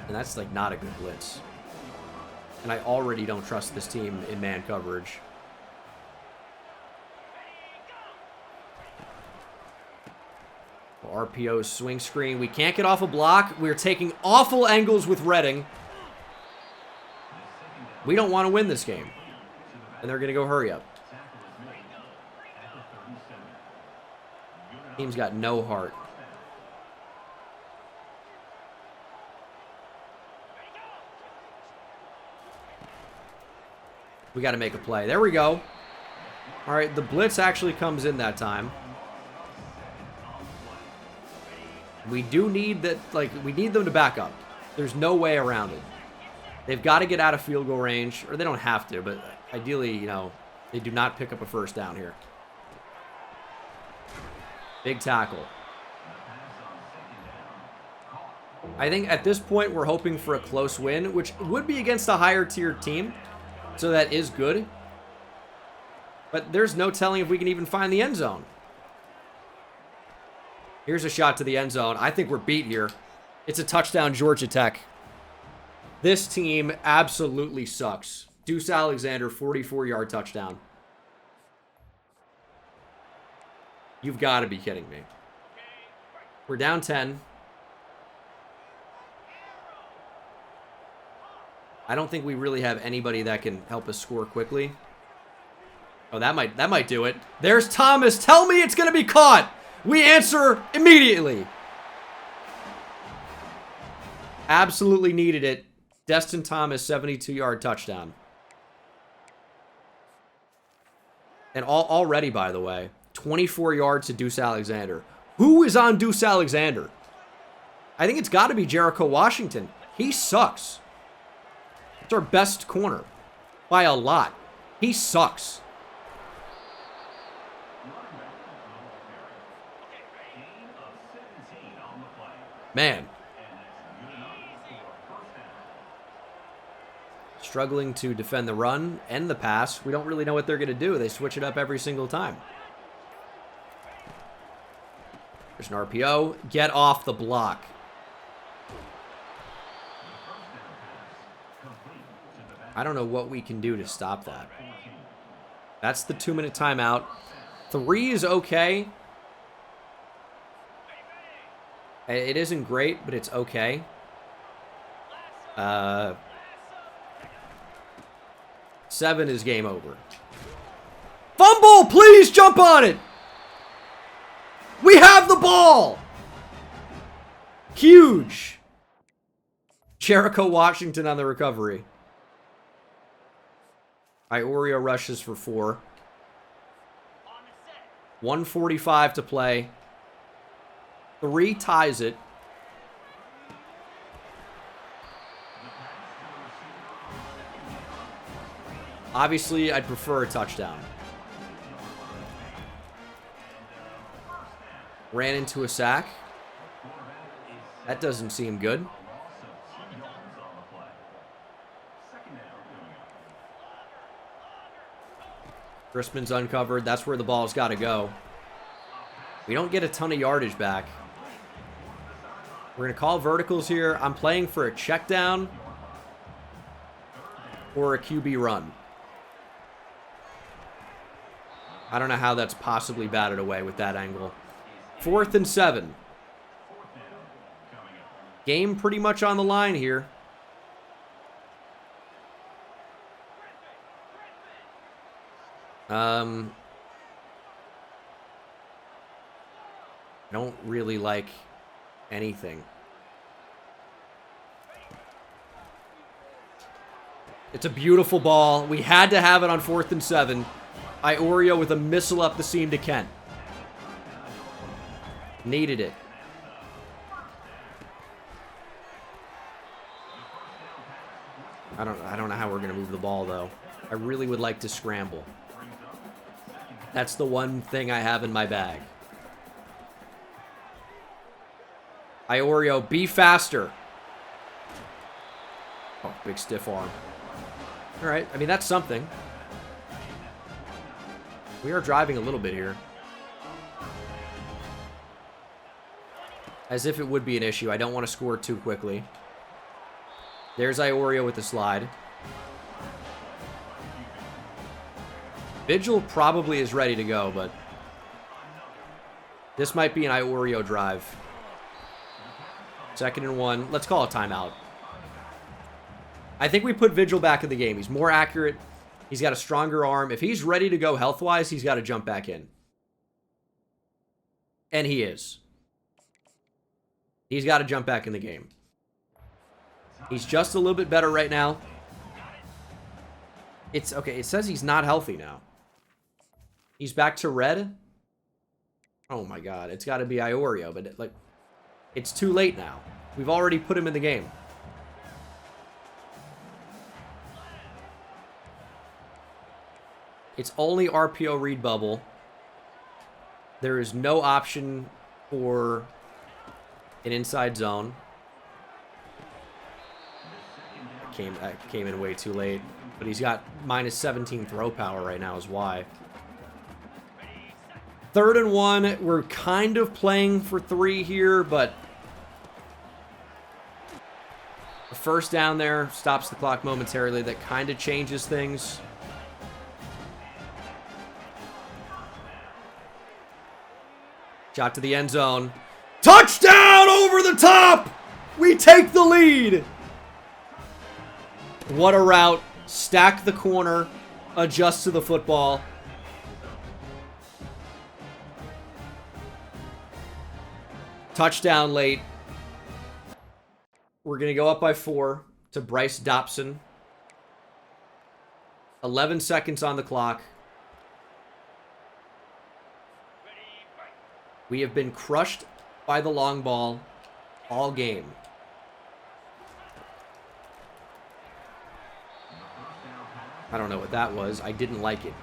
And that's like not a good blitz. And I already don't trust this team in man coverage. RPO swing screen. We can't get off a block. We're taking awful angles with Redding. We don't want to win this game. And they're going to go hurry up. Team's got no heart. We got to make a play. There we go. All right, the blitz actually comes in that time. We do need that, like, we need them to back up. There's no way around it. They've got to get out of field goal range, or they don't have to, but ideally, you know, they do not pick up a first down here. Big tackle. I think at this point, we're hoping for a close win, which would be against a higher tier team. So that is good. But there's no telling if we can even find the end zone. Here's a shot to the end zone. I think we're beat here. It's a touchdown, Georgia Tech. This team absolutely sucks. Deuce Alexander, 44-yard touchdown. You've got to be kidding me. We're down 10. I don't think we really have anybody that can help us score quickly. Oh, that might do it. There's Thomas. Tell me it's going to be caught. We answer immediately. Absolutely needed it. Destin Thomas, 72-yard touchdown. And already, by the way, 24 yards to Deuce Alexander. Who is on Deuce Alexander? I think it's got to be Jericho Washington. He sucks. It's our best corner. By a lot. He sucks. Man. Struggling to defend the run and the pass. We don't really know what they're going to do. They switch it up every single time. There's an RPO. Get off the block. I don't know what we can do to stop that. That's the 2-minute timeout. 3 is okay. It isn't great, but it's okay. 7 is game over. Fumble! Please jump on it! We have the ball! Huge! Jericho Washington on the recovery. Oreo rushes for 4. 1:45 to play. 3 ties it. Obviously, I'd prefer a touchdown. Ran into a sack. That doesn't seem good. Crispin's uncovered. That's where the ball's got to go. We don't get a ton of yardage back. We're going to call verticals here. I'm playing for a check down or a QB run. I don't know how that's possibly batted away with that angle. 4th and 7. Game pretty much on the line here. I don't really like anything. It's a beautiful ball. We had to have it on 4th and 7. Iorio with a missile up the seam to Kent. Needed it. I don't know how we're going to move the ball, though. I really would like to scramble. That's the one thing I have in my bag. Iorio, be faster. Oh, big stiff arm. All right, I mean, that's something. We are driving a little bit here. As if it would be an issue. I don't want to score too quickly. There's Iorio with the slide. Vigil probably is ready to go, but this might be an Iorio drive. 2nd and 1. Let's call a timeout. I think we put Vigil back in the game. He's more accurate. He's got a stronger arm. If he's ready to go health-wise, he's got to jump back in. And he is. He's got to jump back in the game. He's just a little bit better right now. It's okay. It says he's not healthy now. He's back to red. Oh my God. It's got to be Iorio, but it's too late now. We've already put him in the game. It's only RPO read bubble. There is no option for an inside zone. I came in way too late. But he's got minus 17 throw power right now is why. 3rd and 1. We're kind of playing for 3 here, but the first down there stops the clock momentarily. That kind of changes things. Shot to the end zone. Touchdown over the top! We take the lead! What a route. Stack the corner. Adjust to the football. Touchdown late. We're going to go up by 4 to Bryce Dobson. 11 seconds on the clock. We have been crushed by the long ball all game. I don't know what that was. I didn't like it.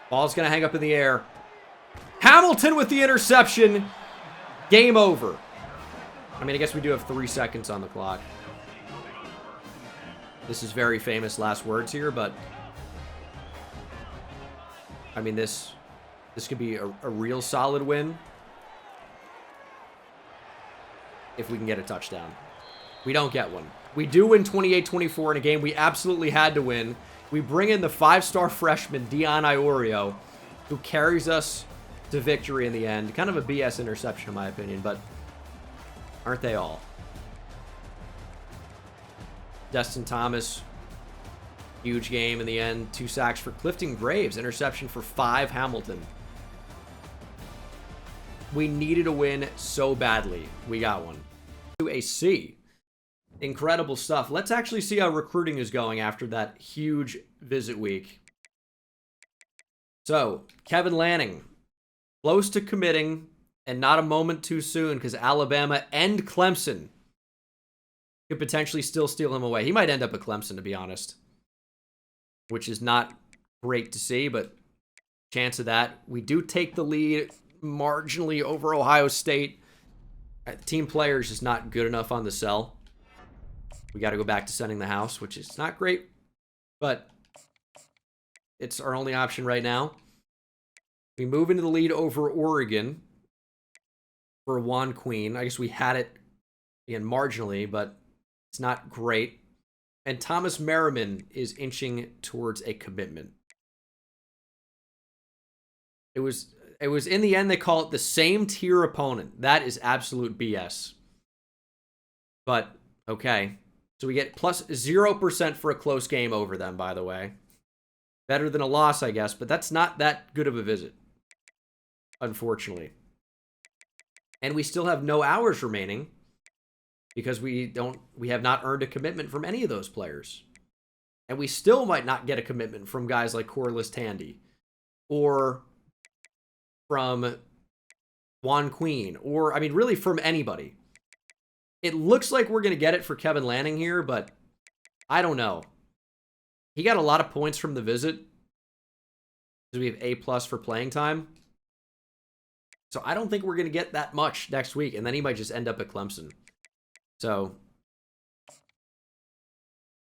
Ball's going to hang up in the air. Hamilton with the interception. Game over. I mean, I guess we do have 3 seconds on the clock. This is very famous last words here, but I mean, this could be a real solid win if we can get a touchdown. We don't get one. We do win 28-24 in a game we absolutely had to win. We bring in the 5-star freshman, Dion Iorio, who carries us to victory in the end. Kind of a BS interception, in my opinion, but aren't they all? Destin Thomas, huge game in the end. 2 sacks for Clifton Graves. Interception for 5, Hamilton. We needed a win so badly. We got one. To a C. Incredible stuff. Let's actually see how recruiting is going after that huge visit week. So, Kevin Lanning, close to committing, and not a moment too soon because Alabama and Clemson could potentially still steal him away. He might end up at Clemson, to be honest, which is not great to see, but chance of that. We do take the lead marginally over Ohio State Team player is just not good enough on the sell. We got to go back to sending the house, which is not great, but it's our only option right now. We move into the lead over Oregon for Juan Queen. I guess we had it again marginally, but it's not great. And Thomas Merriman is inching towards a commitment. It was in the end, they call it the same tier opponent. That is absolute BS. But, okay. So we get plus 0% for a close game over them, by the way. Better than a loss, I guess, but that's not that good of a visit, unfortunately. And we still have no hours remaining because we have not earned a commitment from any of those players. And we still might not get a commitment from guys like Corliss Tandy or from Juan Queen or, I mean, really from anybody. It looks like we're going to get it for Kevin Lanning here, but I don't know. He got a lot of points from the visit because we have A+ for playing time. So I don't think we're going to get that much next week, and then he might just end up at Clemson. So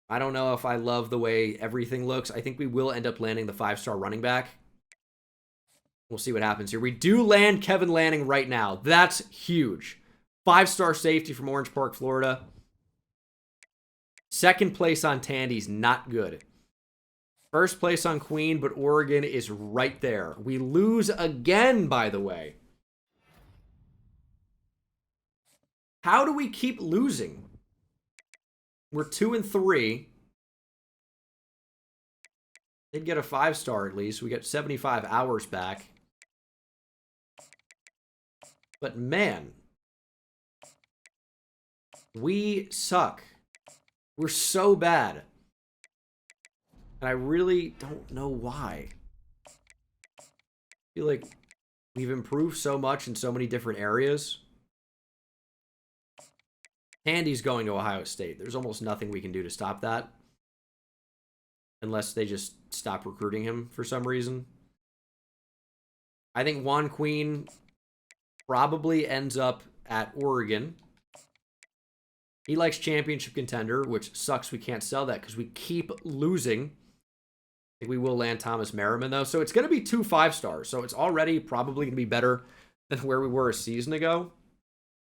I don't know if I love the way everything looks. I think we will end up landing the 5-star running back. We'll see what happens here. We do land Kevin Lanning right now. That's huge. 5-star safety from Orange Park, Florida. Second place on Tandy's not good. First place on Queen, but Oregon is right there. We lose again, by the way. How do we keep losing? We're 2-3. Did get a 5-star at least. We get 75 hours back. But man, we suck. We're so bad. And I really don't know why. I feel like we've improved so much in so many different areas. Tandy's going to Ohio State. There's almost nothing we can do to stop that. Unless they just stop recruiting him for some reason. I think Juan Queen probably ends up at Oregon. He likes championship contender, which sucks we can't sell that because we keep losing. I think we will land Thomas Merriman, though. So it's going to be 2 5-stars. So it's already probably going to be better than where we were a season ago.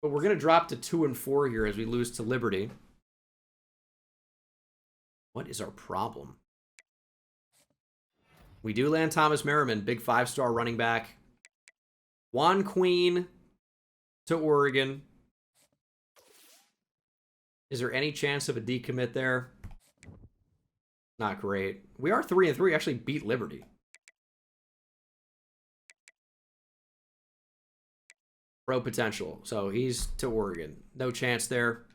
But we're going to drop to 2-4 here as we lose to Liberty. What is our problem? We do land Thomas Merriman, big 5-star running back. Juan Queen to Oregon. Is there any chance of a decommit there? Not great. We are 3-3. Actually beat Liberty. Pro potential. So he's to Oregon. No chance there.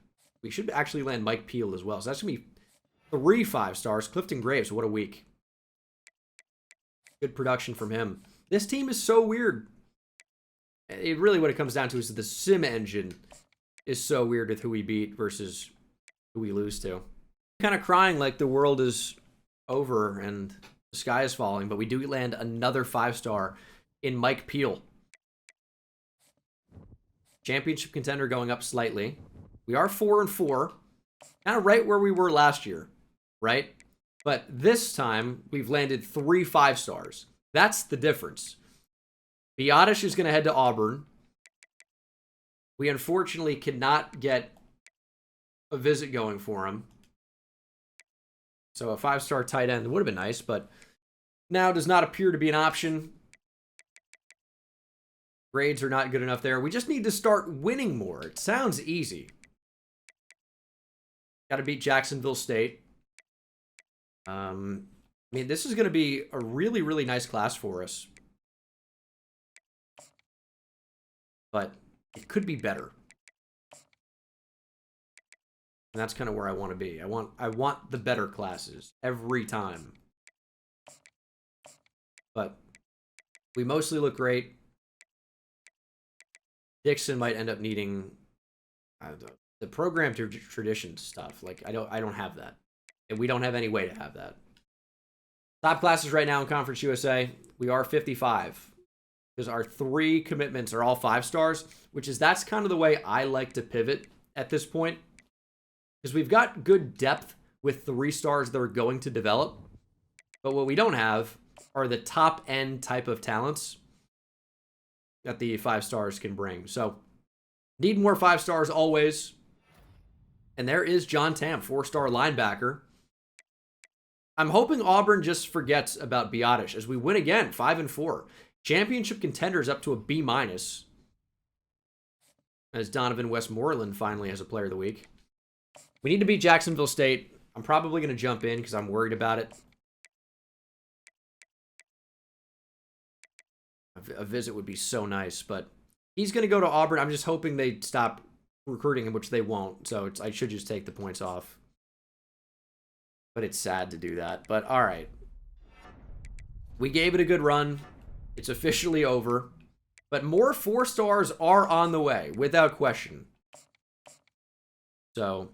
We should actually land Mike Peel as well. So that's going to be 3 5-stars. Clifton Graves, what a week. Good production from him. This team is so weird. It really, what it comes down to is that the sim engine is so weird with who we beat versus who we lose to. Kind of crying like the world is over and the sky is falling, but we do land another 5-star in Mike Peel. Championship contender going up slightly. We are 4-4. Kind of right where we were last year, right? But this time, we've landed 3 5-stars. That's the difference. Biotish is going to head to Auburn. We unfortunately cannot get a visit going for him. So a 5-star tight end would have been nice, but now does not appear to be an option. Grades are not good enough there. We just need to start winning more. It sounds easy. Got to beat Jacksonville State. I mean, this is going to be a really, really nice class for us. But it could be better. And that's kind of where I want to be. I want the better classes every time. But we mostly look great. Dixon might end up needing the program tradition stuff. Like I don't have that. And we don't have any way to have that. Top classes right now in Conference USA. We are 55. because our 3 commitments are all 5 stars, that's kind of the way I like to pivot at this point, because we've got good depth with 3 stars that are going to develop, but what we don't have are the top end type of talents that the 5 stars can bring. So need more 5 stars always. And there is John Tam, 4-star linebacker. I'm hoping Auburn just forgets about Biotish as we win again, 5-4. Championship contenders up to a B-. As Donovan Westmoreland finally has a player of the week. We need to beat Jacksonville State. I'm probably going to jump in because I'm worried about it. A visit would be so nice, but he's going to go to Auburn. I'm just hoping they stop recruiting him, which they won't. So I should just take the points off. But it's sad to do that. But all right. We gave it a good run. It's officially over. But more 4 stars are on the way, without question. So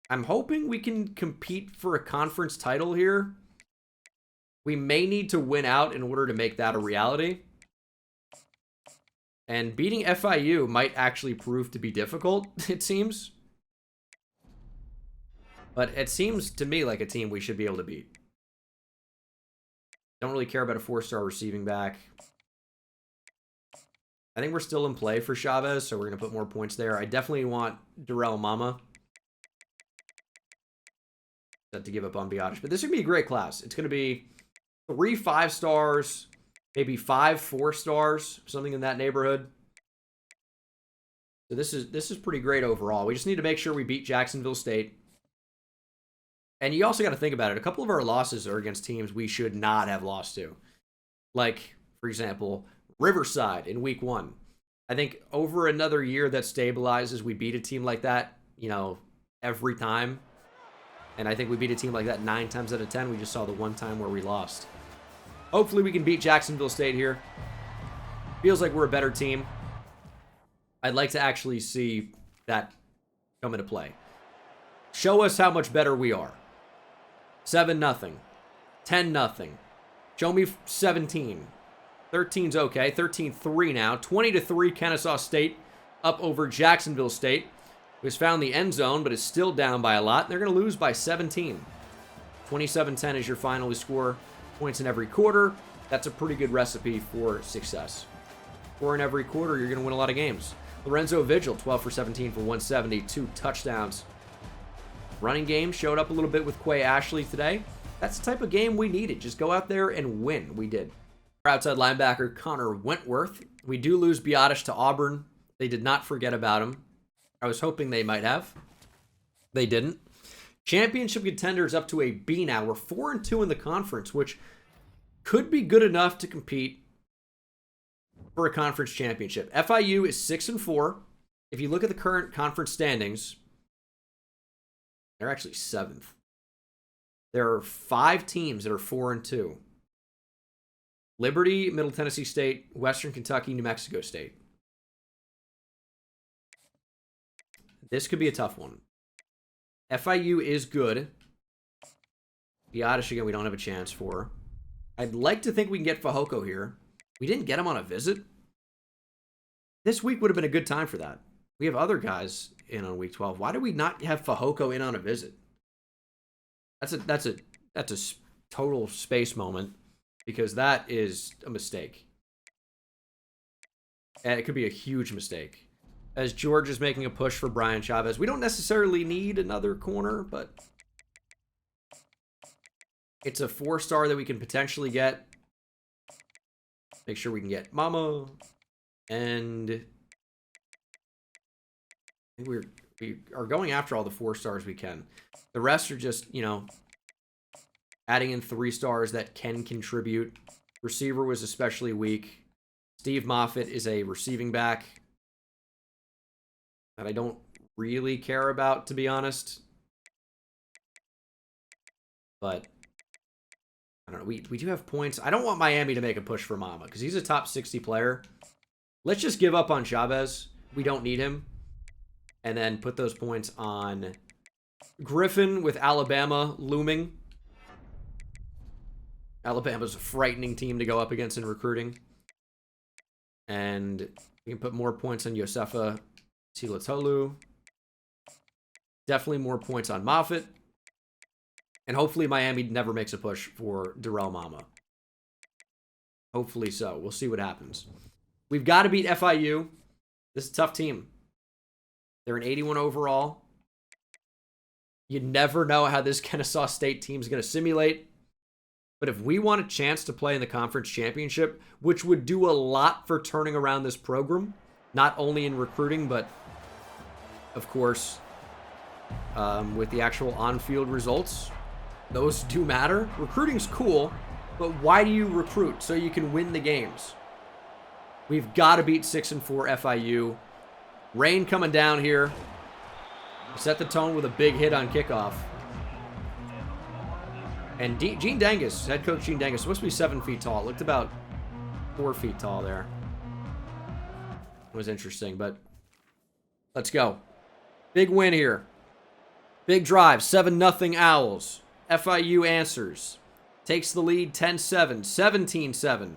I'm hoping we can compete for a conference title here. We may need to win out in order to make that a reality. And beating FIU might actually prove to be difficult, it seems. But it seems to me like a team we should be able to beat. Don't really care about a 4-star receiving back. I think we're still in play for Chavez, so we're going to put more points there. I definitely want Darrell Mama to give up on Biotish. But this is going to be a great class. It's going to be 3 5 stars, maybe 5 4 stars, something in that neighborhood. So this is pretty great overall. We just need to make sure we beat Jacksonville State. And you also got to think about it. A couple of our losses are against teams we should not have lost to. Like, for example, Riverside in week 1. I think over another year that stabilizes, we beat a team like that, you know, every time. And I think we beat a team like that 9 times out of 10. We just saw the one time where we lost. Hopefully we can beat Jacksonville State here. Feels like we're a better team. I'd like to actually see that come into play. Show us how much better we are. 7-0. 10-0. Show me 17. 13's okay. 13-3 now. 20-3 Kennesaw State up over Jacksonville State, who has found the end zone but is still down by a lot. They're going to lose by 17. 27-10 is your final score. Points in every quarter. That's a pretty good recipe for success. 4 in every quarter, you're going to win a lot of games. Lorenzo Vigil, 12 for 17 for 170, 2 touchdowns. Running game showed up a little bit with Quay Ashley today. That's the type of game we needed. Just go out there and win. We did. Our outside linebacker, Connor Wentworth. We do lose Biotish to Auburn. They did not forget about him. I was hoping they might have. They didn't. Championship contenders up to a B now. We're 4-2 in the conference, which could be good enough to compete for a conference championship. FIU is 6-4. If you look at the current conference standings, they're actually 7th. There are 5 teams that are 4-2. Liberty, Middle Tennessee State, Western Kentucky, New Mexico State. This could be a tough one. FIU is good. Biotish, again, we don't have a chance for. I'd like to think we can get Fehoko here. We didn't get him on a visit. This week would have been a good time for that. We have other guys in on week 12. Why do we not have Fehoko in on a visit? That's a total space moment, because that is a mistake. And it could be a huge mistake. As George is making a push for Brian Chavez. We don't necessarily need another corner, but it's a 4-star that we can potentially get. Make sure we can get Mama. And I think we are going after all the 4 stars we can. The rest are just, you know, adding in 3 stars that can contribute. Receiver was especially weak. Steve Moffitt is a receiving back that I don't really care about, to be honest. But I don't know. We do have points. I don't want Miami to make a push for Mama because he's a top 60 player. Let's just give up on Chavez. We don't need him. And then put those points on Griffin with Alabama looming. Alabama's a frightening team to go up against in recruiting. And we can put more points on Yosefa Tilatolu. Definitely more points on Moffitt. And hopefully Miami never makes a push for Darrell Mama. Hopefully so. We'll see what happens. We've got to beat FIU. This is a tough team. They're an 81 overall. You never know how this Kennesaw State team is going to simulate. But if we want a chance to play in the conference championship, which would do a lot for turning around this program, not only in recruiting, but, of course, with the actual on-field results, those do matter. Recruiting's cool, but why do you recruit? So you can win the games. We've got to beat 6-4 FIU. Rain coming down here. Set the tone with a big hit on kickoff. And Gene Dangus, head coach Gene Dangus, supposed to be 7 feet tall. Looked about 4 feet tall there. It was interesting, but let's go. Big win here. Big drive, 7-0 Owls. FIU answers. Takes the lead 10-7, 17-7.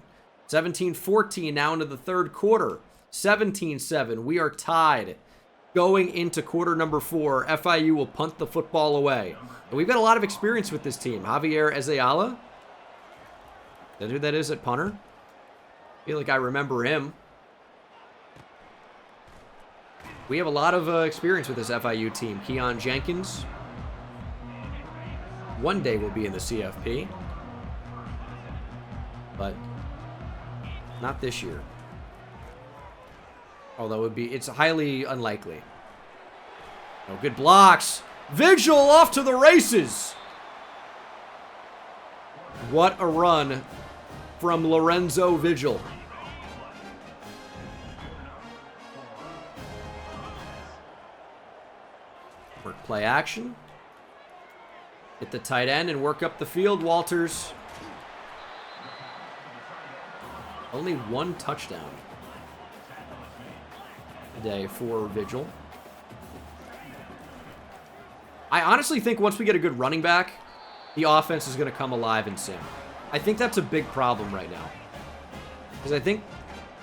17-14 now into the third quarter. 17-7. We are tied. Going into quarter number 4, FIU will punt the football away. And we've got a lot of experience with this team. Javier Ezeala. Is that who that is at punter? I feel like I remember him. We have a lot of experience with this FIU team. Keon Jenkins. One day will be in the CFP. But not this year. Although it's highly unlikely. Oh, good blocks. Vigil off to the races. What a run from Lorenzo Vigil. Work play action. Hit the tight end and work up the field, Walters. Only 1 touchdown today for Vigil. I honestly think once we get a good running back, the offense is going to come alive and sing. I think that's a big problem right now. Because I think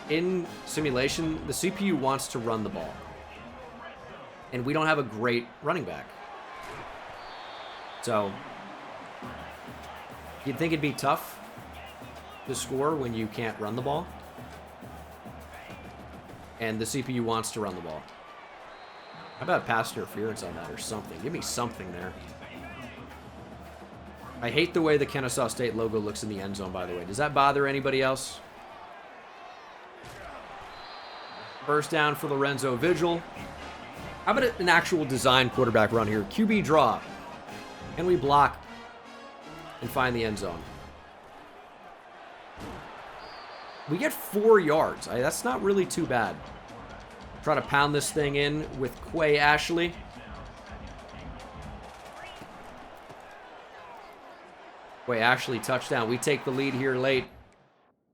in simulation, the CPU wants to run the ball. And we don't have a great running back. So, you'd think it'd be tough to score when you can't run the ball. And the CPU wants to run the ball. How about pass interference on that or something? Give me something there. I hate the way the Kennesaw State logo looks in the end zone, by the way. Does that bother anybody else? First down for Lorenzo Vigil. How about an actual design quarterback run here? QB draw. Can we block and find the end zone? We get 4 yards. That's not really too bad. Try to pound this thing in with Quay Ashley. Quay Ashley touchdown. We take the lead here late.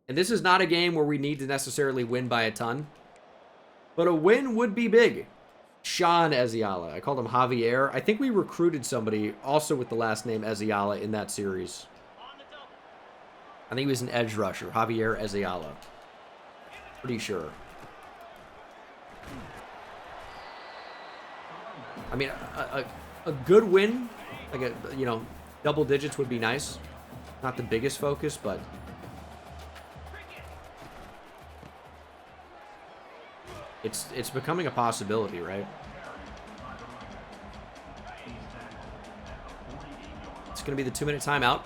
And this is not a game where we need to necessarily win by a ton. But a win would be big. Sean Ezeala. I called him Javier. I think we recruited somebody also with the last name Ezeala in that series. I think he was an edge rusher. Javier Ezeala. Pretty sure. I mean, a good win, like double digits would be nice. Not the biggest focus, but it's becoming a possibility, right? It's going to be the 2-minute timeout.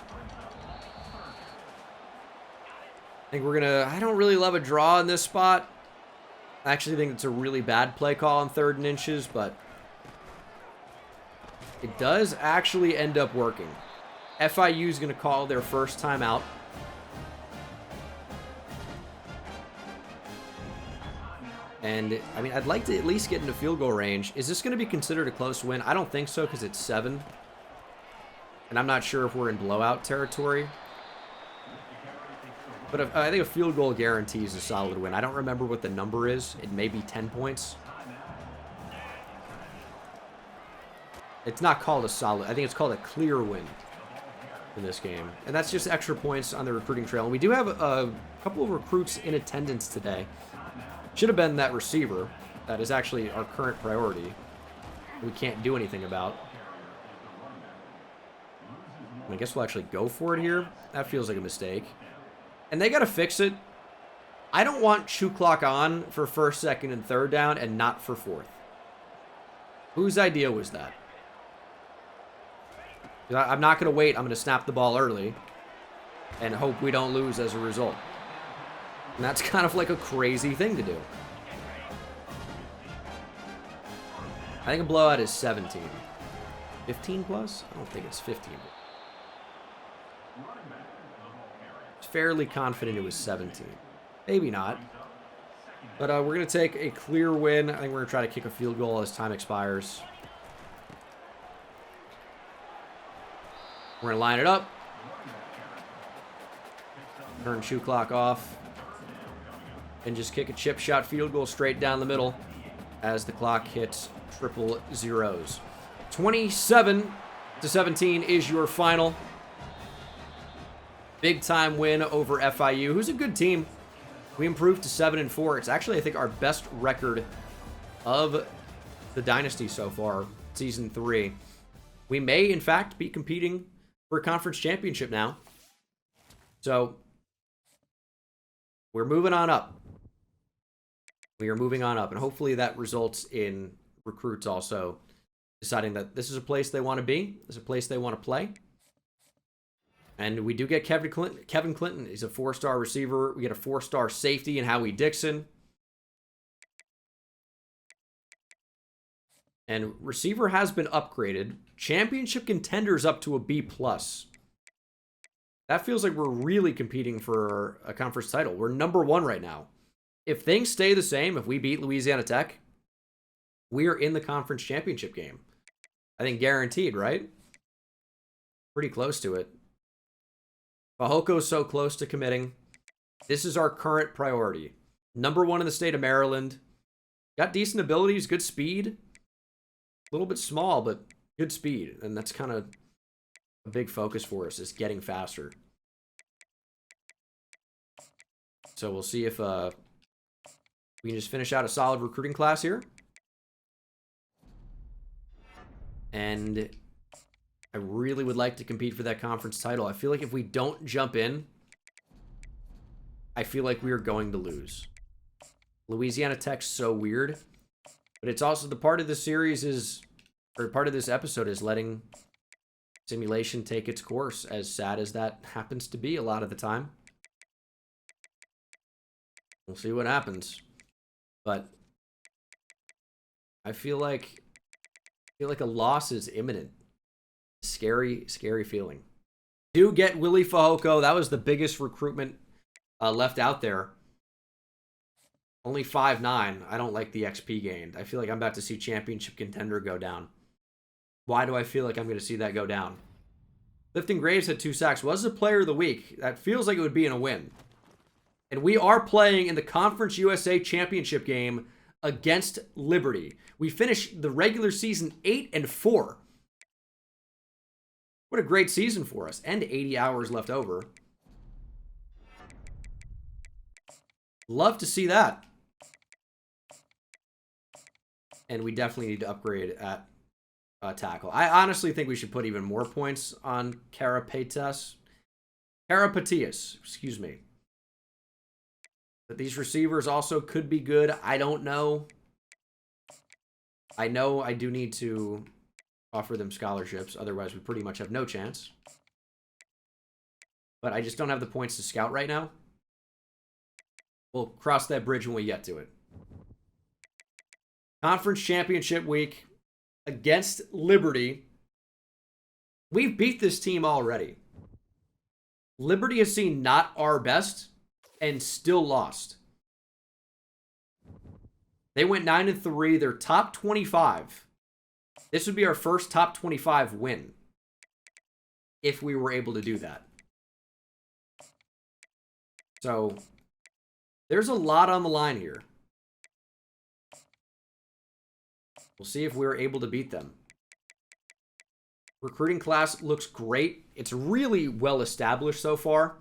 I think we're going to... I don't really love a draw in this spot. I actually think it's a really bad play call on 3rd and inches, but it does actually end up working. FIU is going to call their first timeout. And, I mean, I'd like to at least get into field goal range. Is this going to be considered a close win? I don't think so, because it's 7. And I'm not sure if we're in blowout territory. But I think a field goal guarantees a solid win. I don't remember what the number is. It may be 10 points. It's not called a solid. I think it's called a clear win. in this game. And that's just extra points on the recruiting trail. And we do have a couple of recruits in attendance today. Should have been that receiver. That is actually our current priority. We can't do anything about. I guess we'll actually go for it here. That feels like a mistake. And they got to fix it. I don't want shoe clock on for first, second, and third down and not for fourth. Whose idea was that? I'm not going to wait. I'm going to snap the ball early and hope we don't lose as a result. And that's kind of like a crazy thing to do. I think a blowout is 17. 15 plus? I don't think it's 15. Fairly confident it was 17. Maybe not. But we're going to take a clear win. I think we're going to try to kick a field goal as time expires. We're going to line it up. Turn shoe clock off. And just kick a chip shot field goal straight down the middle as the clock hits triple zeros. 27-17 is your final. Big time win over FIU, who's a good team. We improved to 7-4. It's actually, I think, our best record of the Dynasty so far, Season 3. We may, in fact, be competing for a conference championship now. So, we're moving on up. We are moving on up, and hopefully that results in recruits also deciding that this is a place they want to be, this is a place they want to play. And we do get Kevin Clinton. He's a 4-star receiver. We get a 4-star safety in Howie Dixon. And receiver has been upgraded. Championship contenders up to a B+. That feels like we're really competing for a conference title. We're #1 right now. If things stay the same, if we beat Louisiana Tech, we are in the conference championship game. I think guaranteed, right? Pretty close to it. Fajoko's so close to committing. This is our current priority. #1 in the state of Maryland. Got decent abilities, good speed. A little bit small, but good speed. And that's kind of a big focus for us, is getting faster. So we'll see if we can just finish out a solid recruiting class here. And I really would like to compete for that conference title. I feel like if we don't jump in, I feel like we are going to lose. Louisiana Tech's so weird. But it's also the part of the series is, or part of this episode is letting simulation take its course, as sad as that happens to be a lot of the time. We'll see what happens. But I feel like a loss is imminent. Scary, scary feeling. Do get Willie Fajoko. That was the biggest recruitment left out there. Only 5'9". I don't like the XP gained. I feel like I'm about to see championship contender go down. Why do I feel like I'm going to see that go down? Lifton Graves had 2 sacks. Was a player of the week. That feels like it would be in a win. And we are playing in the Conference USA Championship game against Liberty. We finished the regular season 8-4. What a great season for us. And 80 hours left over. Love to see that. And we definitely need to upgrade at tackle. I honestly think we should put even more points on Karapetias, excuse me. But these receivers also could be good. I don't know. I know I do need to offer them scholarships. Otherwise, we pretty much have no chance. But I just don't have the points to scout right now. We'll cross that bridge when we get to it. Conference Championship Week against Liberty. We've beat this team already. Liberty has seen not our best and still lost. They went 9-3. They're top 25. This would be our first top 25 win if we were able to do that. So there's a lot on the line here. We'll see if we're able to beat them. Recruiting class looks great. It's really well established so far.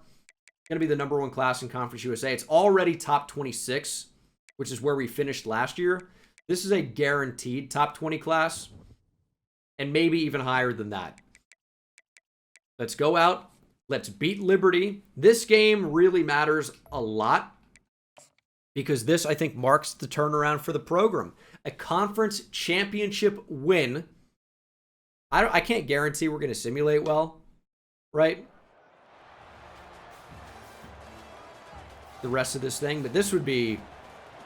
Going to be the #1 class in Conference USA. It's already top 26, which is where we finished last year. This is a guaranteed top 20 class, and maybe even higher than that. Let's go out. Let's beat Liberty. This game really matters a lot because this, I think, marks the turnaround for the program. A conference championship win. I can't guarantee we're going to simulate well, right? The rest of this thing, but this would be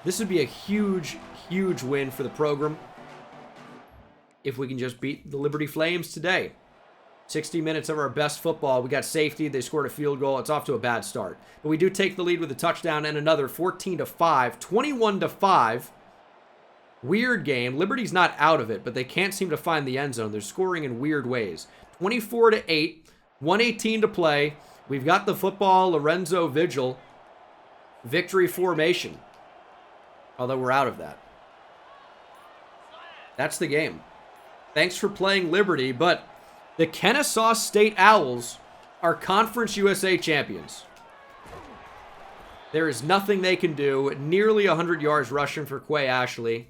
a huge, huge win for the program if we can just beat the Liberty Flames today. 60 minutes of our best football. We got safety. They scored a field goal. It's off to a bad start. But we do take the lead with a touchdown and another 14-5, 21-5. Weird game. Liberty's not out of it, but they can't seem to find the end zone. They're scoring in weird ways. 24-8, 1:18 to play. We've got the football, Lorenzo Vigil. Victory formation. Although we're out of that. That's the game. Thanks for playing Liberty, but the Kennesaw State Owls are Conference USA champions. There is nothing they can do. Nearly 100 yards rushing for Quay Ashley.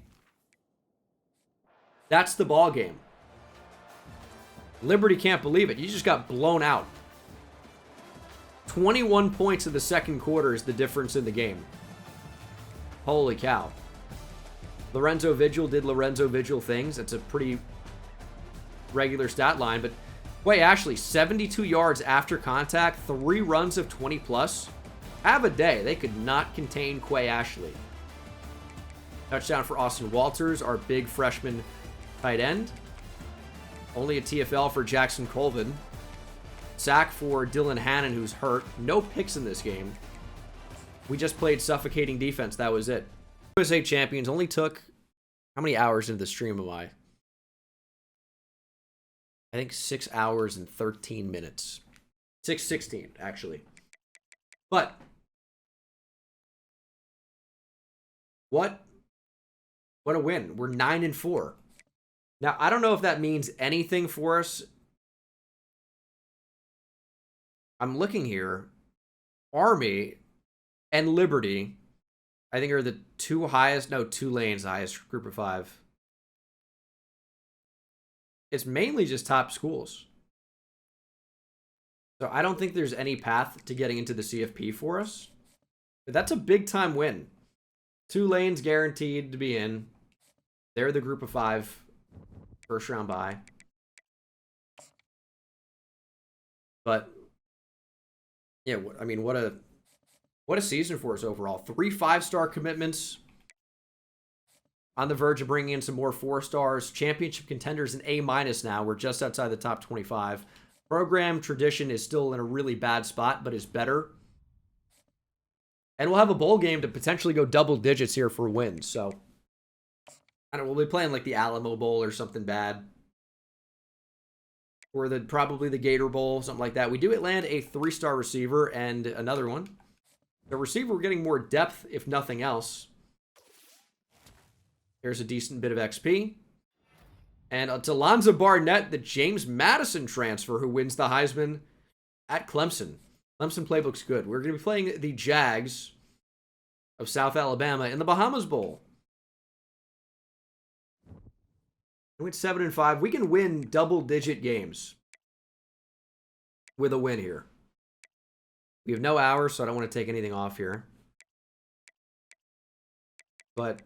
That's the ball game. Liberty can't believe it. You just got blown out. 21 points in the second quarter is the difference in the game. Holy cow. Lorenzo Vigil did Lorenzo Vigil things. That's a pretty regular stat line. But Quay Ashley, 72 yards after contact, 3 runs of 20 plus. Have a day. They could not contain Quay Ashley. Touchdown for Austin Walters, our big freshman tight end. Only a TFL for Jackson Colvin. Sack for Dylan Hannon, who's hurt. No picks in this game. We just played suffocating defense. That was it. USA champions only took... How many hours into the stream am I? I think 6 hours and 13 minutes. 6:16, actually. But... What a win. We're 9-4. Now, I don't know if that means anything for us. I'm looking here. Army and Liberty, I think, are the two highest. No, Tulane's highest group of 5. It's mainly just top schools. So I don't think there's any path to getting into the CFP for us. But that's a big time win. Tulane's guaranteed to be in. They're the group of 5. First round bye. But yeah, I mean, what a season for us overall. 3 5-star commitments. On the verge of bringing in some more 4 stars. Championship contenders in A- now. We're just outside the top 25. Program tradition is still in a really bad spot, but is better. And we'll have a bowl game to potentially go double digits here for wins. So, I don't know, we'll be playing like the Alamo Bowl or something bad. Or probably the Gator Bowl, something like that. We do land a 3-star receiver and another one. The receiver, we're getting more depth, if nothing else. Here's a decent bit of XP. And it's Alonzo Barnett, the James Madison transfer, who wins the Heisman at Clemson. Clemson play looks good. We're going to be playing the Jags of South Alabama in the Bahamas Bowl. We went 7-5. We can win double-digit games with a win here. We have no hours, so I don't want to take anything off here. But,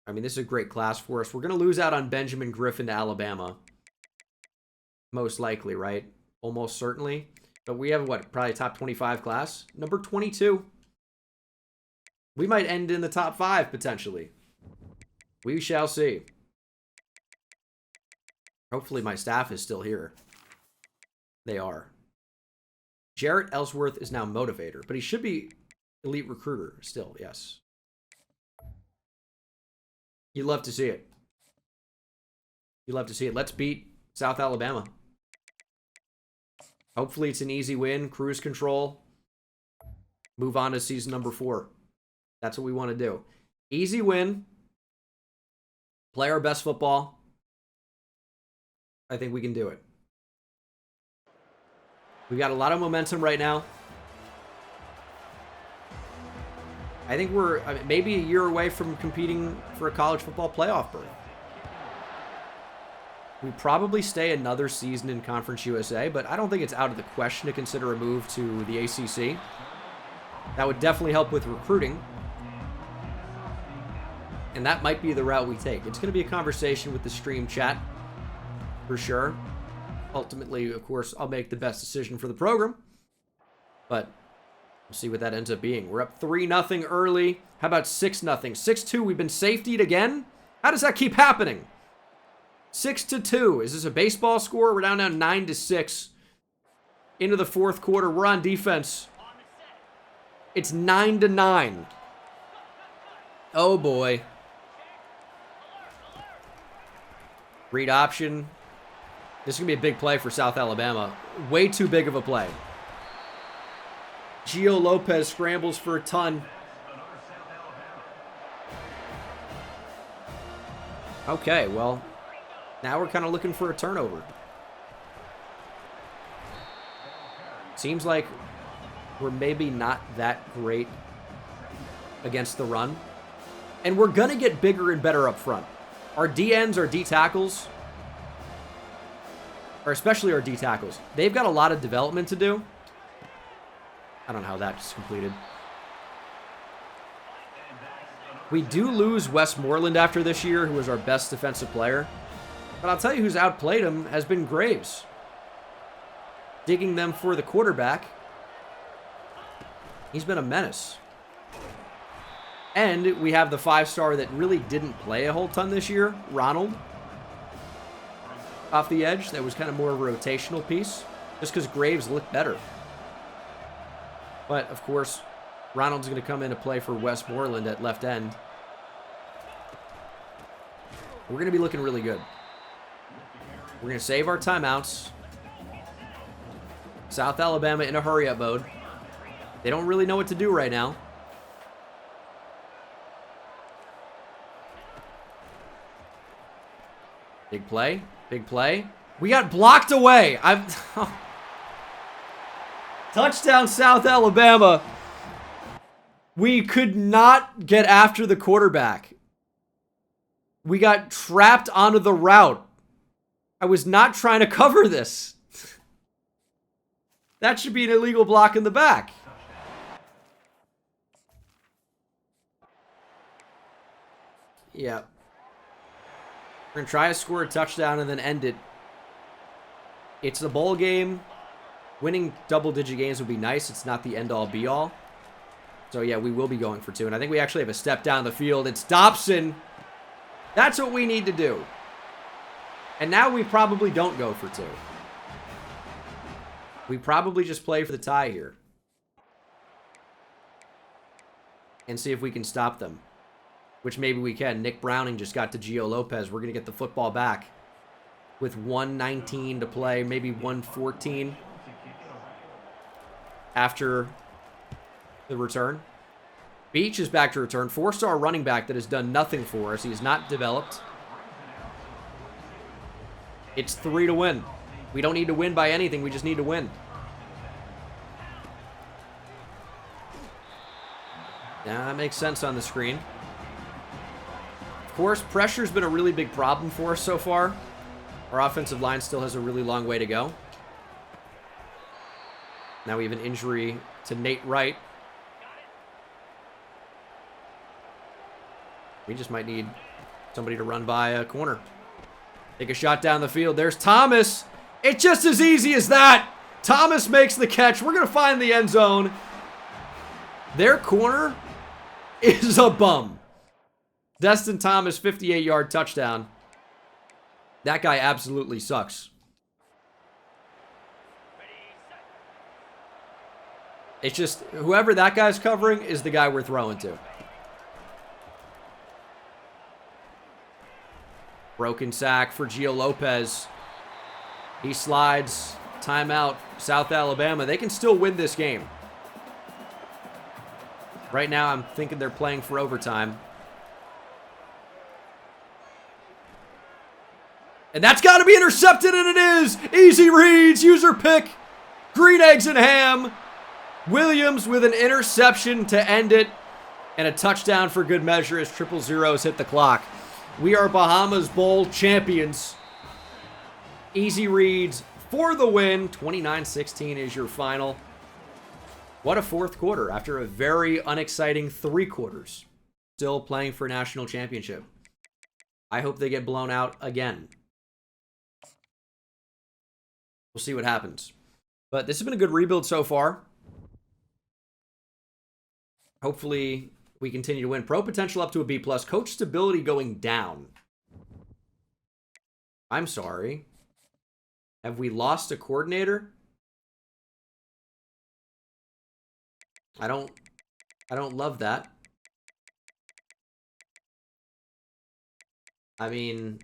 I mean, this is a great class for us. We're going to lose out on Benjamin Griffin to Alabama. Most likely, right? Almost certainly. But we have, what, probably top 25 class? Number 22. We might end in the top 5, potentially. We shall see. Hopefully my staff is still here. They are. Jarrett Ellsworth is now motivator, but he should be elite recruiter still, yes. You'd love to see it. You'd love to see it. Let's beat South Alabama. Hopefully it's an easy win. Cruise control. Move on to season number 4. That's what we want to do. Easy win. Play our best football. I think we can do it. We got a lot of momentum right now. I think we're maybe a year away from competing for a college football playoff berth. We probably stay another season in Conference USA, but I don't think it's out of the question to consider a move to the ACC. That would definitely help with recruiting. And that might be the route we take. It's going to be a conversation with the stream chat, for sure. Ultimately, of course, I'll make the best decision for the program. But we'll see what that ends up being. We're up 3-0 early. How about 6-0? 6-2, we've been safetied again? How does that keep happening? 6-2. Is this a baseball score? We're down now 9-6. Into the fourth quarter. We're on defense. It's 9-9. Oh boy. Read option. This is going to be a big play for South Alabama. Way too big of a play. Gio Lopez scrambles for a ton. Okay, well, now we're kind of looking for a turnover. Seems like we're maybe not that great against the run. And we're going to get bigger and better up front. Our D-ends, our D-tackles, or especially our D-tackles, they've got a lot of development to do. I don't know how that's completed. We do lose Westmoreland after this year, who was our best defensive player. But I'll tell you who's outplayed him has been Graves. Digging them for the quarterback. He's been a menace. And we have the 5-star that really didn't play a whole ton this year, Ronald. Off the edge, that was kind of more of a rotational piece. Just because Graves looked better. But, of course, Ronald's going to come in to play for Westmoreland at left end. We're going to be looking really good. We're going to save our timeouts. South Alabama in a hurry-up mode. They don't really know what to do right now. Big play. Big play. We got blocked away. Touchdown, South Alabama. We could not get after the quarterback. We got trapped onto the route. I was not trying to cover this. That should be an illegal block in the back. Yeah. We're going to try to score a touchdown and then end it. It's the bowl game. Winning double-digit games would be nice. It's not the end-all, be-all. So, yeah, we will be going for 2. And I think we actually have a step down the field. It's Dobson. That's what we need to do. And now we probably don't go for 2. We probably just play for the tie here. And see if we can stop them. Which maybe we can. Nick Browning just got to Gio Lopez. We're going to get the football back. With 1:19 to play. Maybe 1:14. After the return. Beach is back to return. 4-star running back that has done nothing for us. He has not developed. It's 3 to win. We don't need to win by anything. We just need to win. Yeah, that makes sense on the screen. Of course, pressure's been a really big problem for us so far. Our offensive line still has a really long way to go. Now we have an injury to Nate Wright. We just might need somebody to run by a corner. Take a shot down the field. There's Thomas. It's just as easy as that. Thomas makes the catch. We're going to find the end zone. Their corner is a bum. Destin Thomas, 58-yard touchdown. That guy absolutely sucks. It's just, whoever that guy's covering is the guy we're throwing to. Broken sack for Gio Lopez. He slides. Timeout, South Alabama. They can still win this game. Right now, I'm thinking they're playing for overtime. And that's got to be intercepted, and it is! Easy reads, user pick. Green eggs and ham. Williams with an interception to end it. And a touchdown for good measure as 000s hit the clock. We are Bahamas Bowl champions. Easy reads for the win. 29-16 is your final. What a fourth quarter after a very unexciting 3 quarters. Still playing for a national championship. I hope they get blown out again. We'll see what happens. But this has been a good rebuild so far. Hopefully we continue to win. Pro potential up to a B+. Coach stability going down. I'm sorry. Have we lost a coordinator? I don't love that. I mean,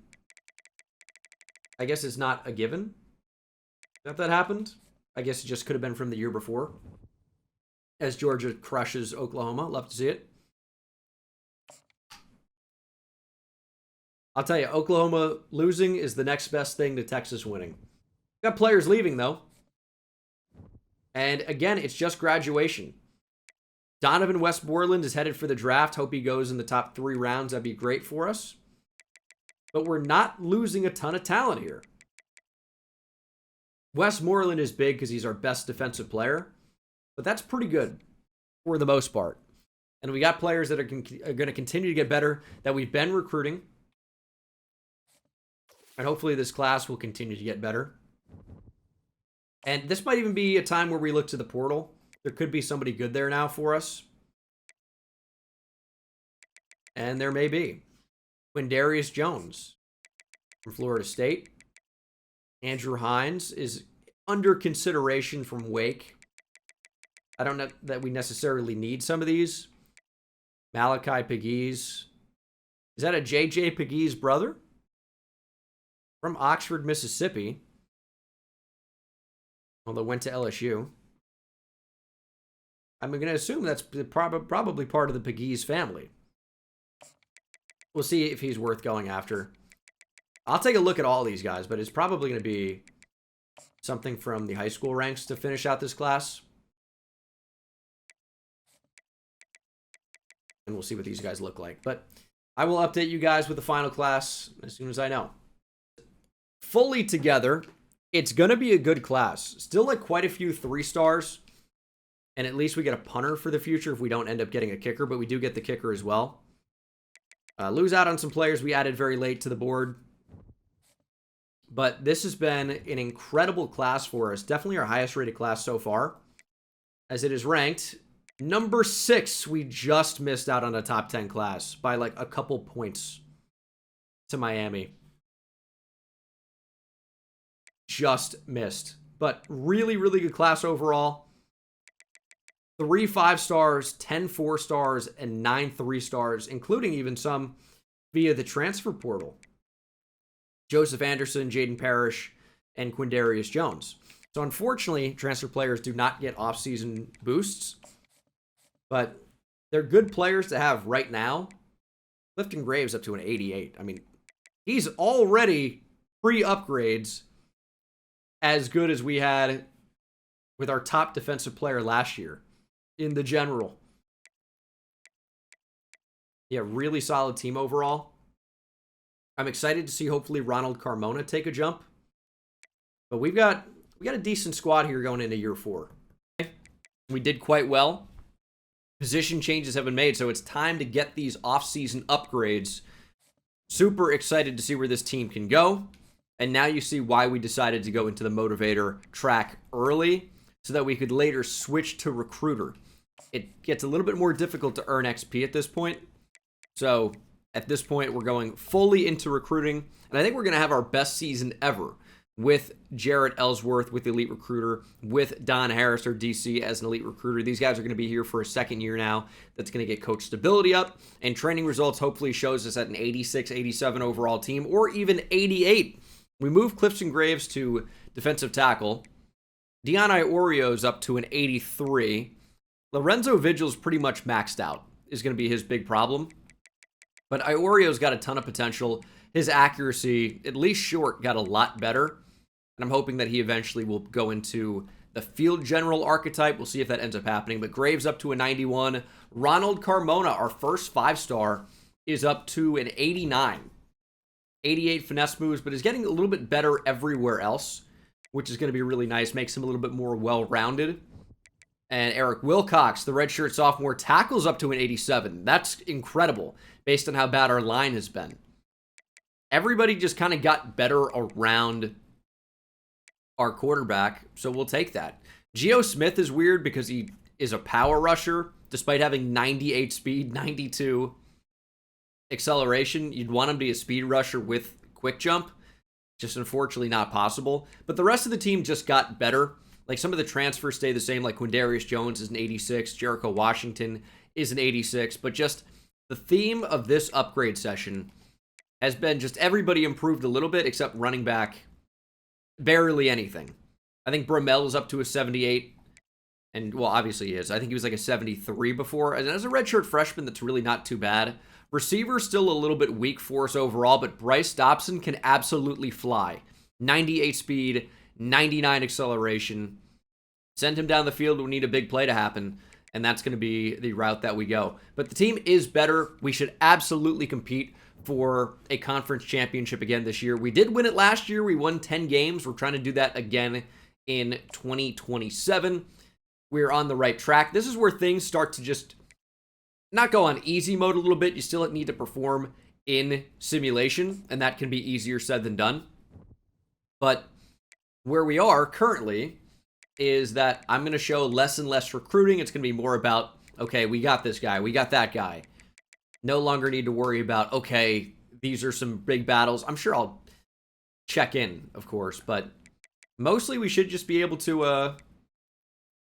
I guess it's not a given that happened. I guess it just could have been from the year before. As Georgia crushes Oklahoma. Love to see it. I'll tell you, Oklahoma losing is the next best thing to Texas winning. Got players leaving, though. And again, it's just graduation. Donovan Westmoreland is headed for the draft. Hope he goes in the top 3 rounds. That'd be great for us. But we're not losing a ton of talent here. Westmoreland is big because he's our best defensive player. But that's pretty good for the most part. And we got players that are going to continue to get better that we've been recruiting. And hopefully this class will continue to get better. And this might even be a time where we look to the portal. There could be somebody good there now for us. And there may be. Quindarius Jones from Florida State. Andrew Hines is under consideration from Wake. I don't know that we necessarily need some of these. Malachi Pegues. Is that a J.J. Pegues brother? From Oxford, Mississippi. Although went to LSU. I'm going to assume that's probably part of the Pegues family. We'll see if he's worth going after. I'll take a look at all these guys, but it's probably going to be something from the high school ranks to finish out this class. And we'll see what these guys look like. But I will update you guys with the final class as soon as I know. Fully together, it's going to be a good class. Still like quite a few 3 stars. And at least we get a punter for the future if we don't end up getting a kicker. But we do get the kicker as well. Lose out on some players we added very late to the board. But this has been an incredible class for us. Definitely our highest rated class so far. As it is ranked number 6. We just missed out on a top 10 class by like a couple points to Miami. Just missed. But really, really good class overall. 3 5 stars, 10 4 stars, and 9 3 stars, including even some via the transfer portal. Joseph Anderson, Jaden Parrish, and Quindarius Jones. So unfortunately, transfer players do not get off-season boosts. But they're good players to have right now. Clifton Graves up to an 88. I mean, he's already pre-upgrades as good as we had with our top defensive player last year in the general. Yeah, really solid team overall. I'm excited to see hopefully Ronald Carmona take a jump. But we got a decent squad here going into year 4. We did quite well. Position changes have been made, so it's time to get these off-season upgrades. Super excited to see where this team can go. And now you see why we decided to go into the motivator track early, so that we could later switch to recruiter. It gets a little bit more difficult to earn XP at this point. So at this point, we're going fully into recruiting. And I think we're going to have our best season ever with Jarrett Ellsworth with Elite Recruiter, with Don Harris, or DC, as an Elite Recruiter. These guys are going to be here for a second year now. That's going to get coach stability up. And training results hopefully shows us at an 86, 87 overall team, or even 88. We move Clifton Graves to defensive tackle. Dion Iorio's up to an 83. Lorenzo Vigil's pretty much maxed out, is going to be his big problem. But Iorio's got a ton of potential. His accuracy, at least short, got a lot better. And I'm hoping that he eventually will go into the field general archetype. We'll see if that ends up happening. But Graves up to a 91. Ronald Carmona, our first 5-star, is up to an 89. 88 finesse moves, but is getting a little bit better everywhere else, which is going to be really nice. Makes him a little bit more well-rounded. And Eric Wilcox, the redshirt sophomore, tackles up to an 87. That's incredible based on how bad our line has been. Everybody just kind of got better around our quarterback, so we'll take that. Geo Smith is weird because he is a power rusher, despite having 98 speed, 92 acceleration. You'd want him to be a speed rusher with quick jump. Just unfortunately not possible. But the rest of the team just got better. Like, some of the transfers stay the same, like Quindarius Jones is an 86, Jericho Washington is an 86, but just the theme of this upgrade session has been just everybody improved a little bit, except running back, barely anything. I think Bramell is up to a 78, and, well, obviously he is. I think he was like a 73 before, and as a redshirt freshman, that's really not too bad. Receiver still a little bit weak for us overall, but Bryce Dobson can absolutely fly. 98 speed, 99 acceleration. Send him down the field when we need a big play to happen, and that's going to be the route that we go. But the team is better. We should absolutely compete for a conference championship again this year. We did win it last year. We won 10 games. We're trying to do that again in 2027. We're on the right track. This is where things start to just not go on easy mode a little bit. You still need to perform in simulation, and that can be easier said than done. But where we are currently is that I'm going to show less and less recruiting. It's going to be more about, okay, we got this guy, we got that guy. No longer need to worry about, okay, these are some big battles. I'm sure I'll check in, of course, but mostly we should just be able to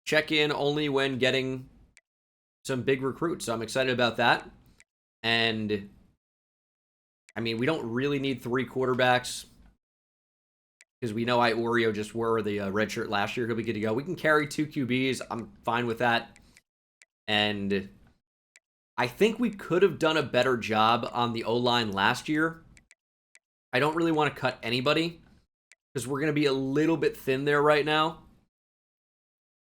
check in only when getting some big recruits. So I'm excited about that. And, I mean, we don't really need 3 quarterbacks, because we know Oreo just wore the red shirt last year. He'll be good to go. We can carry 2 QBs. I'm fine with that. And I think we could have done a better job on the O-line last year. I don't really want to cut anybody, because we're going to be a little bit thin there right now.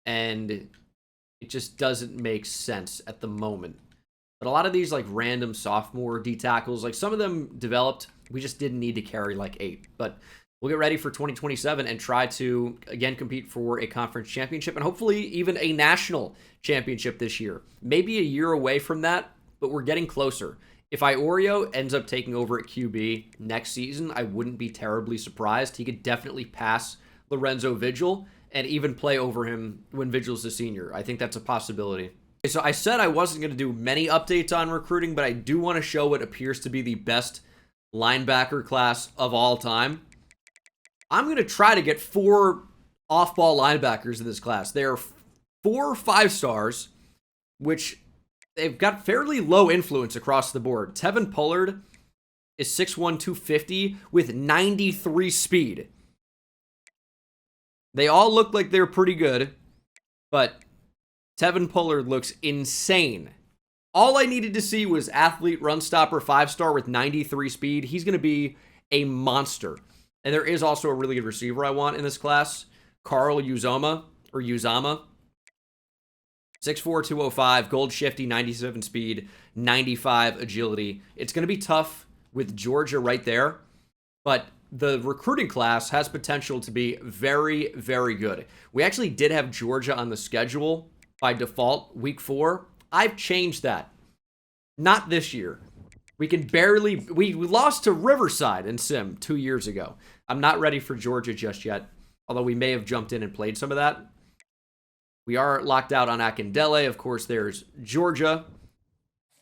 And it just doesn't make sense at the moment. But a lot of these, like, random sophomore D-tackles, like, some of them developed. We just didn't need to carry, like, 8. But we'll get ready for 2027 and try to, again, compete for a conference championship and hopefully even a national championship this year. Maybe a year away from that, but we're getting closer. If Oreo ends up taking over at QB next season, I wouldn't be terribly surprised. He could definitely pass Lorenzo Vigil and even play over him when Vigil's a senior. I think that's a possibility. Okay, so I said I wasn't going to do many updates on recruiting, but I do want to show what appears to be the best linebacker class of all time. I'm going to try to get 4 off-ball linebackers in this class. They are 4 5-stars, which they've got fairly low influence across the board. Tevin Pollard is 6'1", 250 with 93 speed. They all look like they're pretty good, but Tevin Pollard looks insane. All I needed to see was athlete, run stopper, 5-star with 93 speed. He's going to be a monster. And there is also a really good receiver I want in this class. Carl Uzama, 6'4", 205, gold shifty, 97 speed, 95 agility. It's going to be tough with Georgia right there, but the recruiting class has potential to be very, very good. We actually did have Georgia on the schedule by default week 4. I've changed that. Not this year. We lost to Riverside in Sim 2 years ago. I'm not ready for Georgia just yet, although we may have jumped in and played some of that. We are locked out on Akindele. Of course, there's Georgia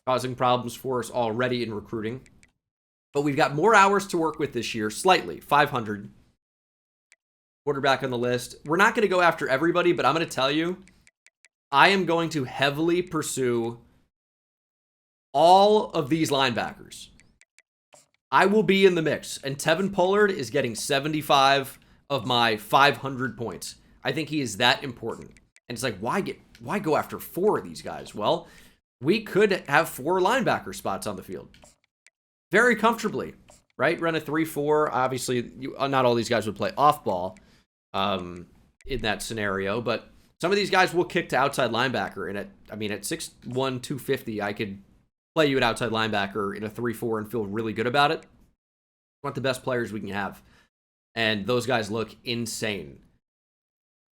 causing problems for us already in recruiting. But we've got more hours to work with this year, slightly, 500. Quarterback on the list. We're not going to go after everybody, but I'm going to tell you, I am going to heavily pursue all of these linebackers. I will be in the mix, and Tevin Pollard is getting 75 of my 500 points. I think he is that important. And it's like, why go after 4 of these guys? Well, we could have 4 linebacker spots on the field very comfortably, right? Run a 3-4. Obviously, not all these guys would play off ball. in that scenario, but some of these guys will kick to outside linebacker. And at 6'1", 250, I could play you at outside linebacker in a 3-4 and feel really good about it. We want the best players we can have. And those guys look insane.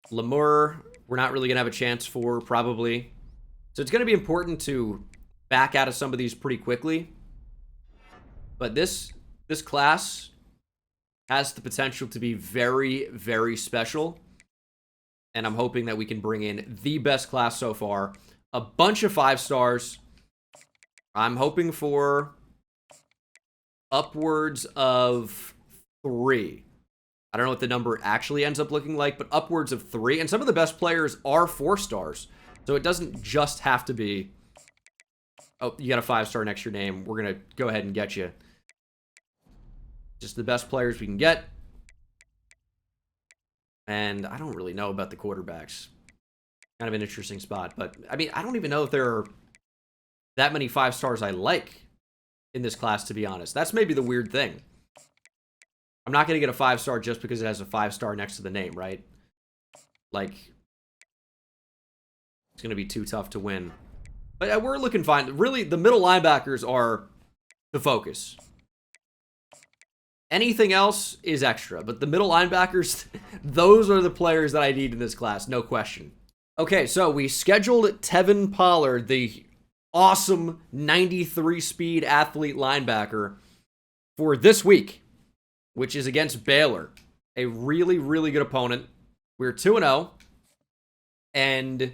Lemur, we're not really going to have a chance for, probably. So it's going to be important to back out of some of these pretty quickly. But this class has the potential to be very, very special. And I'm hoping that we can bring in the best class so far. A bunch of 5 stars. I'm hoping for upwards of 3. I don't know what the number actually ends up looking like, but upwards of 3. And some of the best players are 4 stars. So it doesn't just have to be, oh, you got a 5-star next to your name. We're going to go ahead and get you. Just the best players we can get. And I don't really know about the quarterbacks. Kind of an interesting spot. But, I don't even know if there are that many 5 stars I like in this class, to be honest. That's maybe the weird thing. I'm not going to get a 5-star just because it has a 5-star next to the name, right? Like, it's going to be too tough to win. But we're looking fine. Really, the middle linebackers are the focus. Anything else is extra. But the middle linebackers, those are the players that I need in this class, no question. Okay, so we scheduled Tevin Pollard, the awesome 93-speed athlete linebacker, for this week, which is against Baylor. A really, really good opponent. We're 2-0. And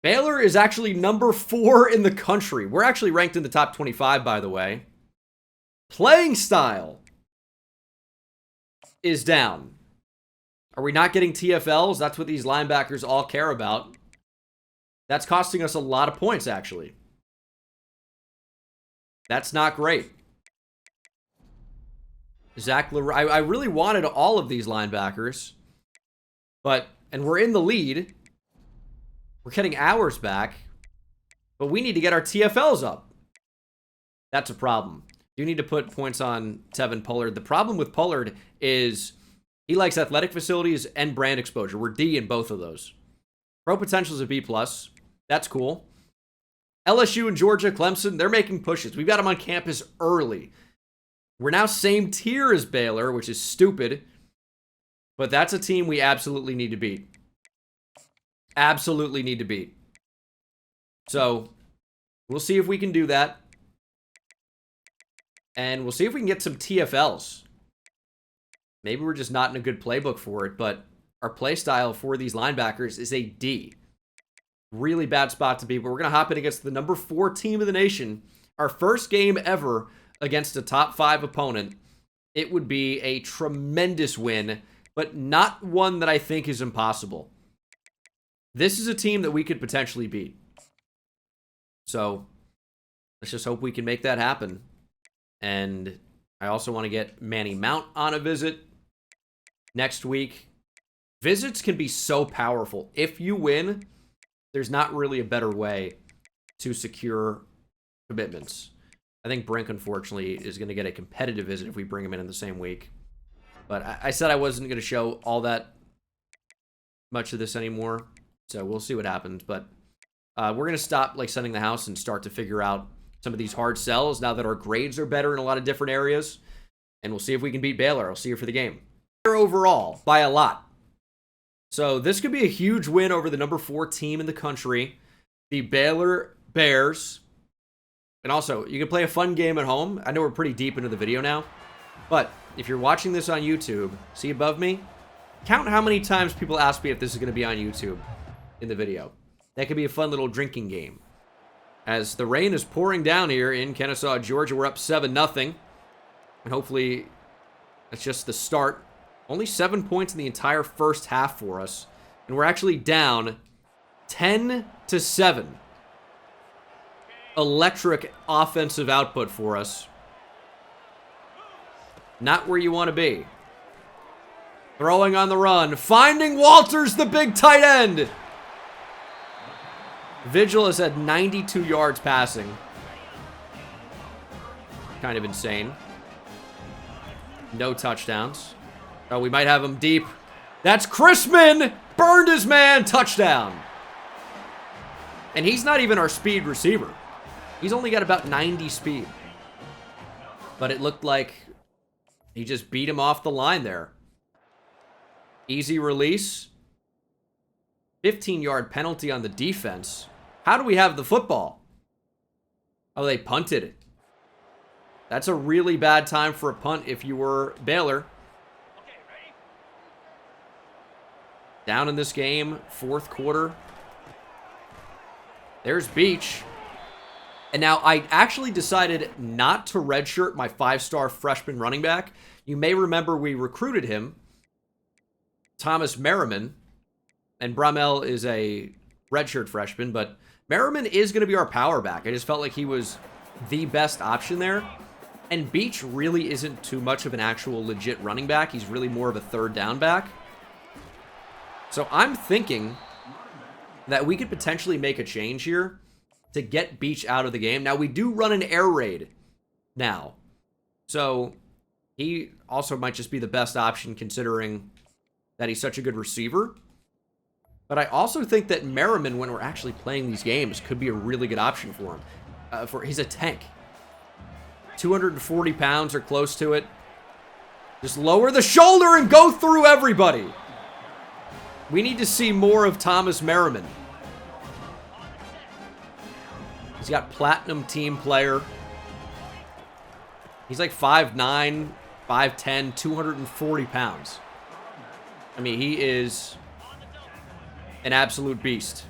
Baylor is actually number 4 in the country. We're actually ranked in the top 25, by the way. Playing style is down. Are we not getting TFLs? That's what these linebackers all care about. That's costing us a lot of points, actually. That's not great. Zach LaRue, I really wanted all of these linebackers. And we're in the lead. We're getting hours back. But we need to get our TFLs up. That's a problem. You need to put points on Tevin Pollard. The problem with Pollard is he likes athletic facilities and brand exposure. We're D in both of those. Pro potential is a B+. That's cool. LSU and Georgia, Clemson, they're making pushes. We've got them on campus early. We're now same tier as Baylor, which is stupid. But that's a team we absolutely need to beat. Absolutely need to beat. So, we'll see if we can do that. And we'll see if we can get some TFLs. Maybe we're just not in a good playbook for it, but our play style for these linebackers is a D. Really bad spot to be, but we're going to hop in against the number 4 team of the nation. Our first game ever against a top 5 opponent. It would be a tremendous win, but not one that I think is impossible. This is a team that we could potentially beat. So, let's just hope we can make that happen. And I also want to get Manny Mount on a visit next week. Visits can be so powerful. If you win, there's not really a better way to secure commitments. I think Brink, unfortunately, is going to get a competitive visit if we bring him in the same week. But I said I wasn't going to show all that much of this anymore. So we'll see what happens. But we're going to stop sending the house and start to figure out some of these hard sells now that our grades are better in a lot of different areas. And we'll see if we can beat Baylor. I'll see you for the game. Overall, by a lot. So this could be a huge win over the number 4 team in the country, the Baylor Bears. And also, you can play a fun game at home. I know we're pretty deep into the video now. But if you're watching this on YouTube, see above me? Count how many times people ask me if this is going to be on YouTube in the video. That could be a fun little drinking game. As the rain is pouring down here in Kennesaw, Georgia, we're up 7-0. And hopefully, that's just the start. Only 7 points in the entire first half for us. And we're actually down 10-7. Electric offensive output for us. Not where you want to be. Throwing on the run. Finding Walters, the big tight end. Vigil has had 92 yards passing. Kind of insane. No touchdowns. Oh, we might have him deep. That's Chrisman. Burned his man. Touchdown. And he's not even our speed receiver. He's only got about 90 speed. But it looked like he just beat him off the line there. Easy release. 15-yard penalty on the defense. How do we have the football? Oh, they punted it. That's a really bad time for a punt if you were Baylor. Down in this game, fourth quarter. There's Beach. And now I actually decided not to redshirt my 5-star freshman running back. You may remember we recruited him, Thomas Merriman, and Bromell is a redshirt freshman, but Merriman is going to be our power back. I just felt like he was the best option there. And Beach really isn't too much of an actual legit running back. He's really more of a third down back. So I'm thinking that we could potentially make a change here to get Beach out of the game. Now, we do run an air raid now. So he also might just be the best option considering that he's such a good receiver. But I also think that Merriman, when we're actually playing these games, could be a really good option for him. He's a tank. 240 pounds or close to it. Just lower the shoulder and go through everybody. We need to see more of Thomas Merriman. He's got platinum team player. He's like 5'9", 5'10", 240 pounds. I mean, he is an absolute beast.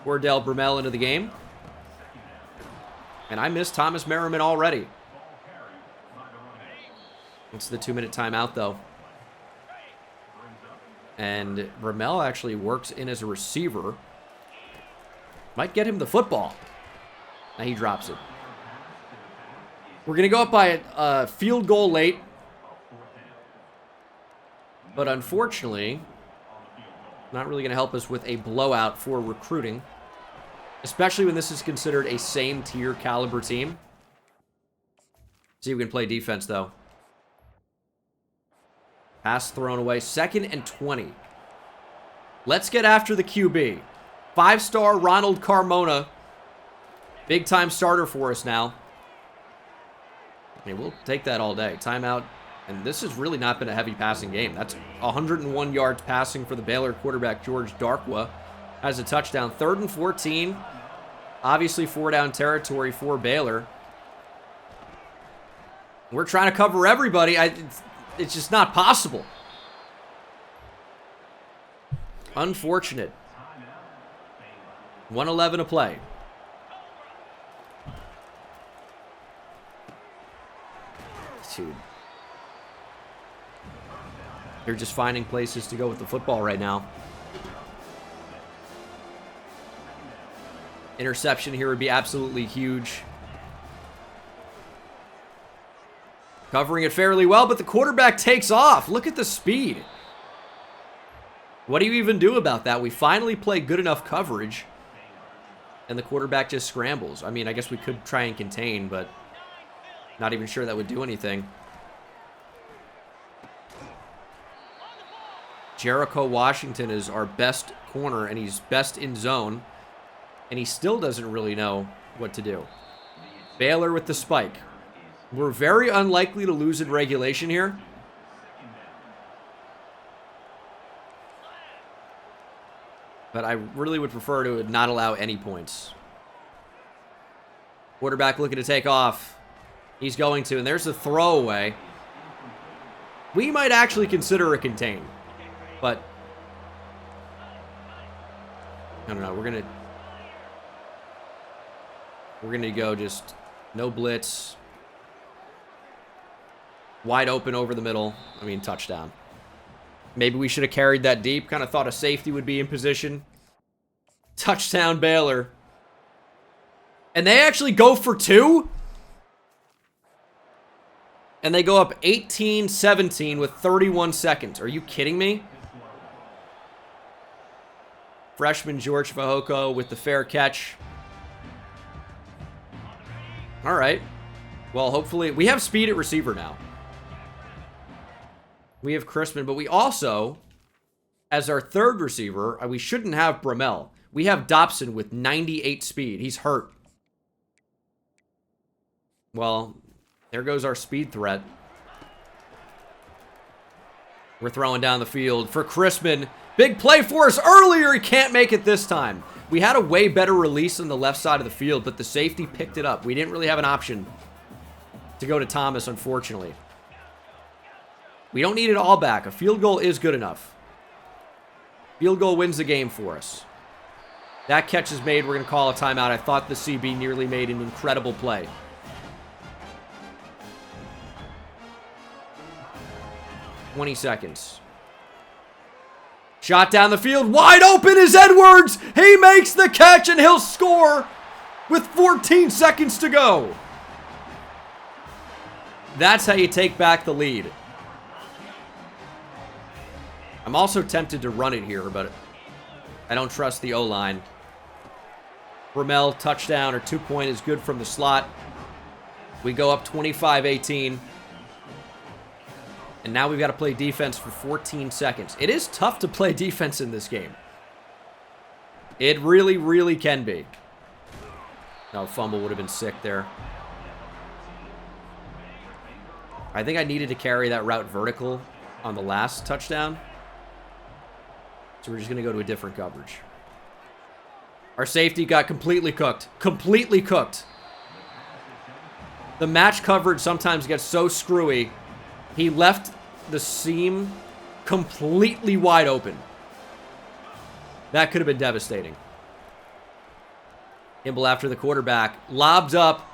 Wardell Bromell into the game. And I miss Thomas Merriman already. It's the 2-minute timeout, though. And Bromell actually works in as a receiver. Might get him the football. Now he drops it. We're going to go up by a field goal late. But unfortunately, not really going to help us with a blowout for recruiting. Especially when this is considered a same tier caliber team. See if we can play defense, though. Pass thrown away. 2nd and 20. Let's get after the QB. 5-star Ronald Carmona. Big time starter for us now. I mean, we'll take that all day. Timeout. And this has really not been a heavy passing game. That's 101 yards passing for the Baylor quarterback, George Darkwa. Has a touchdown. 3rd and 14. Obviously 4-down territory for Baylor. We're trying to cover everybody. It's just not possible. Unfortunate. 1:11 to play. Dude. They're just finding places to go with the football right now. Interception here would be absolutely huge. Covering it fairly well, but the quarterback takes off. Look at the speed. What do you even do about that? We finally play good enough coverage, and the quarterback just scrambles. I mean, I guess we could try and contain, but not even sure that would do anything. Jericho Washington is our best corner, and he's best in zone, and he still doesn't really know what to do. Baylor with the spike. We're very unlikely to lose in regulation here. But I really would prefer to not allow any points. Quarterback looking to take off. He's going to, and there's a throwaway. We might actually consider a contain. But I don't know. We're gonna go just no blitz. Wide open over the middle. I mean, touchdown. Maybe we should have carried that deep. Kind of thought a safety would be in position. Touchdown, Baylor. And they actually go for 2? And they go up 18-17 with 31 seconds. Are you kidding me? Freshman George Fahoko with the fair catch. All right. Well, hopefully we have speed at receiver now. We have Crispin, but we also, as our third receiver, we shouldn't have Bramell. We have Dobson with 98 speed. He's hurt. Well, there goes our speed threat. We're throwing down the field for Crispin. Big play for us earlier. He can't make it this time. We had a way better release on the left side of the field, but the safety picked it up. We didn't really have an option to go to Thomas, unfortunately. We don't need it all back. A field goal is good enough. Field goal wins the game for us. That catch is made. We're going to call a timeout. I thought the CB nearly made an incredible play. "20 seconds. Shot down the field. Wide open is Edwards. He makes the catch and he'll score with 14 seconds to go. That's how you take back the lead. I'm also tempted to run it here, but I don't trust the O-line. Bramell, touchdown or 2-point is good from the slot. We go up 25-18. And now we've got to play defense for 14 seconds. It is tough to play defense in this game. It really, really can be. No, fumble would have been sick there. I think I needed to carry that route vertical on the last touchdown. So we're just going to go to a different coverage. Our safety got completely cooked. Completely cooked. The match coverage sometimes gets so screwy. He left the seam completely wide open. That could have been devastating. Kimball after the quarterback. Lobs up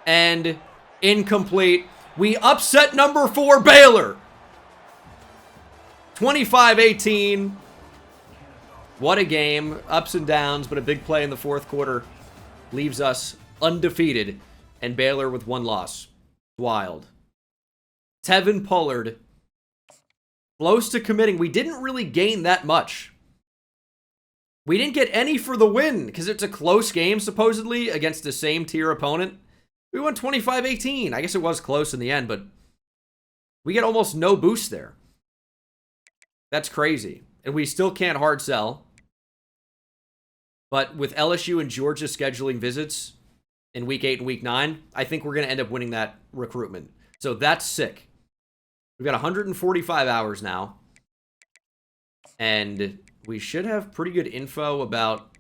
and incomplete. We upset number 4 Baylor. 25-18. What a game. Ups and downs, but a big play in the fourth quarter leaves us undefeated and Baylor with 1 loss. Wild. Tevin Pollard, close to committing. We didn't really gain that much. We didn't get any for the win because it's a close game, supposedly, against the same tier opponent. We won 25-18. I guess it was close in the end, but we get almost no boost there. That's crazy. And we still can't hard sell. But with LSU and Georgia scheduling visits in week 8 and week 9, I think we're going to end up winning that recruitment. So that's sick. We've got 145 hours now. And we should have pretty good info about...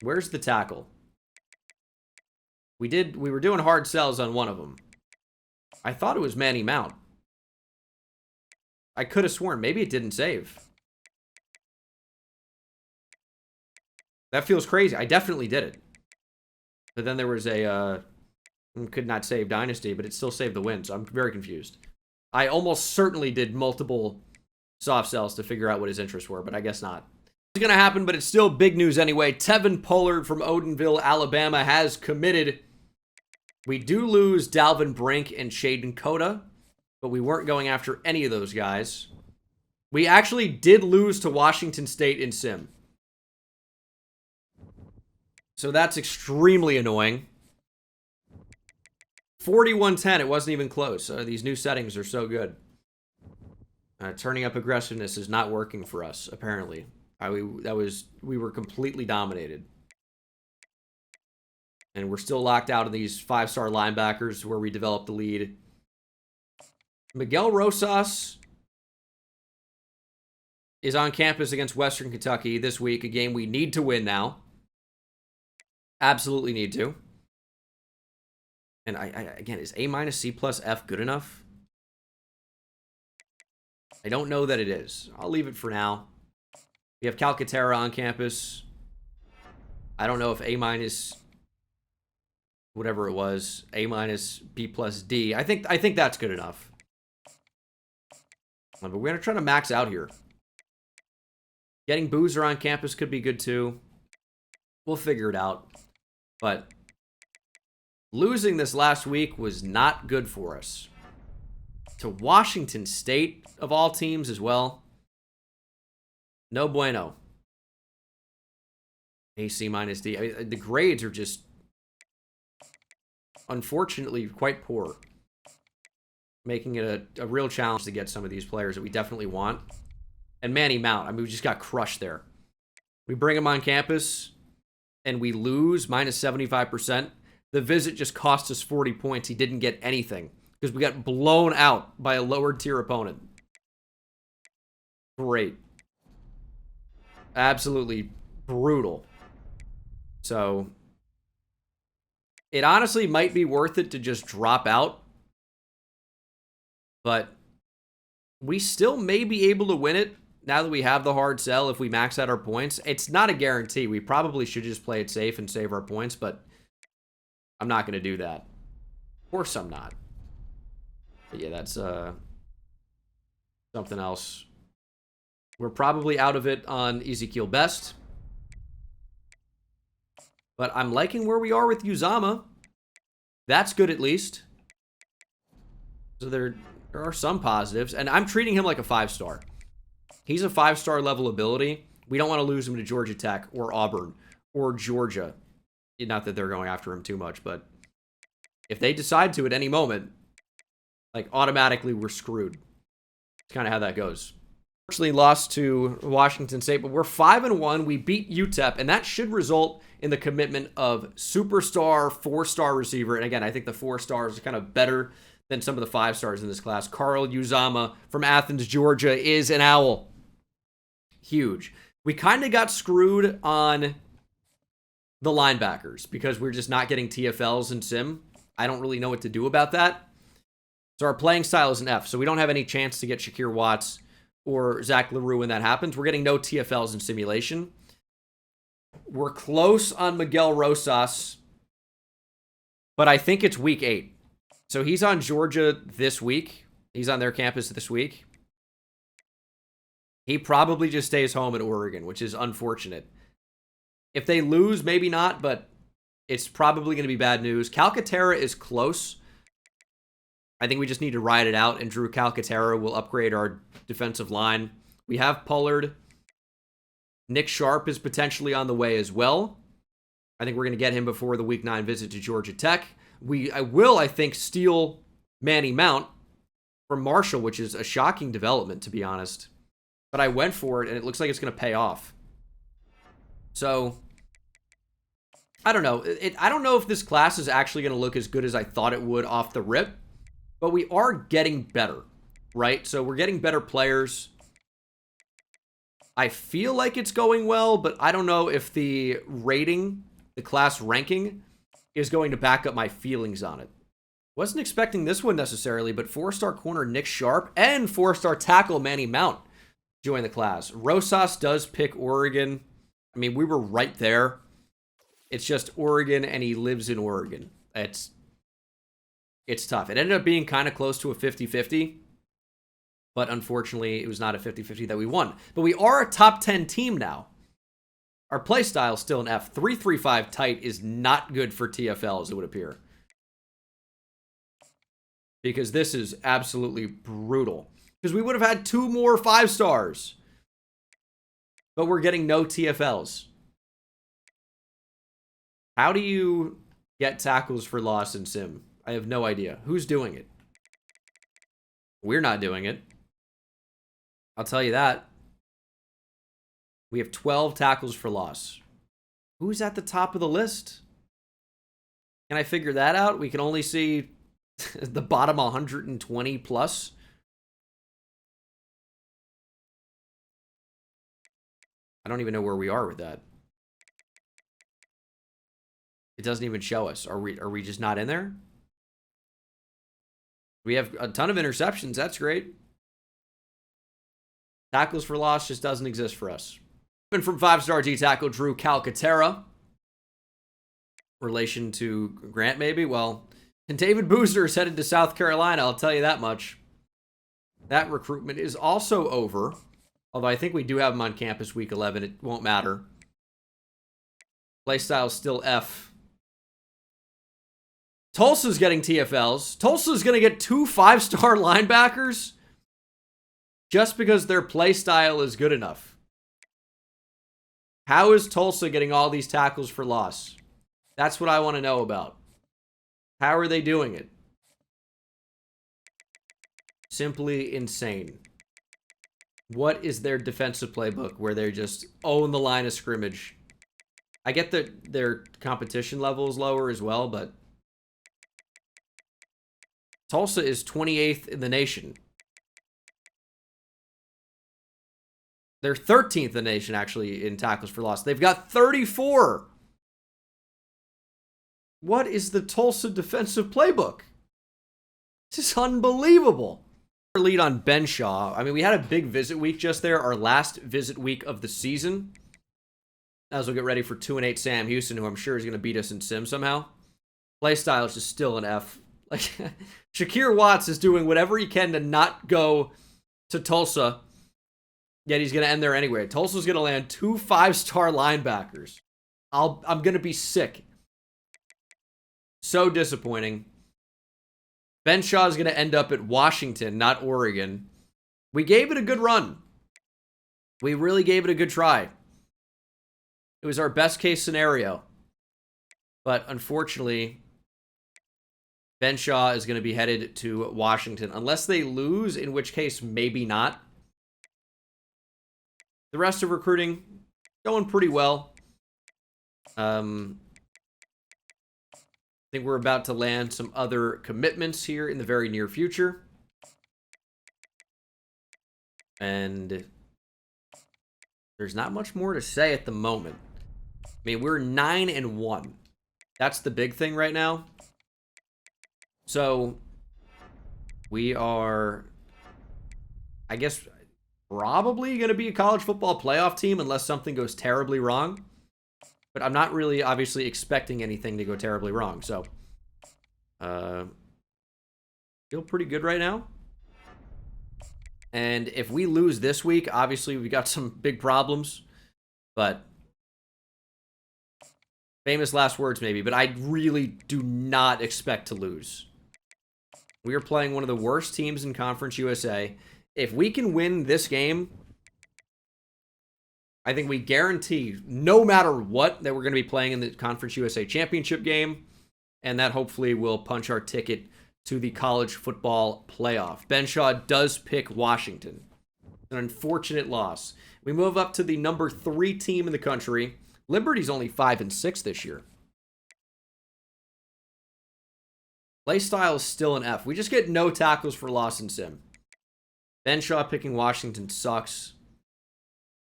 Where's the tackle? We were doing hard sells on one of them. I thought it was Manny Mount. I could have sworn. Maybe it didn't save. That feels crazy. I definitely did it. But then there was a... could not save Dynasty, but it still saved the win, so I'm very confused. I almost certainly did multiple soft sells to figure out what his interests were, but I guess not. It's going to happen, but it's still big news anyway. Tevin Pollard from Odenville, Alabama has committed. We do lose Dalvin Brink and Shaden Coda, but we weren't going after any of those guys. We actually did lose to Washington State in Sim. So that's extremely annoying. 41-10, it wasn't even close. These new settings are so good. Turning up aggressiveness is not working for us, apparently. We were completely dominated. And we're still locked out of these 5-star linebackers where we developed the lead. Miguel Rosas is on campus against Western Kentucky this week, a game we need to win now. Absolutely need to. And again, is A- C plus F good enough? I don't know that it is. I'll leave it for now. We have Calcaterra on campus. I don't know if A-, whatever it was, A-, B plus D. I think that's good enough. But we're going to try to max out here. Getting Boozer on campus could be good too. We'll figure it out. But losing this last week was not good for us. To Washington State, of all teams as well. No bueno. AC minus D. I mean, the grades are just, unfortunately, quite poor. making it a real challenge to get some of these players that we definitely want. And Manny Mount, I mean, we just got crushed there. We bring him on campus, and we lose minus 75%. The visit just cost us 40 points. He didn't get anything because we got blown out by a lower tier opponent. Great. Absolutely brutal. So it honestly might be worth it to just drop out. But we still may be able to win it now that we have the hard sell if we max out our points. It's not a guarantee. We probably should just play it safe and save our points, but I'm not going to do that. Of course I'm not. But yeah, that's something else. We're probably out of it on Ezekiel Best. But I'm liking where we are with Uzama. That's good at least. So there are some positives. And I'm treating him like a 5-star. He's a 5-star level ability. We don't want to lose him to Georgia Tech or Auburn or Georgia. Not that they're going after him too much, but if they decide to at any moment, like automatically we're screwed. It's kind of how that goes. Unfortunately lost to Washington State, but we're 5-1. We beat UTEP, and that should result in the commitment of superstar 4-star receiver. And again, I think the 4 stars are kind of better than some of the 5 stars in this class. Carl Uzama from Athens, Georgia is an owl. Huge. We kind of got screwed on the linebackers because we're just not getting TFLs in Sim. I don't really know what to do about that. So our playing style is an F. So we don't have any chance to get Shakir Watts or Zach LaRue when that happens. We're getting no TFLs in simulation. We're close on Miguel Rosas, but I think it's week 8. So he's on Georgia this week. He's on their campus this week. He probably just stays home at Oregon, which is unfortunate. If they lose, maybe not, but it's probably going to be bad news. Calcaterra is close. I think we just need to ride it out, and Drew Calcaterra will upgrade our defensive line. We have Pollard. Nick Sharp is potentially on the way as well. I think we're going to get him before the Week 9 visit to Georgia Tech. I think, steal Manny Mount from Marshall, which is a shocking development, to be honest. But I went for it, and it looks like it's going to pay off. So, I don't know. I don't know if this class is actually going to look as good as I thought it would off the rip. But we are getting better, right? So we're getting better players. I feel like it's going well, but I don't know if the rating, the class ranking, is going to back up my feelings on it. Wasn't expecting this one necessarily, but 4-star corner Nick Sharp and 4-star tackle Manny Mount join the class. Rosas does pick Oregon. I mean, we were right there. It's just Oregon, and he lives in Oregon. It's tough. It ended up being kind of close to a 50-50, but unfortunately, it was not a 50-50 that we won. But we are a top 10 team now. Our play style is still an F. 3-3-5 tight is not good for TFLs, it would appear. Because this is absolutely brutal. Because we would have had 2 more 5 stars. But we're getting no TFLs. How do you get tackles for loss in Sim? I have no idea. Who's doing it? We're not doing it. I'll tell you that. We have 12 tackles for loss. Who's at the top of the list? Can I figure that out? We can only see the bottom 120 plus. I don't even know where we are with that. It doesn't even show us. Are we just not in there? We have a ton of interceptions. That's great. Tackles for loss just doesn't exist for us. And from 5-star D tackle Drew Calcaterra. Relation to Grant, maybe? Well, and David Boozer is headed to South Carolina, I'll tell you that much. That recruitment is also over. Although I think we do have him on campus week 11. It won't matter. Playstyle is still F. Tulsa's getting TFLs. Tulsa's going to get 2 5-star linebackers just because their play style is good enough. How is Tulsa getting all these tackles for loss? That's what I want to know about. How are they doing it? Simply insane. What is their defensive playbook where they just own the line of scrimmage? I get that their competition level is lower as well, but Tulsa is 28th in the nation. They're 13th in the nation, actually, in tackles for loss. They've got 34. What is the Tulsa defensive playbook? This is unbelievable. Lead on Benshaw. I mean, we had a big visit week just there, our last visit week of the season. As we'll get ready for 2-8 Sam Houston, who I'm sure is going to beat us in sim somehow. Playstyle is just still an F. Like, Shakir Watts is doing whatever he can to not go to Tulsa, yet he's going to end there anyway. Tulsa's going to land 2 5-star linebackers. I'm going to be sick. So disappointing. Benshaw is going to end up at Washington, not Oregon. We gave it a good run. We really gave it a good try. It was our best case scenario. But unfortunately, Benshaw is going to be headed to Washington. Unless they lose, in which case, maybe not. The rest of recruiting, going pretty well. I think we're about to land some other commitments here in the very near future. And there's not much more to say at the moment. I mean, we're 9-1. That's the big thing right now. So we are, I guess, probably going to be a college football playoff team unless something goes terribly wrong. But I'm not really, obviously, expecting anything to go terribly wrong. So, feel pretty good right now. And if we lose this week, obviously, we got some big problems. But, famous last words maybe. But I really do not expect to lose. We are playing one of the worst teams in Conference USA. If we can win this game, I think we guarantee, no matter what, that we're going to be playing in the Conference USA Championship game. And that hopefully will punch our ticket to the college football playoff. Benshaw does pick Washington. An unfortunate loss. We move up to the number 3 team in the country. Liberty's only 5-6 this year. Playstyle is still an F. We just get no tackles for loss in sim. Benshaw picking Washington sucks.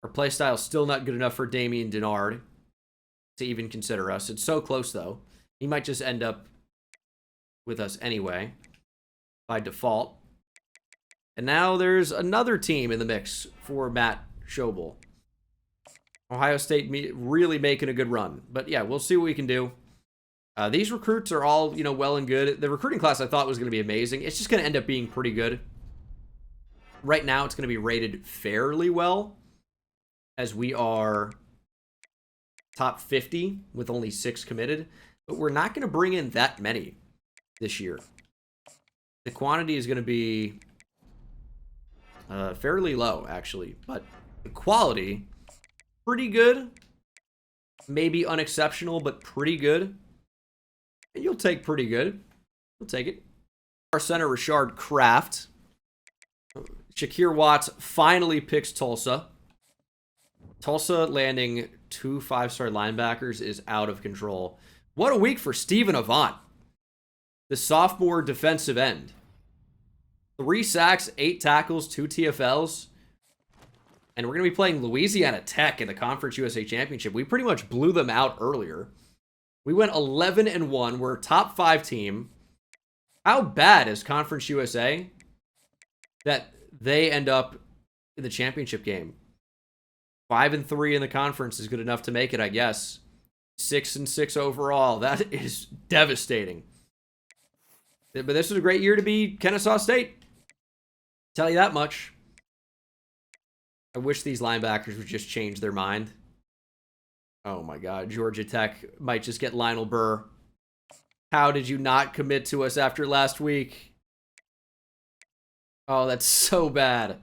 Our playstyle is still not good enough for Damian Denard to even consider us. It's so close, though. He might just end up with us anyway, by default. And now there's another team in the mix for Matt Schobel. Ohio State really making a good run. But yeah, we'll see what we can do. These recruits are all, well and good. The recruiting class I thought was going to be amazing. It's just going to end up being pretty good. Right now, it's going to be rated fairly well, as we are top 50 with only 6 committed. But we're not going to bring in that many this year. The quantity is going to be fairly low, actually. But the quality, pretty good. Maybe unexceptional, but pretty good. And you'll take pretty good. You'll take it. Our center, Rashard Kraft. Shakir Watts finally picks Tulsa. Tulsa landing 2 5-star linebackers is out of control. What a week for Stephen Avant, the sophomore defensive end. 3 sacks, 8 tackles, 2 TFLs. And we're going to be playing Louisiana Tech in the Conference USA Championship. We pretty much blew them out earlier. We went 11-1. We're a top 5 team. How bad is Conference USA that they end up in the championship game? 5-3 in the conference is good enough to make it, I guess. 6-6 overall. That is devastating. But this was a great year to be Kennesaw State. Tell you that much. I wish these linebackers would just change their mind. Oh my God. Georgia Tech might just get Lionel Burr. How did you not commit to us after last week? Oh, that's so bad.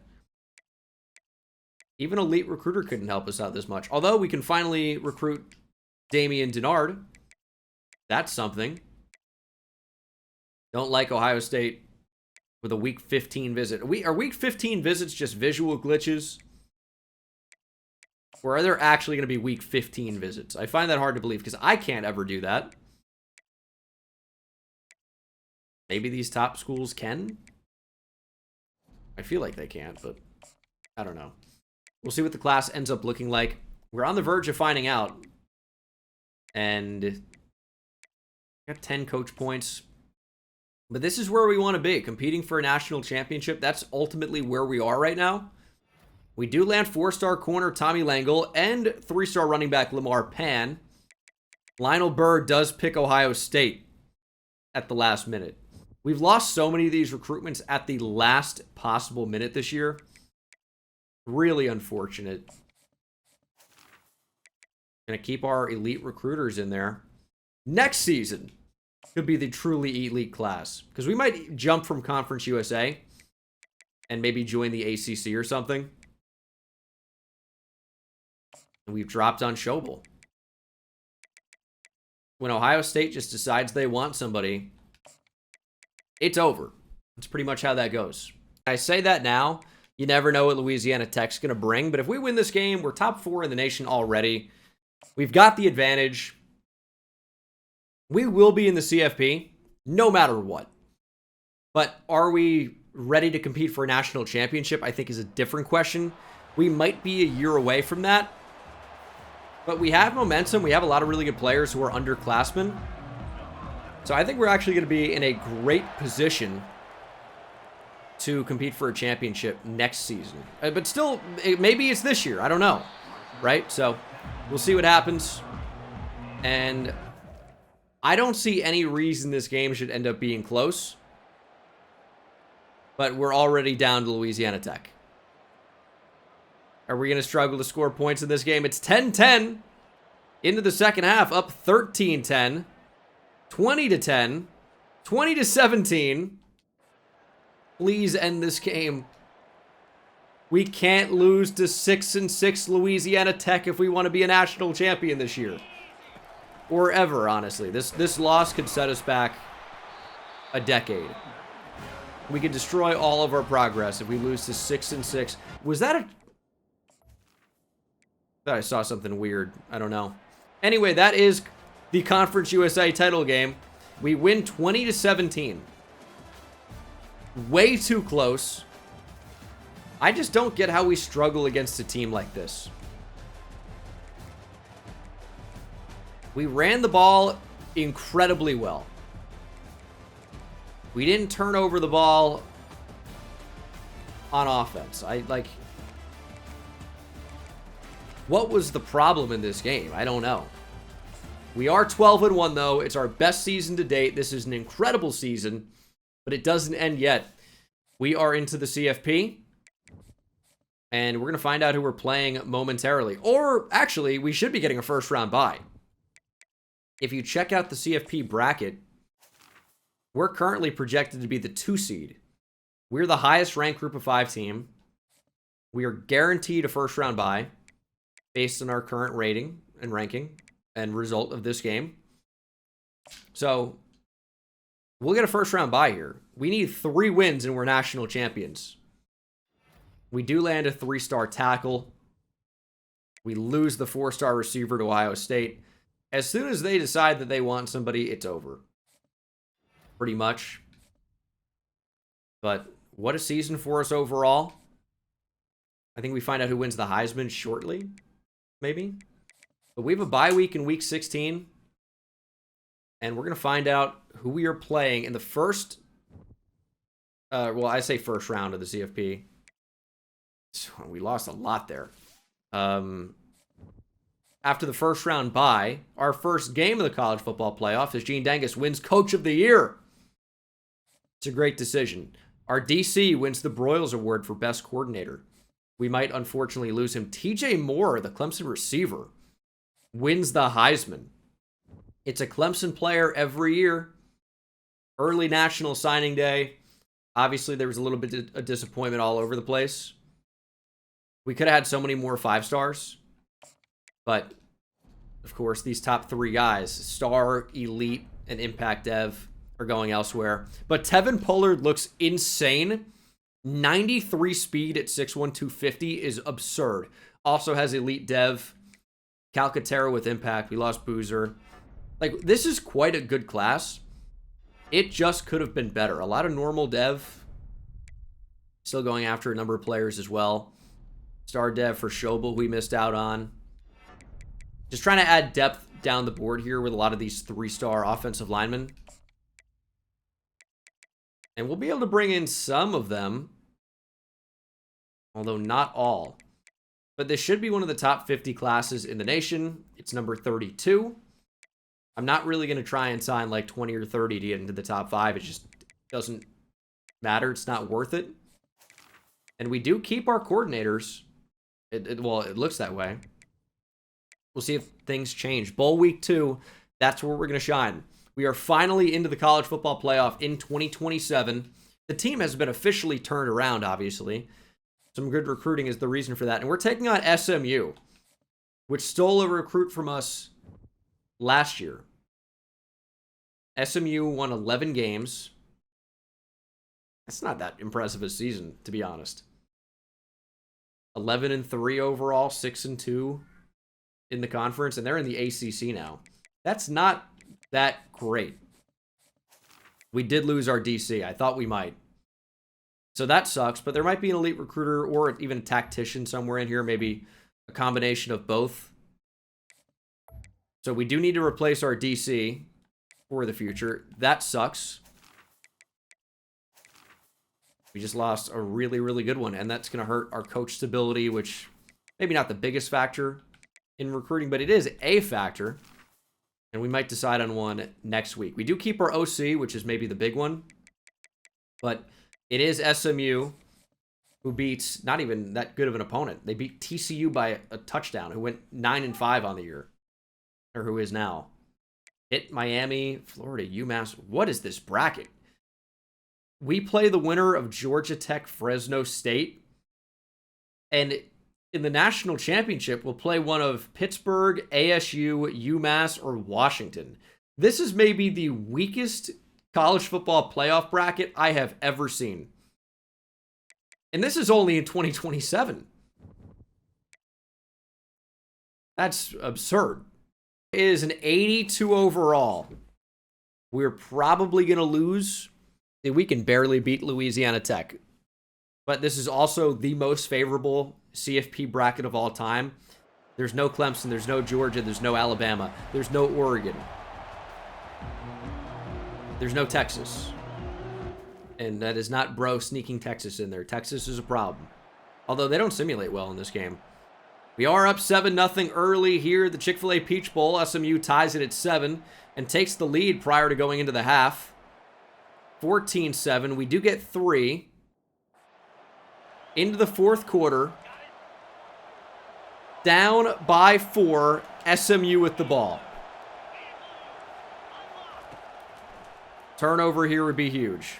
Even Elite Recruiter couldn't help us out this much. Although we can finally recruit Damian Denard. That's something. Don't like Ohio State with a week 15 visit. Are week 15 visits just visual glitches? Or are there actually going to be week 15 visits? I find that hard to believe because I can't ever do that. Maybe these top schools can? I feel like they can't, but I don't know. We'll see what the class ends up looking like. We're on the verge of finding out. And got 10 coach points. But this is where we want to be. Competing for a national championship. That's ultimately where we are right now. We do land 4-star corner Tommy Langle and 3-star running back Lamar Pan. Lionel Burr does pick Ohio State at the last minute. We've lost so many of these recruitments at the last possible minute this year. Really unfortunate. Gonna keep our elite recruiters in there. Next season could be the truly elite class. Because we might jump from Conference USA and maybe join the ACC or something. And we've dropped on Schobel. When Ohio State just decides they want somebody, it's over. That's pretty much how that goes. I say that now. You never know what Louisiana Tech's going to bring. But if we win this game, we're top 4 in the nation already. We've got the advantage. We will be in the CFP, no matter what. But are we ready to compete for a national championship, I think is a different question. We might be a year away from that. But we have momentum. We have a lot of really good players who are underclassmen. So I think we're actually going to be in a great position to compete for a championship next season. But still, maybe it's this year. I don't know. Right? So we'll see what happens. And I don't see any reason this game should end up being close. But we're already down to Louisiana Tech. Are we going to struggle to score points in this game? It's 10-10 into the second half, up 13-10, 20-10, 20-17. Please end this game. We can't lose to 6-6 Louisiana Tech if we want to be a national champion this year. Or ever, honestly. This loss could set us back a decade. We could destroy all of our progress if we lose to 6-6. Was that a... Thought I saw something weird. I don't know. Anyway, that is the Conference USA title game. We win 20-17. Way too close. I just don't get how we struggle against a team like this. We ran the ball incredibly well. We didn't turn over the ball on offense. What was the problem in this game? I don't know. We are 12-1 though. It's our best season to date. This is an incredible season, but it doesn't end yet. We are into the CFP, and we're going to find out who we're playing momentarily. Or actually, we should be getting a first round bye. If you check out the CFP bracket, we're currently projected to be the 2 seed. We're the highest ranked group of 5 team. We are guaranteed a first round bye based on our current rating and ranking and result of this game. So we'll get a first round bye here. We need 3 wins and we're national champions. We do land a 3-star tackle. We lose the 4-star receiver to Ohio State. As soon as they decide that they want somebody, it's over. Pretty much. But what a season for us overall. I think we find out who wins the Heisman shortly. Maybe. But we have a bye week in week 16. And we're going to find out who we are playing in the first... well, I say first round of the CFP. So we lost a lot there. After the first round bye, our first game of the college football playoff is Gene Dangus wins Coach of the Year. It's a great decision. Our DC wins the Broyles Award for Best Coordinator. We might unfortunately lose him. TJ Moore, the Clemson receiver, wins the Heisman. It's a Clemson player every year. Early National Signing Day. Obviously, there was a little bit of disappointment all over the place. We could have had so many more 5-stars. But, of course, these top 3 guys, Star, Elite, and Impact Dev, are going elsewhere. But Tevin Pollard looks insane. 93 speed at 6'1", 250 is absurd. Also has elite dev. Calcaterra with impact. We lost Boozer. Like, this is quite a good class. It just could have been better. A lot of normal dev. Still going after a number of players as well. Star dev for Schobel we missed out on. Just trying to add depth down the board here with a lot of these 3-star offensive linemen. And we'll be able to bring in some of them. Although not all. But this should be one of the top 50 classes in the nation. It's number 32. I'm not really going to try and sign like 20 or 30 to get into the top 5. It just doesn't matter. It's not worth it. And we do keep our coordinators. Well, it looks that way. We'll see if things change. Bowl week 2, that's where we're going to shine. We are finally into the college football playoff in 2027. The team has been officially turned around, obviously. Some good recruiting is the reason for that. And we're taking on SMU, which stole a recruit from us last year. SMU won 11 games. That's not that impressive a season, to be honest. 11-3 overall, 6-2 in the conference, and they're in the ACC now. That's not that great. We did lose our DC. I thought we might. So that sucks, but there might be an elite recruiter or even a tactician somewhere in here, maybe a combination of both. So we do need to replace our DC for the future. That sucks. We just lost a really, really good one, and that's going to hurt our coach stability, which maybe not the biggest factor in recruiting, but it is a factor, and we might decide on one next week. We do keep our OC, which is maybe the big one, but it is SMU who beats not even that good of an opponent. They beat TCU by a touchdown, who went 9-5 on the year, or who is now. Hit Miami, Florida, UMass. What is this bracket? We play the winner of Georgia Tech, Fresno State. And in the national championship, we'll play one of Pittsburgh, ASU, UMass, or Washington. This is maybe the weakest college football playoff bracket I have ever seen. And this is only in 2027. That's absurd. It is an 82 overall. We're probably going to lose. We can barely beat Louisiana Tech. But this is also the most favorable CFP bracket of all time. There's no Clemson, there's no Georgia, there's no Alabama, there's no Oregon. There's no Texas. And that is not bro sneaking Texas in there. Texas is a problem. Although they don't simulate well in this game. We are up 7-0 early here. The Chick-fil-A Peach Bowl. SMU ties it at 7 and takes the lead prior to going into the half. 14-7. We do get 3. Into the fourth quarter. Down by 4. SMU with the ball. Turnover here would be huge.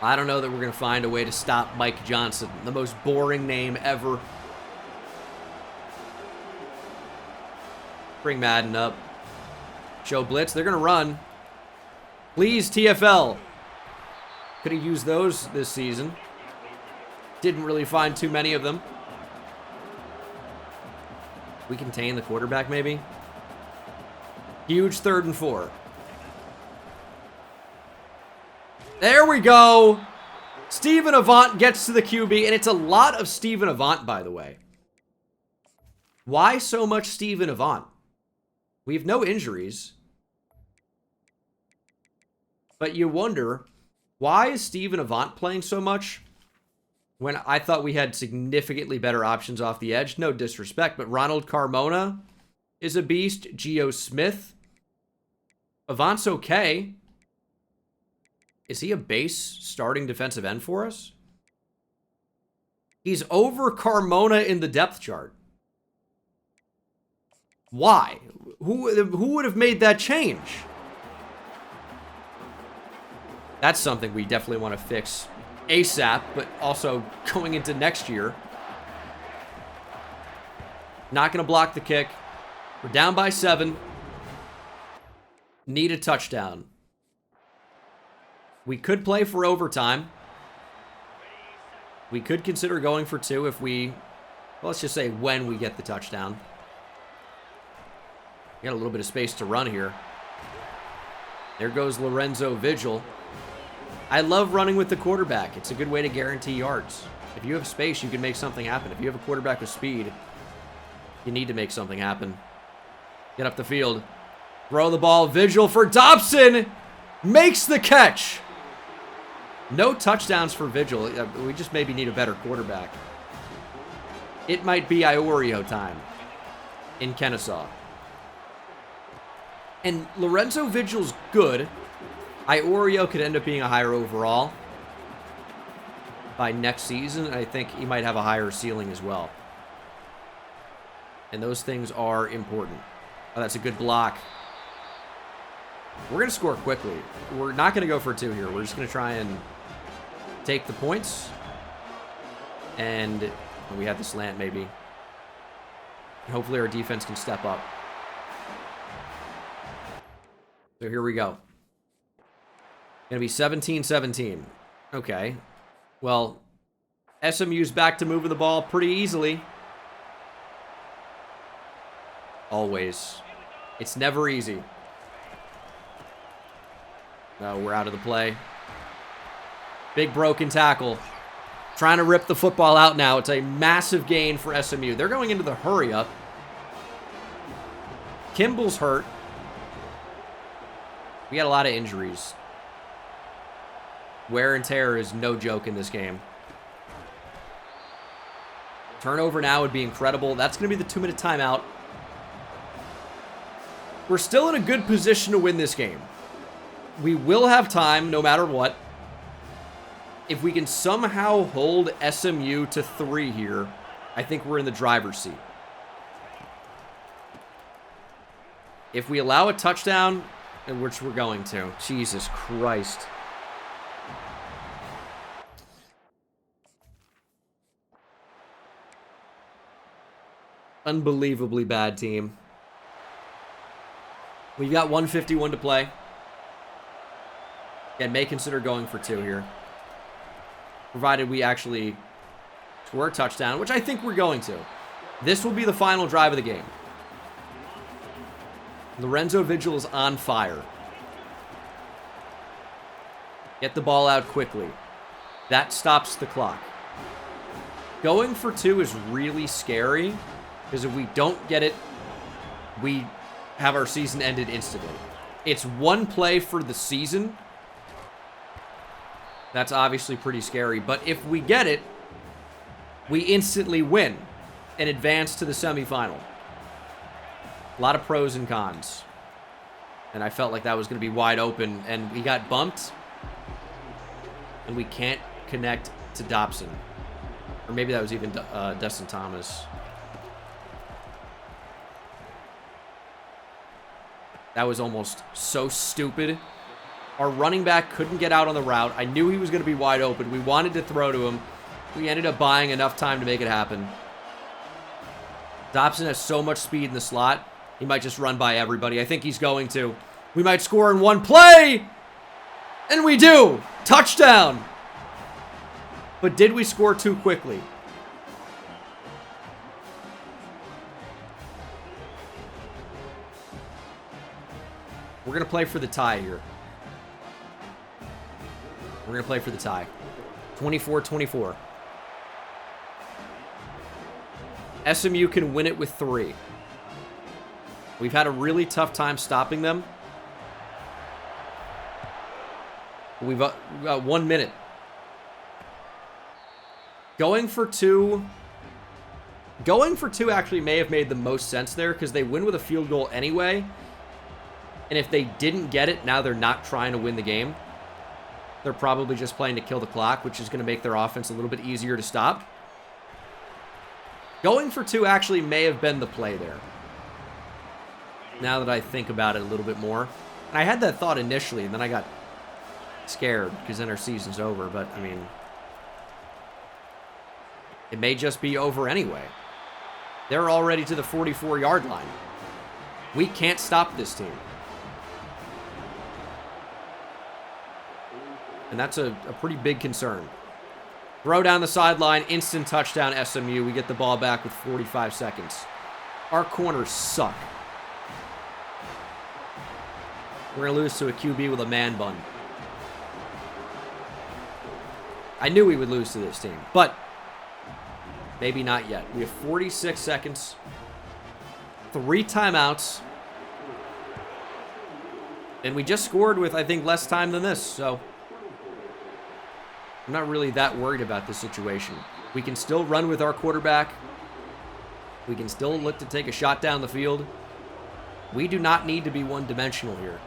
I don't know that we're going to find a way to stop Mike Johnson. The most boring name ever. Bring Madden up. Show blitz. They're going to run. Please, TFL. Could have used those this season. Didn't really find too many of them. We contain the quarterback, maybe. Huge 3rd and 4. There we go. Stephen Avant gets to the QB, and it's a lot of Stephen Avant, by the way. Why so much Stephen Avant? We have no injuries. But you wonder, why is Stephen Avant playing so much when I thought we had significantly better options off the edge? No disrespect, but Ronald Carmona is a beast. Geo Smith. Avant's okay. Is he a base starting defensive end for us? He's over Carmona in the depth chart. Why? Who would have made that change? That's something we definitely want to fix ASAP, but also going into next year. Not going to block the kick. We're down by 7. Need a touchdown. We could play for overtime. We could consider going for 2 if we... Well, let's just say when we get the touchdown. We got a little bit of space to run here. There goes Lorenzo Vigil. I love running with the quarterback. It's a good way to guarantee yards. If you have space, you can make something happen. If you have a quarterback with speed, you need to make something happen. Get up the field. Throw the ball. Vigil for Dobson. Makes the catch. No touchdowns for Vigil. We just maybe need a better quarterback. It might be Iorio time in Kennesaw. And Lorenzo Vigil's good. Iorio could end up being a higher overall by next season. I think he might have a higher ceiling as well. And those things are important. Oh, that's a good block. We're going to score quickly. We're not going to go for 2 here. We're just going to try and take the points. And we have the slant maybe. Hopefully our defense can step up. So here we go. Going to be 17-17. Okay. Well, SMU's back to moving the ball pretty easily. Always. It's never easy. No, we're out of the play. Big broken tackle. Trying to rip the football out now. It's a massive gain for SMU. They're going into the hurry up. Kimball's hurt. We had a lot of injuries. Wear and tear is no joke in this game. Turnover now would be incredible. That's going to be the 2-minute timeout. We're still in a good position to win this game. We will have time no matter what. If we can somehow hold SMU to 3 here, I think we're in the driver's seat. If we allow a touchdown, which we're going to. Jesus Christ. Unbelievably bad team. We've got 151 to play. And may consider going for 2 here. Provided we actually score a touchdown, which I think we're going to. This will be the final drive of the game. Lorenzo Vigil is on fire. Get the ball out quickly. That stops the clock. Going for 2 is really scary, because if we don't get it, we have our season ended instantly. It's 1 play for the season. That's obviously pretty scary, but if we get it, we instantly win and advance to the semifinal. A lot of pros and cons. And I felt like that was going to be wide open, and we got bumped, and we can't connect to Dobson. Or maybe that was even Dustin Thomas. That was almost so stupid. Our running back couldn't get out on the route. I knew he was going to be wide open. We wanted to throw to him. We ended up buying enough time to make it happen. Dobson has so much speed in the slot. He might just run by everybody. I think he's going to. We might score in 1 play. And we do. Touchdown. But did we score too quickly? We're going to play for the tie here. We're going to play for the tie. 24-24. SMU can win it with 3. We've had a really tough time stopping them. We've got 1 minute. Going for 2. Going for 2 actually may have made the most sense there, because they win with a field goal anyway. And if they didn't get it, now they're not trying to win the game. They're probably just playing to kill the clock, which is going to make their offense a little bit easier to stop. Going for 2 actually may have been the play there. Now that I think about it a little bit more. And I had that thought initially, and then I got scared, because then our season's over. But, I mean, it may just be over anyway. They're already to the 44-yard line. We can't stop this team. And that's a pretty big concern. Throw down the sideline, instant touchdown SMU. We get the ball back with 45 seconds. Our corners suck. We're going to lose to a QB with a man bun. I knew we would lose to this team, but maybe not yet. We have 46 seconds, 3 timeouts, and we just scored with, I think, less time than this, so I'm not really that worried about this situation. We can still run with our quarterback. We can still look to take a shot down the field. We do not need to be one-dimensional here.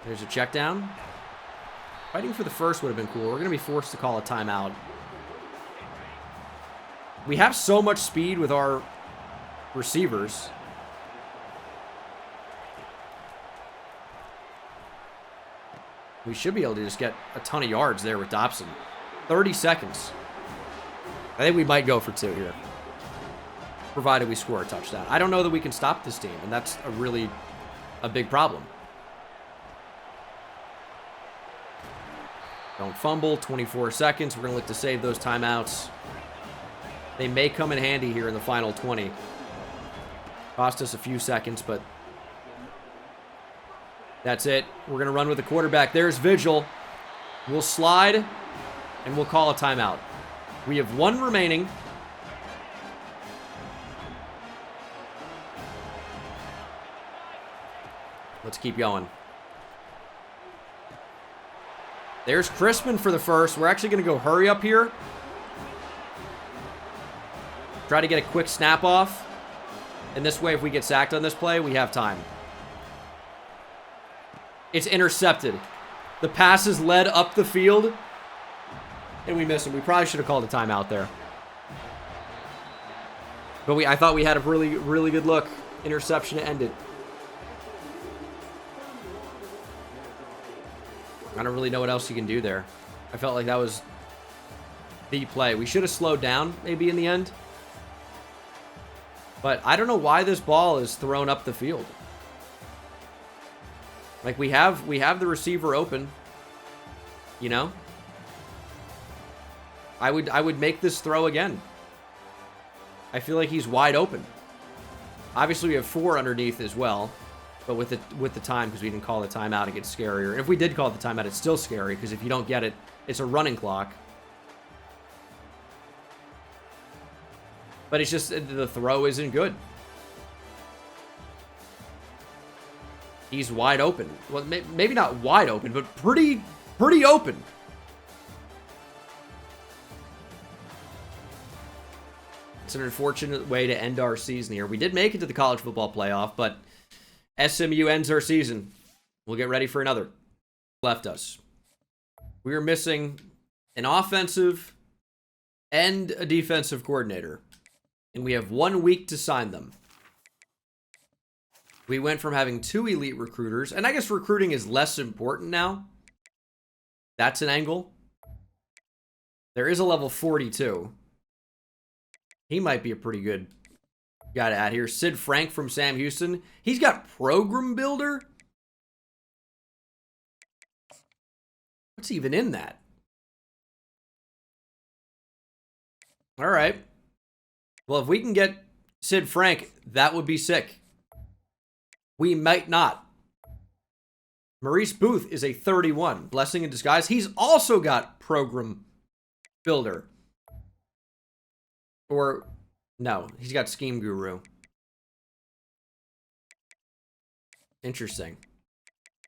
There's a check down. Fighting for the first would have been cool. We're going to be forced to call a timeout. We have so much speed with our receivers. We should be able to just get a ton of yards there with Dobson. 30 seconds. I think we might go for 2 here, provided we score a touchdown. I don't know that we can stop this team, and that's a big problem. Don't fumble. 24 seconds. We're going to look to save those timeouts. They may come in handy here in the final 20. Cost us a few seconds, but that's it. We're going to run with the quarterback. There's Vigil. We'll slide, and we'll call a timeout. We have 1 remaining. Let's keep going. There's Crispin for the first. We're actually going to go hurry up here. Try to get a quick snap off. And this way, if we get sacked on this play, we have time. It's intercepted. The pass is led up the field. And we miss him. We probably should have called a timeout there. But I thought we had a really, really good look. Interception to end it. I don't really know what else you can do there. I felt like that was the play. We should have slowed down maybe in the end. But I don't know why this ball is thrown up the field. Like we have the receiver open. You know? I would make this throw again. I feel like he's wide open. Obviously we have 4 underneath as well. But with the time, because we didn't call the timeout, it gets scarier. And if we did call the timeout, it's still scary, because if you don't get it, it's a running clock. But it's just, the throw isn't good. He's wide open. Well, maybe not wide open, but pretty open. It's an unfortunate way to end our season here. We did make it to the college football playoff, but SMU ends our season. We'll get ready for another. Left us. We are missing an offensive and a defensive coordinator. And we have 1 week to sign them. We went from having 2 elite recruiters, and I guess recruiting is less important now. That's an angle. There is a level 42. He might be a pretty good guy to add here. Sid Frank from Sam Houston. He's got Program Builder. What's even in that? All right. Well, if we can get Sid Frank, that would be sick. We might not. Maurice Booth is a 31. Blessing in disguise. He's also got Program Builder. Or, no, he's got Scheme Guru. Interesting.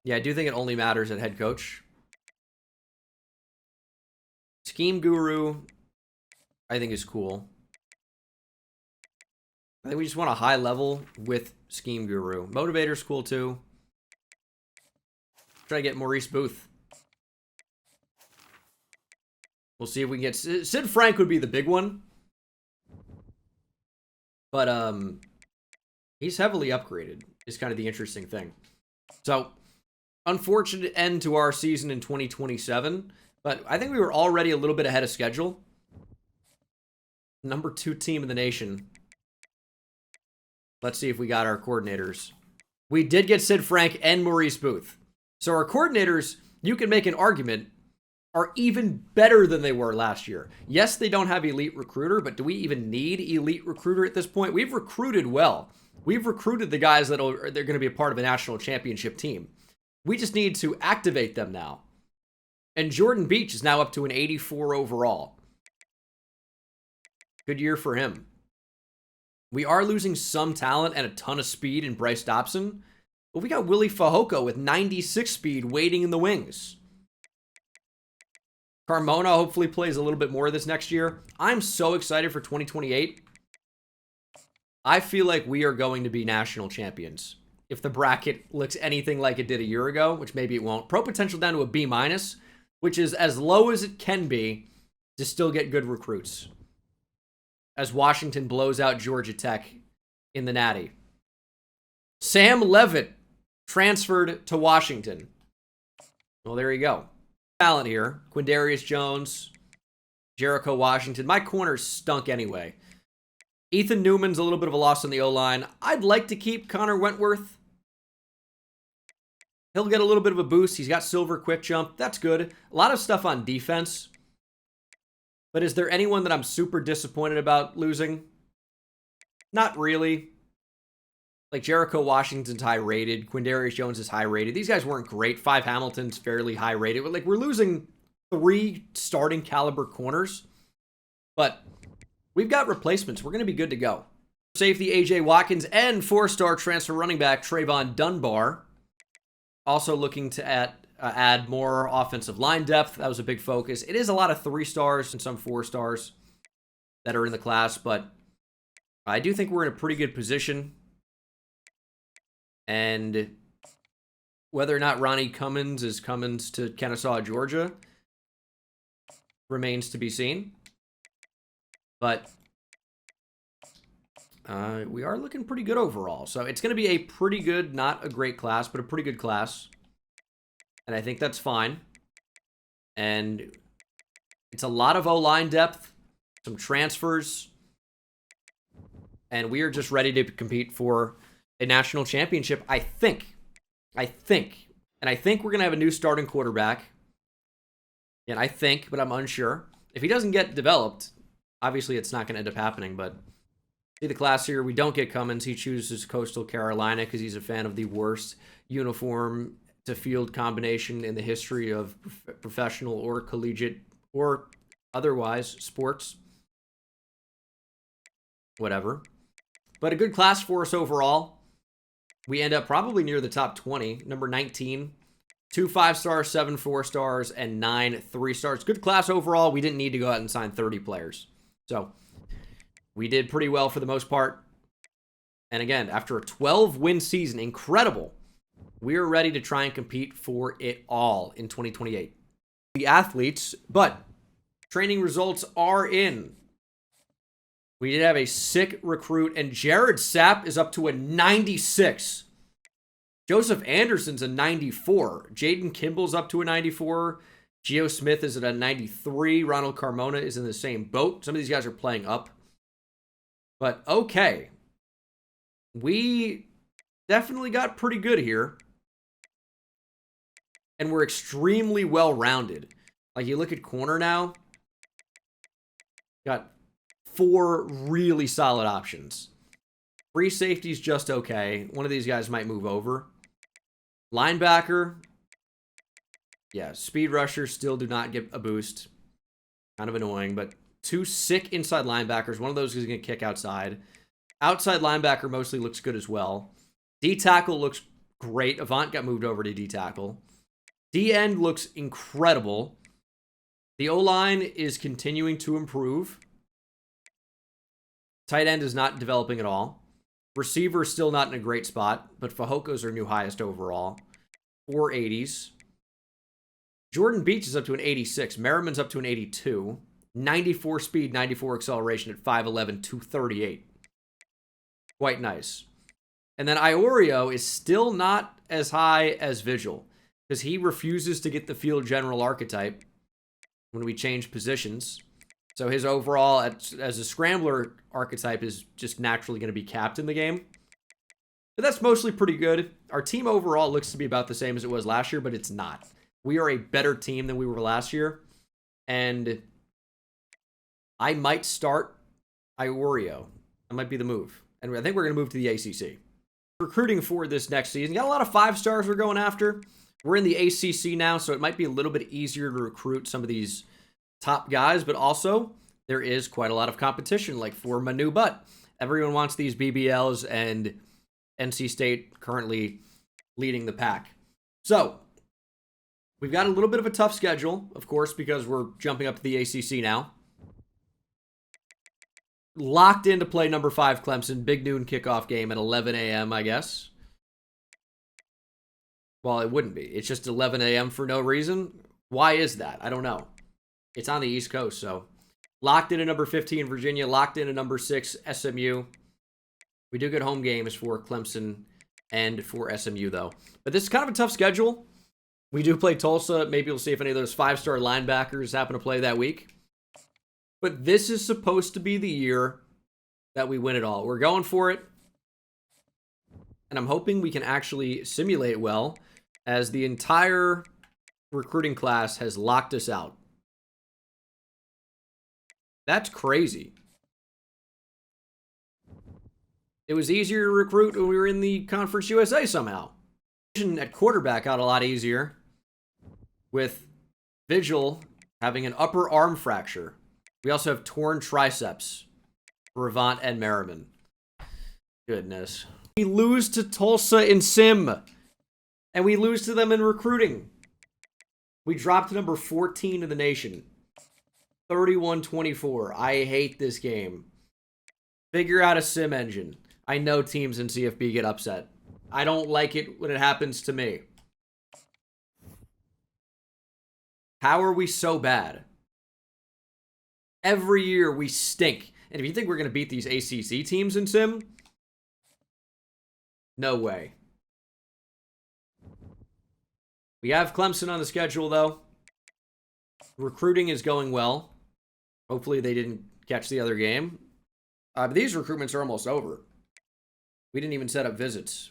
Yeah, I do think it only matters at head coach. Scheme Guru, I think, is cool. I think we just want a high level with Scheme Guru. Motivator's cool too. Try to get Maurice Booth. We'll see if we can get... Sid Frank would be the big one. But, he's heavily upgraded, is kind of the interesting thing. So, unfortunate end to our season in 2027. But I think we were already a little bit ahead of schedule. Number 2 team in the nation. Let's see if we got our coordinators. We did get Sid Frank and Maurice Booth. So our coordinators, you can make an argument, are even better than they were last year. Yes, they don't have elite recruiter, but do we even need elite recruiter at this point? We've recruited well. We've recruited the guys they're going to be a part of a national championship team. We just need to activate them now. And Jordan Beach is now up to an 84 overall. Good year for him. We are losing some talent and a ton of speed in Bryce Dobson, but we got Willie Fehoko with 96 speed waiting in the wings. Carmona hopefully plays a little bit more this next year. I'm so excited for 2028. I feel like we are going to be national champions. If the bracket looks anything like it did a year ago, which maybe it won't. Pro potential down to a B-, which is as low as it can be to still get good recruits. As Washington blows out Georgia Tech in the Natty. Sam Levitt transferred to Washington. Well, there you go. Talent here. Quindarius Jones, Jericho Washington. My corners stunk anyway. Ethan Newman's a little bit of a loss on the O-line. I'd like to keep Connor Wentworth. He'll get a little bit of a boost. He's got silver quick jump. That's good. A lot of stuff on defense. But is there anyone that I'm super disappointed about losing? Not really. Like Jericho Washington's high rated. Quindarius Jones is high rated. These guys weren't great. Five Hamilton's fairly high rated. But like we're losing 3 starting caliber corners. But we've got replacements. We're going to be good to go. Safety AJ Watkins and 4-star transfer running back Trayvon Dunbar. Also looking to add more offensive line depth. That was a big focus. It is a lot of 3 stars and some 4 stars that are in the class, but I do think we're in a pretty good position. And whether or not Ronnie Cummins is Cummins to Kennesaw, Georgia, remains to be seen. But we are looking pretty good overall. So it's going to be a pretty good, not a great class, but a pretty good class. And I think that's fine. And it's a lot of O-line depth, some transfers. And we are just ready to compete for a national championship, I think. And I think we're going to have a new starting quarterback. And I think, but I'm unsure. If he doesn't get developed, obviously it's not going to end up happening, but see the class here. We don't get Cummins. He chooses Coastal Carolina because he's a fan of the worst uniform to field combination in the history of professional or collegiate or otherwise sports. Whatever. But a good class for us overall. We end up probably near the top 20. Number 19. 2 5-stars, 7 4-stars, and 9 3-stars. Good class overall. We didn't need to go out and sign 30 players. So we did pretty well for the most part. And again, after a 12-win season, incredible. We are ready to try and compete for it all in 2028. The athletes, but training results are in. We did have a sick recruit, and Jared Sapp is up to a 96. Joseph Anderson's a 94. Jaden Kimball's up to a 94. Geo Smith is at a 93. Ronald Carmona is in the same boat. Some of these guys are playing up. But okay. We definitely got pretty good here. And we're extremely well-rounded. Like, you look at corner now. Got 4 really solid options. Free safety's just okay. One of these guys might move over. Linebacker. Yeah, speed rushers still do not get a boost. Kind of annoying, but 2 sick inside linebackers. One of those is going to kick outside. Outside linebacker mostly looks good as well. D-tackle looks great. Avant got moved over to D-tackle. D-end looks incredible. The O-line is continuing to improve. Tight end is not developing at all. Receiver is still not in a great spot, but Fajoko's our new highest overall. 4 80s. Jordan Beach is up to an 86. Merriman's up to an 82. 94 speed, 94 acceleration at 5'11", 238. Quite nice. And then Iorio is still not as high as Vigil because he refuses to get the field general archetype when we change positions. So his overall, as a scrambler archetype, is just naturally going to be capped in the game. But that's mostly pretty good. Our team overall looks to be about the same as it was last year, but it's not. We are a better team than we were last year. And I might start Iorio. That might be the move. And I think we're going to move to the ACC. Recruiting for this next season. Got a lot of 5-stars we're going after. We're in the ACC now, so it might be a little bit easier to recruit some of these top guys, but also there is quite a lot of competition, like for Manu Butt. Everyone wants these BBLs, and NC State currently leading the pack. So, we've got a little bit of a tough schedule, of course, because we're jumping up to the ACC now. Locked in to play number 5 Clemson. Big noon kickoff game at 11 a.m., I guess. Well, it wouldn't be. It's just 11 a.m. for no reason. Why is that? I don't know. It's on the East Coast, so. Locked in at number 15, Virginia. Locked in at number 6, SMU. We do get home games for Clemson and for SMU, though. But this is kind of a tough schedule. We do play Tulsa. Maybe we'll see if any of those 5-star linebackers happen to play that week. But this is supposed to be the year that we win it all. We're going for it. And I'm hoping we can actually simulate well, as the entire recruiting class has locked us out. That's crazy. It was easier to recruit when we were in the Conference USA somehow. At quarterback got a lot easier, with Vigil having an upper arm fracture. We also have torn triceps for Avant and Merriman. Goodness. We lose to Tulsa in sim, and we lose to them in recruiting. We dropped to number 14 in the nation. 31-24. I hate this game. Figure out a sim engine. I know teams in CFB get upset. I don't like it when it happens to me. How are we so bad? Every year we stink. And if you think we're going to beat these ACC teams in sim, no way. We have Clemson on the schedule, though. Recruiting is going well. Hopefully they didn't catch the other game. But these recruitments are almost over. We didn't even set up visits.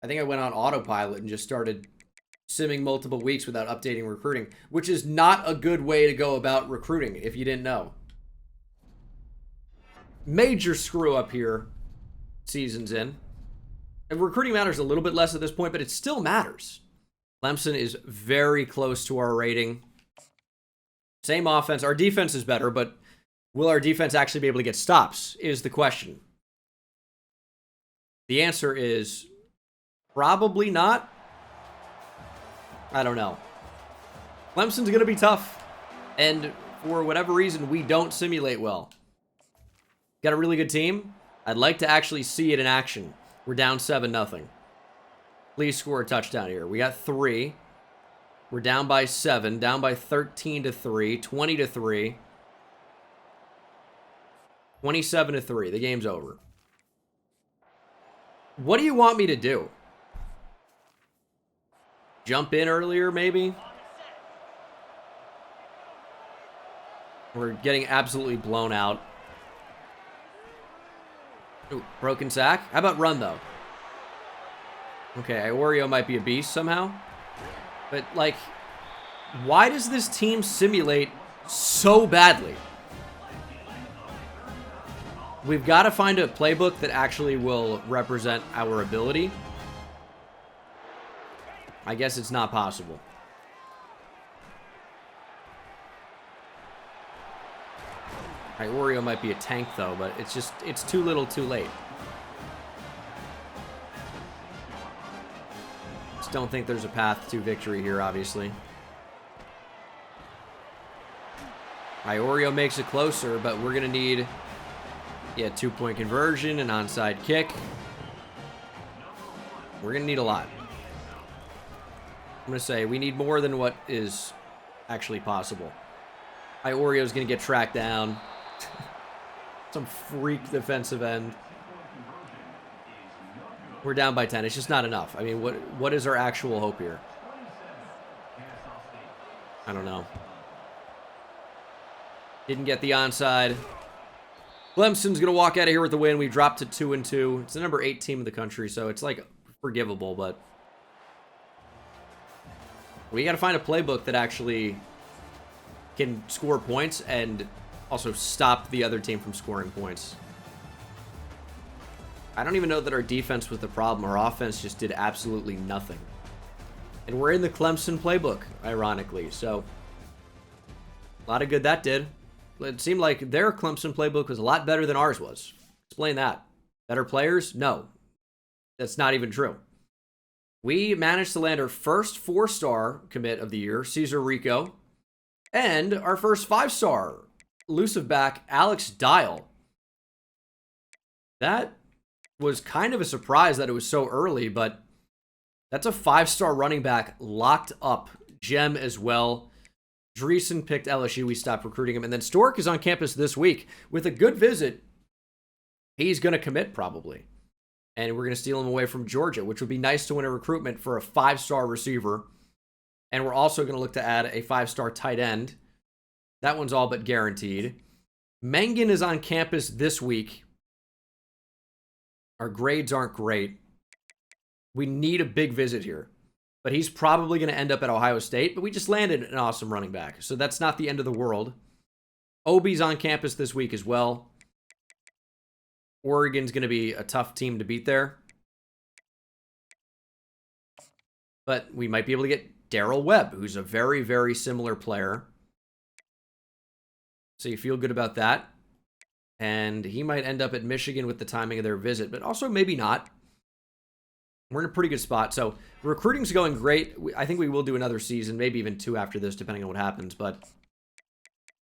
I think I went on autopilot and just started simming multiple weeks without updating recruiting, which is not a good way to go about recruiting, if you didn't know. Major screw up here, seasons in. And recruiting matters a little bit less at this point, but it still matters. Clemson is very close to our rating. Same offense. Our defense is better, but will our defense actually be able to get stops is the question. The answer is probably not. I don't know. Clemson's going to be tough. And for whatever reason, we don't simulate well. Got a really good team. I'd like to actually see it in action. We're down 7-0. Please score a touchdown here. We got 3. We're down by 7. Down by 13-3. 20-3. 27-3. The game's over. What do you want me to do? Jump in earlier, maybe? We're getting absolutely blown out. Ooh, broken sack. How about run, though? Okay, Iorio might be a beast somehow. But, like, why does this team simulate so badly? We've got to find a playbook that actually will represent our ability. I guess it's not possible. Iorio might be a tank, though, but it's too little too late. Just don't think there's a path to victory here, obviously. Iorio makes it closer, but we're going to need, yeah, 2-point conversion, an onside kick. We're going to need a lot. I'm going to say we need more than what is actually possible. Iorio's going to get tracked down. Some freak defensive end. We're down by 10. It's just not enough. I mean, what is our actual hope here? I don't know. Didn't get the onside. Clemson's going to walk out of here with the win. We dropped to 2-2. It's the number 8 team in the country, so it's like forgivable, but we got to find a playbook that actually can score points and also stop the other team from scoring points. I don't even know that our defense was the problem. Our offense just did absolutely nothing. And we're in the Clemson playbook, ironically. So, a lot of good that did. It seemed like their Clemson playbook was a lot better than ours was. Explain that. Better players? No. That's not even true. We managed to land our first 4-star commit of the year, Cesar Rico, and our first 5-star elusive back, Alex Dial. That was kind of a surprise that it was so early, but that's a 5-star running back locked up. Gem as well. Dreesen picked LSU. We stopped recruiting him. And then Stork is on campus this week. With a good visit, he's going to commit probably. And we're going to steal him away from Georgia, which would be nice to win a recruitment for a 5-star receiver. And we're also going to look to add a 5-star tight end. That one's all but guaranteed. Mengen is on campus this week. Our grades aren't great. We need a big visit here. But he's probably going to end up at Ohio State. But we just landed an awesome running back. So that's not the end of the world. Obi's on campus this week as well. Oregon's going to be a tough team to beat there. But we might be able to get Darrell Webb, who's a very, very similar player. So you feel good about that. And he might end up at Michigan with the timing of their visit, but also maybe not. We're in a pretty good spot. So recruiting's going great. I think we will do another season, maybe even 2 after this, depending on what happens. But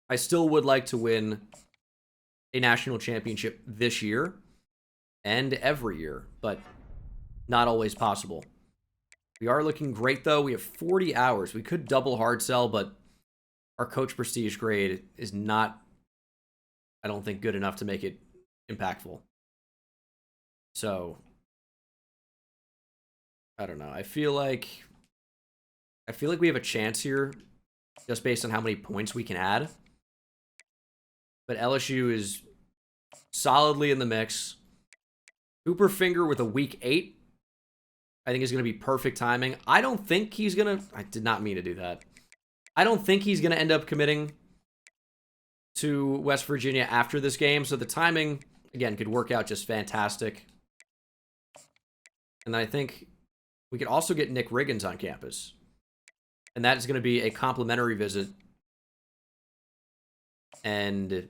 I still would like to win a national championship this year and every year, but not always possible. We are looking great, though. We have 40 hours. We could double hard sell, but our coach prestige grade is not, I don't think, good enough to make it impactful. So, I don't know. I feel like we have a chance here just based on how many points we can add. But LSU is solidly in the mix. Cooper Finger with a week 8. I think is going to be perfect timing. I don't think he's going to... I did not mean to do that. I don't think he's going to end up committing to West Virginia after this game. So the timing, again, could work out just fantastic. And I think we could also get Nick Riggins on campus. And that is going to be a complimentary visit. And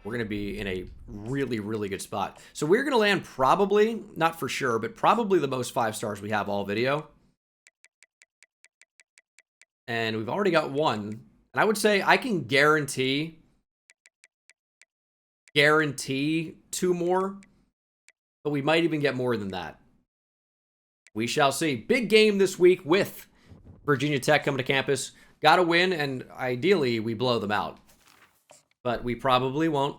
we're going to be in a really, really good spot. So we're going to land probably, not for sure, but probably the most 5 stars we have all video. And we've already got 1. And I would say I can guarantee 2 more. But we might even get more than that. We shall see. Big game this week with Virginia Tech coming to campus. Got to win, and ideally, we blow them out. But we probably won't.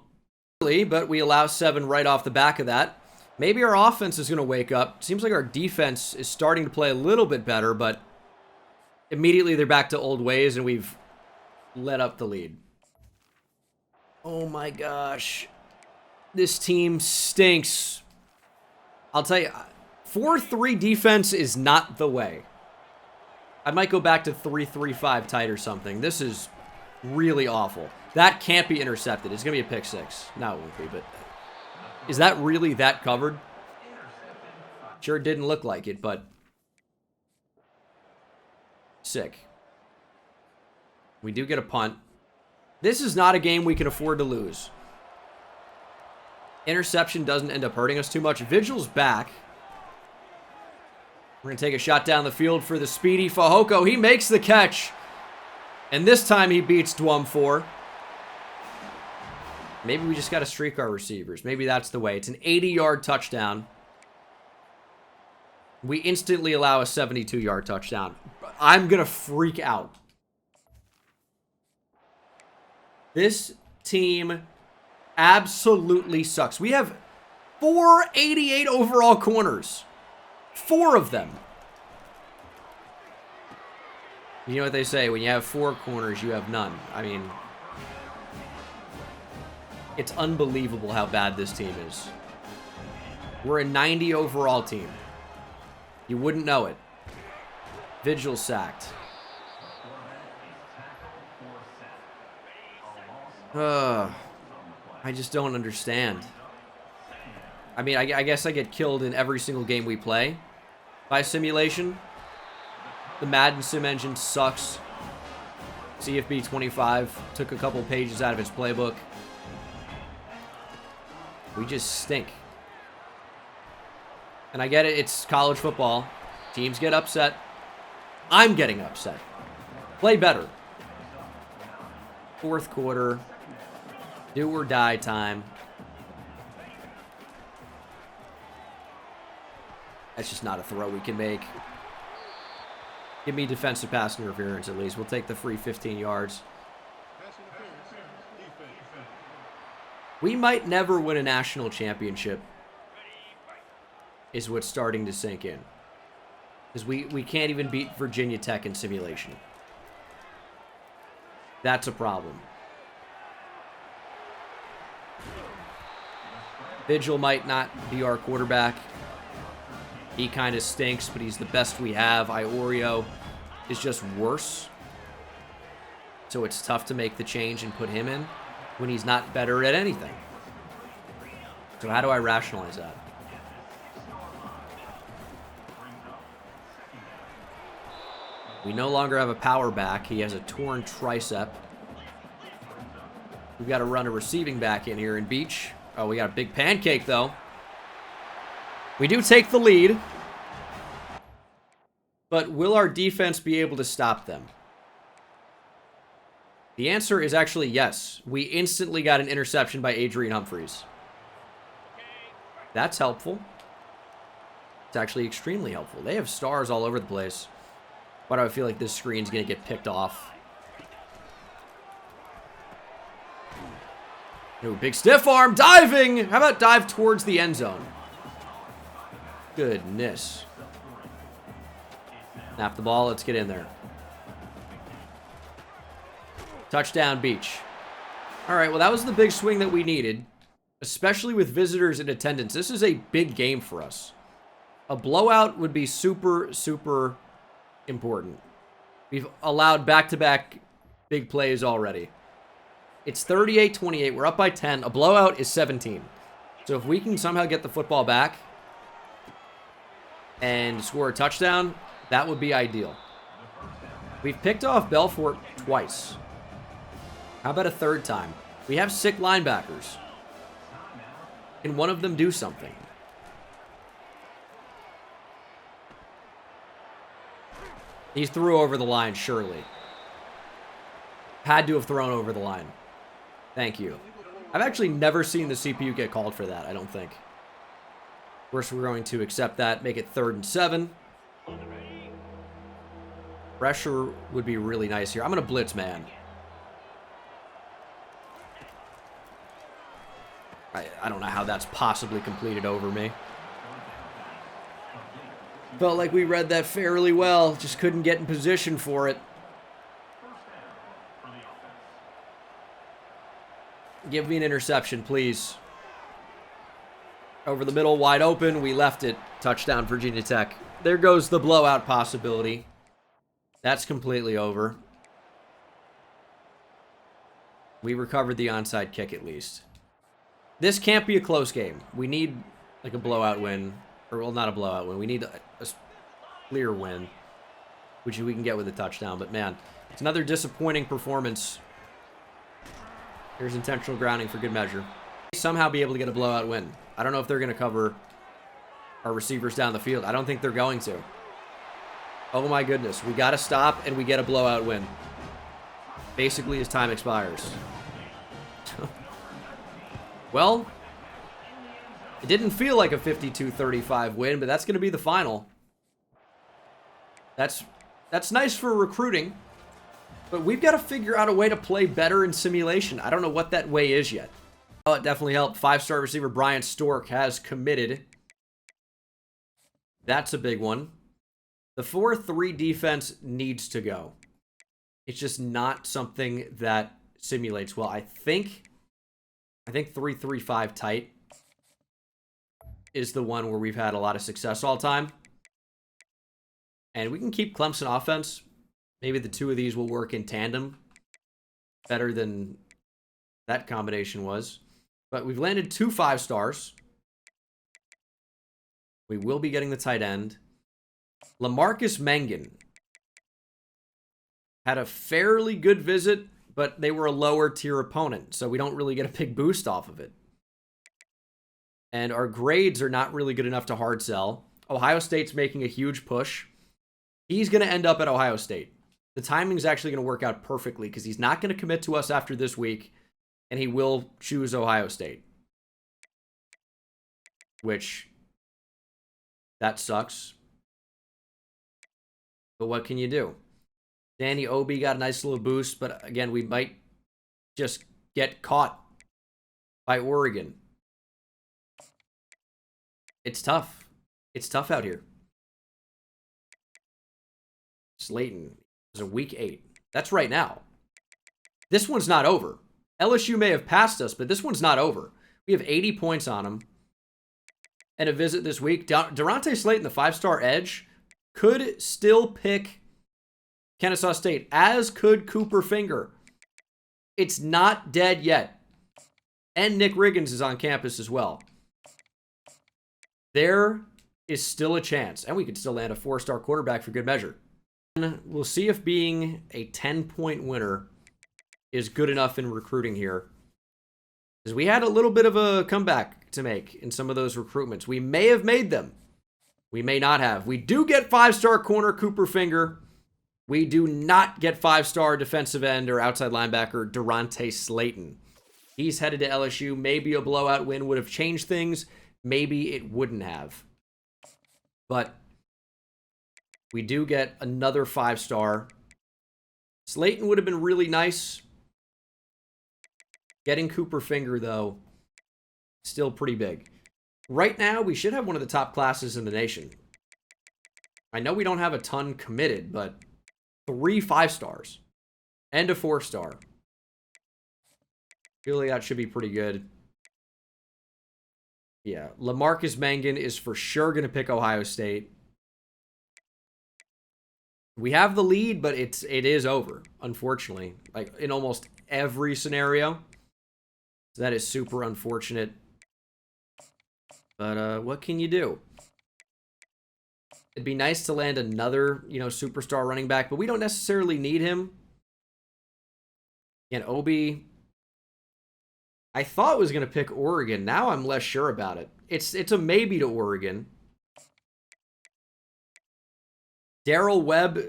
But we allow 7 right off the back of that. Maybe our offense is going to wake up. Seems like our defense is starting to play a little bit better, but immediately they're back to old ways, and we've let up the lead. Oh my gosh. This team stinks. I'll tell you, 4-3 defense is not the way. I might go back to 3-3-5 tight or something. This is really awful. That can't be intercepted. It's going to be a pick 6. No, it won't be, but is that really that covered? Sure didn't look like it, but sick. We do get a punt. This is not a game we can afford to lose. Interception doesn't end up hurting us too much. Vigil's back. We're going to take a shot down the field for the speedy Fahoko. He makes the catch. And this time he beats Dwum4. Maybe we just got to streak our receivers. Maybe that's the way. It's an 80-yard touchdown. We instantly allow a 72-yard touchdown. I'm going to freak out. This team absolutely sucks. We have 488 overall corners. 4 of them. You know what they say, when you have 4 corners, you have none. I mean, It's unbelievable how bad this team is. We're a 90 overall team. You wouldn't know it. Vigil sacked. I just don't understand. I mean, I guess I get killed in every single game we play by simulation. The Madden sim engine sucks. CFB 25 took a couple pages out of its playbook. We just stink. And I get it, it's college football. Teams get upset. I'm getting upset. Play better. Fourth quarter. Do or die time. That's just not a throw we can make. Give me defensive pass interference at least. We'll take the free 15 yards. We might never win a national championship, is what's starting to sink in. Because we can't even beat Virginia Tech in simulation. That's a problem. Vigil might not be our quarterback. He kind of stinks, but he's the best we have. Iorio is just worse. So it's tough to make the change and put him in when he's not better at anything. So how do I rationalize that? We no longer have a power back. He has a torn tricep. We've got to run a receiving back in here in Beach. Oh, we got a big pancake, though. We do take the lead. But will our defense be able to stop them? The answer is actually yes. We instantly got an interception by Adrian Humphreys. That's helpful. It's actually extremely helpful. They have stars all over the place. Why do I feel like this screen's going to get picked off? Ooh, big stiff arm, diving! How about dive towards the end zone? Goodness. Snap the ball, let's get in there. Touchdown, Beach. Alright, well that was the big swing that we needed. Especially with visitors in attendance. This is a big game for us. A blowout would be super, super important. We've allowed back-to-back big plays already. It's 38-28. We're up by 10. A blowout is 17. So if we can somehow get the football back and score a touchdown, that would be ideal. We've picked off Belfort twice. How about a third time? We have sick linebackers. Can one of them do something? He threw over the line, surely. Had to have thrown over the line. Thank you. I've actually never seen the CPU get called for that, I don't think. First, we're going to accept that, make it 3rd and 7. Pressure would be really nice here. I'm going to blitz, man. I don't know how that's possibly completed over me. Felt like we read that fairly well. Just couldn't get in position for it. Give me an interception, please. Over the middle, wide open. We left it. Touchdown, Virginia Tech. There goes the blowout possibility. That's completely over. We recovered the onside kick at least. This can't be a close game. We need like a blowout win. Or, well, not a blowout win. We need a clear win, which we can get with a touchdown. But, man, it's another disappointing performance. Here's intentional grounding for good measure. Somehow be able to get a blowout win. I don't know if they're going to cover our receivers down the field. I don't think they're going to. Oh, my goodness. We got to stop, and we get a blowout win. Basically, as time expires. Well, it didn't feel like a 52-35 win, but that's going to be the final. That's nice for recruiting. But we've got to figure out a way to play better in simulation. I don't know what that way is yet. Oh, it definitely helped. 5-star receiver Brian Stork has committed. That's a big one. The 4-3 defense needs to go. It's just not something that simulates well. I think I think 3-3-5 tight is the one where we've had a lot of success all time. And we can keep Clemson offense. Maybe the two of these will work in tandem better than that combination was. But we've landed 2 5-stars. We will be getting the tight end. LaMarcus Mengen had a fairly good visit, but they were a lower tier opponent, so we don't really get a big boost off of it. And our grades are not really good enough to hard sell. Ohio State's making a huge push. He's going to end up at Ohio State. The timing's actually going to work out perfectly because he's not going to commit to us after this week, and he will choose Ohio State. Which, that sucks. But what can you do? Danny Obi got a nice little boost, but again, we might just get caught by Oregon. It's tough. It's tough out here. Slayton is a week 8. That's right now. This one's not over. LSU may have passed us, but this one's not over. We have 80 points on them. And a visit this week. Durante Slayton, the 5-star edge, could still pick Kennesaw State, as could Cooper Finger. It's not dead yet. And Nick Riggins is on campus as well. There is still a chance. And we could still land a 4-star quarterback for good measure. And we'll see if being a 10-point winner is good enough in recruiting here. Because we had a little bit of a comeback to make in some of those recruitments. We may have made them. We may not have. We do get 5-star corner Cooper Finger. We do not get 5-star defensive end or outside linebacker Durante Slayton. He's headed to LSU. Maybe a blowout win would have changed things. Maybe it wouldn't have. But we do get another 5-star. Slayton would have been really nice. Getting Cooper Finger, though, still pretty big. Right now, we should have one of the top classes in the nation. I know we don't have a ton committed, but 3 5-stars and a 4-star. Feel like that should be pretty good. Yeah, LaMarcus Mengen is for sure going to pick Ohio State. We have the lead, but it is over, unfortunately. Like, in almost every scenario. So that is super unfortunate. But what can you do? It'd be nice to land another, superstar running back, but we don't necessarily need him. And Obi, I thought was going to pick Oregon. Now I'm less sure about it. It's a maybe to Oregon. Darrell Webb,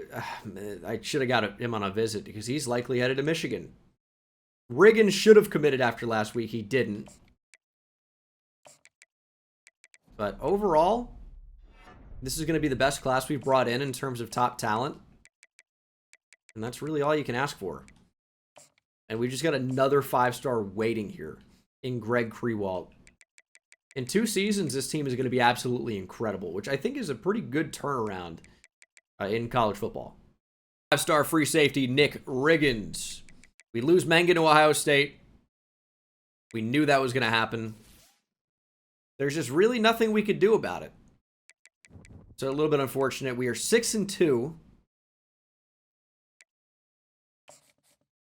I should have got him on a visit because he's likely headed to Michigan. Riggins should have committed after last week. He didn't. But overall, this is going to be the best class we've brought in terms of top talent. And that's really all you can ask for. And we just got another 5-star waiting here in Greg Krewalt. In 2 seasons, this team is going to be absolutely incredible, which I think is a pretty good turnaround in college football. 5-star free safety, Nick Riggins. We lose Mengen to Ohio State. We knew that was going to happen. There's just really nothing we could do about it. So a little bit unfortunate. We are 6-2.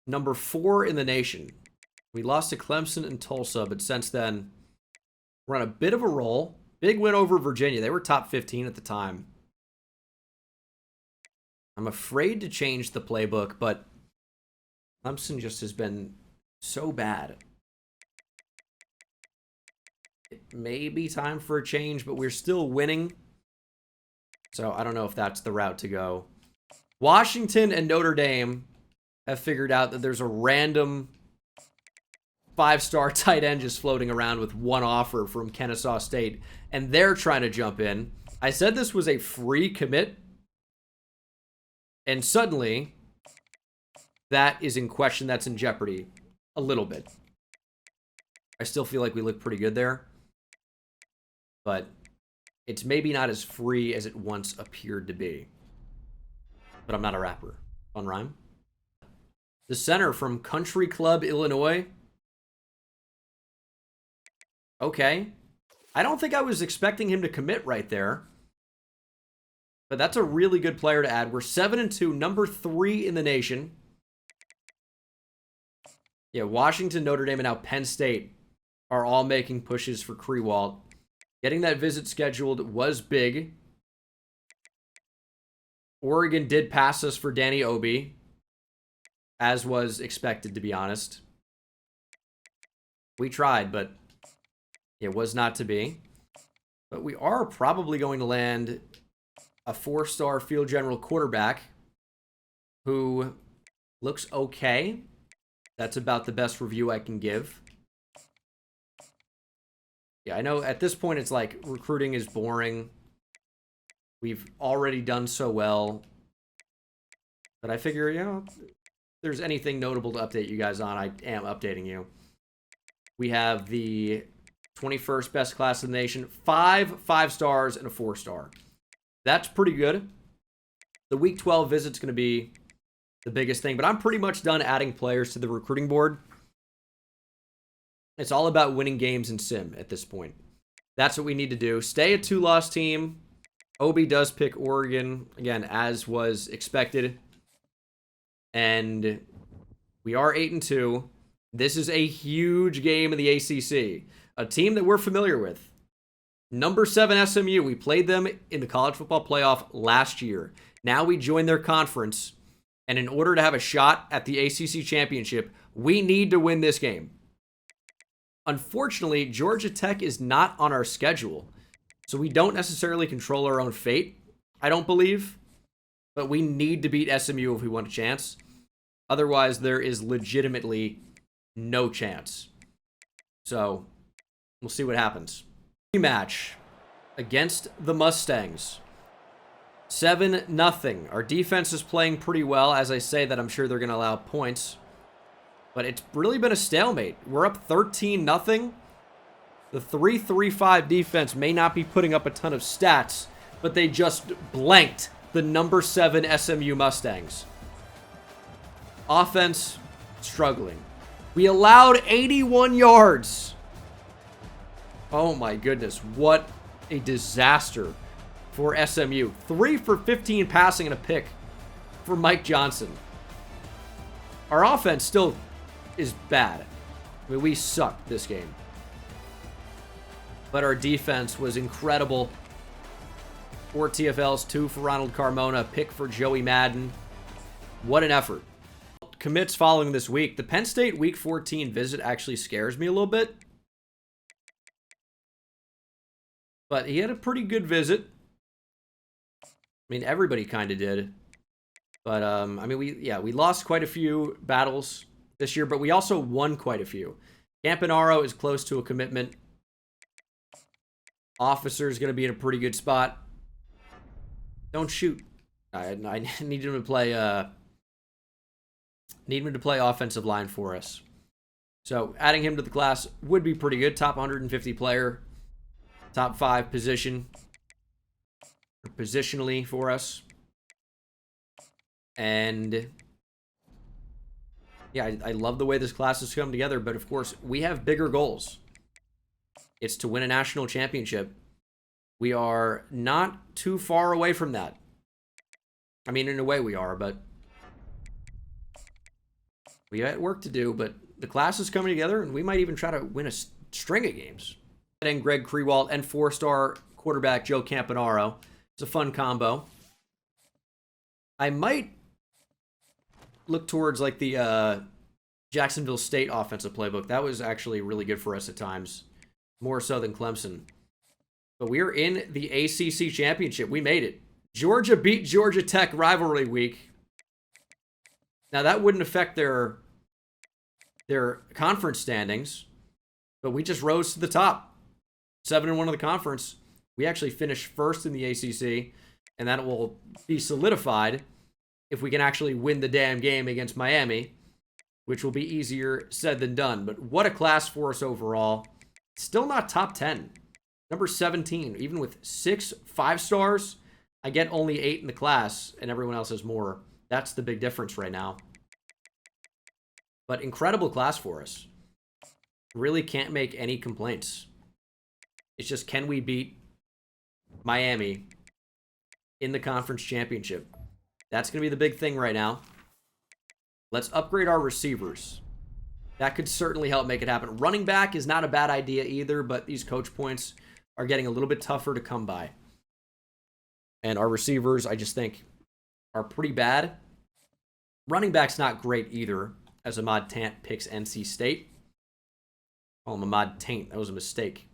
Number 4 in the nation. We lost to Clemson and Tulsa, but since then, we're on a bit of a roll. Big win over Virginia. They were top 15 at the time. I'm afraid to change the playbook, but Clemson just has been so bad. It may be time for a change, but we're still winning. So I don't know if that's the route to go. Washington and Notre Dame have figured out that there's a random 5-star tight end just floating around with one offer from Kennesaw State, and they're trying to jump in. I said this was a free commit, and suddenly that is in question. That's in jeopardy a little bit. I still feel like we look pretty good there, but it's maybe not as free as it once appeared to be. But I'm not a rapper. Fun rhyme. The center from Country Club, Illinois. Okay. I don't think I was expecting him to commit right there. But that's a really good player to add. We're 7-2, number 3 in the nation. Yeah, Washington, Notre Dame, and now Penn State are all making pushes for Krewalt. Getting that visit scheduled was big. Oregon did pass us for Danny Obi, as was expected, to be honest. We tried, but it was not to be. But we are probably going to land a 4-star field general quarterback who looks okay. That's about the best review I can give. Yeah, I know at this point it's like recruiting is boring. We've already done so well. But I figure, you know, if there's anything notable to update you guys on, I am updating you. We have the 21st best class in the nation. 5 5-stars and a 4-star. That's pretty good. The week 12 visit's going to be the biggest thing. But I'm pretty much done adding players to the recruiting board. It's all about winning games in Sim at this point. That's what we need to do. Stay a 2-loss team. Obi does pick Oregon, again, as was expected. And we are 8-2. This is a huge game in the ACC. A team that we're familiar with. Number 7 SMU. We played them in the college football playoff last year. Now we join their conference. And in order to have a shot at the ACC championship, we need to win this game. Unfortunately, Georgia Tech is not on our schedule. So we don't necessarily control our own fate, I don't believe. But we need to beat SMU if we want a chance. Otherwise, there is legitimately no chance. So, we'll see what happens. Rematch against the Mustangs. 7-0. Our defense is playing pretty well. As I say that, I'm sure they're going to allow points. But it's really been a stalemate. We're up 13-0. The 3-3-5 defense may not be putting up a ton of stats, but they just blanked the number 7 SMU Mustangs. Offense, struggling. We allowed 81 yards. Oh my goodness, what a disaster for SMU. 3 for 15 passing and a pick for Mike Johnson. Our offense still is bad. I mean, we sucked this game. But our defense was incredible. 4 TFLs, 2 for Ronald Carmona, pick for Joey Madden. What an effort. Commits following this week. The Penn State Week 14 visit actually scares me a little bit. But he had a pretty good visit. I mean, everybody kind of did. But, I mean, we lost quite a few battles this year, but we also won quite a few. Campanaro is close to a commitment. Officer's going to be in a pretty good spot. Don't shoot. I need him to play offensive line for us. So adding him to the class would be pretty good. Top 150 player. Top 5 position. Positionally for us. And yeah, I love the way this class has come together. But of course, we have bigger goals. It's to win a national championship. We are not too far away from that. I mean, in a way we are, but we have work to do. But the class is coming together, and we might even try to win a string of games. And Greg Krewalt and 4-star quarterback Joe Campanaro. It's a fun combo. I might look towards like the Jacksonville State offensive playbook. That was actually really good for us at times. More so than Clemson. But we're in the ACC championship. We made it. Georgia beat Georgia Tech rivalry week. Now, that wouldn't affect their conference standings. But we just rose to the top. 7-1 of the conference. We actually finished first in the ACC. And that will be solidified if we can actually win the damn game against Miami. Which will be easier said than done. But what a class for us overall. Still not top 10. Number 17. Even with 6 5-stars, I get only 8 in the class, and everyone else has more. That's the big difference right now. But incredible class for us. Really can't make any complaints. It's just, can we beat Miami in the conference championship? That's going to be the big thing right now. Let's upgrade our receivers. That could certainly help make it happen. Running back is not a bad idea either, but these coach points are getting a little bit tougher to come by. And our receivers, I just think, are pretty bad. Running back's not great either, as Ahmad Tant picks NC State. Call him Ahmad Taint. That was a mistake.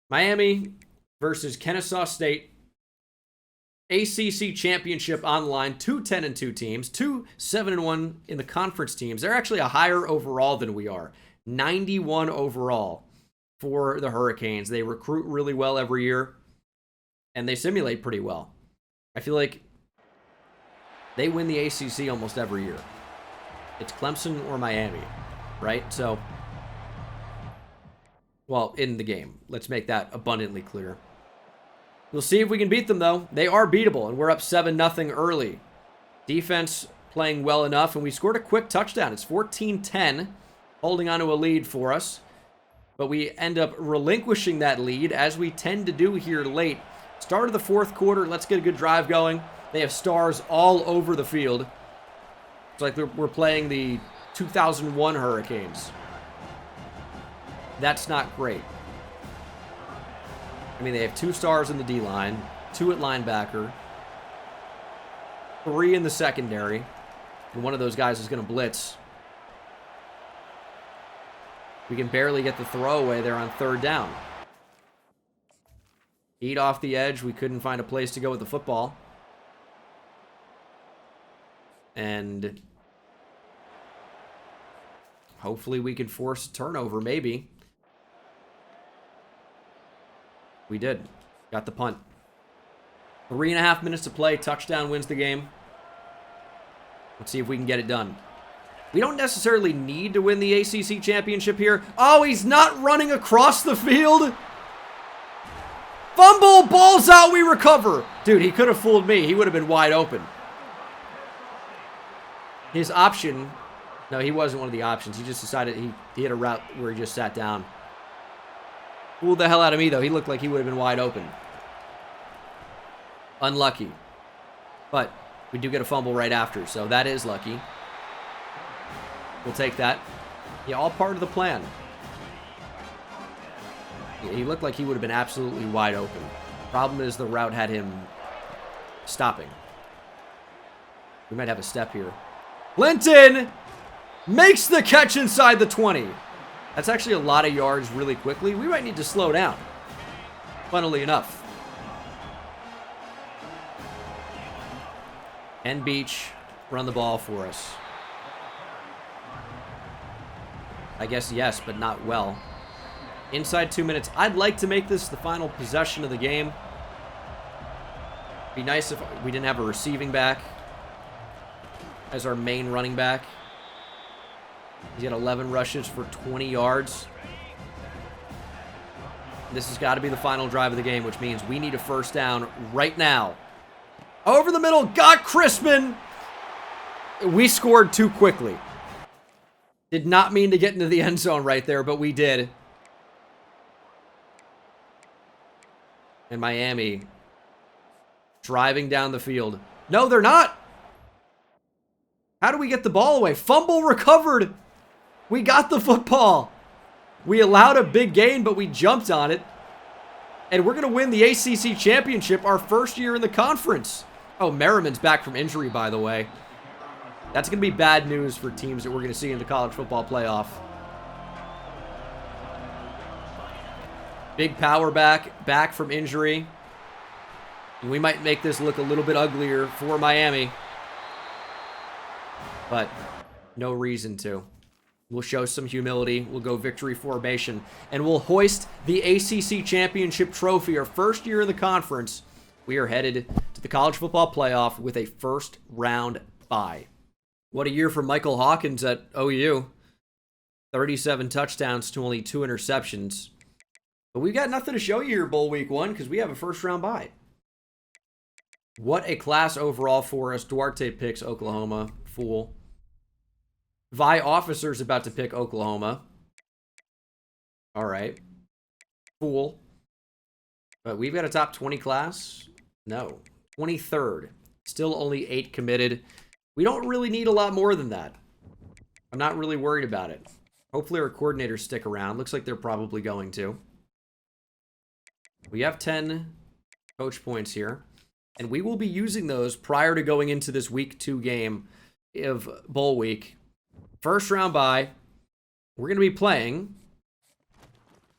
Miami versus Kennesaw State. ACC Championship online. 2 10-2 teams. 2 7-1 in the conference teams. They're actually a higher overall than we are. 91 overall for the Hurricanes. They recruit really well every year. And they simulate pretty well. I feel like they win the ACC almost every year. It's Clemson or Miami, right? So, well, in the game. Let's make that abundantly clear. We'll see if we can beat them, though. They are beatable, and we're up 7-0 early. Defense playing well enough, and we scored a quick touchdown. It's 14-10, holding on to a lead for us. But we end up relinquishing that lead, as we tend to do here late. Start of the fourth quarter. Let's get a good drive going. They have stars all over the field. It's like we're playing the 2001 Hurricanes. That's not great. I mean, they have 2 stars in the D-line, 2 at linebacker, 3 in the secondary, and one of those guys is going to blitz. We can barely get the throwaway there on 3rd down. Eat off the edge. We couldn't find a place to go with the football. And hopefully we can force a turnover, maybe. We did. Got the punt. 3.5 minutes to play. Touchdown wins the game. Let's see if we can get it done. We don't necessarily need to win the ACC championship here. Oh, he's not running across the field. Fumble, ball's out, we recover. Dude, he could have fooled me. He would have been wide open. His option, no, he wasn't one of the options. He just decided he had a route where he just sat down. Fooled the hell out of me, though. He looked like he would have been wide open. Unlucky. But we do get a fumble right after, so that is lucky. We'll take that. Yeah, all part of the plan. Yeah, he looked like he would have been absolutely wide open. Problem is the route had him stopping. We might have a step here. Linton makes the catch inside the 20. That's actually a lot of yards really quickly. We might need to slow down, funnily enough. And Beach run the ball for us. I guess yes, but not well. Inside 2 minutes. I'd like to make this the final possession of the game. Be nice if we didn't have a receiving back as our main running back. He's got 11 rushes for 20 yards. This has got to be the final drive of the game, which means we need a first down right now. Over the middle, got Crispin. We scored too quickly. Did not mean to get into the end zone right there, but we did. And Miami driving down the field. No, they're not. How do we get the ball away? Fumble recovered. We got the football. We allowed a big gain, but we jumped on it. And we're going to win the ACC championship our first year in the conference. Oh, Merriman's back from injury, by the way. That's going to be bad news for teams that we're going to see in the college football playoff. Big power back from injury. And we might make this look a little bit uglier for Miami. But no reason to. We'll show some humility. We'll go victory formation. And we'll hoist the ACC championship trophy. Our first year in the conference. We are headed to the college football playoff with a first round bye. What a year for Michael Hawkins at OU. 37 touchdowns to only 2 interceptions. But we've got nothing to show you here, Bowl Week 1, because we have a first round bye. What a class overall for us. Duarte picks Oklahoma. Fool. Vi Officer's about to pick Oklahoma. All right. Fool. But we've got a top 20 class. No. 23rd. Still only 8 committed. We don't really need a lot more than that. I'm not really worried about it. Hopefully our coordinators stick around. Looks like they're probably going to. We have 10 coach points here. And we will be using those prior to going into this week 2 game of bowl week. First round bye. We're going to be playing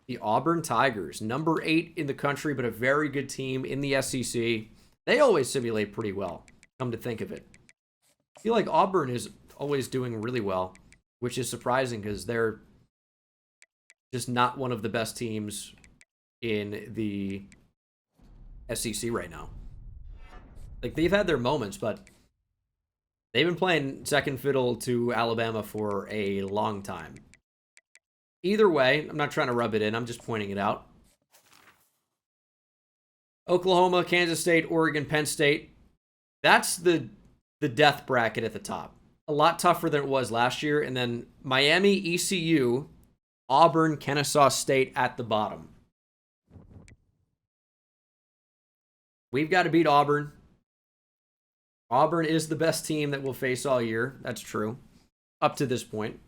the Auburn Tigers. Number 8 in the country, but a very good team in the SEC. They always simulate pretty well, come to think of it. I feel like Auburn is always doing really well, which is surprising because they're just not one of the best teams in the SEC right now. Like, they've had their moments, but they've been playing second fiddle to Alabama for a long time. Either way, I'm not trying to rub it in. I'm just pointing it out. Oklahoma, Kansas State, Oregon, Penn State. That's the death bracket at the top. A lot tougher than it was last year. And then Miami, ECU, Auburn, Kennesaw State at the bottom. We've got to beat Auburn. Auburn is the best team that we'll face all year. That's true. Up to this point.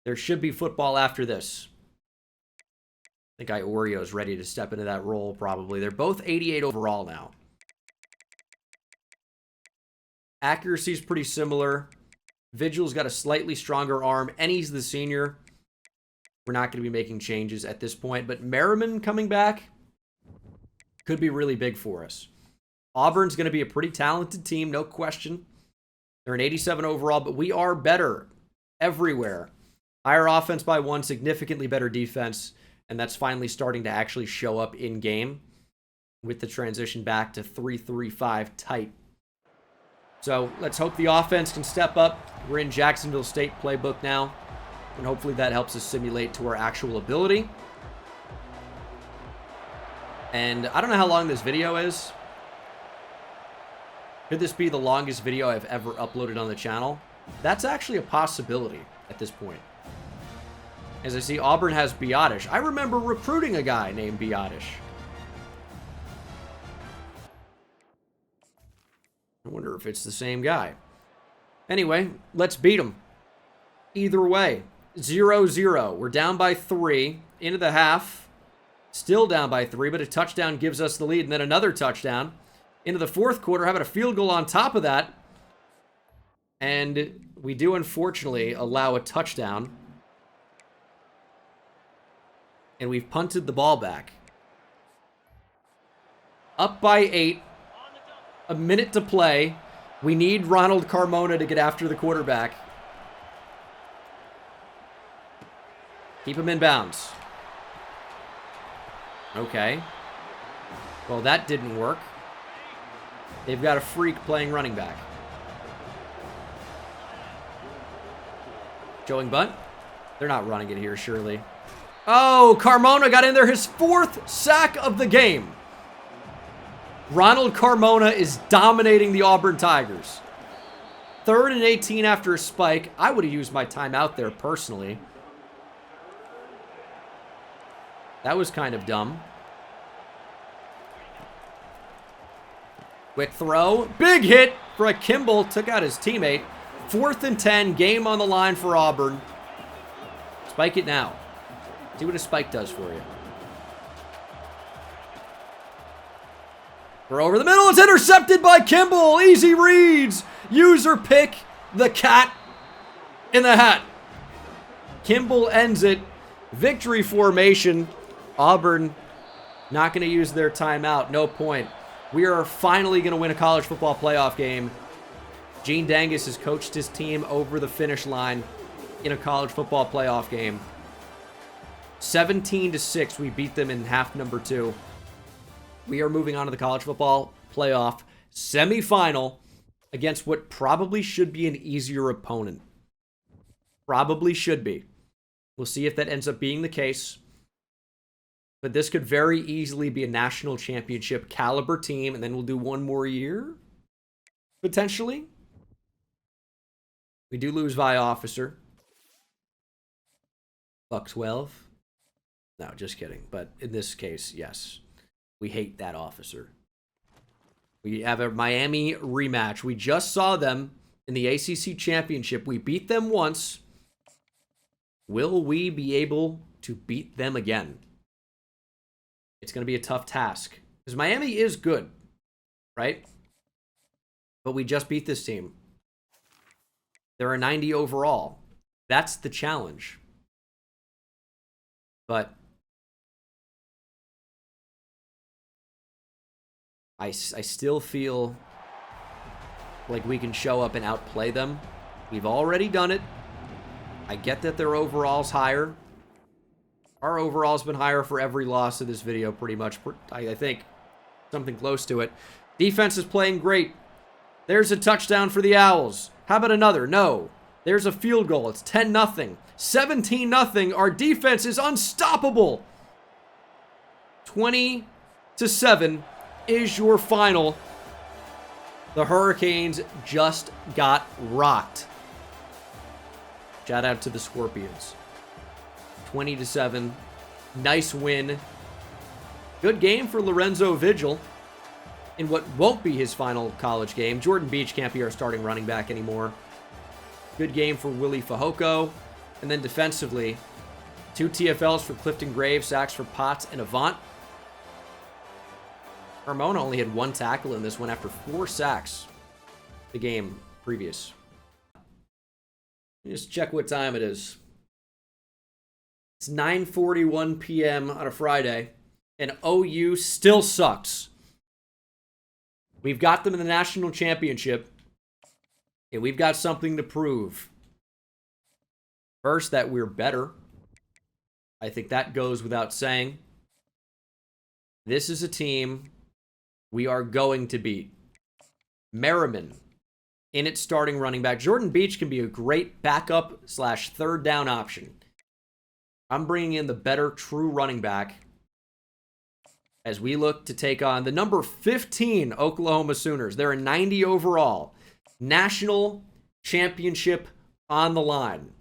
There should be football after this. I think Oreo's ready to step into that role, probably. They're both 88 overall now. Accuracy's pretty similar. Vigil's got a slightly stronger arm, and he's the senior. We're not going to be making changes at this point, but Merriman coming back could be really big for us. Auburn's going to be a pretty talented team, no question. They're an 87 overall, but we are better everywhere. Higher offense by 1, significantly better defense, and that's finally starting to actually show up in game with the transition back to 3-3-5 tight. So let's hope the offense can step up. We're in Jacksonville State playbook now, and hopefully that helps us simulate to our actual ability. And I don't know how long this video is. Could this be the longest video I've ever uploaded on the channel? That's actually a possibility at this point. As I see, Auburn has Biotish. I remember recruiting a guy named Biotish. I wonder if it's the same guy. Anyway, let's beat him. Either way, 0-0. We're down by 3 into the half. Still down by 3, but a touchdown gives us the lead, and then another touchdown. Into the fourth quarter, having a field goal on top of that. And we do, unfortunately, allow a touchdown. And we've punted the ball back. Up by 8. A minute to play. We need Ronald Carmona to get after the quarterback. Keep him in bounds. Okay. Well, that didn't work. They've got a freak playing running back. Showing bunt. They're not running it here, surely. Oh, Carmona got in there. His 4th sack of the game. Ronald Carmona is dominating the Auburn Tigers. 3rd and 18 after a spike. I would have used my timeout there personally. That was kind of dumb. Quick throw. Big hit for Kimball. Took out his teammate. 4th and 10. Game on the line for Auburn. Spike it now. See what a spike does for you. We're over the middle. It's intercepted by Kimball. Easy reads. User pick. The cat in the hat. Kimball ends it. Victory formation. Auburn not going to use their timeout. No point. We are finally going to win a college football playoff game. Gene Dangus has coached his team over the finish line in a college football playoff game. 17-6, we beat them in half number 2. We are moving on to the college football playoff semifinal against what probably should be an easier opponent. Probably should be. We'll see if that ends up being the case. But this could very easily be a national championship caliber team, and then we'll do one more year, potentially. We do lose via officer. Buck 12. No, just kidding. But in this case, yes. We hate that officer. We have a Miami rematch. We just saw them in the ACC Championship. We beat them once. Will we be able to beat them again? It's going to be a tough task. Because Miami is good, right? But we just beat this team. They're a 90 overall. That's the challenge. But I still feel like we can show up and outplay them. We've already done it. I get that their overall's higher. Our overall's been higher for every loss of this video, pretty much. I think something close to it. Defense is playing great. There's a touchdown for the Owls. How about another? No. There's a field goal. It's 10-0. 17-0. Our defense is unstoppable. 20-7 is your final. The Hurricanes just got rocked. Shout out to the Scorpions. 20-7. Nice win. Good game for Lorenzo Vigil in what won't be his final college game. Jordan Beach can't be our starting running back anymore. Good game for Willie Fehoko. And then defensively, 2 TFLs for Clifton Graves, sacks for Potts and Avant. Carmona only had 1 tackle in this one after 4 sacks the game previous. Just check what time it is. It's 9:41 p.m. on a Friday, and OU still sucks. We've got them in the national championship, and we've got something to prove. First, that we're better. I think that goes without saying. This is a team we are going to beat. Merriman in its starting running back. Jordan Beach can be a great backup / third down option. I'm bringing in the better true running back as we look to take on the number 15 Oklahoma Sooners. They're a 90 overall. National championship on the line.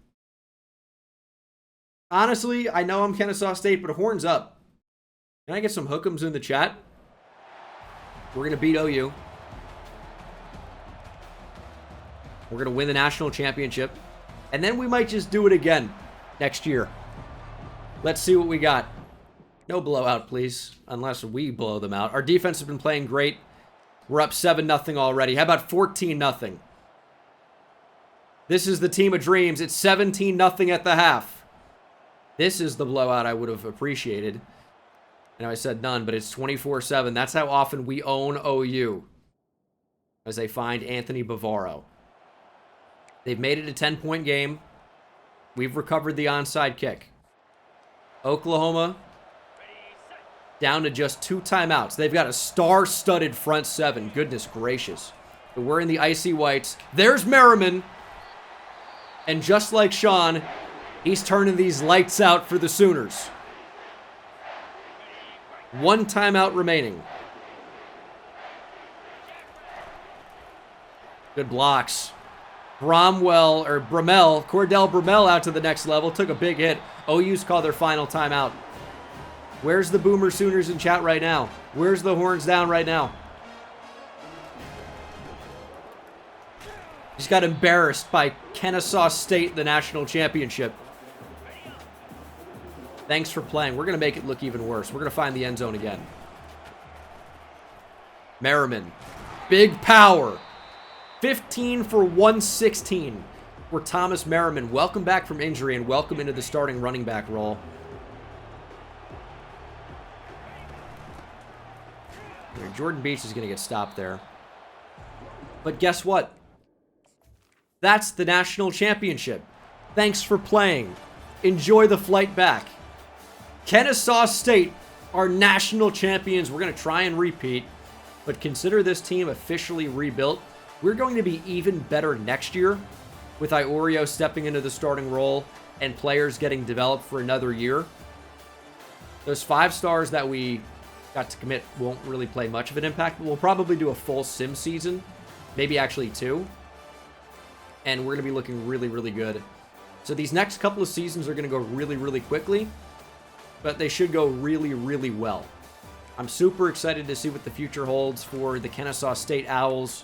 Honestly, I know I'm Kennesaw State, but horns up. Can I get some hook'ems in the chat? We're going to beat OU. We're going to win the national championship. And then we might just do it again next year. Let's see what we got. No blowout, please. Unless we blow them out. Our defense has been playing great. We're up 7-0 already. How about 14-0? This is the team of dreams. It's 17-0 at the half. This is the blowout I would have appreciated. I know I said none, but it's 24-7. That's how often we own OU. As they find Anthony Bavaro. They've made it a 10-point game. We've recovered the onside kick. Oklahoma down to just 2 timeouts. They've got a star-studded front 7. Goodness gracious. But we're in the icy whites. There's Merriman. And just like Sean, he's turning these lights out for the Sooners. 1 timeout remaining. Good blocks. Cordell Bromell out to the next level. Took a big hit. OU's called their final timeout. Where's the Boomer Sooners in chat right now? Where's the horns down right now? Just got embarrassed by Kennesaw State in the national championship. Thanks for playing. We're going to make it look even worse. We're going to find the end zone again. Merriman. Big power. 15 for 116 for Thomas Merriman. Welcome back from injury and welcome into the starting running back role. Jordan Beach is going to get stopped there. But guess what? That's the national championship. Thanks for playing. Enjoy the flight back. Kennesaw State are national champions. We're going to try and repeat, but consider this team officially rebuilt. We're going to be even better next year with Iorio stepping into the starting role and players getting developed for another year. Those 5 stars that we got to commit won't really play much of an impact, but we'll probably do a full sim season, maybe actually 2. And we're going to be looking really, really good. So these next couple of seasons are going to go really, really quickly, but they should go really, really well. I'm super excited to see what the future holds for the Kennesaw State Owls.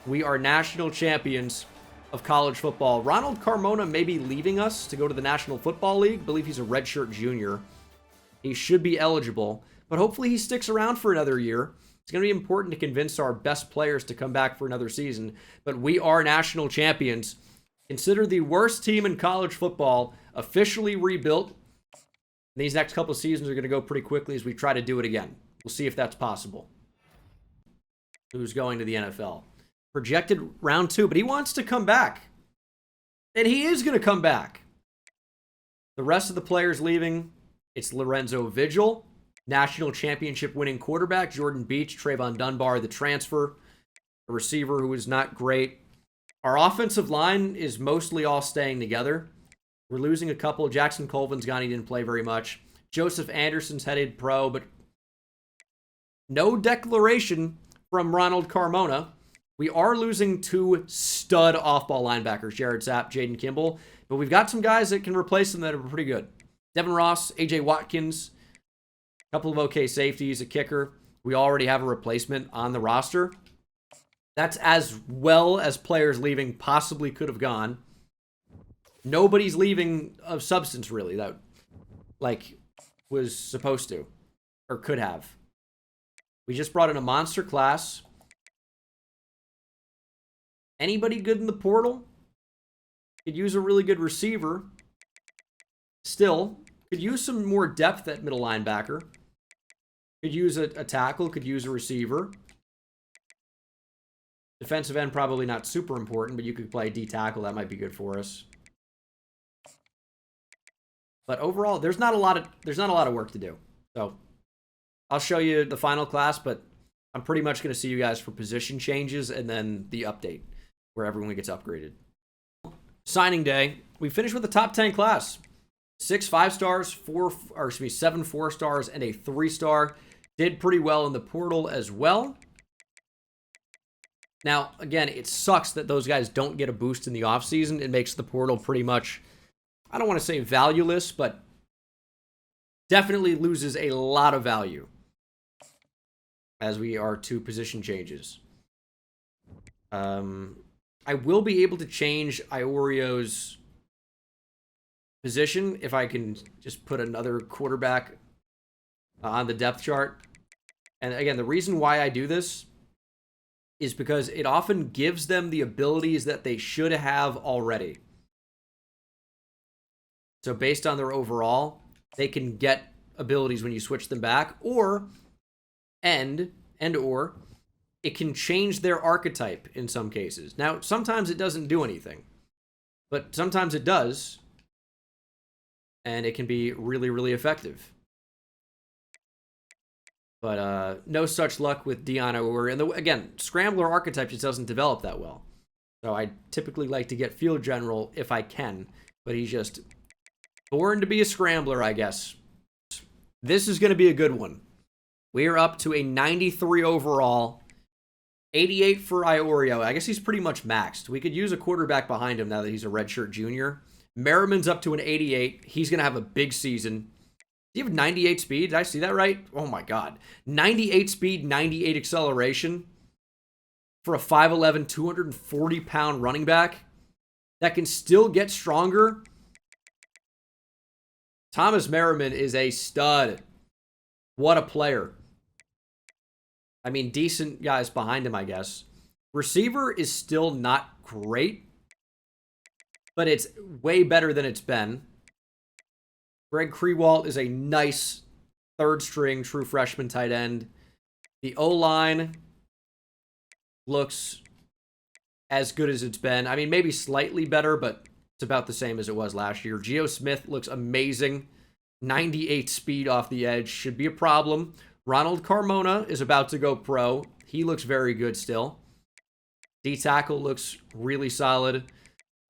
We are national champions of college football. Ronald Carmona may be leaving us to go to the National Football League. I believe he's a redshirt junior. He should be eligible, but hopefully he sticks around for another year. It's going to be important to convince our best players to come back for another season, but we are national champions. Consider the worst team in college football officially rebuilt. These next couple of seasons are going to go pretty quickly as we try to do it again. We'll see if that's possible. Who's going to the NFL? Projected round 2, but he wants to come back. And he is going to come back. The rest of the players leaving, it's Lorenzo Vigil, national championship winning quarterback, Jordan Beach, Trayvon Dunbar, the transfer, a receiver who is not great. Our offensive line is mostly all staying together. We're losing a couple. Jackson Colvin's gone. He didn't play very much. Joseph Anderson's headed pro, but no declaration from Ronald Carmona. We are losing 2 stud off-ball linebackers, Jared Sapp, Jaden Kimball, but we've got some guys that can replace them that are pretty good. Devin Ross, AJ Watkins, a couple of okay safeties, a kicker. We already have a replacement on the roster. That's as well as players leaving possibly could have gone. Nobody's leaving of substance, really, that was supposed to or could have. We just brought in a monster class. Anybody good in the portal? Could use a really good receiver. Still, could use some more depth at middle linebacker. Could use a tackle, could use a receiver. Defensive end, probably not super important, but you could play D tackle. That might be good for us. But overall, there's not a lot of work to do. So I'll show you the final class, but I'm pretty much going to see you guys for position changes and then the update where everyone gets upgraded. Signing day, we finished with the top 10 class. 6 5-stars, 7 4-stars, and a 3-star. Did pretty well in the portal as well. Now, again, it sucks that those guys don't get a boost in the offseason. It makes the portal pretty much, I don't want to say valueless, but definitely loses a lot of value as we are 2 position changes. I will be able to change Iorio's position if I can just put another quarterback on the depth chart. And again, the reason why I do this is because it often gives them the abilities that they should have already. So based on their overall, they can get abilities when you switch them back, or it can change their archetype in some cases. Now, sometimes it doesn't do anything, but sometimes it does, and it can be really, really effective. But no such luck with Dion Iori. And again, Scrambler archetype just doesn't develop that well. So I typically like to get Field General if I can, but he's just born to be a Scrambler, I guess. This is going to be a good one. We are up to a 93 overall, 88 for Iorio. I guess he's pretty much maxed. We could use a quarterback behind him now that he's a redshirt junior. Merriman's up to an 88. He's going to have a big season. Do you have 98 speed? Did I see that right? Oh my God. 98 speed, 98 acceleration for a 5'11", 240-pound running back that can still get stronger. Thomas Merriman is a stud. What a player. I mean, decent guys behind him, I guess. Receiver is still not great, but it's way better than it's been. Greg Krewalt is a nice third-string true freshman tight end. The O-line looks as good as it's been. I mean, maybe slightly better, but it's about the same as it was last year. Geo Smith looks amazing. 98 speed off the edge. Should be a problem. Ronald Carmona is about to go pro. He looks very good still. D-tackle looks really solid.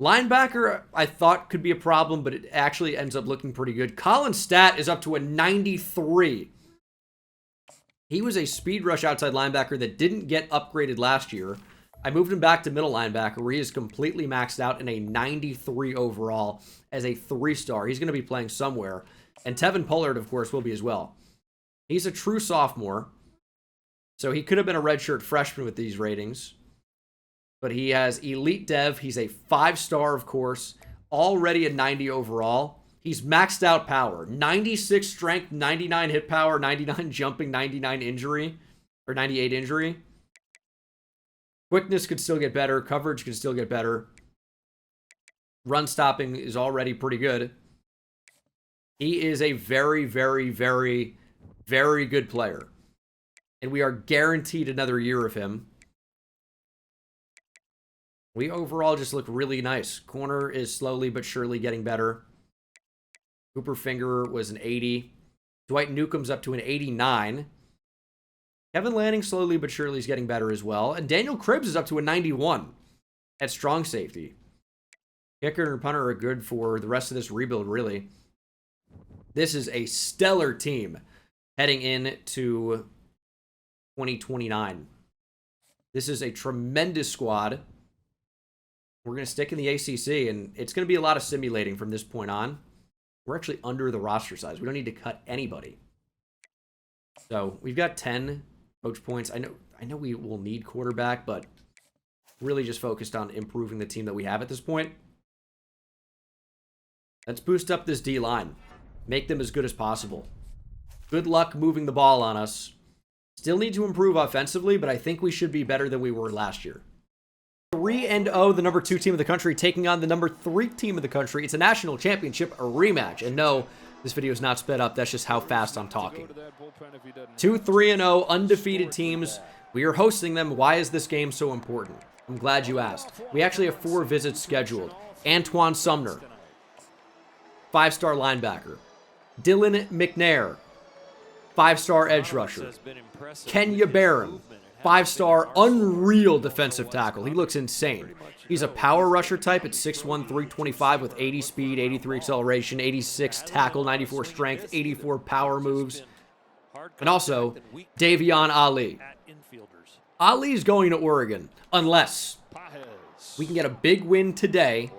Linebacker, I thought could be a problem, but it actually ends up looking pretty good. Colin Stat is up to a 93. He was a speed rush outside linebacker that didn't get upgraded last year. I moved him back to middle linebacker, where he is completely maxed out in a 93 overall as a 3-star. He's going to be playing somewhere. And Tevin Pollard, of course, will be as well. He's a true sophomore. So he could have been a redshirt freshman with these ratings. But he has elite dev. He's a 5-star, of course. Already a 90 overall. He's maxed out power. 96 strength, 99 hit power, 99 jumping, 99 injury. Or 98 injury. Quickness could still get better. Coverage could still get better. Run stopping is already pretty good. He is a very, very, very, very good player. And we are guaranteed another year of him. We overall just look really nice. Corner is slowly but surely getting better. Cooper Finger was an 80. Dwight Newcomb's up to an 89. Kevin Lanning slowly but surely is getting better as well. And Daniel Cribbs is up to a 91 at strong safety. Kicker and punter are good for the rest of this rebuild, really. This is a stellar team heading into 2029. This is a tremendous squad. We're going to stick in the ACC, and it's going to be a lot of simulating from this point on. We're actually under the roster size. We don't need to cut anybody. So we've got 10 coach points. I know we will need quarterback, but really just focused on improving the team that we have at this point. Let's boost up this D-line. Make them as good as possible. Good luck moving the ball on us. Still need to improve offensively, but I think we should be better than we were last year. 3-0, the number 2 team of the country, taking on the number 3 team of the country. It's a national championship, a rematch. And no, this video is not sped up. That's just how fast I'm talking. 2 3-0, undefeated teams. We are hosting them. Why is this game so important? I'm glad you asked. We actually have 4 visits scheduled. Antoine Sumner, 5-star linebacker. Dylan McNair, 5-star edge rusher. Kenya Barron, 5-star unreal defensive tackle. He looks insane. He's a power rusher type at 6'1", 325 with 80 speed, 83 acceleration, 86 tackle, 94 strength, 84 power moves. And also, Davion Ali. Ali's going to Oregon unless we can get a big win today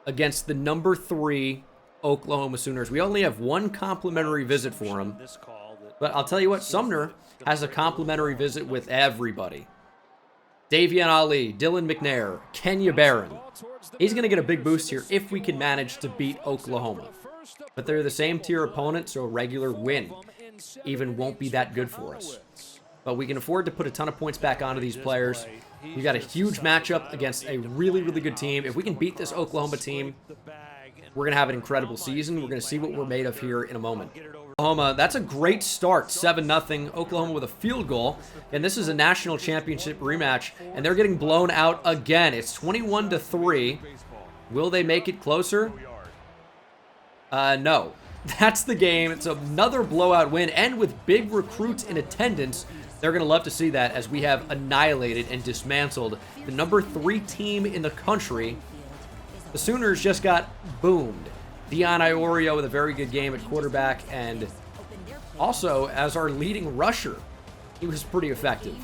against the number 3 Oklahoma Sooners. We only have 1 complimentary visit for him. But I'll tell you what, Sumner has a complimentary visit with everybody. Davion Ali, Dylan McNair, Kenya Barron. He's going to get a big boost here if we can manage to beat Oklahoma. But they're the same tier opponent, so a regular win even won't be that good for us. But we can afford to put a ton of points back onto these players. We've got a huge matchup against a really, really good team. If we can beat this Oklahoma team, we're going to have an incredible season. We're going to see what we're made of here in a moment. Oklahoma, that's a great start, 7-0. Oklahoma with a field goal. And this is a national championship rematch, and they're getting blown out again. It's 21-3. Will they make it closer? No. That's the game. It's another blowout win, and with big recruits in attendance, they're going to love to see that as we have annihilated and dismantled the number 3 team in the country. The Sooners just got boomed. Dion Iorio with a very good game at quarterback, and also as our leading rusher, he was pretty effective.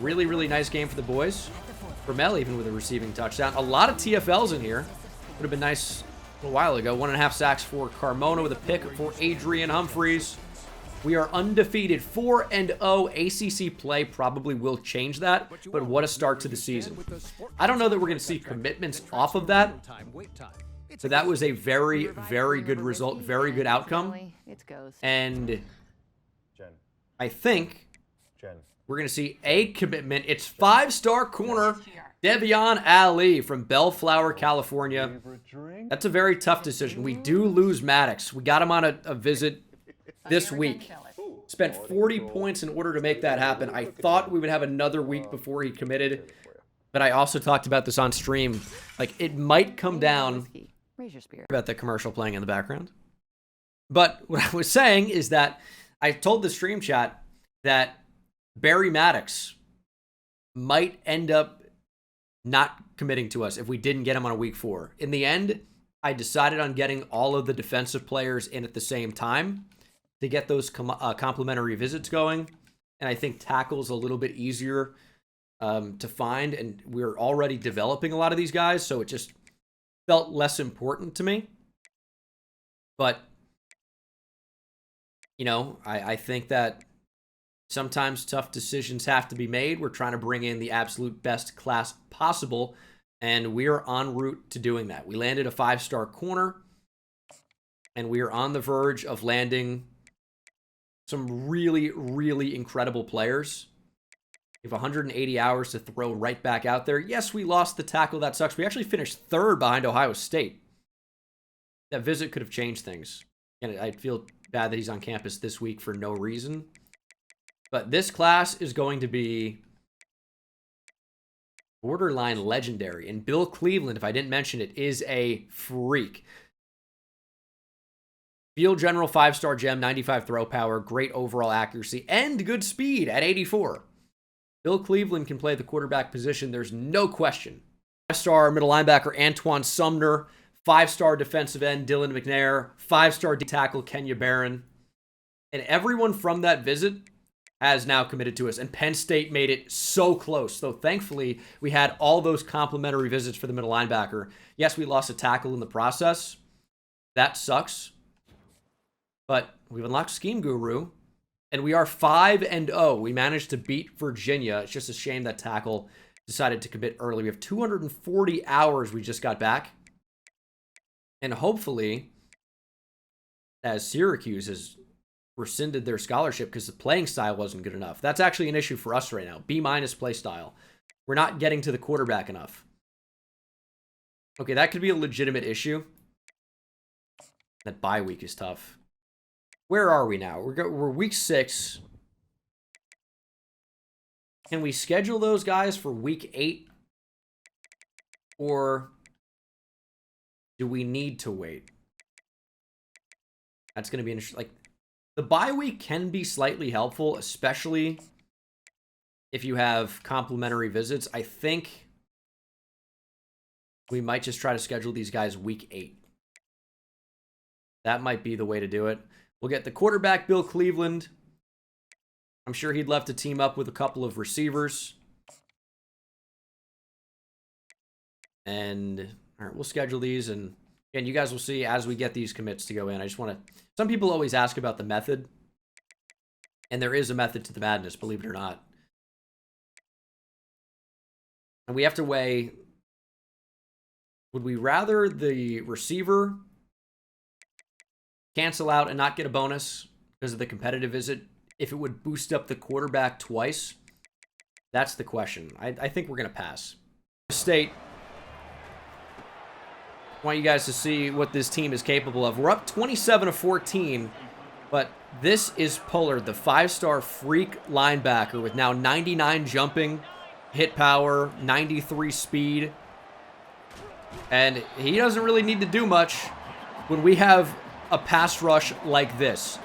Really, really nice game for the boys. Vermel even with a receiving touchdown. A lot of TFLs in here. Would have been nice a while ago. 1.5 sacks for Carmona with a pick for Adrian Humphreys. We are undefeated, 4-0. ACC play probably will change that, but what a start to the season. I don't know that we're going to see commitments off of that. So that was a very, very good result, very good outcome. And I think we're going to see a commitment. It's 5-star corner Davion Ali from Bellflower, California. That's a very tough decision. We do lose Maddox. We got him on a visit this week. Spent 40 points in order to make that happen. I thought we would have another week before he committed, but I also talked about this on stream. Like, it might come down about the commercial playing in the background. But what I was saying is that I told the stream chat that Barry Maddox might end up not committing to us if we didn't get him on a week 4. In the end, I decided on getting all of the defensive players in at the same time to get those complimentary visits going. And I think tackle's a little bit easier to find. And we're already developing a lot of these guys, so it just felt less important to me. But, you know, I think that sometimes tough decisions have to be made. We're trying to bring in the absolute best class possible, and we are en route to doing that. We landed a 5-star corner, and we are on the verge of landing some really, really incredible players. We have 180 hours to throw right back out there. Yes, we lost the tackle. That sucks. We actually finished 3rd behind Ohio State. That visit could have changed things. And I feel bad that he's on campus this week for no reason. But this class is going to be borderline legendary. And Bill Cleveland, if I didn't mention it, is a freak. Field General 5-star gem, 95 throw power, great overall accuracy, and good speed at 84. Bill Cleveland can play the quarterback position. There's no question. 5-star middle linebacker Antoine Sumner. 5-star defensive end Dylan McNair. 5-star D tackle Kenya Barron. And everyone from that visit has now committed to us. And Penn State made it so close. Though thankfully, we had all those complimentary visits for the middle linebacker. Yes, we lost a tackle in the process. That sucks. But we've unlocked Scheme Guru. And we are 5-0. We managed to beat Virginia. It's just a shame that tackle decided to commit early. We have 240 hours we just got back. And hopefully, as Syracuse has rescinded their scholarship because the playing style wasn't good enough. That's actually an issue for us right now. B- play style. We're not getting to the quarterback enough. Okay, that could be a legitimate issue. That bye week is tough. Where are we now? We're week 6. Can we schedule those guys for week 8? Or do we need to wait? That's going to be interesting. Like, the bye week can be slightly helpful, especially if you have complimentary visits. I think we might just try to schedule these guys week 8. That might be the way to do it. We'll get the quarterback, Bill Cleveland. I'm sure he'd love to team up with a couple of receivers. And all right, we'll schedule these. And you guys will see as we get these commits to go in. I just want to... Some people always ask about the method. And there is a method to the madness, believe it or not. And we have to weigh... Would we rather the receiver cancel out and not get a bonus because of the competitive visit if it would boost up the quarterback twice? That's the question. I think we're going to pass. State. I want you guys to see what this team is capable of. We're up 27-14, but this is Pollard, the 5-star freak linebacker with now 99 jumping, hit power, 93 speed. And he doesn't really need to do much when we have a pass rush like this.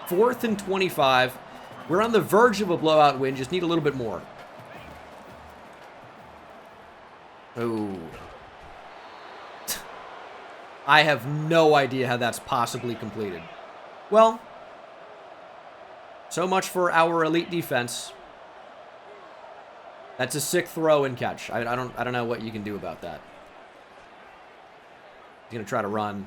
4th and 25. We're on the verge of a blowout win. Just need a little bit more. Oh. I have no idea how that's possibly completed. Well, so much for our elite defense. That's a sick throw and catch. I don't know what you can do about that. He's going to try to run.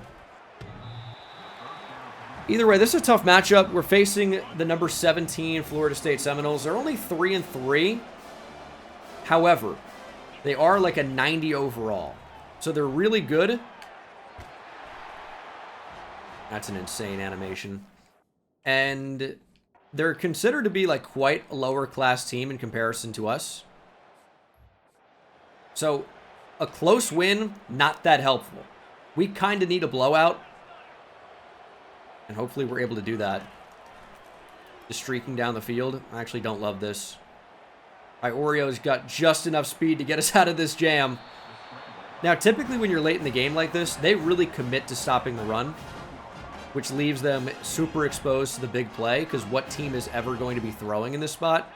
Either way, this is a tough matchup. We're facing the number 17 Florida State Seminoles. They're only 3-3. However, they are like a 90 overall. So they're really good. That's an insane animation. And they're considered to be like quite a lower class team in comparison to us. So a close win, not that helpful. We kind of need a blowout. And hopefully we're able to do that. Just streaking down the field. I actually don't love this. All right, Oreo's got just enough speed to get us out of this jam. Now, typically when you're late in the game like this, they really commit to stopping the run, which leaves them super exposed to the big play, because what team is ever going to be throwing in this spot?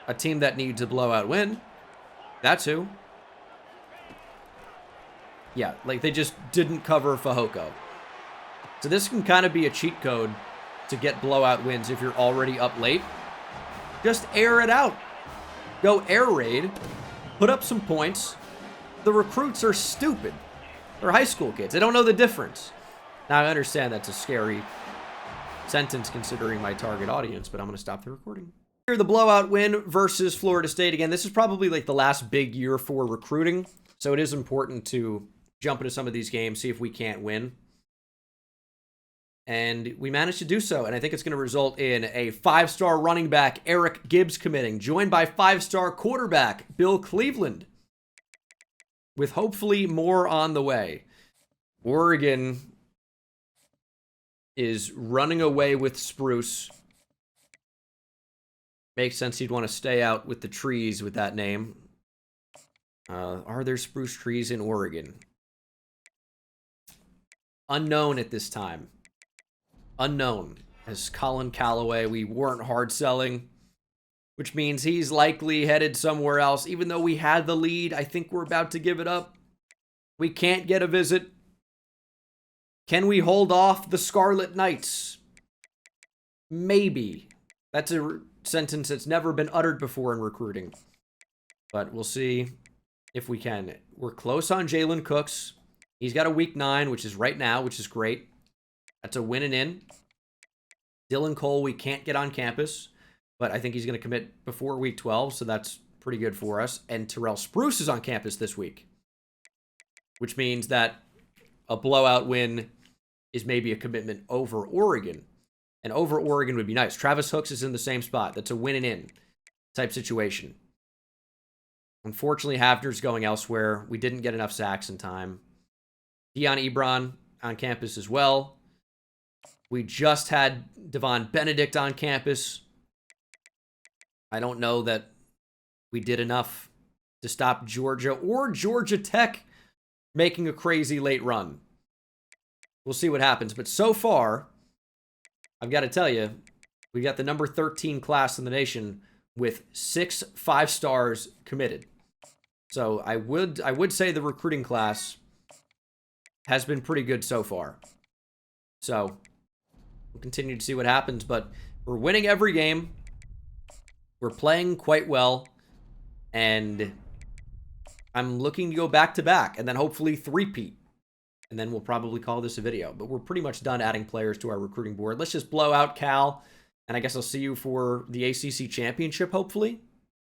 A team that needs a blowout win. That's who. Yeah, like they just didn't cover Fehoko. So this can kind of be a cheat code to get blowout wins if you're already up late. Just air it out. Go air raid. Put up some points. The recruits are stupid. They're high school kids. They don't know the difference. Now, I understand that's a scary sentence considering my target audience, but I'm going to stop the recording. Here, the blowout win versus Florida State. Again, this is probably like the last big year for recruiting, so it is important to jump into some of these games, see if we can't win. And we managed to do so, and I think it's going to result in a 5-star running back, Eric Gibbs, committing, joined by 5-star quarterback, Bill Cleveland, with hopefully more on the way. Oregon is running away with Spruce. Makes sense he'd want to stay out with the trees with that name. Are there spruce trees in Oregon? Unknown at this time. Unknown. As Colin Calloway, we weren't hard selling, which means he's likely headed somewhere else. Even though we had the lead, I think we're about to give it up. We can't get a visit. Can we hold off the Scarlet Knights? Maybe. That's a sentence that's never been uttered before in recruiting. But we'll see if we can. We're close on Jalen Cooks. He's got a week 9, which is right now, which is great. That's a win and in. Dylan Cole, we can't get on campus, but I think he's going to commit before week 12, so that's pretty good for us. And Terrell Spruce is on campus this week, which means that a blowout win is maybe a commitment over Oregon. And over Oregon would be nice. Travis Hooks is in the same spot. That's a win and in type situation. Unfortunately, Havner's going elsewhere. We didn't get enough sacks in time. Dion Ebron on campus as well. We just had Devon Benedict on campus. I don't know that we did enough to stop Georgia or Georgia Tech making a crazy late run. We'll see what happens. But so far, I've got to tell you, we got the number 13 class in the nation with 6 5-stars committed. So I would say the recruiting class has been pretty good so far. So we'll continue to see what happens, but we're winning every game. We're playing quite well, and I'm looking to go back-to-back, and then hopefully three-peat. And then we'll probably call this a video. But we're pretty much done adding players to our recruiting board. Let's just blow out Cal, and I guess I'll see you for the ACC Championship, hopefully.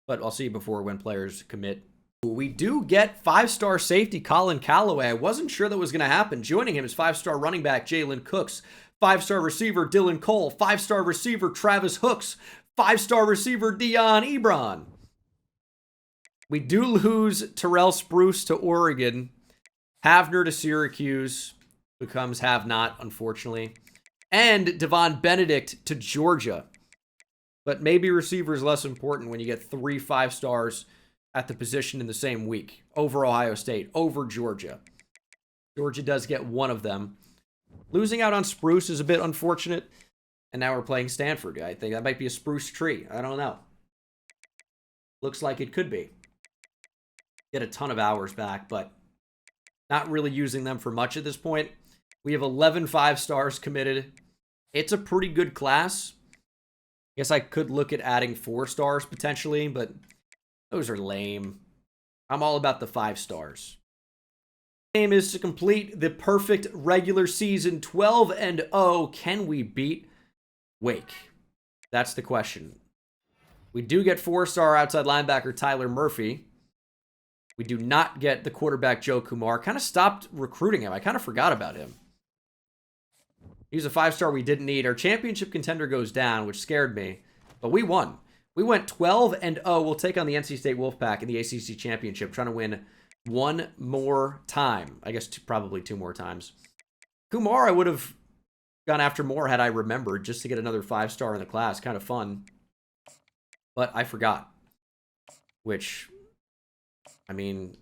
But I'll see you before when players commit. We do get 5-star safety Colin Calloway. I wasn't sure that was going to happen. Joining him is 5-star running back Jalen Cooks, 5-star receiver Dylan Cole, 5-star receiver Travis Hooks, 5-star receiver Dion Ebron. We do lose Terrell Spruce to Oregon. Havner to Syracuse becomes have-not, unfortunately. And Devon Benedict to Georgia. But maybe receiver is less important when you get 3 5-stars at the position in the same week. Over Ohio State, over Georgia. Georgia does get one of them. Losing out on Spruce is a bit unfortunate. And now we're playing Stanford. I think that might be a spruce tree. I don't know. Looks like it could be. Get a ton of hours back, but not really using them for much at this point. We have 11 5-stars committed. It's a pretty good class. I guess I could look at adding 4-stars potentially, but those are lame. I'm all about the 5-stars. Game is to complete the perfect regular season 12-0. Can we beat Wake? That's the question. We do get 4-star outside linebacker Tyler Murphy. We do not get the quarterback Joe Kumar. Kind of stopped recruiting him. I kind of forgot about him. He was a 5-star we didn't need. Our championship contender goes down, which scared me. But we won. We went 12-0. We'll take on the NC State Wolfpack in the ACC Championship, trying to win one more time. I guess probably 2 more times. Kumar, I would have gone after more had I remembered, just to get another 5-star in the class. Kind of fun. But I forgot. Which, I mean,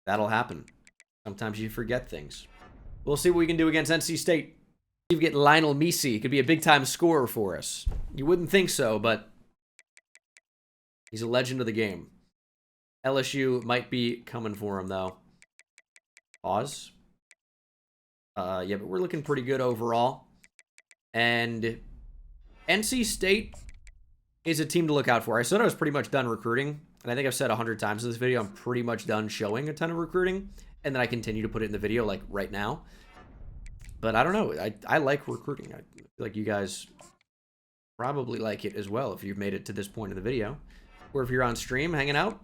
that'll happen. Sometimes you forget things. We'll see what we can do against NC State. You get Lionel Messi. He could be a big-time scorer for us. You wouldn't think so, but he's a legend of the game. LSU might be coming for him, though. Pause. Yeah, but we're looking pretty good overall. And NC State is a team to look out for. I said I was pretty much done recruiting. And I think I've said 100 times in this video, I'm pretty much done showing a ton of recruiting. And then I continue to put it in the video, like, right now. But I don't know. I like recruiting. I feel like you guys probably like it as well if you've made it to this point in the video. Or if you're on stream hanging out.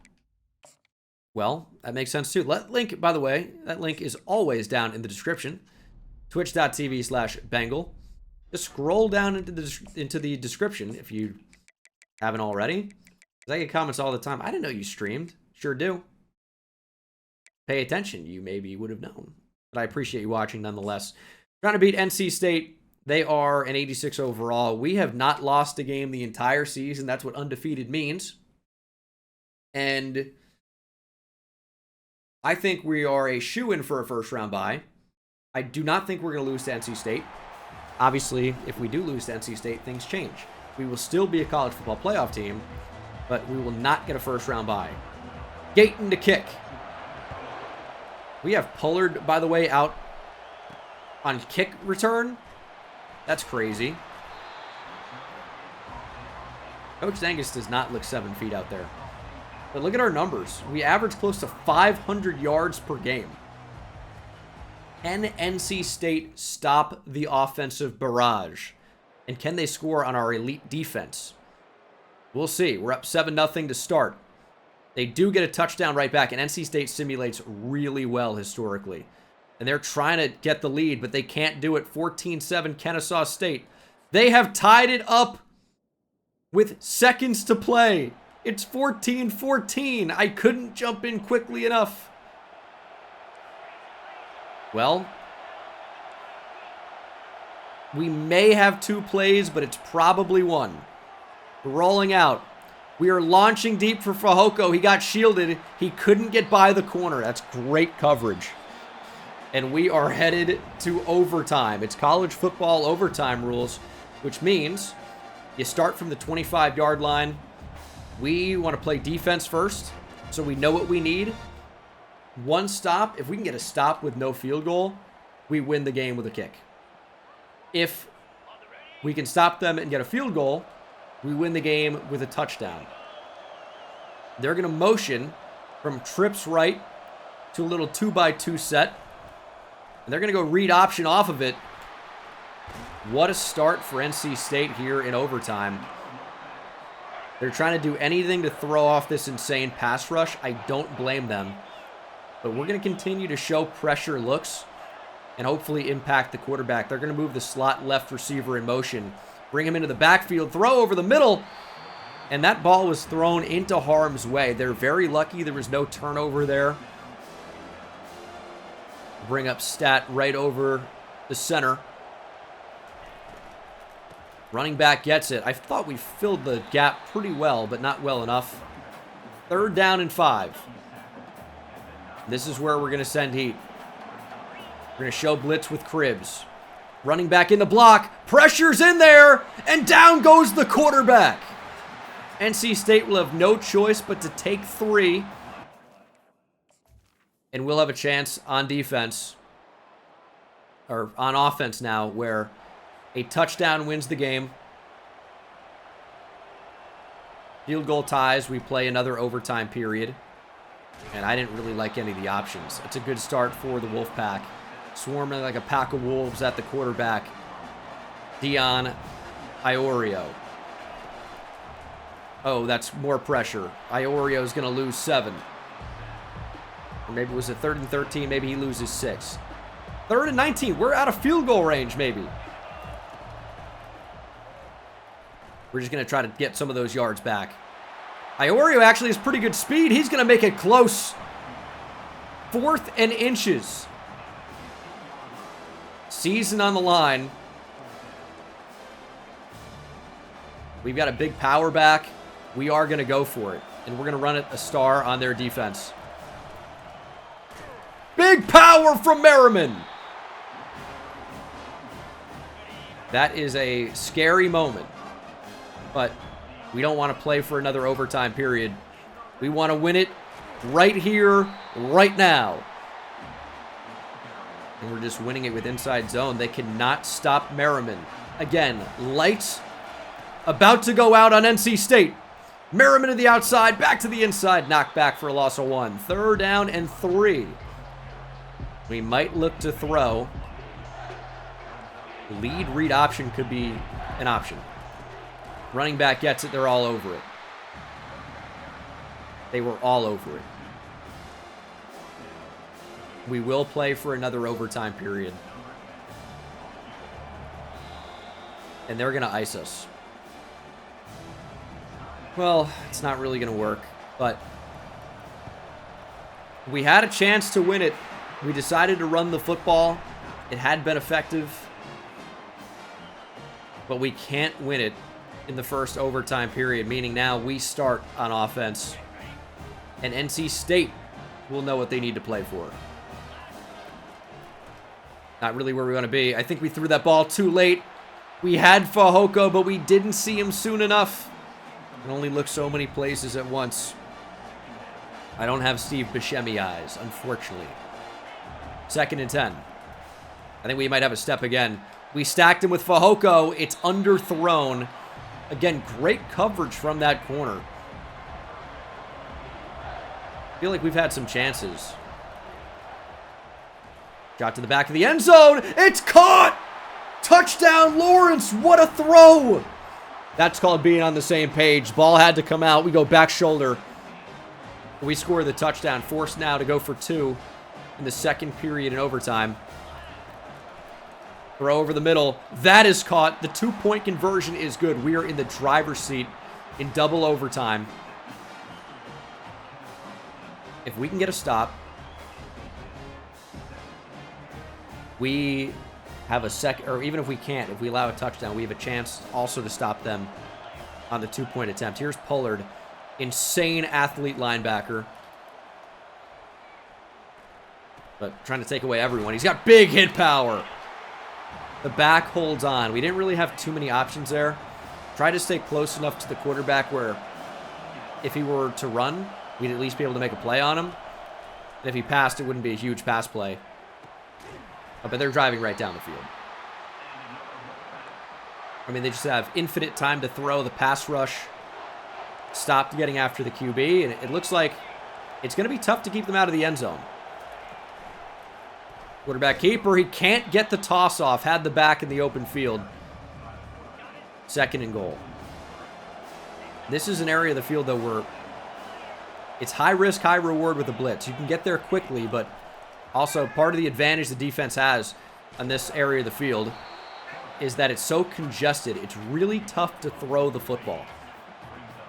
Well, that makes sense too. That link, by the way, that link is always down in the description. Twitch.tv/Bengal. Just scroll down into the description if you haven't already. I get comments all the time. I didn't know you streamed. Sure do. Pay attention. You maybe would have known. But I appreciate you watching nonetheless. Trying to beat NC State. They are an 86 overall. We have not lost a game the entire season. That's what undefeated means. And I think we are a shoo-in for a first-round bye. I do not think we're going to lose to NC State. Obviously, if we do lose to NC State, things change. We will still be a college football playoff team, but we will not get a first-round bye. Gayton to kick. We have Pullard, by the way, out on kick return. That's crazy. Coach Zangus does not look 7 feet out there. But look at our numbers. We average close to 500 yards per game. Can NC State stop the offensive barrage? And can they score on our elite defense? We'll see. We're up 7-0 to start. They do get a touchdown right back, and NC State simulates really well historically. And they're trying to get the lead, but they can't do it. 14-7 Kennesaw State. They have tied it up with seconds to play. It's 14-14. I couldn't jump in quickly enough. Well, we may have 2 plays, but it's probably 1. Rolling out. We are launching deep for Fahoko. He got shielded. He couldn't get by the corner. That's great coverage. And we are headed to overtime. It's college football overtime rules, which means you start from the 25-yard line. We want to play defense first, so we know what we need. 1 stop. If we can get a stop with no field goal, we win the game with a kick. If we can stop them and get a field goal, we win the game with a touchdown. They're going to motion from trips right to a little 2x2 set. And they're going to go read option off of it. What a start for NC State here in overtime. They're trying to do anything to throw off this insane pass rush. I don't blame them. But we're going to continue to show pressure looks and hopefully impact the quarterback. They're going to move the slot left receiver in motion. Bring him into the backfield. Throw over the middle. And that ball was thrown into harm's way. They're very lucky there was no turnover there. Bring up stat right over the center. Running back gets it. I thought we filled the gap pretty well, but not well enough. 3rd down and 5. This is where we're going to send heat. We're going to show blitz with Cribbs. Running back in the block. Pressure's in there. And down goes the quarterback. NC State will have no choice but to take 3. And we'll have a chance on defense. Or on offense now, where a touchdown wins the game. Field goal ties. We play another overtime period. And I didn't really like any of the options. It's a good start for the Wolfpack. Swarming like a pack of wolves at the quarterback. Dion Iorio. Oh, that's more pressure. Iorio's going to lose 7. Or maybe it was a 3rd and 13. Maybe he loses 6. 3rd and 19. We're out of field goal range, maybe. We're just going to try to get some of those yards back. Iorio actually has pretty good speed. He's going to make it close. 4th and inches. Season on the line. We've got a big power back. We are going to go for it. And we're going to run it a star on their defense. Big power from Merriman. That is a scary moment. But we don't want to play for another overtime period. We want to win it right here, right now. And we're just winning it with inside zone. They cannot stop Merriman. Again, lights about to go out on NC State. Merriman to the outside, back to the inside. Knocked back for a loss of 1. 3rd down and 3. We might look to throw. Lead read option could be an option. Running back gets it. They're all over it. They were all over it. We will play for another overtime period. And they're going to ice us. Well, it's not really going to work, but we had a chance to win it. We decided to run the football. It had been effective, but we can't win it in the first overtime period, meaning now we start on offense, and NC State will know what they need to play for. Not really where we want to be. I think we threw that ball too late. We had Fahoko, but we didn't see him soon enough. Can only look so many places at once. I don't have Steve Buscemi eyes, unfortunately. 2nd and 10. I think we might have a step again. We stacked him with Fahoko. It's underthrown. Again, great coverage from that corner. I feel like we've had some chances. Shot to the back of the end zone. It's caught! Touchdown, Lawrence. What a throw! That's called being on the same page. Ball had to come out. We go back shoulder. We score the touchdown. Forced now to go for 2 in the second period in overtime. Throw over the middle. That is caught. The 2-point conversion is good. We are in the driver's seat in double overtime. If we can get a stop, we have a second, or even if we can't, if we allow a touchdown, we have a chance also to stop them on the 2-point attempt. Here's Pollard, insane athlete linebacker, but trying to take away everyone. He's got big hit power. The back holds on. We didn't really have too many options there. Try to stay close enough to the quarterback where if he were to run, we'd at least be able to make a play on him. And if he passed, it wouldn't be a huge pass play. But they're driving right down the field. I mean, they just have infinite time to throw. The pass rush stopped getting after the QB, and it looks like it's going to be tough to keep them out of the end zone. Quarterback keeper, he can't get the toss off. Had the back in the open field. 2nd and goal. This is an area of the field, though, where it's high risk, high reward with a blitz. You can get there quickly, but also part of the advantage the defense has on this area of the field is that it's so congested. It's really tough to throw the football.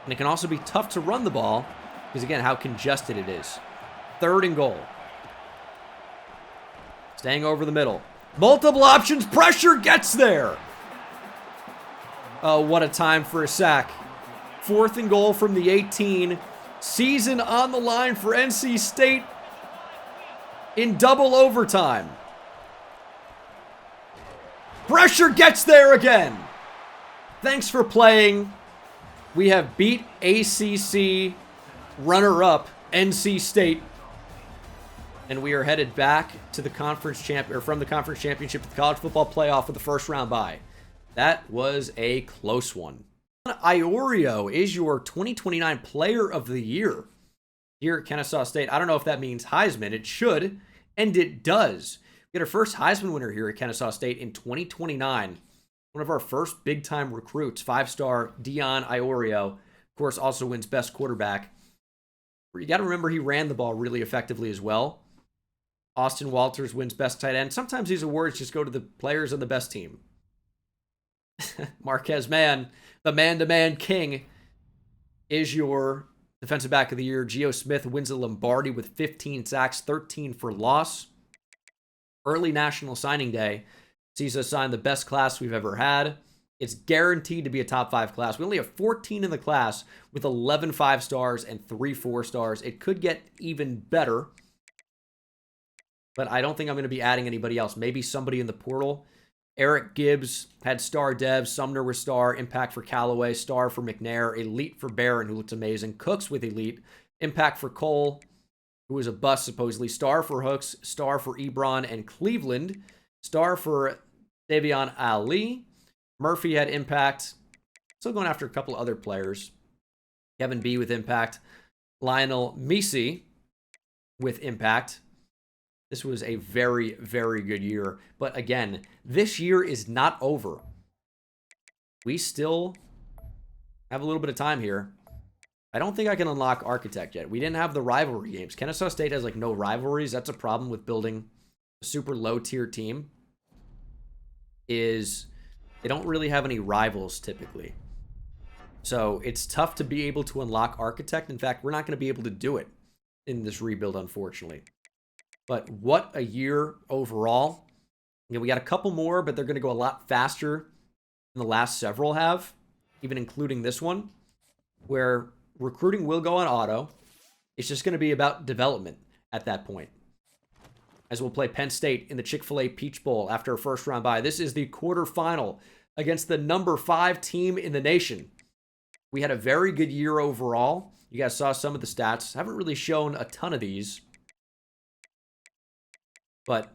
And it can also be tough to run the ball because, again, how congested it is. 3rd and goal. Staying over the middle. Multiple options. Pressure gets there. Oh, what a time for a sack. 4th and goal from the 18. Season on the line for NC State in double overtime. Pressure gets there again. Thanks for playing. We have beat ACC runner-up NC State. And we are headed back to the from the conference championship to the college football playoff with the first round bye. That was a close one. Iorio is your 2029 Player of the Year here at Kennesaw State. I don't know if that means Heisman. It should, and it does. We get our first Heisman winner here at Kennesaw State in 2029. One of our first big-time recruits, 5-star Dion Iorio. Of course, also wins Best Quarterback. You got to remember he ran the ball really effectively as well. Austin Walters wins Best Tight End. Sometimes these awards just go to the players on the best team. Marquez Man, the man-to-man king, is your Defensive Back of the Year. Geo Smith wins the Lombardi with 15 sacks, 13 for loss. Early National Signing Day sees us sign the best class we've ever had. It's guaranteed to be a top 5 class. We only have 14 in the class with 11 5-stars and 3 4-stars. It could get even better, but I don't think I'm going to be adding anybody else. Maybe somebody in the portal. Eric Gibbs had star Dev. Sumner was star. Impact for Callaway. Star for McNair. Elite for Barron, who looks amazing. Cooks with elite. Impact for Cole, who was a bust supposedly. Star for Hooks. Star for Ebron and Cleveland. Star for Davion Ali. Murphy had impact. Still going after a couple other players. Kevin B with impact. Lionel Misi with impact. This was a very, very good year. But again, this year is not over. We still have a little bit of time here. I don't think I can unlock Architect yet. We didn't have the rivalry games. Kennesaw State has like no rivalries. That's a problem with building a super low tier team. Is they don't really have any rivals typically. So it's tough to be able to unlock Architect. In fact, we're not going to be able to do it in this rebuild, unfortunately. But what a year overall. We got a couple more, but they're going to go a lot faster than the last several have, even including this one, where recruiting will go on auto. It's just going to be about development at that point. As we'll play Penn State in the Chick-fil-A Peach Bowl after a first round bye. This is the quarterfinal against the number 5 team in the nation. We had a very good year overall. You guys saw some of the stats. Haven't really shown a ton of these. But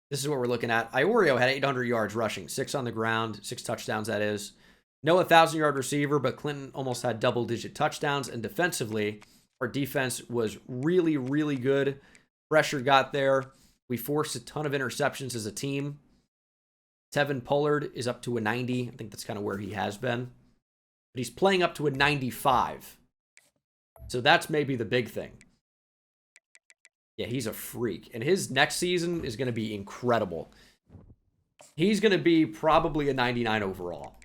this is what we're looking at. Iorio had 800 yards rushing, 6 on the ground, 6 touchdowns, that is. No 1,000-yard receiver, but Clinton almost had double-digit touchdowns. And defensively, our defense was really, really good. Pressure got there. We forced a ton of interceptions as a team. Tevin Pollard is up to a 90. I think that's kind of where he has been. But he's playing up to a 95. So that's maybe the big thing. Yeah, he's a freak. And his next season is going to be incredible. He's going to be probably a 99 overall.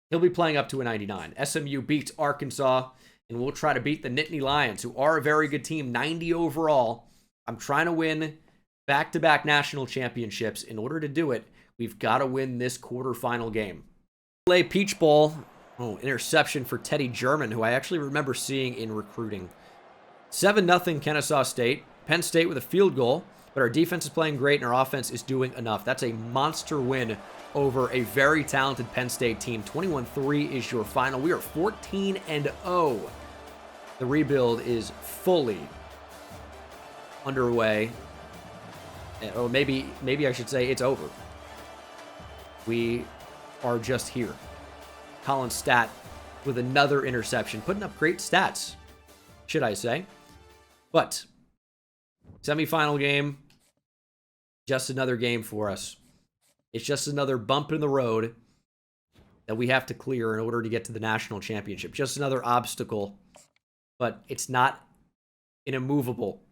He'll be playing up to a 99. SMU beats Arkansas, and we'll try to beat the Nittany Lions, who are a very good team, 90 overall. I'm trying to win back-to-back national championships. In order to do it, we've got to win this quarterfinal game. Play Peach Bowl. Oh, interception for Teddy German, who I actually remember seeing in recruiting. 7-0 Kennesaw State. Penn State with a field goal, but our defense is playing great and our offense is doing enough. That's a monster win over a very talented Penn State team. 21-3 is your final. We are 14-0. The rebuild is fully underway. Or maybe I should say it's over. We are just here. Colin Stat with another interception, putting up great stats, should I say. But semifinal game, just another game for us. It's just another bump in the road that we have to clear in order to get to the national championship. Just another obstacle, but it's not an immovable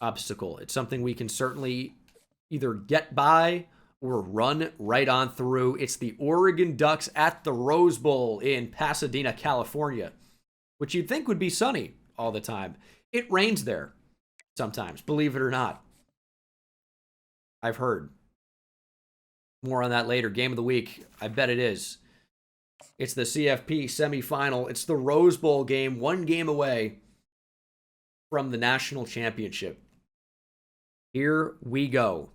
obstacle. It's something we can certainly either get by or run right on through. It's the Oregon Ducks at the Rose Bowl in Pasadena, California, which you'd think would be sunny all the time. It rains there sometimes, believe it or not. I've heard. More on that later. Game of the week, I bet it is. It's the CFP semifinal. It's the Rose Bowl game, one game away from the national championship. Here we go.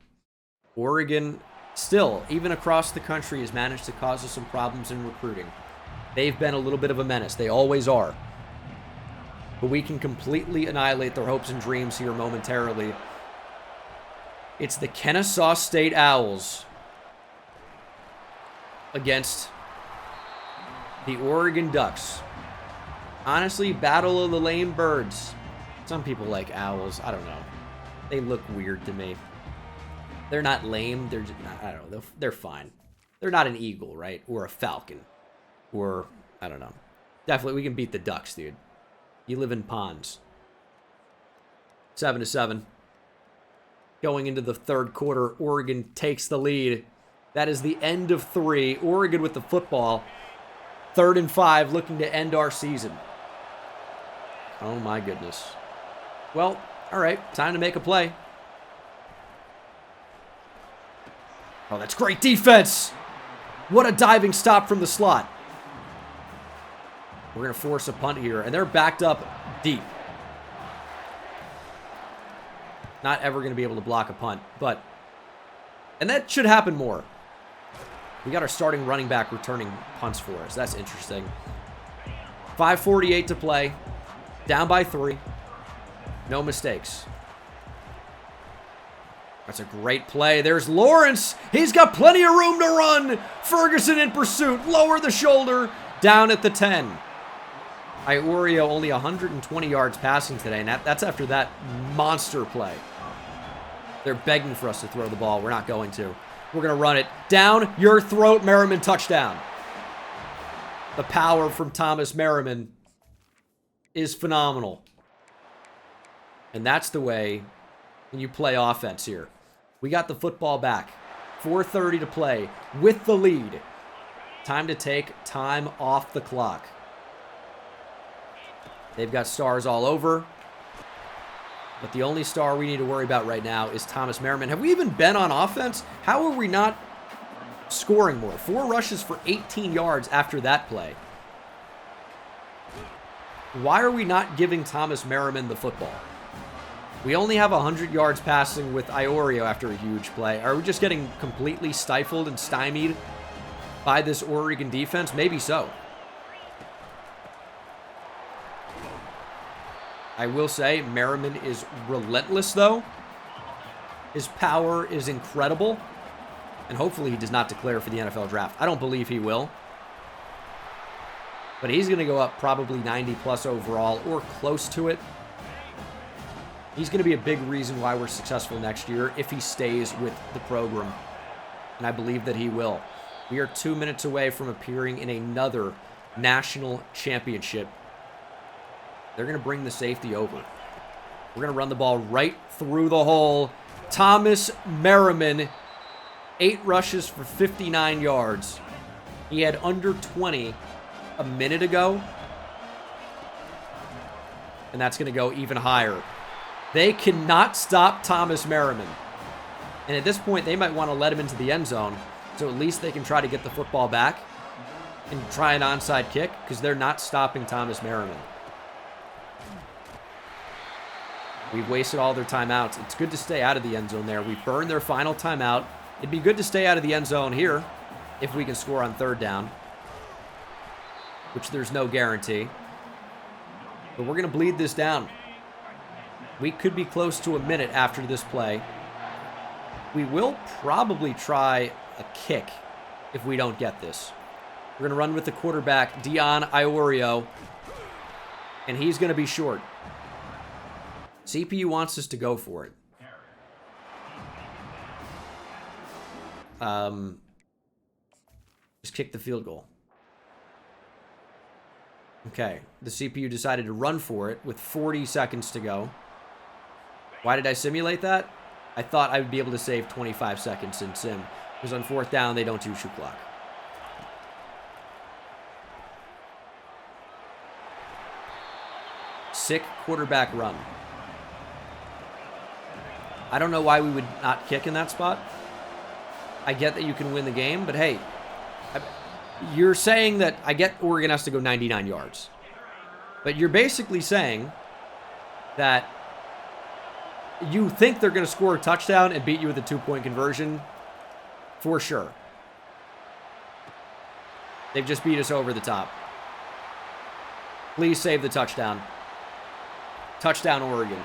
Oregon still, even across the country, has managed to cause us some problems in recruiting. They've been a little bit of a menace. They always are. But we can completely annihilate their hopes and dreams here momentarily. It's the Kennesaw State Owls against the Oregon Ducks. Honestly, battle of the lame birds. Some people like owls. I don't know. They look weird to me. They're not lame. They're just, I don't know. They're fine. They're not an eagle, right? Or a falcon. Or, I don't know. Definitely, we can beat the Ducks, dude. You live in ponds. 7-7. Going into the third quarter, Oregon takes the lead. That is the end of 3. Oregon with the football. 3rd and 5, looking to end our season. Oh my goodness. Well, all right, time to make a play. Oh, that's great defense. What a diving stop from the slot. We're going to force a punt here, and they're backed up deep. Not ever going to be able to block a punt, but... And that should happen more. We got our starting running back returning punts for us. That's interesting. 5:48 to play. Down by 3. No mistakes. That's a great play. There's Lawrence. He's got plenty of room to run. Ferguson in pursuit. Lower the shoulder. Down at the 10. Iorio only 120 yards passing today, and that's after that monster play. They're begging for us to throw the ball. We're not going to. We're going to run it down your throat. Merriman touchdown. The power from Thomas Merriman is phenomenal. And that's the way you play offense here. We got the football back. 4:30 to play with the lead. Time to take time off the clock. They've got stars all over. But the only star we need to worry about right now is Thomas Merriman. Have we even been on offense? How are we not scoring more? 4 rushes for 18 yards after that play. Why are we not giving Thomas Merriman the football? We only have 100 yards passing with Iorio after a huge play. Are we just getting completely stifled and stymied by this Oregon defense? Maybe so. I will say Merriman is relentless, though. His power is incredible. And hopefully he does not declare for the NFL draft. I don't believe he will. But he's going to go up probably 90+ overall or close to it. He's going to be a big reason why we're successful next year if he stays with the program. And I believe that he will. We are 2 minutes away from appearing in another national championship. They're going to bring the safety over. We're going to run the ball right through the hole. Thomas Merriman, 8 rushes for 59 yards. He had under 20 a minute ago. And that's going to go even higher. They cannot stop Thomas Merriman. And at this point, they might want to let him into the end zone. So at least they can try to get the football back and try an onside kick because they're not stopping Thomas Merriman. We've wasted all their timeouts. It's good to stay out of the end zone there. We burned their final timeout. It'd be good to stay out of the end zone here if we can score on 3rd down, which there's no guarantee. But we're going to bleed this down. We could be close to a minute after this play. We will probably try a kick if we don't get this. We're going to run with the quarterback, Dion Iorio, and he's going to be short. CPU wants us to go for it. Just kick the field goal. Okay, the CPU decided to run for it with 40 seconds to go. Why did I simulate that? I thought I would be able to save 25 seconds in sim. Because on 4th down, they don't do shoot clock. Sick quarterback run. I don't know why we would not kick in that spot. I get that you can win the game, but hey, you're saying that I get Oregon has to go 99 yards. But you're basically saying that you think they're going to score a touchdown and beat you with a 2-point conversion for sure. They've just beat us over the top. Please save the touchdown. Touchdown, Oregon.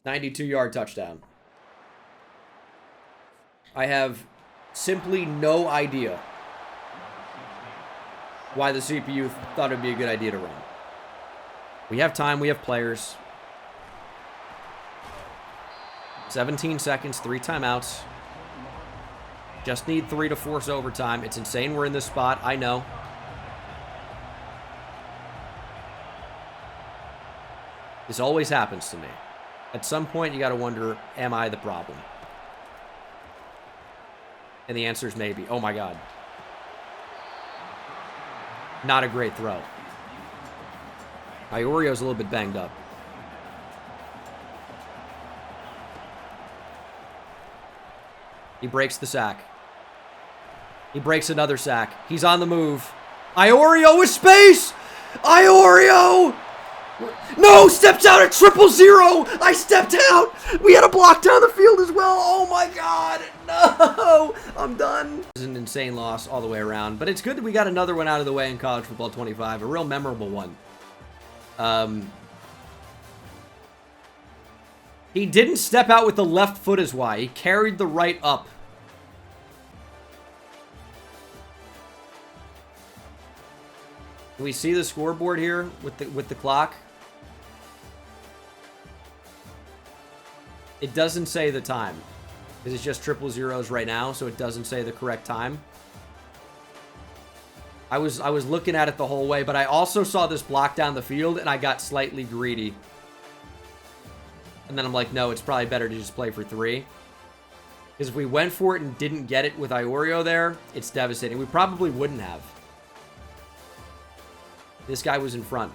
$92-yard touchdown. I have simply no idea why the CPU thought it would be a good idea to run. We have time. We have players. 17 seconds, 3 timeouts. Just need 3 to force overtime. It's insane we're in this spot. I know. This always happens to me. At some point, you got to wonder, am I the problem? And the answer is maybe. Oh, my God. Not a great throw. Iorio's a little bit banged up. He breaks the sack. He breaks another sack. He's on the move. Iorio with space! Iorio! No! Steps out at 0-0! I stepped out! We had a block down the field as well! Oh my God! No! I'm done. This is an insane loss all the way around, but it's good that we got another one out of the way in College Football 25. A real memorable one. He didn't step out with the left foot is why. He carried the right up. Can we see the scoreboard here with the clock? It doesn't say the time. Because it's just triple zeros right now, so it doesn't say the correct time. I was looking at it the whole way, but I also saw this block down the field, and I got slightly greedy. And then I'm like, no, it's probably better to just play for 3. Because if we went for it and didn't get it with Iorio there, it's devastating. We probably wouldn't have. This guy was in front.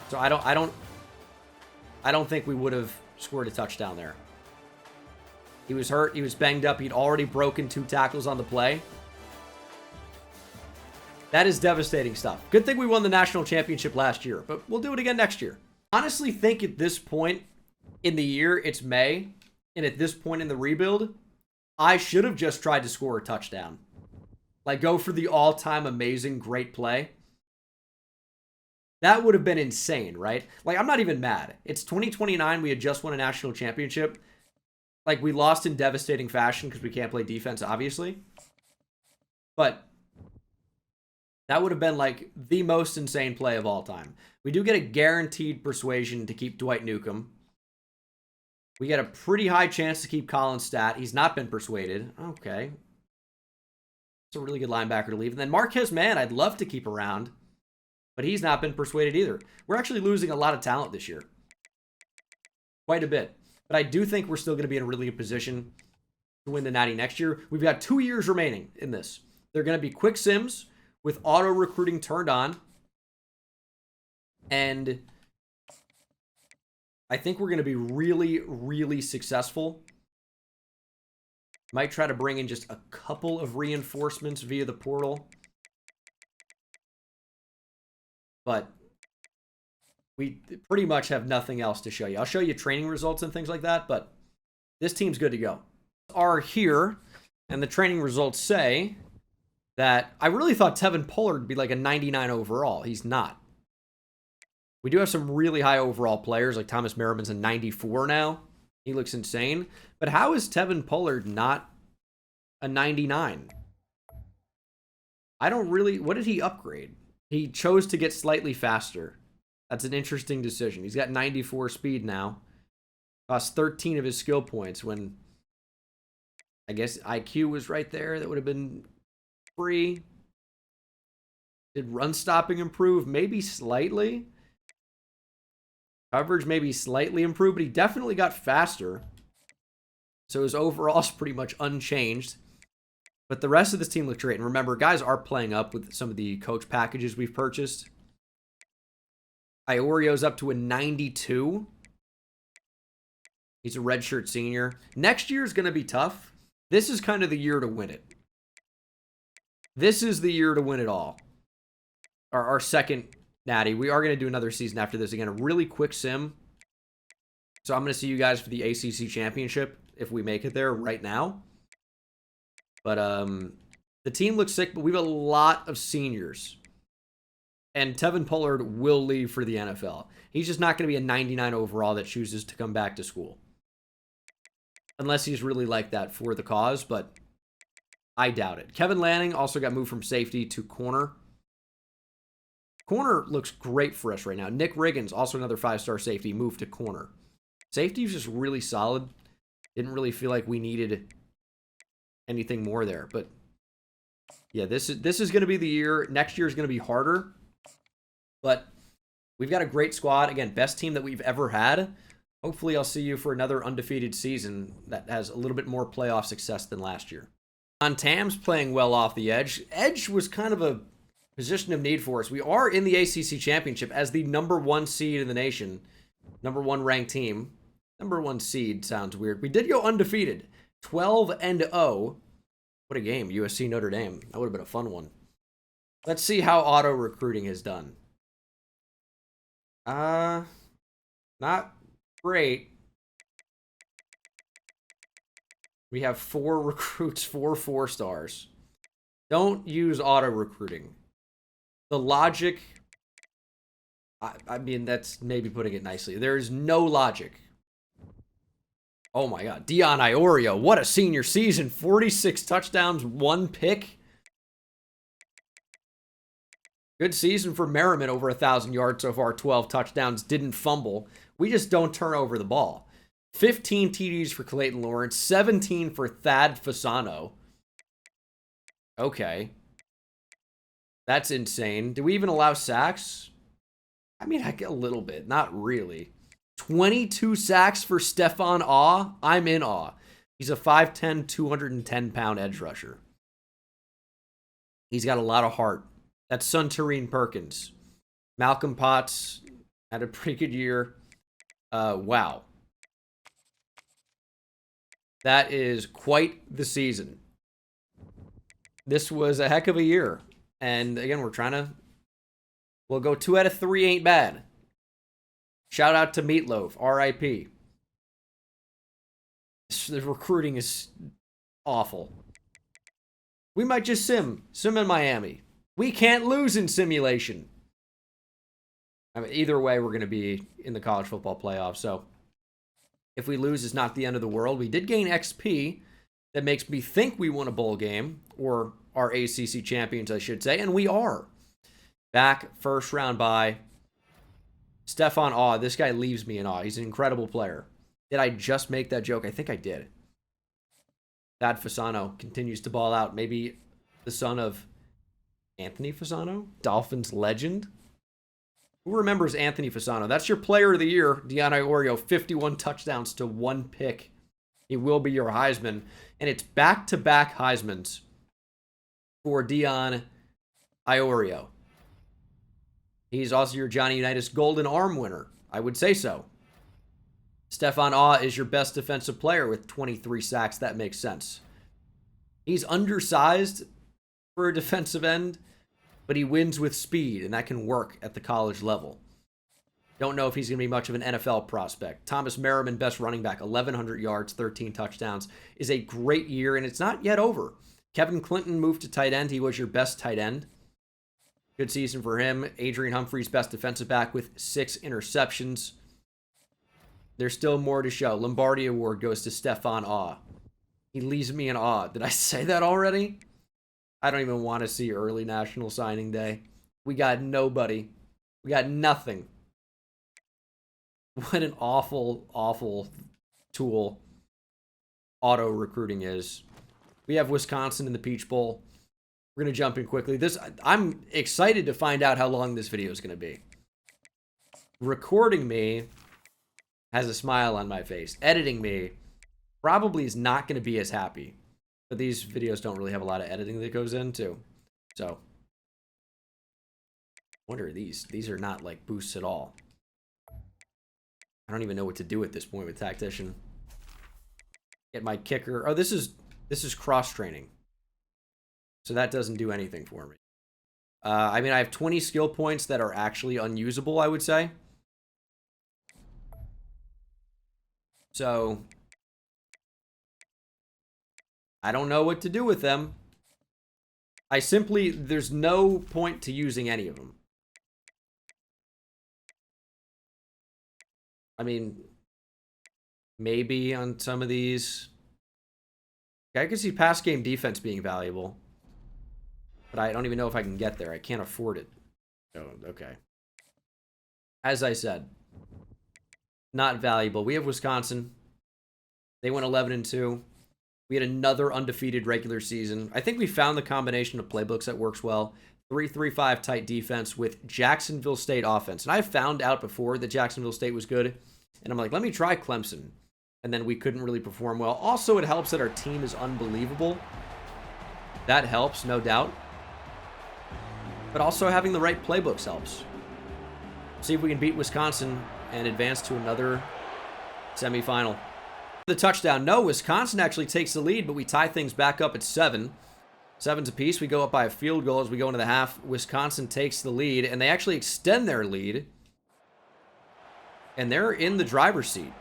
So I don't think we would have scored a touchdown there. He was hurt. He was banged up. He'd already broken 2 tackles on the play. That is devastating stuff. Good thing we won the national championship last year, but we'll do it again next year. Honestly think at this point in the year, it's May, and at this point in the rebuild, I should have just tried to score a touchdown. Like, go for the all-time amazing great play. That would have been insane, right? Like, I'm not even mad. It's 2029. We had just won a national championship. Like, we lost in devastating fashion because we can't play defense, obviously. But that would have been, like, the most insane play of all time. We do get a guaranteed persuasion to keep Dwight Newcomb. We get a pretty high chance to keep Colin Stat. He's not been persuaded. Okay. It's a really good linebacker to leave. And then Marquez Mann, I'd love to keep around. But he's not been persuaded either. We're actually losing a lot of talent this year. Quite a bit. But I do think we're still going to be in a really good position to win the Natty next year. We've got 2 years remaining in this. They're going to be quick sims with auto recruiting turned on. And I think we're going to be really, really successful. Might try to bring in just a couple of reinforcements via the portal. But we pretty much have nothing else to show you. I'll show you training results and things like that, but this team's good to go. Are here, and the training results say that I really thought Tevin Pollard would be like a 99 overall. He's not. We do have some really high overall players, like Thomas Merriman's a 94 now. He looks insane. But how is Tevin Pollard not a 99? I don't really... What did he upgrade? He chose to get slightly faster. That's an interesting decision. He's got 94 speed now. Lost 13 of his skill points when I guess IQ was right there. That would have been free. Did run stopping improve? Maybe slightly. Coverage maybe slightly improved, but he definitely got faster. So his overall is pretty much unchanged. But the rest of this team looks great. And remember, guys are playing up with some of the coach packages we've purchased. Iorio's up to a 92. He's a redshirt senior. Next year is going to be tough. This is kind of the year to win it. This is the year to win it all. Our second Natty. We are going to do another season after this. Again, a really quick sim. So I'm going to see you guys for the ACC Championship if we make it there right now. But the team looks sick, but we have a lot of seniors. And Tevin Pollard will leave for the NFL. He's just not going to be a 99 overall that chooses to come back to school. Unless he's really like that for the cause, but I doubt it. Kevin Lanning also got moved from safety to corner. Corner looks great for us right now. Nick Riggins, also another 5-star safety, moved to corner. Safety is just really solid. Didn't really feel like we needed anything more there. But yeah, this is going to be the year. Next year is going to be harder. But we've got a great squad. Again, best team that we've ever had. Hopefully I'll see you for another undefeated season that has a little bit more playoff success than last year. On Tam's playing well off the edge. Edge was kind of a position of need for us. We are in the ACC Championship as the #1 seed in the nation. #1 ranked team. #1 seed sounds weird. We did go undefeated. 12-0. What a game. USC Notre Dame. That would have been a fun one. Let's see how auto recruiting has done. Not great. We have 4 recruits, 4 4-stars. Don't use auto recruiting. The logic, I mean, that's maybe putting it nicely. There is no logic. Oh my God. Dion Iorio, what a senior season. 46 touchdowns, 1 pick. Good season for Merriman, over 1,000 yards so far, 12 touchdowns, didn't fumble. We just don't turn over the ball. 15 TDs for Clayton Lawrence, 17 for Thad Fasano. Okay. That's insane. Do we even allow sacks? I mean, heck, a little bit. Not really. 22 sacks for Stefan Awe. I'm in awe. He's a 5'10", 210-pound edge rusher. He's got a lot of heart. That's Suntarine Perkins. Malcolm Potts had a pretty good year. Wow. That is quite the season. This was a heck of a year. And again, we'll go 2 out of 3 ain't bad. Shout out to Meatloaf, RIP. The recruiting is awful. We might just sim in Miami. We can't lose in simulation. I mean, either way, we're going to be in the college football playoff. So if we lose, it's not the end of the world. We did gain XP that makes me think we won a bowl game, or are ACC champions, I should say, and we are. Back, first round bye. Stefan Awe, this guy leaves me in awe. He's an incredible player. Did I just make that joke? I think I did. Thad Fasano continues to ball out. Maybe the son of Anthony Fasano, Dolphins legend. Who remembers Anthony Fasano? That's your player of the year, Dion Iorio. 51 touchdowns to 1 pick. He will be your Heisman. And it's back-to-back Heismans for Dion Iorio. He's also your Johnny Unitas Golden Arm winner. I would say so. Stefan Awe is your best defensive player with 23 sacks. That makes sense. He's undersized for a defensive end, but he wins with speed, and that can work at the college level. Don't know if he's going to be much of an NFL prospect. Thomas Merriman, best running back, 1,100 yards, 13 touchdowns, is a great year, and it's not yet over. Kevin Clinton moved to tight end. He was your best tight end. Good season for him. Adrian Humphreys, best defensive back with 6 interceptions. There's still more to show. Lombardi Award goes to Stefan Awe. He leaves me in awe. Did I say that already? I don't even want to see early National Signing Day. We got nobody. We got nothing. What an awful, awful tool auto recruiting is. We have Wisconsin in the Peach Bowl. We're going to jump in quickly. I'm excited to find out how long this video is going to be. Recording me has a smile on my face. Editing me probably is not going to be as happy. But these videos don't really have a lot of editing that goes into. So, what are these? These are not like boosts at all. I don't even know what to do at this point with Tactician. Get my kicker. Oh, this is cross training. So that doesn't do anything for me. I mean, I have 20 skill points that are actually unusable, I would say. So I don't know what to do with them. There's no point to using any of them. I mean, maybe on some of these. I could see pass game defense being valuable. But I don't even know if I can get there. I can't afford it. Oh, okay. As I said, not valuable. We have Wisconsin. They went 11-2. We had another undefeated regular season. I think we found the combination of playbooks that works well. 3-3-5 tight defense with Jacksonville State offense. And I found out before that Jacksonville State was good. And I'm like, let me try Clemson. And then we couldn't really perform well. Also, it helps that our team is unbelievable. That helps, no doubt. But also having the right playbooks helps. See if we can beat Wisconsin and advance to another semifinal. The touchdown. No, Wisconsin actually takes the lead, but we tie things back up at 7. 7's apiece. We go up by a field goal as we go into the half. Wisconsin takes the lead, and they actually extend their lead. And they're in the driver's seat.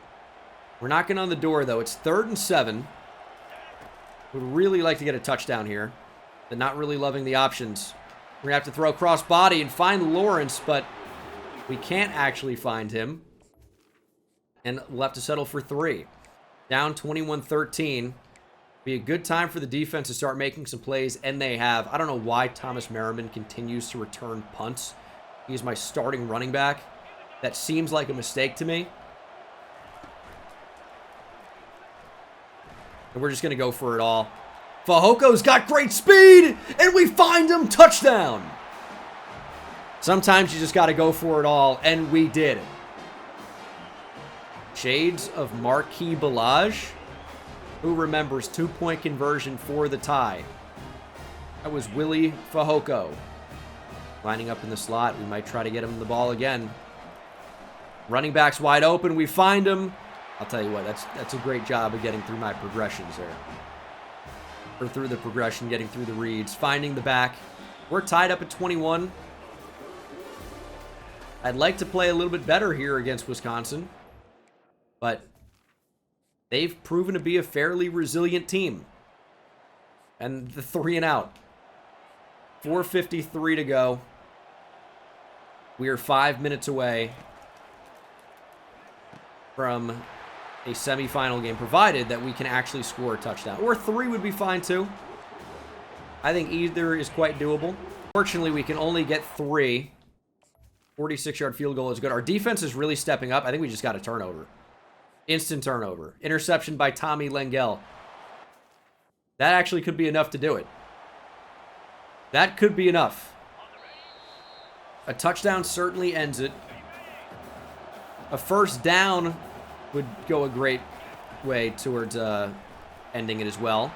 We're knocking on the door, though. It's 3rd and 7. Would really like to get a touchdown here. They're not really loving the options. We're going to have to throw cross body and find Lawrence, but we can't actually find him. And we'll have to settle for 3. Down 21-13. Be a good time for the defense to start making some plays, and they have. I don't know why Thomas Merriman continues to return punts. He's my starting running back. That seems like a mistake to me. And we're just going to go for it all. Fajoko's got great speed, and we find him. Touchdown. Sometimes you just got to go for it all, and we did. Shades of Marquis Balaj. Who remembers 2-point conversion for the tie? That was Willie Fajoko. Lining up in the slot. We might try to get him the ball again. Running back's wide open. We find him. I'll tell you what, that's a great job of getting through my progressions there. Or through the progression, getting through the reads, finding the back. We're tied up at 21. I'd like to play a little bit better here against Wisconsin. But they've proven to be a fairly resilient team. And the 3 and out. 4:53 to go. We are 5 minutes away from a semifinal game, provided that we can actually score a touchdown. Or 3 would be fine too. I think either is quite doable. Fortunately, we can only get 3. 46-yard field goal is good. Our defense is really stepping up. I think we just got a turnover. Instant turnover. Interception by Tommy Lengel. That actually could be enough to do it. That could be enough. A touchdown certainly ends it. A first down would go a great way towards ending it as well.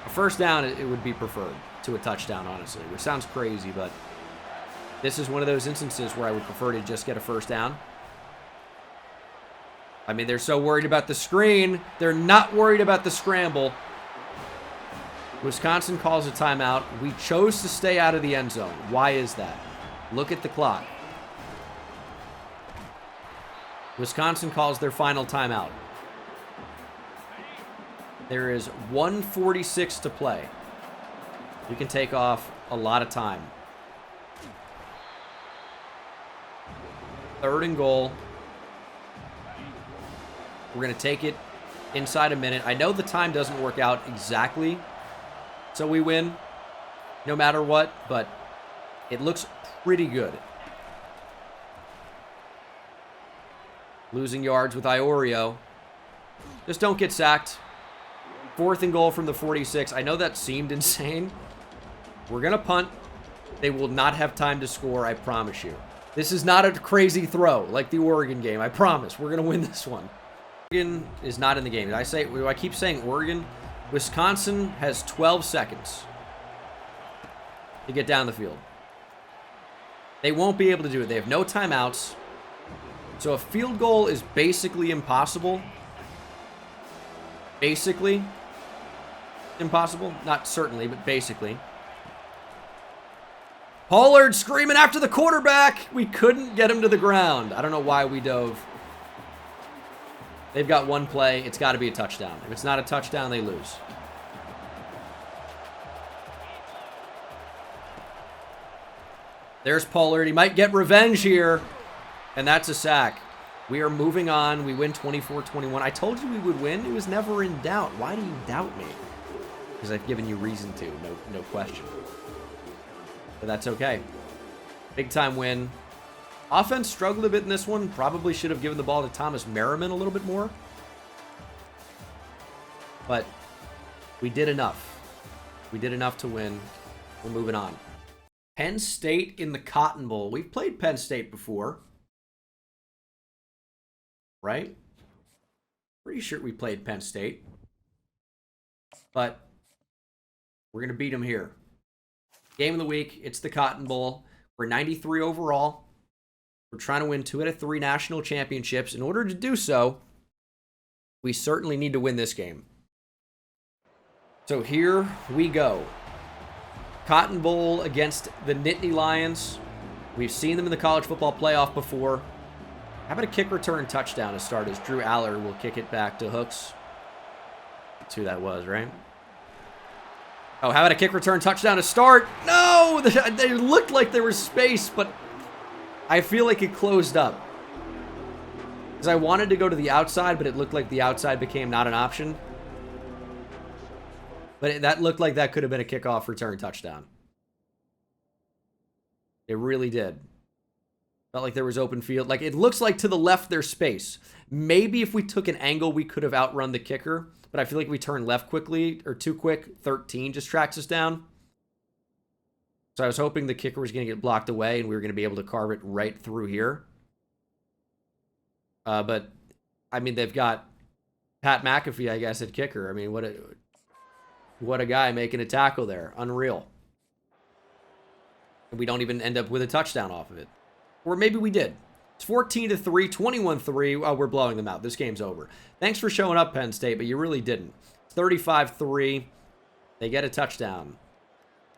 A first down, it would be preferred to a touchdown, honestly, which sounds crazy, but this is one of those instances where I would prefer to just get a first down. I mean, they're so worried about the screen. They're not worried about the scramble. Wisconsin calls a timeout. We chose to stay out of the end zone. Why is that? Look at the clock. Wisconsin calls their final timeout. There is 1:46 to play. We can take off a lot of time. 3rd and goal. We're going to take it inside a minute. I know the time doesn't work out exactly, so we win no matter what, but it looks pretty good. Losing yards with Iorio. Just don't get sacked. 4th and goal from the 46. I know that seemed insane. We're going to punt. They will not have time to score, I promise you. This is not a crazy throw like the Oregon game. I promise. We're going to win this one. Oregon is not in the game. Do I keep saying Oregon? Wisconsin has 12 seconds to get down the field. They won't be able to do it. They have no timeouts. So a field goal is basically impossible. Basically impossible. Not certainly, but basically. Pollard screaming after the quarterback. We couldn't get him to the ground. I don't know why we dove. They've got one play. It's got to be a touchdown. If it's not a touchdown, they lose. There's Pollard. He might get revenge here. And that's a sack. We are moving on. We win 24-21. I told you we would win. It was never in doubt. Why do you doubt me? Because I've given you reason to. No question. But that's okay. Big time win. Offense struggled a bit in this one. Probably should have given the ball to Thomas Merriman a little bit more. But we did enough. We did enough to win. We're moving on. Penn State in the Cotton Bowl. We've played Penn State before. Right? Pretty sure we played Penn State. But we're going to beat them here. Game of the week. It's the Cotton Bowl. We're 93 overall. We're trying to win 2 out of 3 national championships. In order to do so, we certainly need to win this game. So here we go. Cotton Bowl against the Nittany Lions. We've seen them in the college football playoff before. How about a kick return touchdown to start as Drew Aller will kick it back to Hooks? That's who that was, right? Oh, how about a kick return touchdown to start? No! They looked like there was space, but I feel like it closed up. Because I wanted to go to the outside, but it looked like the outside became not an option. But that looked like that could have been a kickoff return touchdown. It really did. Felt like there was open field. Like, it looks like to the left there's space. Maybe if we took an angle, we could have outrun the kicker. But I feel like if we turn left quickly, or too quick, 13 just tracks us down. So I was hoping the kicker was going to get blocked away, and we were going to be able to carve it right through here. But, I mean, they've got Pat McAfee, I guess, at kicker. I mean, what a guy making a tackle there. Unreal. And we don't even end up with a touchdown off of it. Or maybe we did. It's 14-3, 21-3. Oh, we're blowing them out. This game's over. Thanks for showing up, Penn State, but you really didn't. 35-3. They get a touchdown.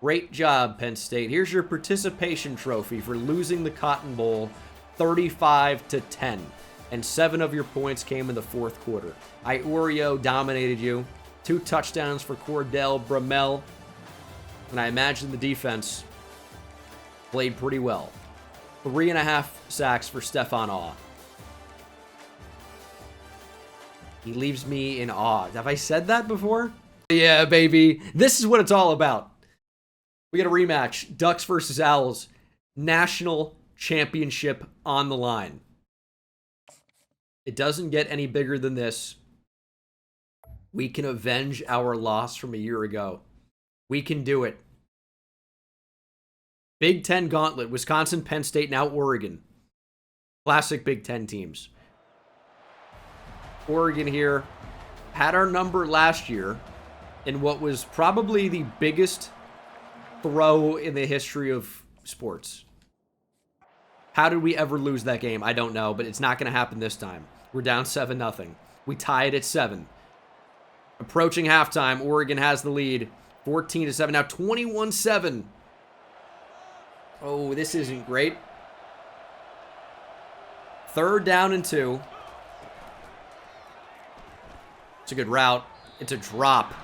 Great job, Penn State. Here's your participation trophy for losing the Cotton Bowl 35-10. And 7 of your points came in the fourth quarter. Iorio dominated you. 2 touchdowns for Cordell Bramell. And I imagine the defense played pretty well. 3.5 sacks for Stefan Awe. He leaves me in awe. Have I said that before? Yeah, baby. This is what it's all about. We got a rematch. Ducks versus Owls. National championship on the line. It doesn't get any bigger than this. We can avenge our loss from a year ago. We can do it. Big Ten gauntlet. Wisconsin, Penn State, now Oregon. Classic Big Ten teams. Oregon here had our number last year in what was probably the biggest throw in the history of sports. How did we ever lose that game? I don't know, but it's not going to happen this time. We're down 7-0. We tied at 7. Approaching halftime, Oregon has the lead. 14-7. Now 21-7. Oh, this isn't great. 3rd down and 2. It's a good route. It's a drop.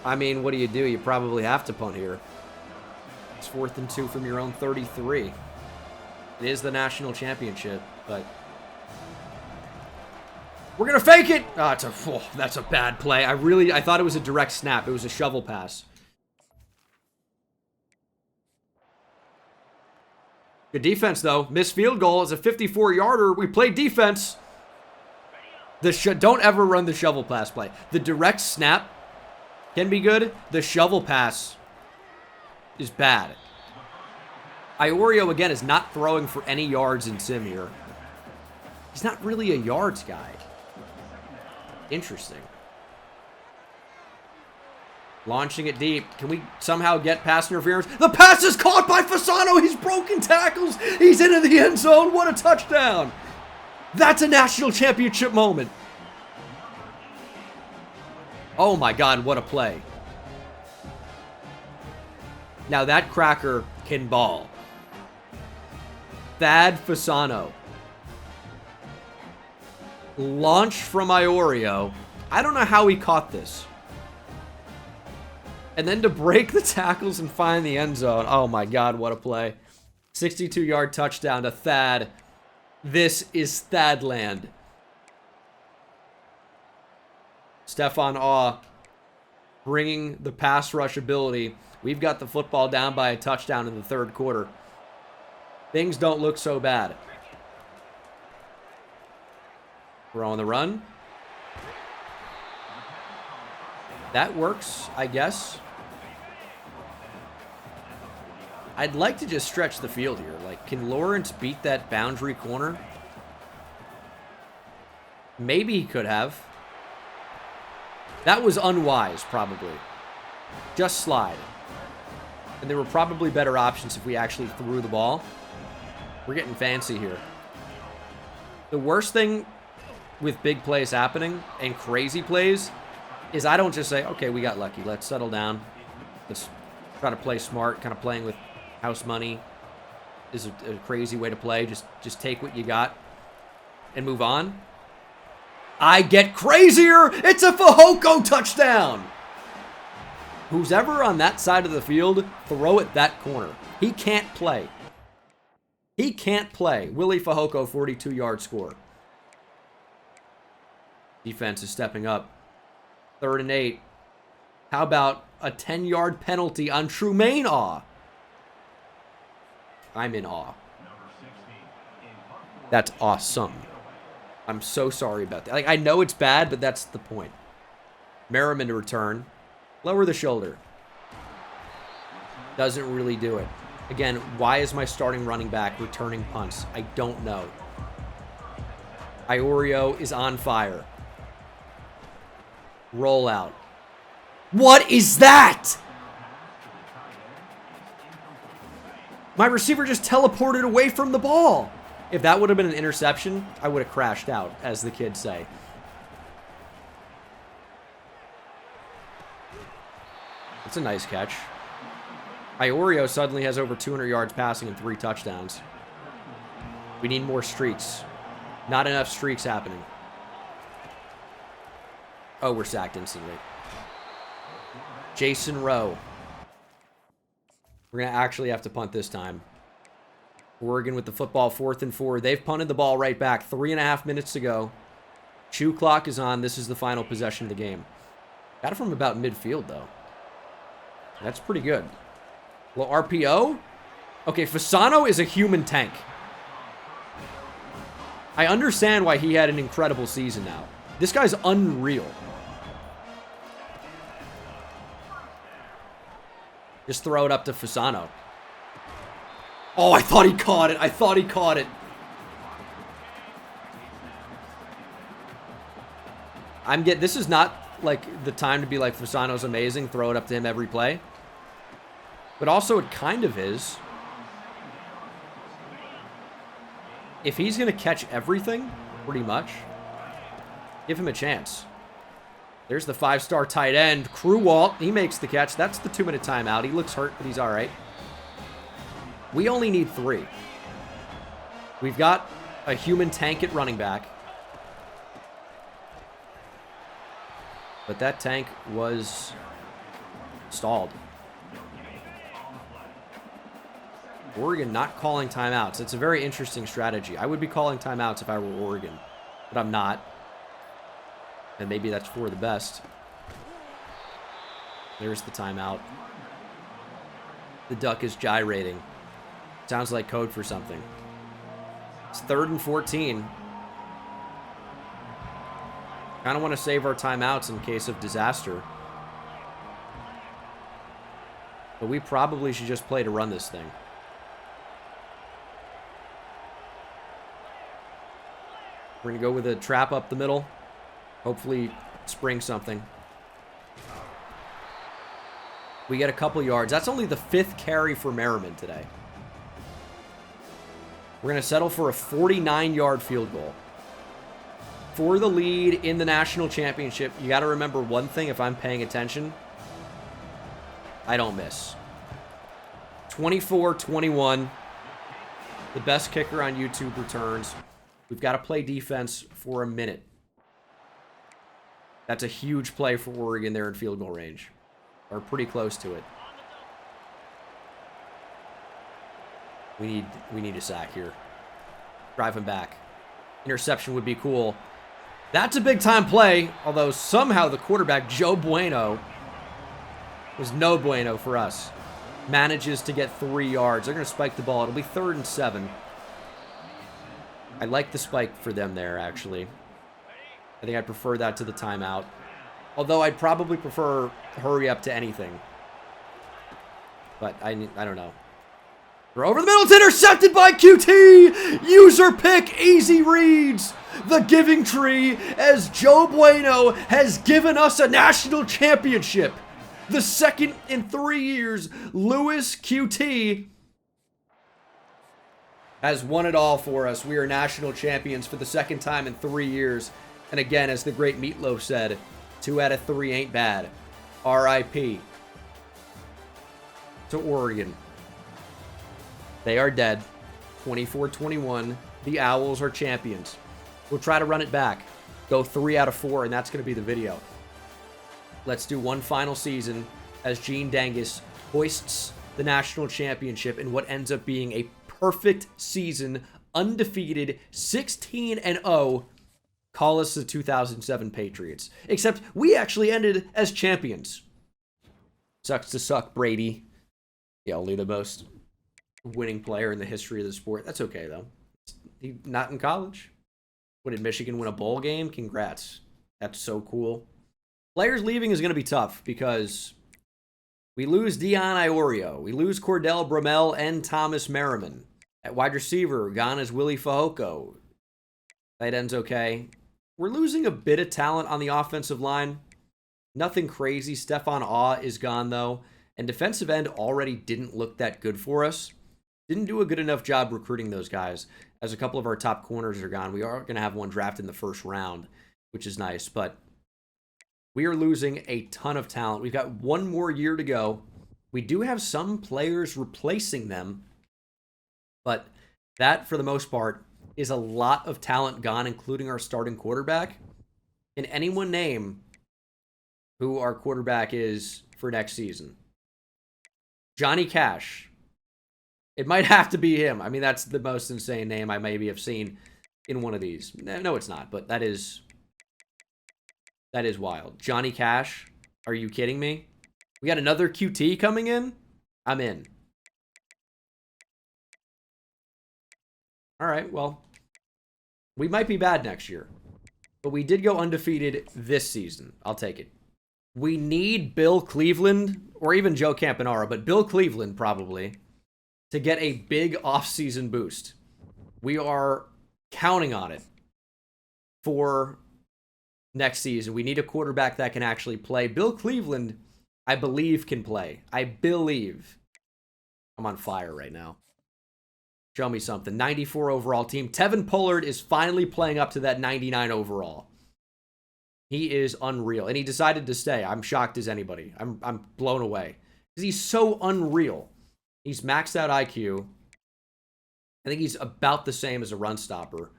I mean, what do? You probably have to punt here. It's 4th and 2 from your own 33. It is the national championship, but we're gonna fake it. Oh, that's a bad play. I thought it was a direct snap. It was a shovel pass. Good defense though. Missed field goal is a 54-yarder. We played defense. Don't ever run the shovel pass play. The direct snap can be good. The shovel pass is bad. Iorio, again, is not throwing for any yards in sim here. He's not really a yards guy. Interesting. Launching it deep. Can we somehow get pass interference? The pass is caught by Fasano. He's broken tackles. He's into the end zone. What a touchdown. That's a national championship moment. Oh my God, what a play. Now that cracker can ball. Thad Fasano. Launch from Iorio. I don't know how he caught this. And then to break the tackles and find the end zone. Oh my God, what a play. 62-yard touchdown to Thad. This is Thadland. Stefan Awe bringing the pass rush ability. We've got the football down by a touchdown in the 3rd quarter. Things don't look so bad. We're on the run. That works, I guess. I'd like to just stretch the field here. Like, can Lawrence beat that boundary corner? Maybe he could have. That was unwise, probably. Just slide. And there were probably better options if we actually threw the ball. We're getting fancy here. The worst thing with big plays happening and crazy plays is I don't just say, okay, we got lucky. Let's settle down. Let's try to play smart. Kind of playing with house money is a crazy way to play. Just take what you got and move on. I get crazier. It's a Fehoko touchdown. Who's ever on that side of the field, throw it that corner. He can't play. He can't play. Willie Fehoko, 42-yard score. Defense is stepping up. 3rd and 8. How about a 10-yard penalty on Trumaine Awe? I'm in awe. That's awesome. I'm so sorry about that. Like, I know it's bad, but that's the point. Merriman to return. Lower the shoulder. Doesn't really do it. Again, why is my starting running back returning punts? I don't know. Iorio is on fire. Rollout. What is that? My receiver just teleported away from the ball. If that would have been an interception, I would have crashed out, as the kids say. It's a nice catch. Iorio suddenly has over 200 yards passing and 3 touchdowns. We need more streaks. Not enough streaks happening. Oh, we're sacked instantly. Jason Rowe. We're going to actually have to punt this time. Oregon with the football, 4th and 4. They've punted the ball right back. 3.5 minutes to go. Chew clock is on. This is the final possession of the game. Got it from about midfield, though. That's pretty good. Well, RPO? Okay, Fasano is a human tank. I understand why he had an incredible season now. This guy's unreal. Just throw it up to Fasano. Oh, I thought he caught it. I thought he caught it. This is not like the time to be like, Fasano's amazing, throw it up to him every play. But also it kind of is. If he's going to catch everything, pretty much, give him a chance. There's the 5-star tight end, Crewalt. He makes the catch. That's the 2-minute timeout. He looks hurt, but he's all right. We only need 3. We've got a human tank at running back. But that tank was stalled. Oregon not calling timeouts. It's a very interesting strategy. I would be calling timeouts if I were Oregon, but I'm not. And maybe that's for the best. There's the timeout. The duck is gyrating. Sounds like code for something. It's 3rd and 14. Kind of want to save our timeouts in case of disaster. But we probably should just play to run this thing. We're going to go with a trap up the middle. Hopefully spring something. We get a couple yards. That's only the 5th carry for Merriman today. We're going to settle for a 49-yard field goal. For the lead in the national championship, you got to remember one thing if I'm paying attention. I don't miss. 24-21. The best kicker on YouTube returns. We've got to play defense for a minute. That's a huge play for Oregon there in field goal range. Or pretty close to it. We need a sack here. Drive him back. Interception would be cool. That's a big-time play, although somehow the quarterback, Joe Bueno, was no bueno for us. Manages to get 3 yards. They're going to spike the ball. It'll be 3rd and 7. I like the spike for them there, actually. I think I prefer that to the timeout. Although I'd probably prefer hurry up to anything. But I don't know. Throw over the middle. It's intercepted by QT. User pick. Easy reads. The giving tree as Joe Bueno has given us a national championship. The 2nd in 3 years. Lewis QT has won it all for us. We are national champions for the 2nd time in 3 years. And again, as the great Meatloaf said, 2 out of 3 ain't bad. R.I.P. to Oregon. They are dead. 24-21. The Owls are champions. We'll try to run it back. Go 3 out of 4, and that's going to be the video. Let's do one final season as Gene Dangus hoists the national championship in what ends up being a perfect season, undefeated, 16-0. Call us the 2007 Patriots. Except we actually ended as champions. Sucks to suck, Brady. Yeah, only the most winning player in the history of the sport. That's okay, though. He's not in college. What, did Michigan win a bowl game? Congrats. That's so cool. Players leaving is going to be tough because we lose Dion Iorio. We lose Cordell Bramell and Thomas Merriman. At wide receiver, gone is Willie Fehoko. Tight end's okay. We're losing a bit of talent on the offensive line. Nothing crazy. Stefan Awe is gone, though. And defensive end already didn't look that good for us. Didn't do a good enough job recruiting those guys, as a couple of our top corners are gone. We are going to have one drafted in the first round, which is nice. But we are losing a ton of talent. We've got one more year to go. We do have some players replacing them. But that, for the most part, is a lot of talent gone, including our starting quarterback. Can anyone name who our quarterback is for next season? Johnny Cash. It might have to be him. I mean, that's the most insane name I maybe have seen in one of these. No, it's not, but that is wild. Johnny Cash? Are you kidding me? We got another QT coming in? I'm in. All right, well, we might be bad next year, but we did go undefeated this season. I'll take it. We need Bill Cleveland, or even Joe Campanaro, but Bill Cleveland probably, to get a big offseason boost. We are counting on it for next season. We need a quarterback that can actually play. Bill Cleveland, I believe, can play. I believe. I'm on fire right now. Show me something. 94 overall team. Tevin Pollard is finally playing up to that 99 overall. He is unreal. And he decided to stay. I'm shocked as anybody. I'm blown away. Because he's so unreal. He's maxed out IQ. I think he's about the same as a run stopper.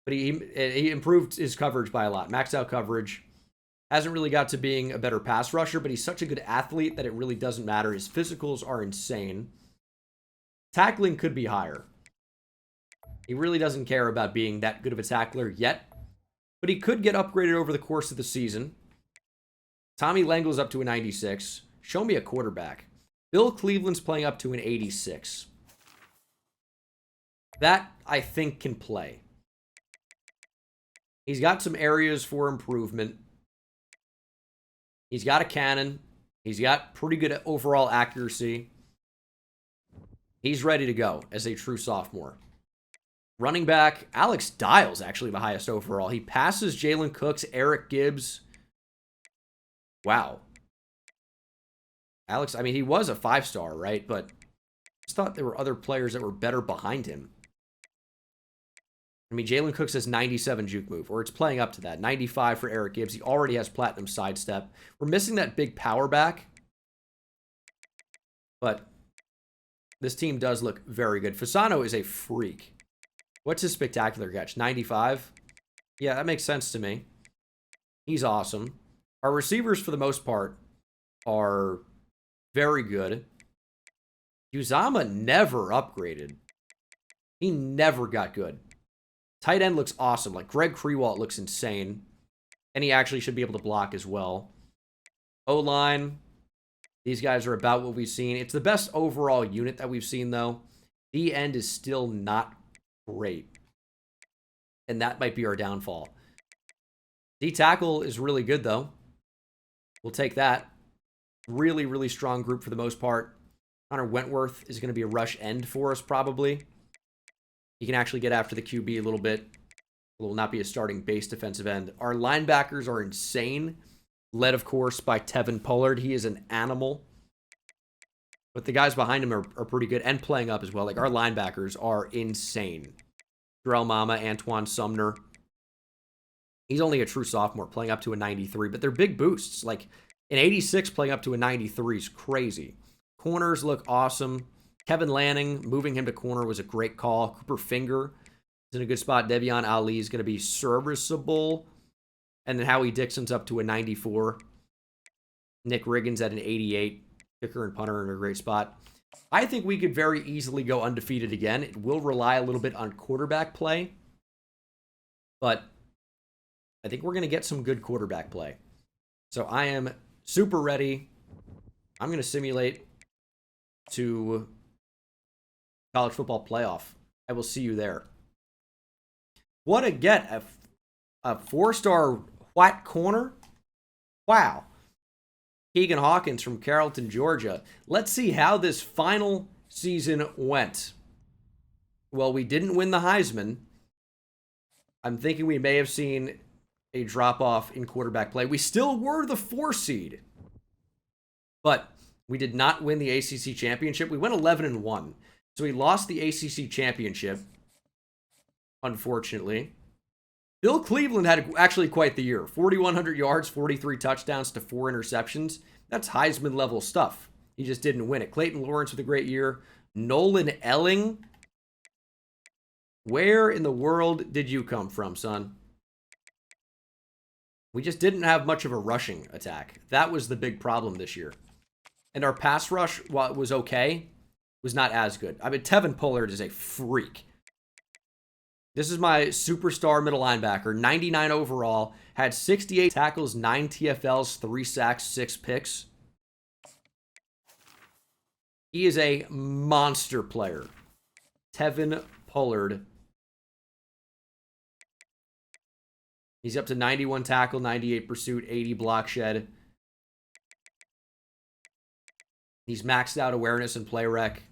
But he improved his coverage by a lot. Maxed out coverage. Hasn't really got to being a better pass rusher, but he's such a good athlete that it really doesn't matter. His physicals are insane. Tackling could be higher. He really doesn't care about being that good of a tackler yet, but he could get upgraded over the course of the season. Tommy Langle's up to a 96. Show me a quarterback. Bill Cleveland's playing up to an 86. That, I think, can play. He's got some areas for improvement. He's got a cannon. He's got pretty good overall accuracy. He's ready to go as a true sophomore. Running back, Alex Dial's actually the highest overall. He passes Jalen Cooks, Eric Gibbs. Wow. Alex, I mean, he was a 5-star, right? But I just thought there were other players that were better behind him. I mean, Jalen Cooks has 97 juke move, or it's playing up to that. 95 for Eric Gibbs. He already has platinum sidestep. We're missing that big power back. But this team does look very good. Fasano is a freak. What's his spectacular catch? 95? Yeah, that makes sense to me. He's awesome. Our receivers, for the most part, are very good. Uzama never upgraded. He never got good. Tight end looks awesome. Like, Greg Crewalt looks insane. And he actually should be able to block as well. O-line. These guys are about what we've seen. It's the best overall unit that we've seen, though. D-end is still not great. And that might be our downfall. D-tackle is really good, though. We'll take that. Really, really strong group for the most part. Connor Wentworth is going to be a rush end for us, probably. He can actually get after the QB a little bit. It will not be a starting base defensive end. Our linebackers are insane. Led, of course, by Tevin Pollard. He is an animal. But the guys behind him are pretty good and playing up as well. Like, our linebackers are insane. Darrell Mama, Antoine Sumner. He's only a true sophomore, playing up to a 93. But they're big boosts. Like, an 86 playing up to a 93 is crazy. Corners look awesome. Kevin Lanning, moving him to corner was a great call. Cooper Finger is in a good spot. Devion Ali is going to be serviceable. And then Howie Dixon's up to a 94. Nick Riggins at an 88. Kicker and punter in a great spot. I think we could very easily go undefeated again. It will rely a little bit on quarterback play. But I think we're going to get some good quarterback play. So I am super ready I'm going to simulate to college football playoff. I will see you there. What a get. A 4-star white corner. Wow. Keegan Hawkins from Carrollton, Georgia. Let's see how this final season went. Well, we didn't win the Heisman. I'm thinking we may have seen a drop-off in quarterback play. We still were the 4 seed. But we did not win the ACC championship. We went 11-1. So we lost the ACC championship, unfortunately. Bill Cleveland had actually quite the year. 4,100 yards, 43 touchdowns to 4 interceptions. That's Heisman-level stuff. He just didn't win it. Clayton Lawrence with a great year. Nolan Elling. Where in the world did you come from, son? We just didn't have much of a rushing attack. That was the big problem this year. And our pass rush, while it was okay, was not as good. I mean, Tevin Pollard is a freak. This is my superstar middle linebacker, 99 overall, had 68 tackles, 9 TFLs, 3 sacks, 6 picks. He is a monster player. Tevin Pollard. He's up to 91 tackle, 98 pursuit, 80 block shed. He's maxed out awareness and play rec.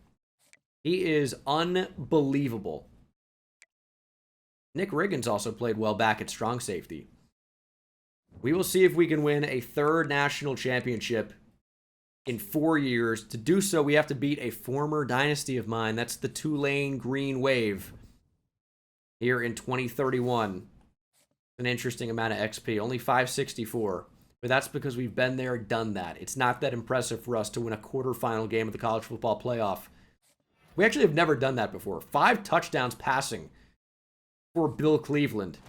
He is unbelievable. Nick Riggins also played well back at strong safety. We will see if we can win a 3rd national championship in 4 years. To do so, we have to beat a former dynasty of mine. That's the Tulane Green Wave here in 2031. An interesting amount of XP, only 564. But that's because we've been there, done that. It's not that impressive for us to win a quarterfinal game of the college football playoff. We actually have never done that before. 5 touchdowns passing for Bill Cleveland.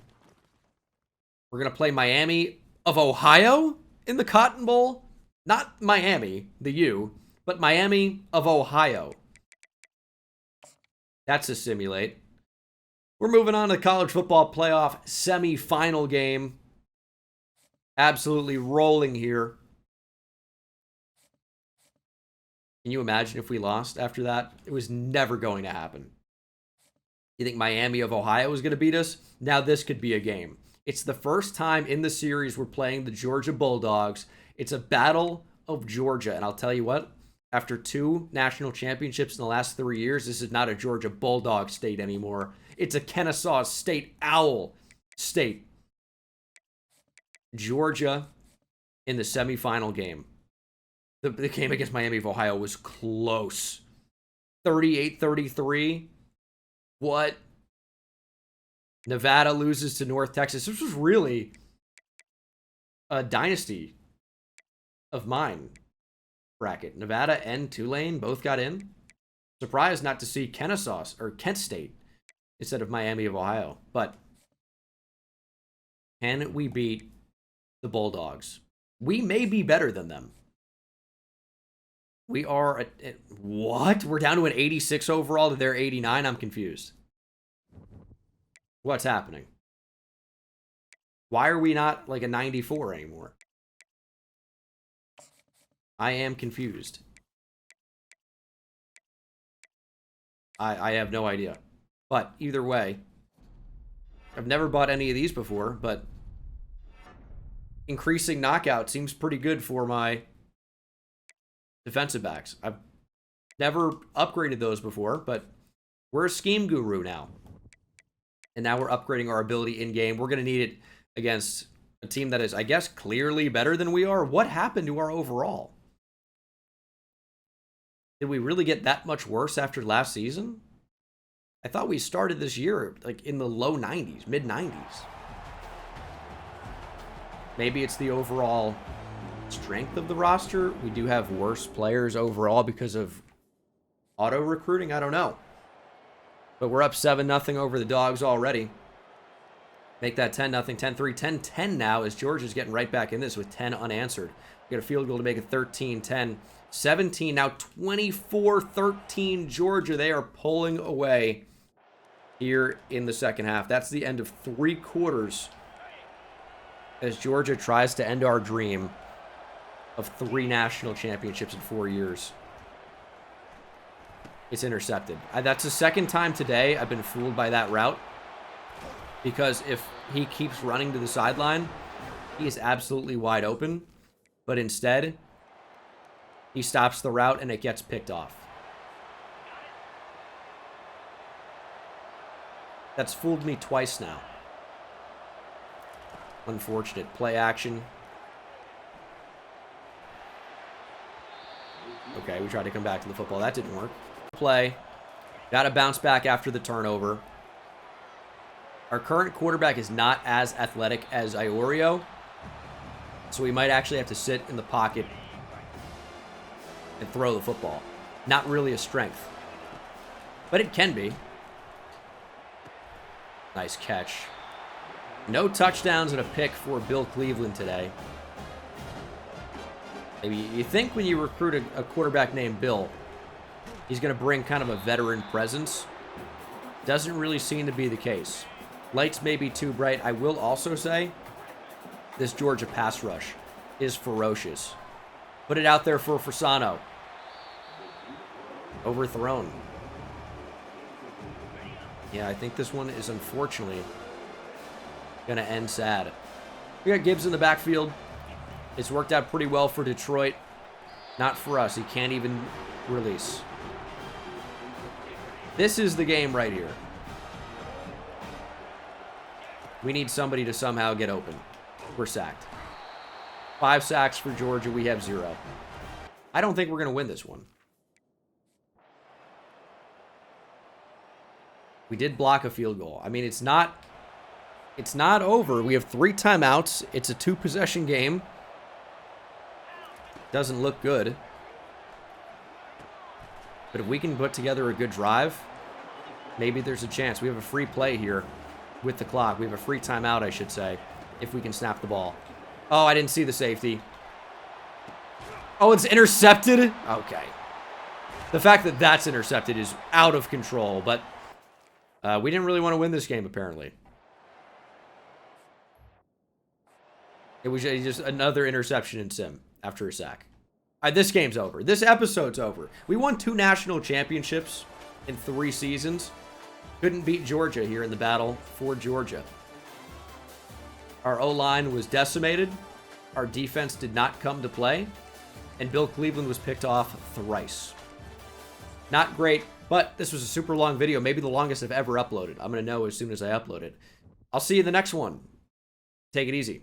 We're going to play Miami of Ohio in the Cotton Bowl. Not Miami, the U, but Miami of Ohio. That's a simulate. We're moving on to the college football playoff semifinal game. Absolutely rolling here. Can you imagine if we lost after that? It was never going to happen. You think Miami of Ohio was going to beat us? Now this could be a game. It's the first time in the series we're playing the Georgia Bulldogs. It's a battle of Georgia. And I'll tell you what, after 2 national championships in the last 3 years, this is not a Georgia Bulldog state anymore. It's a Kennesaw State Owl state. Georgia in the semifinal game. The game against Miami of Ohio was close. 38-33. What? Nevada loses to North Texas. This was really a dynasty of mine bracket. Nevada and Tulane both got in. Surprised not to see Kennesaw or Kent State instead of Miami of Ohio. But can we beat the Bulldogs? We may be better than them. We are at what? We're down to an 86 overall to their 89. I'm confused. What's happening? Why are we not like a 94 anymore? I am confused. I have no idea. But either way, I've never bought any of these before, but increasing knockout seems pretty good for my defensive backs. I've never upgraded those before, but we're a scheme guru now. And now we're upgrading our ability in-game. We're going to need it against a team that is, I guess, clearly better than we are. What happened to our overall? Did we really get that much worse after last season? I thought we started this year like in the low 90s, mid 90s. Maybe it's the overall strength of the roster. We do have worse players overall because of auto recruiting. I don't know. But we're up 7-0 over the Dogs already. Make that 10-0, 10-3, 10-10 now as Georgia's getting right back in this with 10 unanswered. We got a field goal to make it 13-10. 17, now 24-13 Georgia. They are pulling away here in the second half. That's the end of 3 quarters as Georgia tries to end our dream of 3 national championships in 4 years. It's intercepted. That's the second time today I've been fooled by that route. Because if he keeps running to the sideline, he is absolutely wide open. But instead, he stops the route and it gets picked off. That's fooled me twice now. Unfortunate. Play action. Okay, we tried to come back to the football. That didn't work. Play. Got to bounce back after the turnover. Our current quarterback is not as athletic as Iorio, so we might actually have to sit in the pocket and throw the football. Not really a strength, but it can be. Nice catch. No touchdowns and a pick for Bill Cleveland today. Maybe you think when you recruit a quarterback named Bill, he's going to bring kind of a veteran presence. Doesn't really seem to be the case. Lights may be too bright. I will also say this Georgia pass rush is ferocious. Put it out there for Fasano. Overthrown. Yeah, I think this one is unfortunately going to end sad. We got Gibbs in the backfield. It's worked out pretty well for Detroit. Not for us. He can't even release. This is the game right here. We need somebody to somehow get open. We're sacked. 5 sacks for Georgia. We have 0. I don't think we're going to win this one. We did block a field goal. I mean, it's not over. We have 3 timeouts. It's a 2-possession game. Doesn't look good. But if we can put together a good drive, maybe there's a chance. We have a free play here with the clock. We have a free timeout, I should say, if we can snap the ball. Oh, I didn't see the safety. Oh, it's intercepted? Okay. The fact that that's intercepted is out of control, but we didn't really want to win this game, apparently. It was just another interception in sim after a sack. This game's over. This episode's over. We won 2 national championships in 3 seasons. Couldn't beat Georgia here in the battle for Georgia. Our O-line was decimated. Our defense did not come to play. And Bill Cleveland was picked off thrice. Not great, but this was a super long video. Maybe the longest I've ever uploaded. I'm going to know as soon as I upload it. I'll see you in the next one. Take it easy.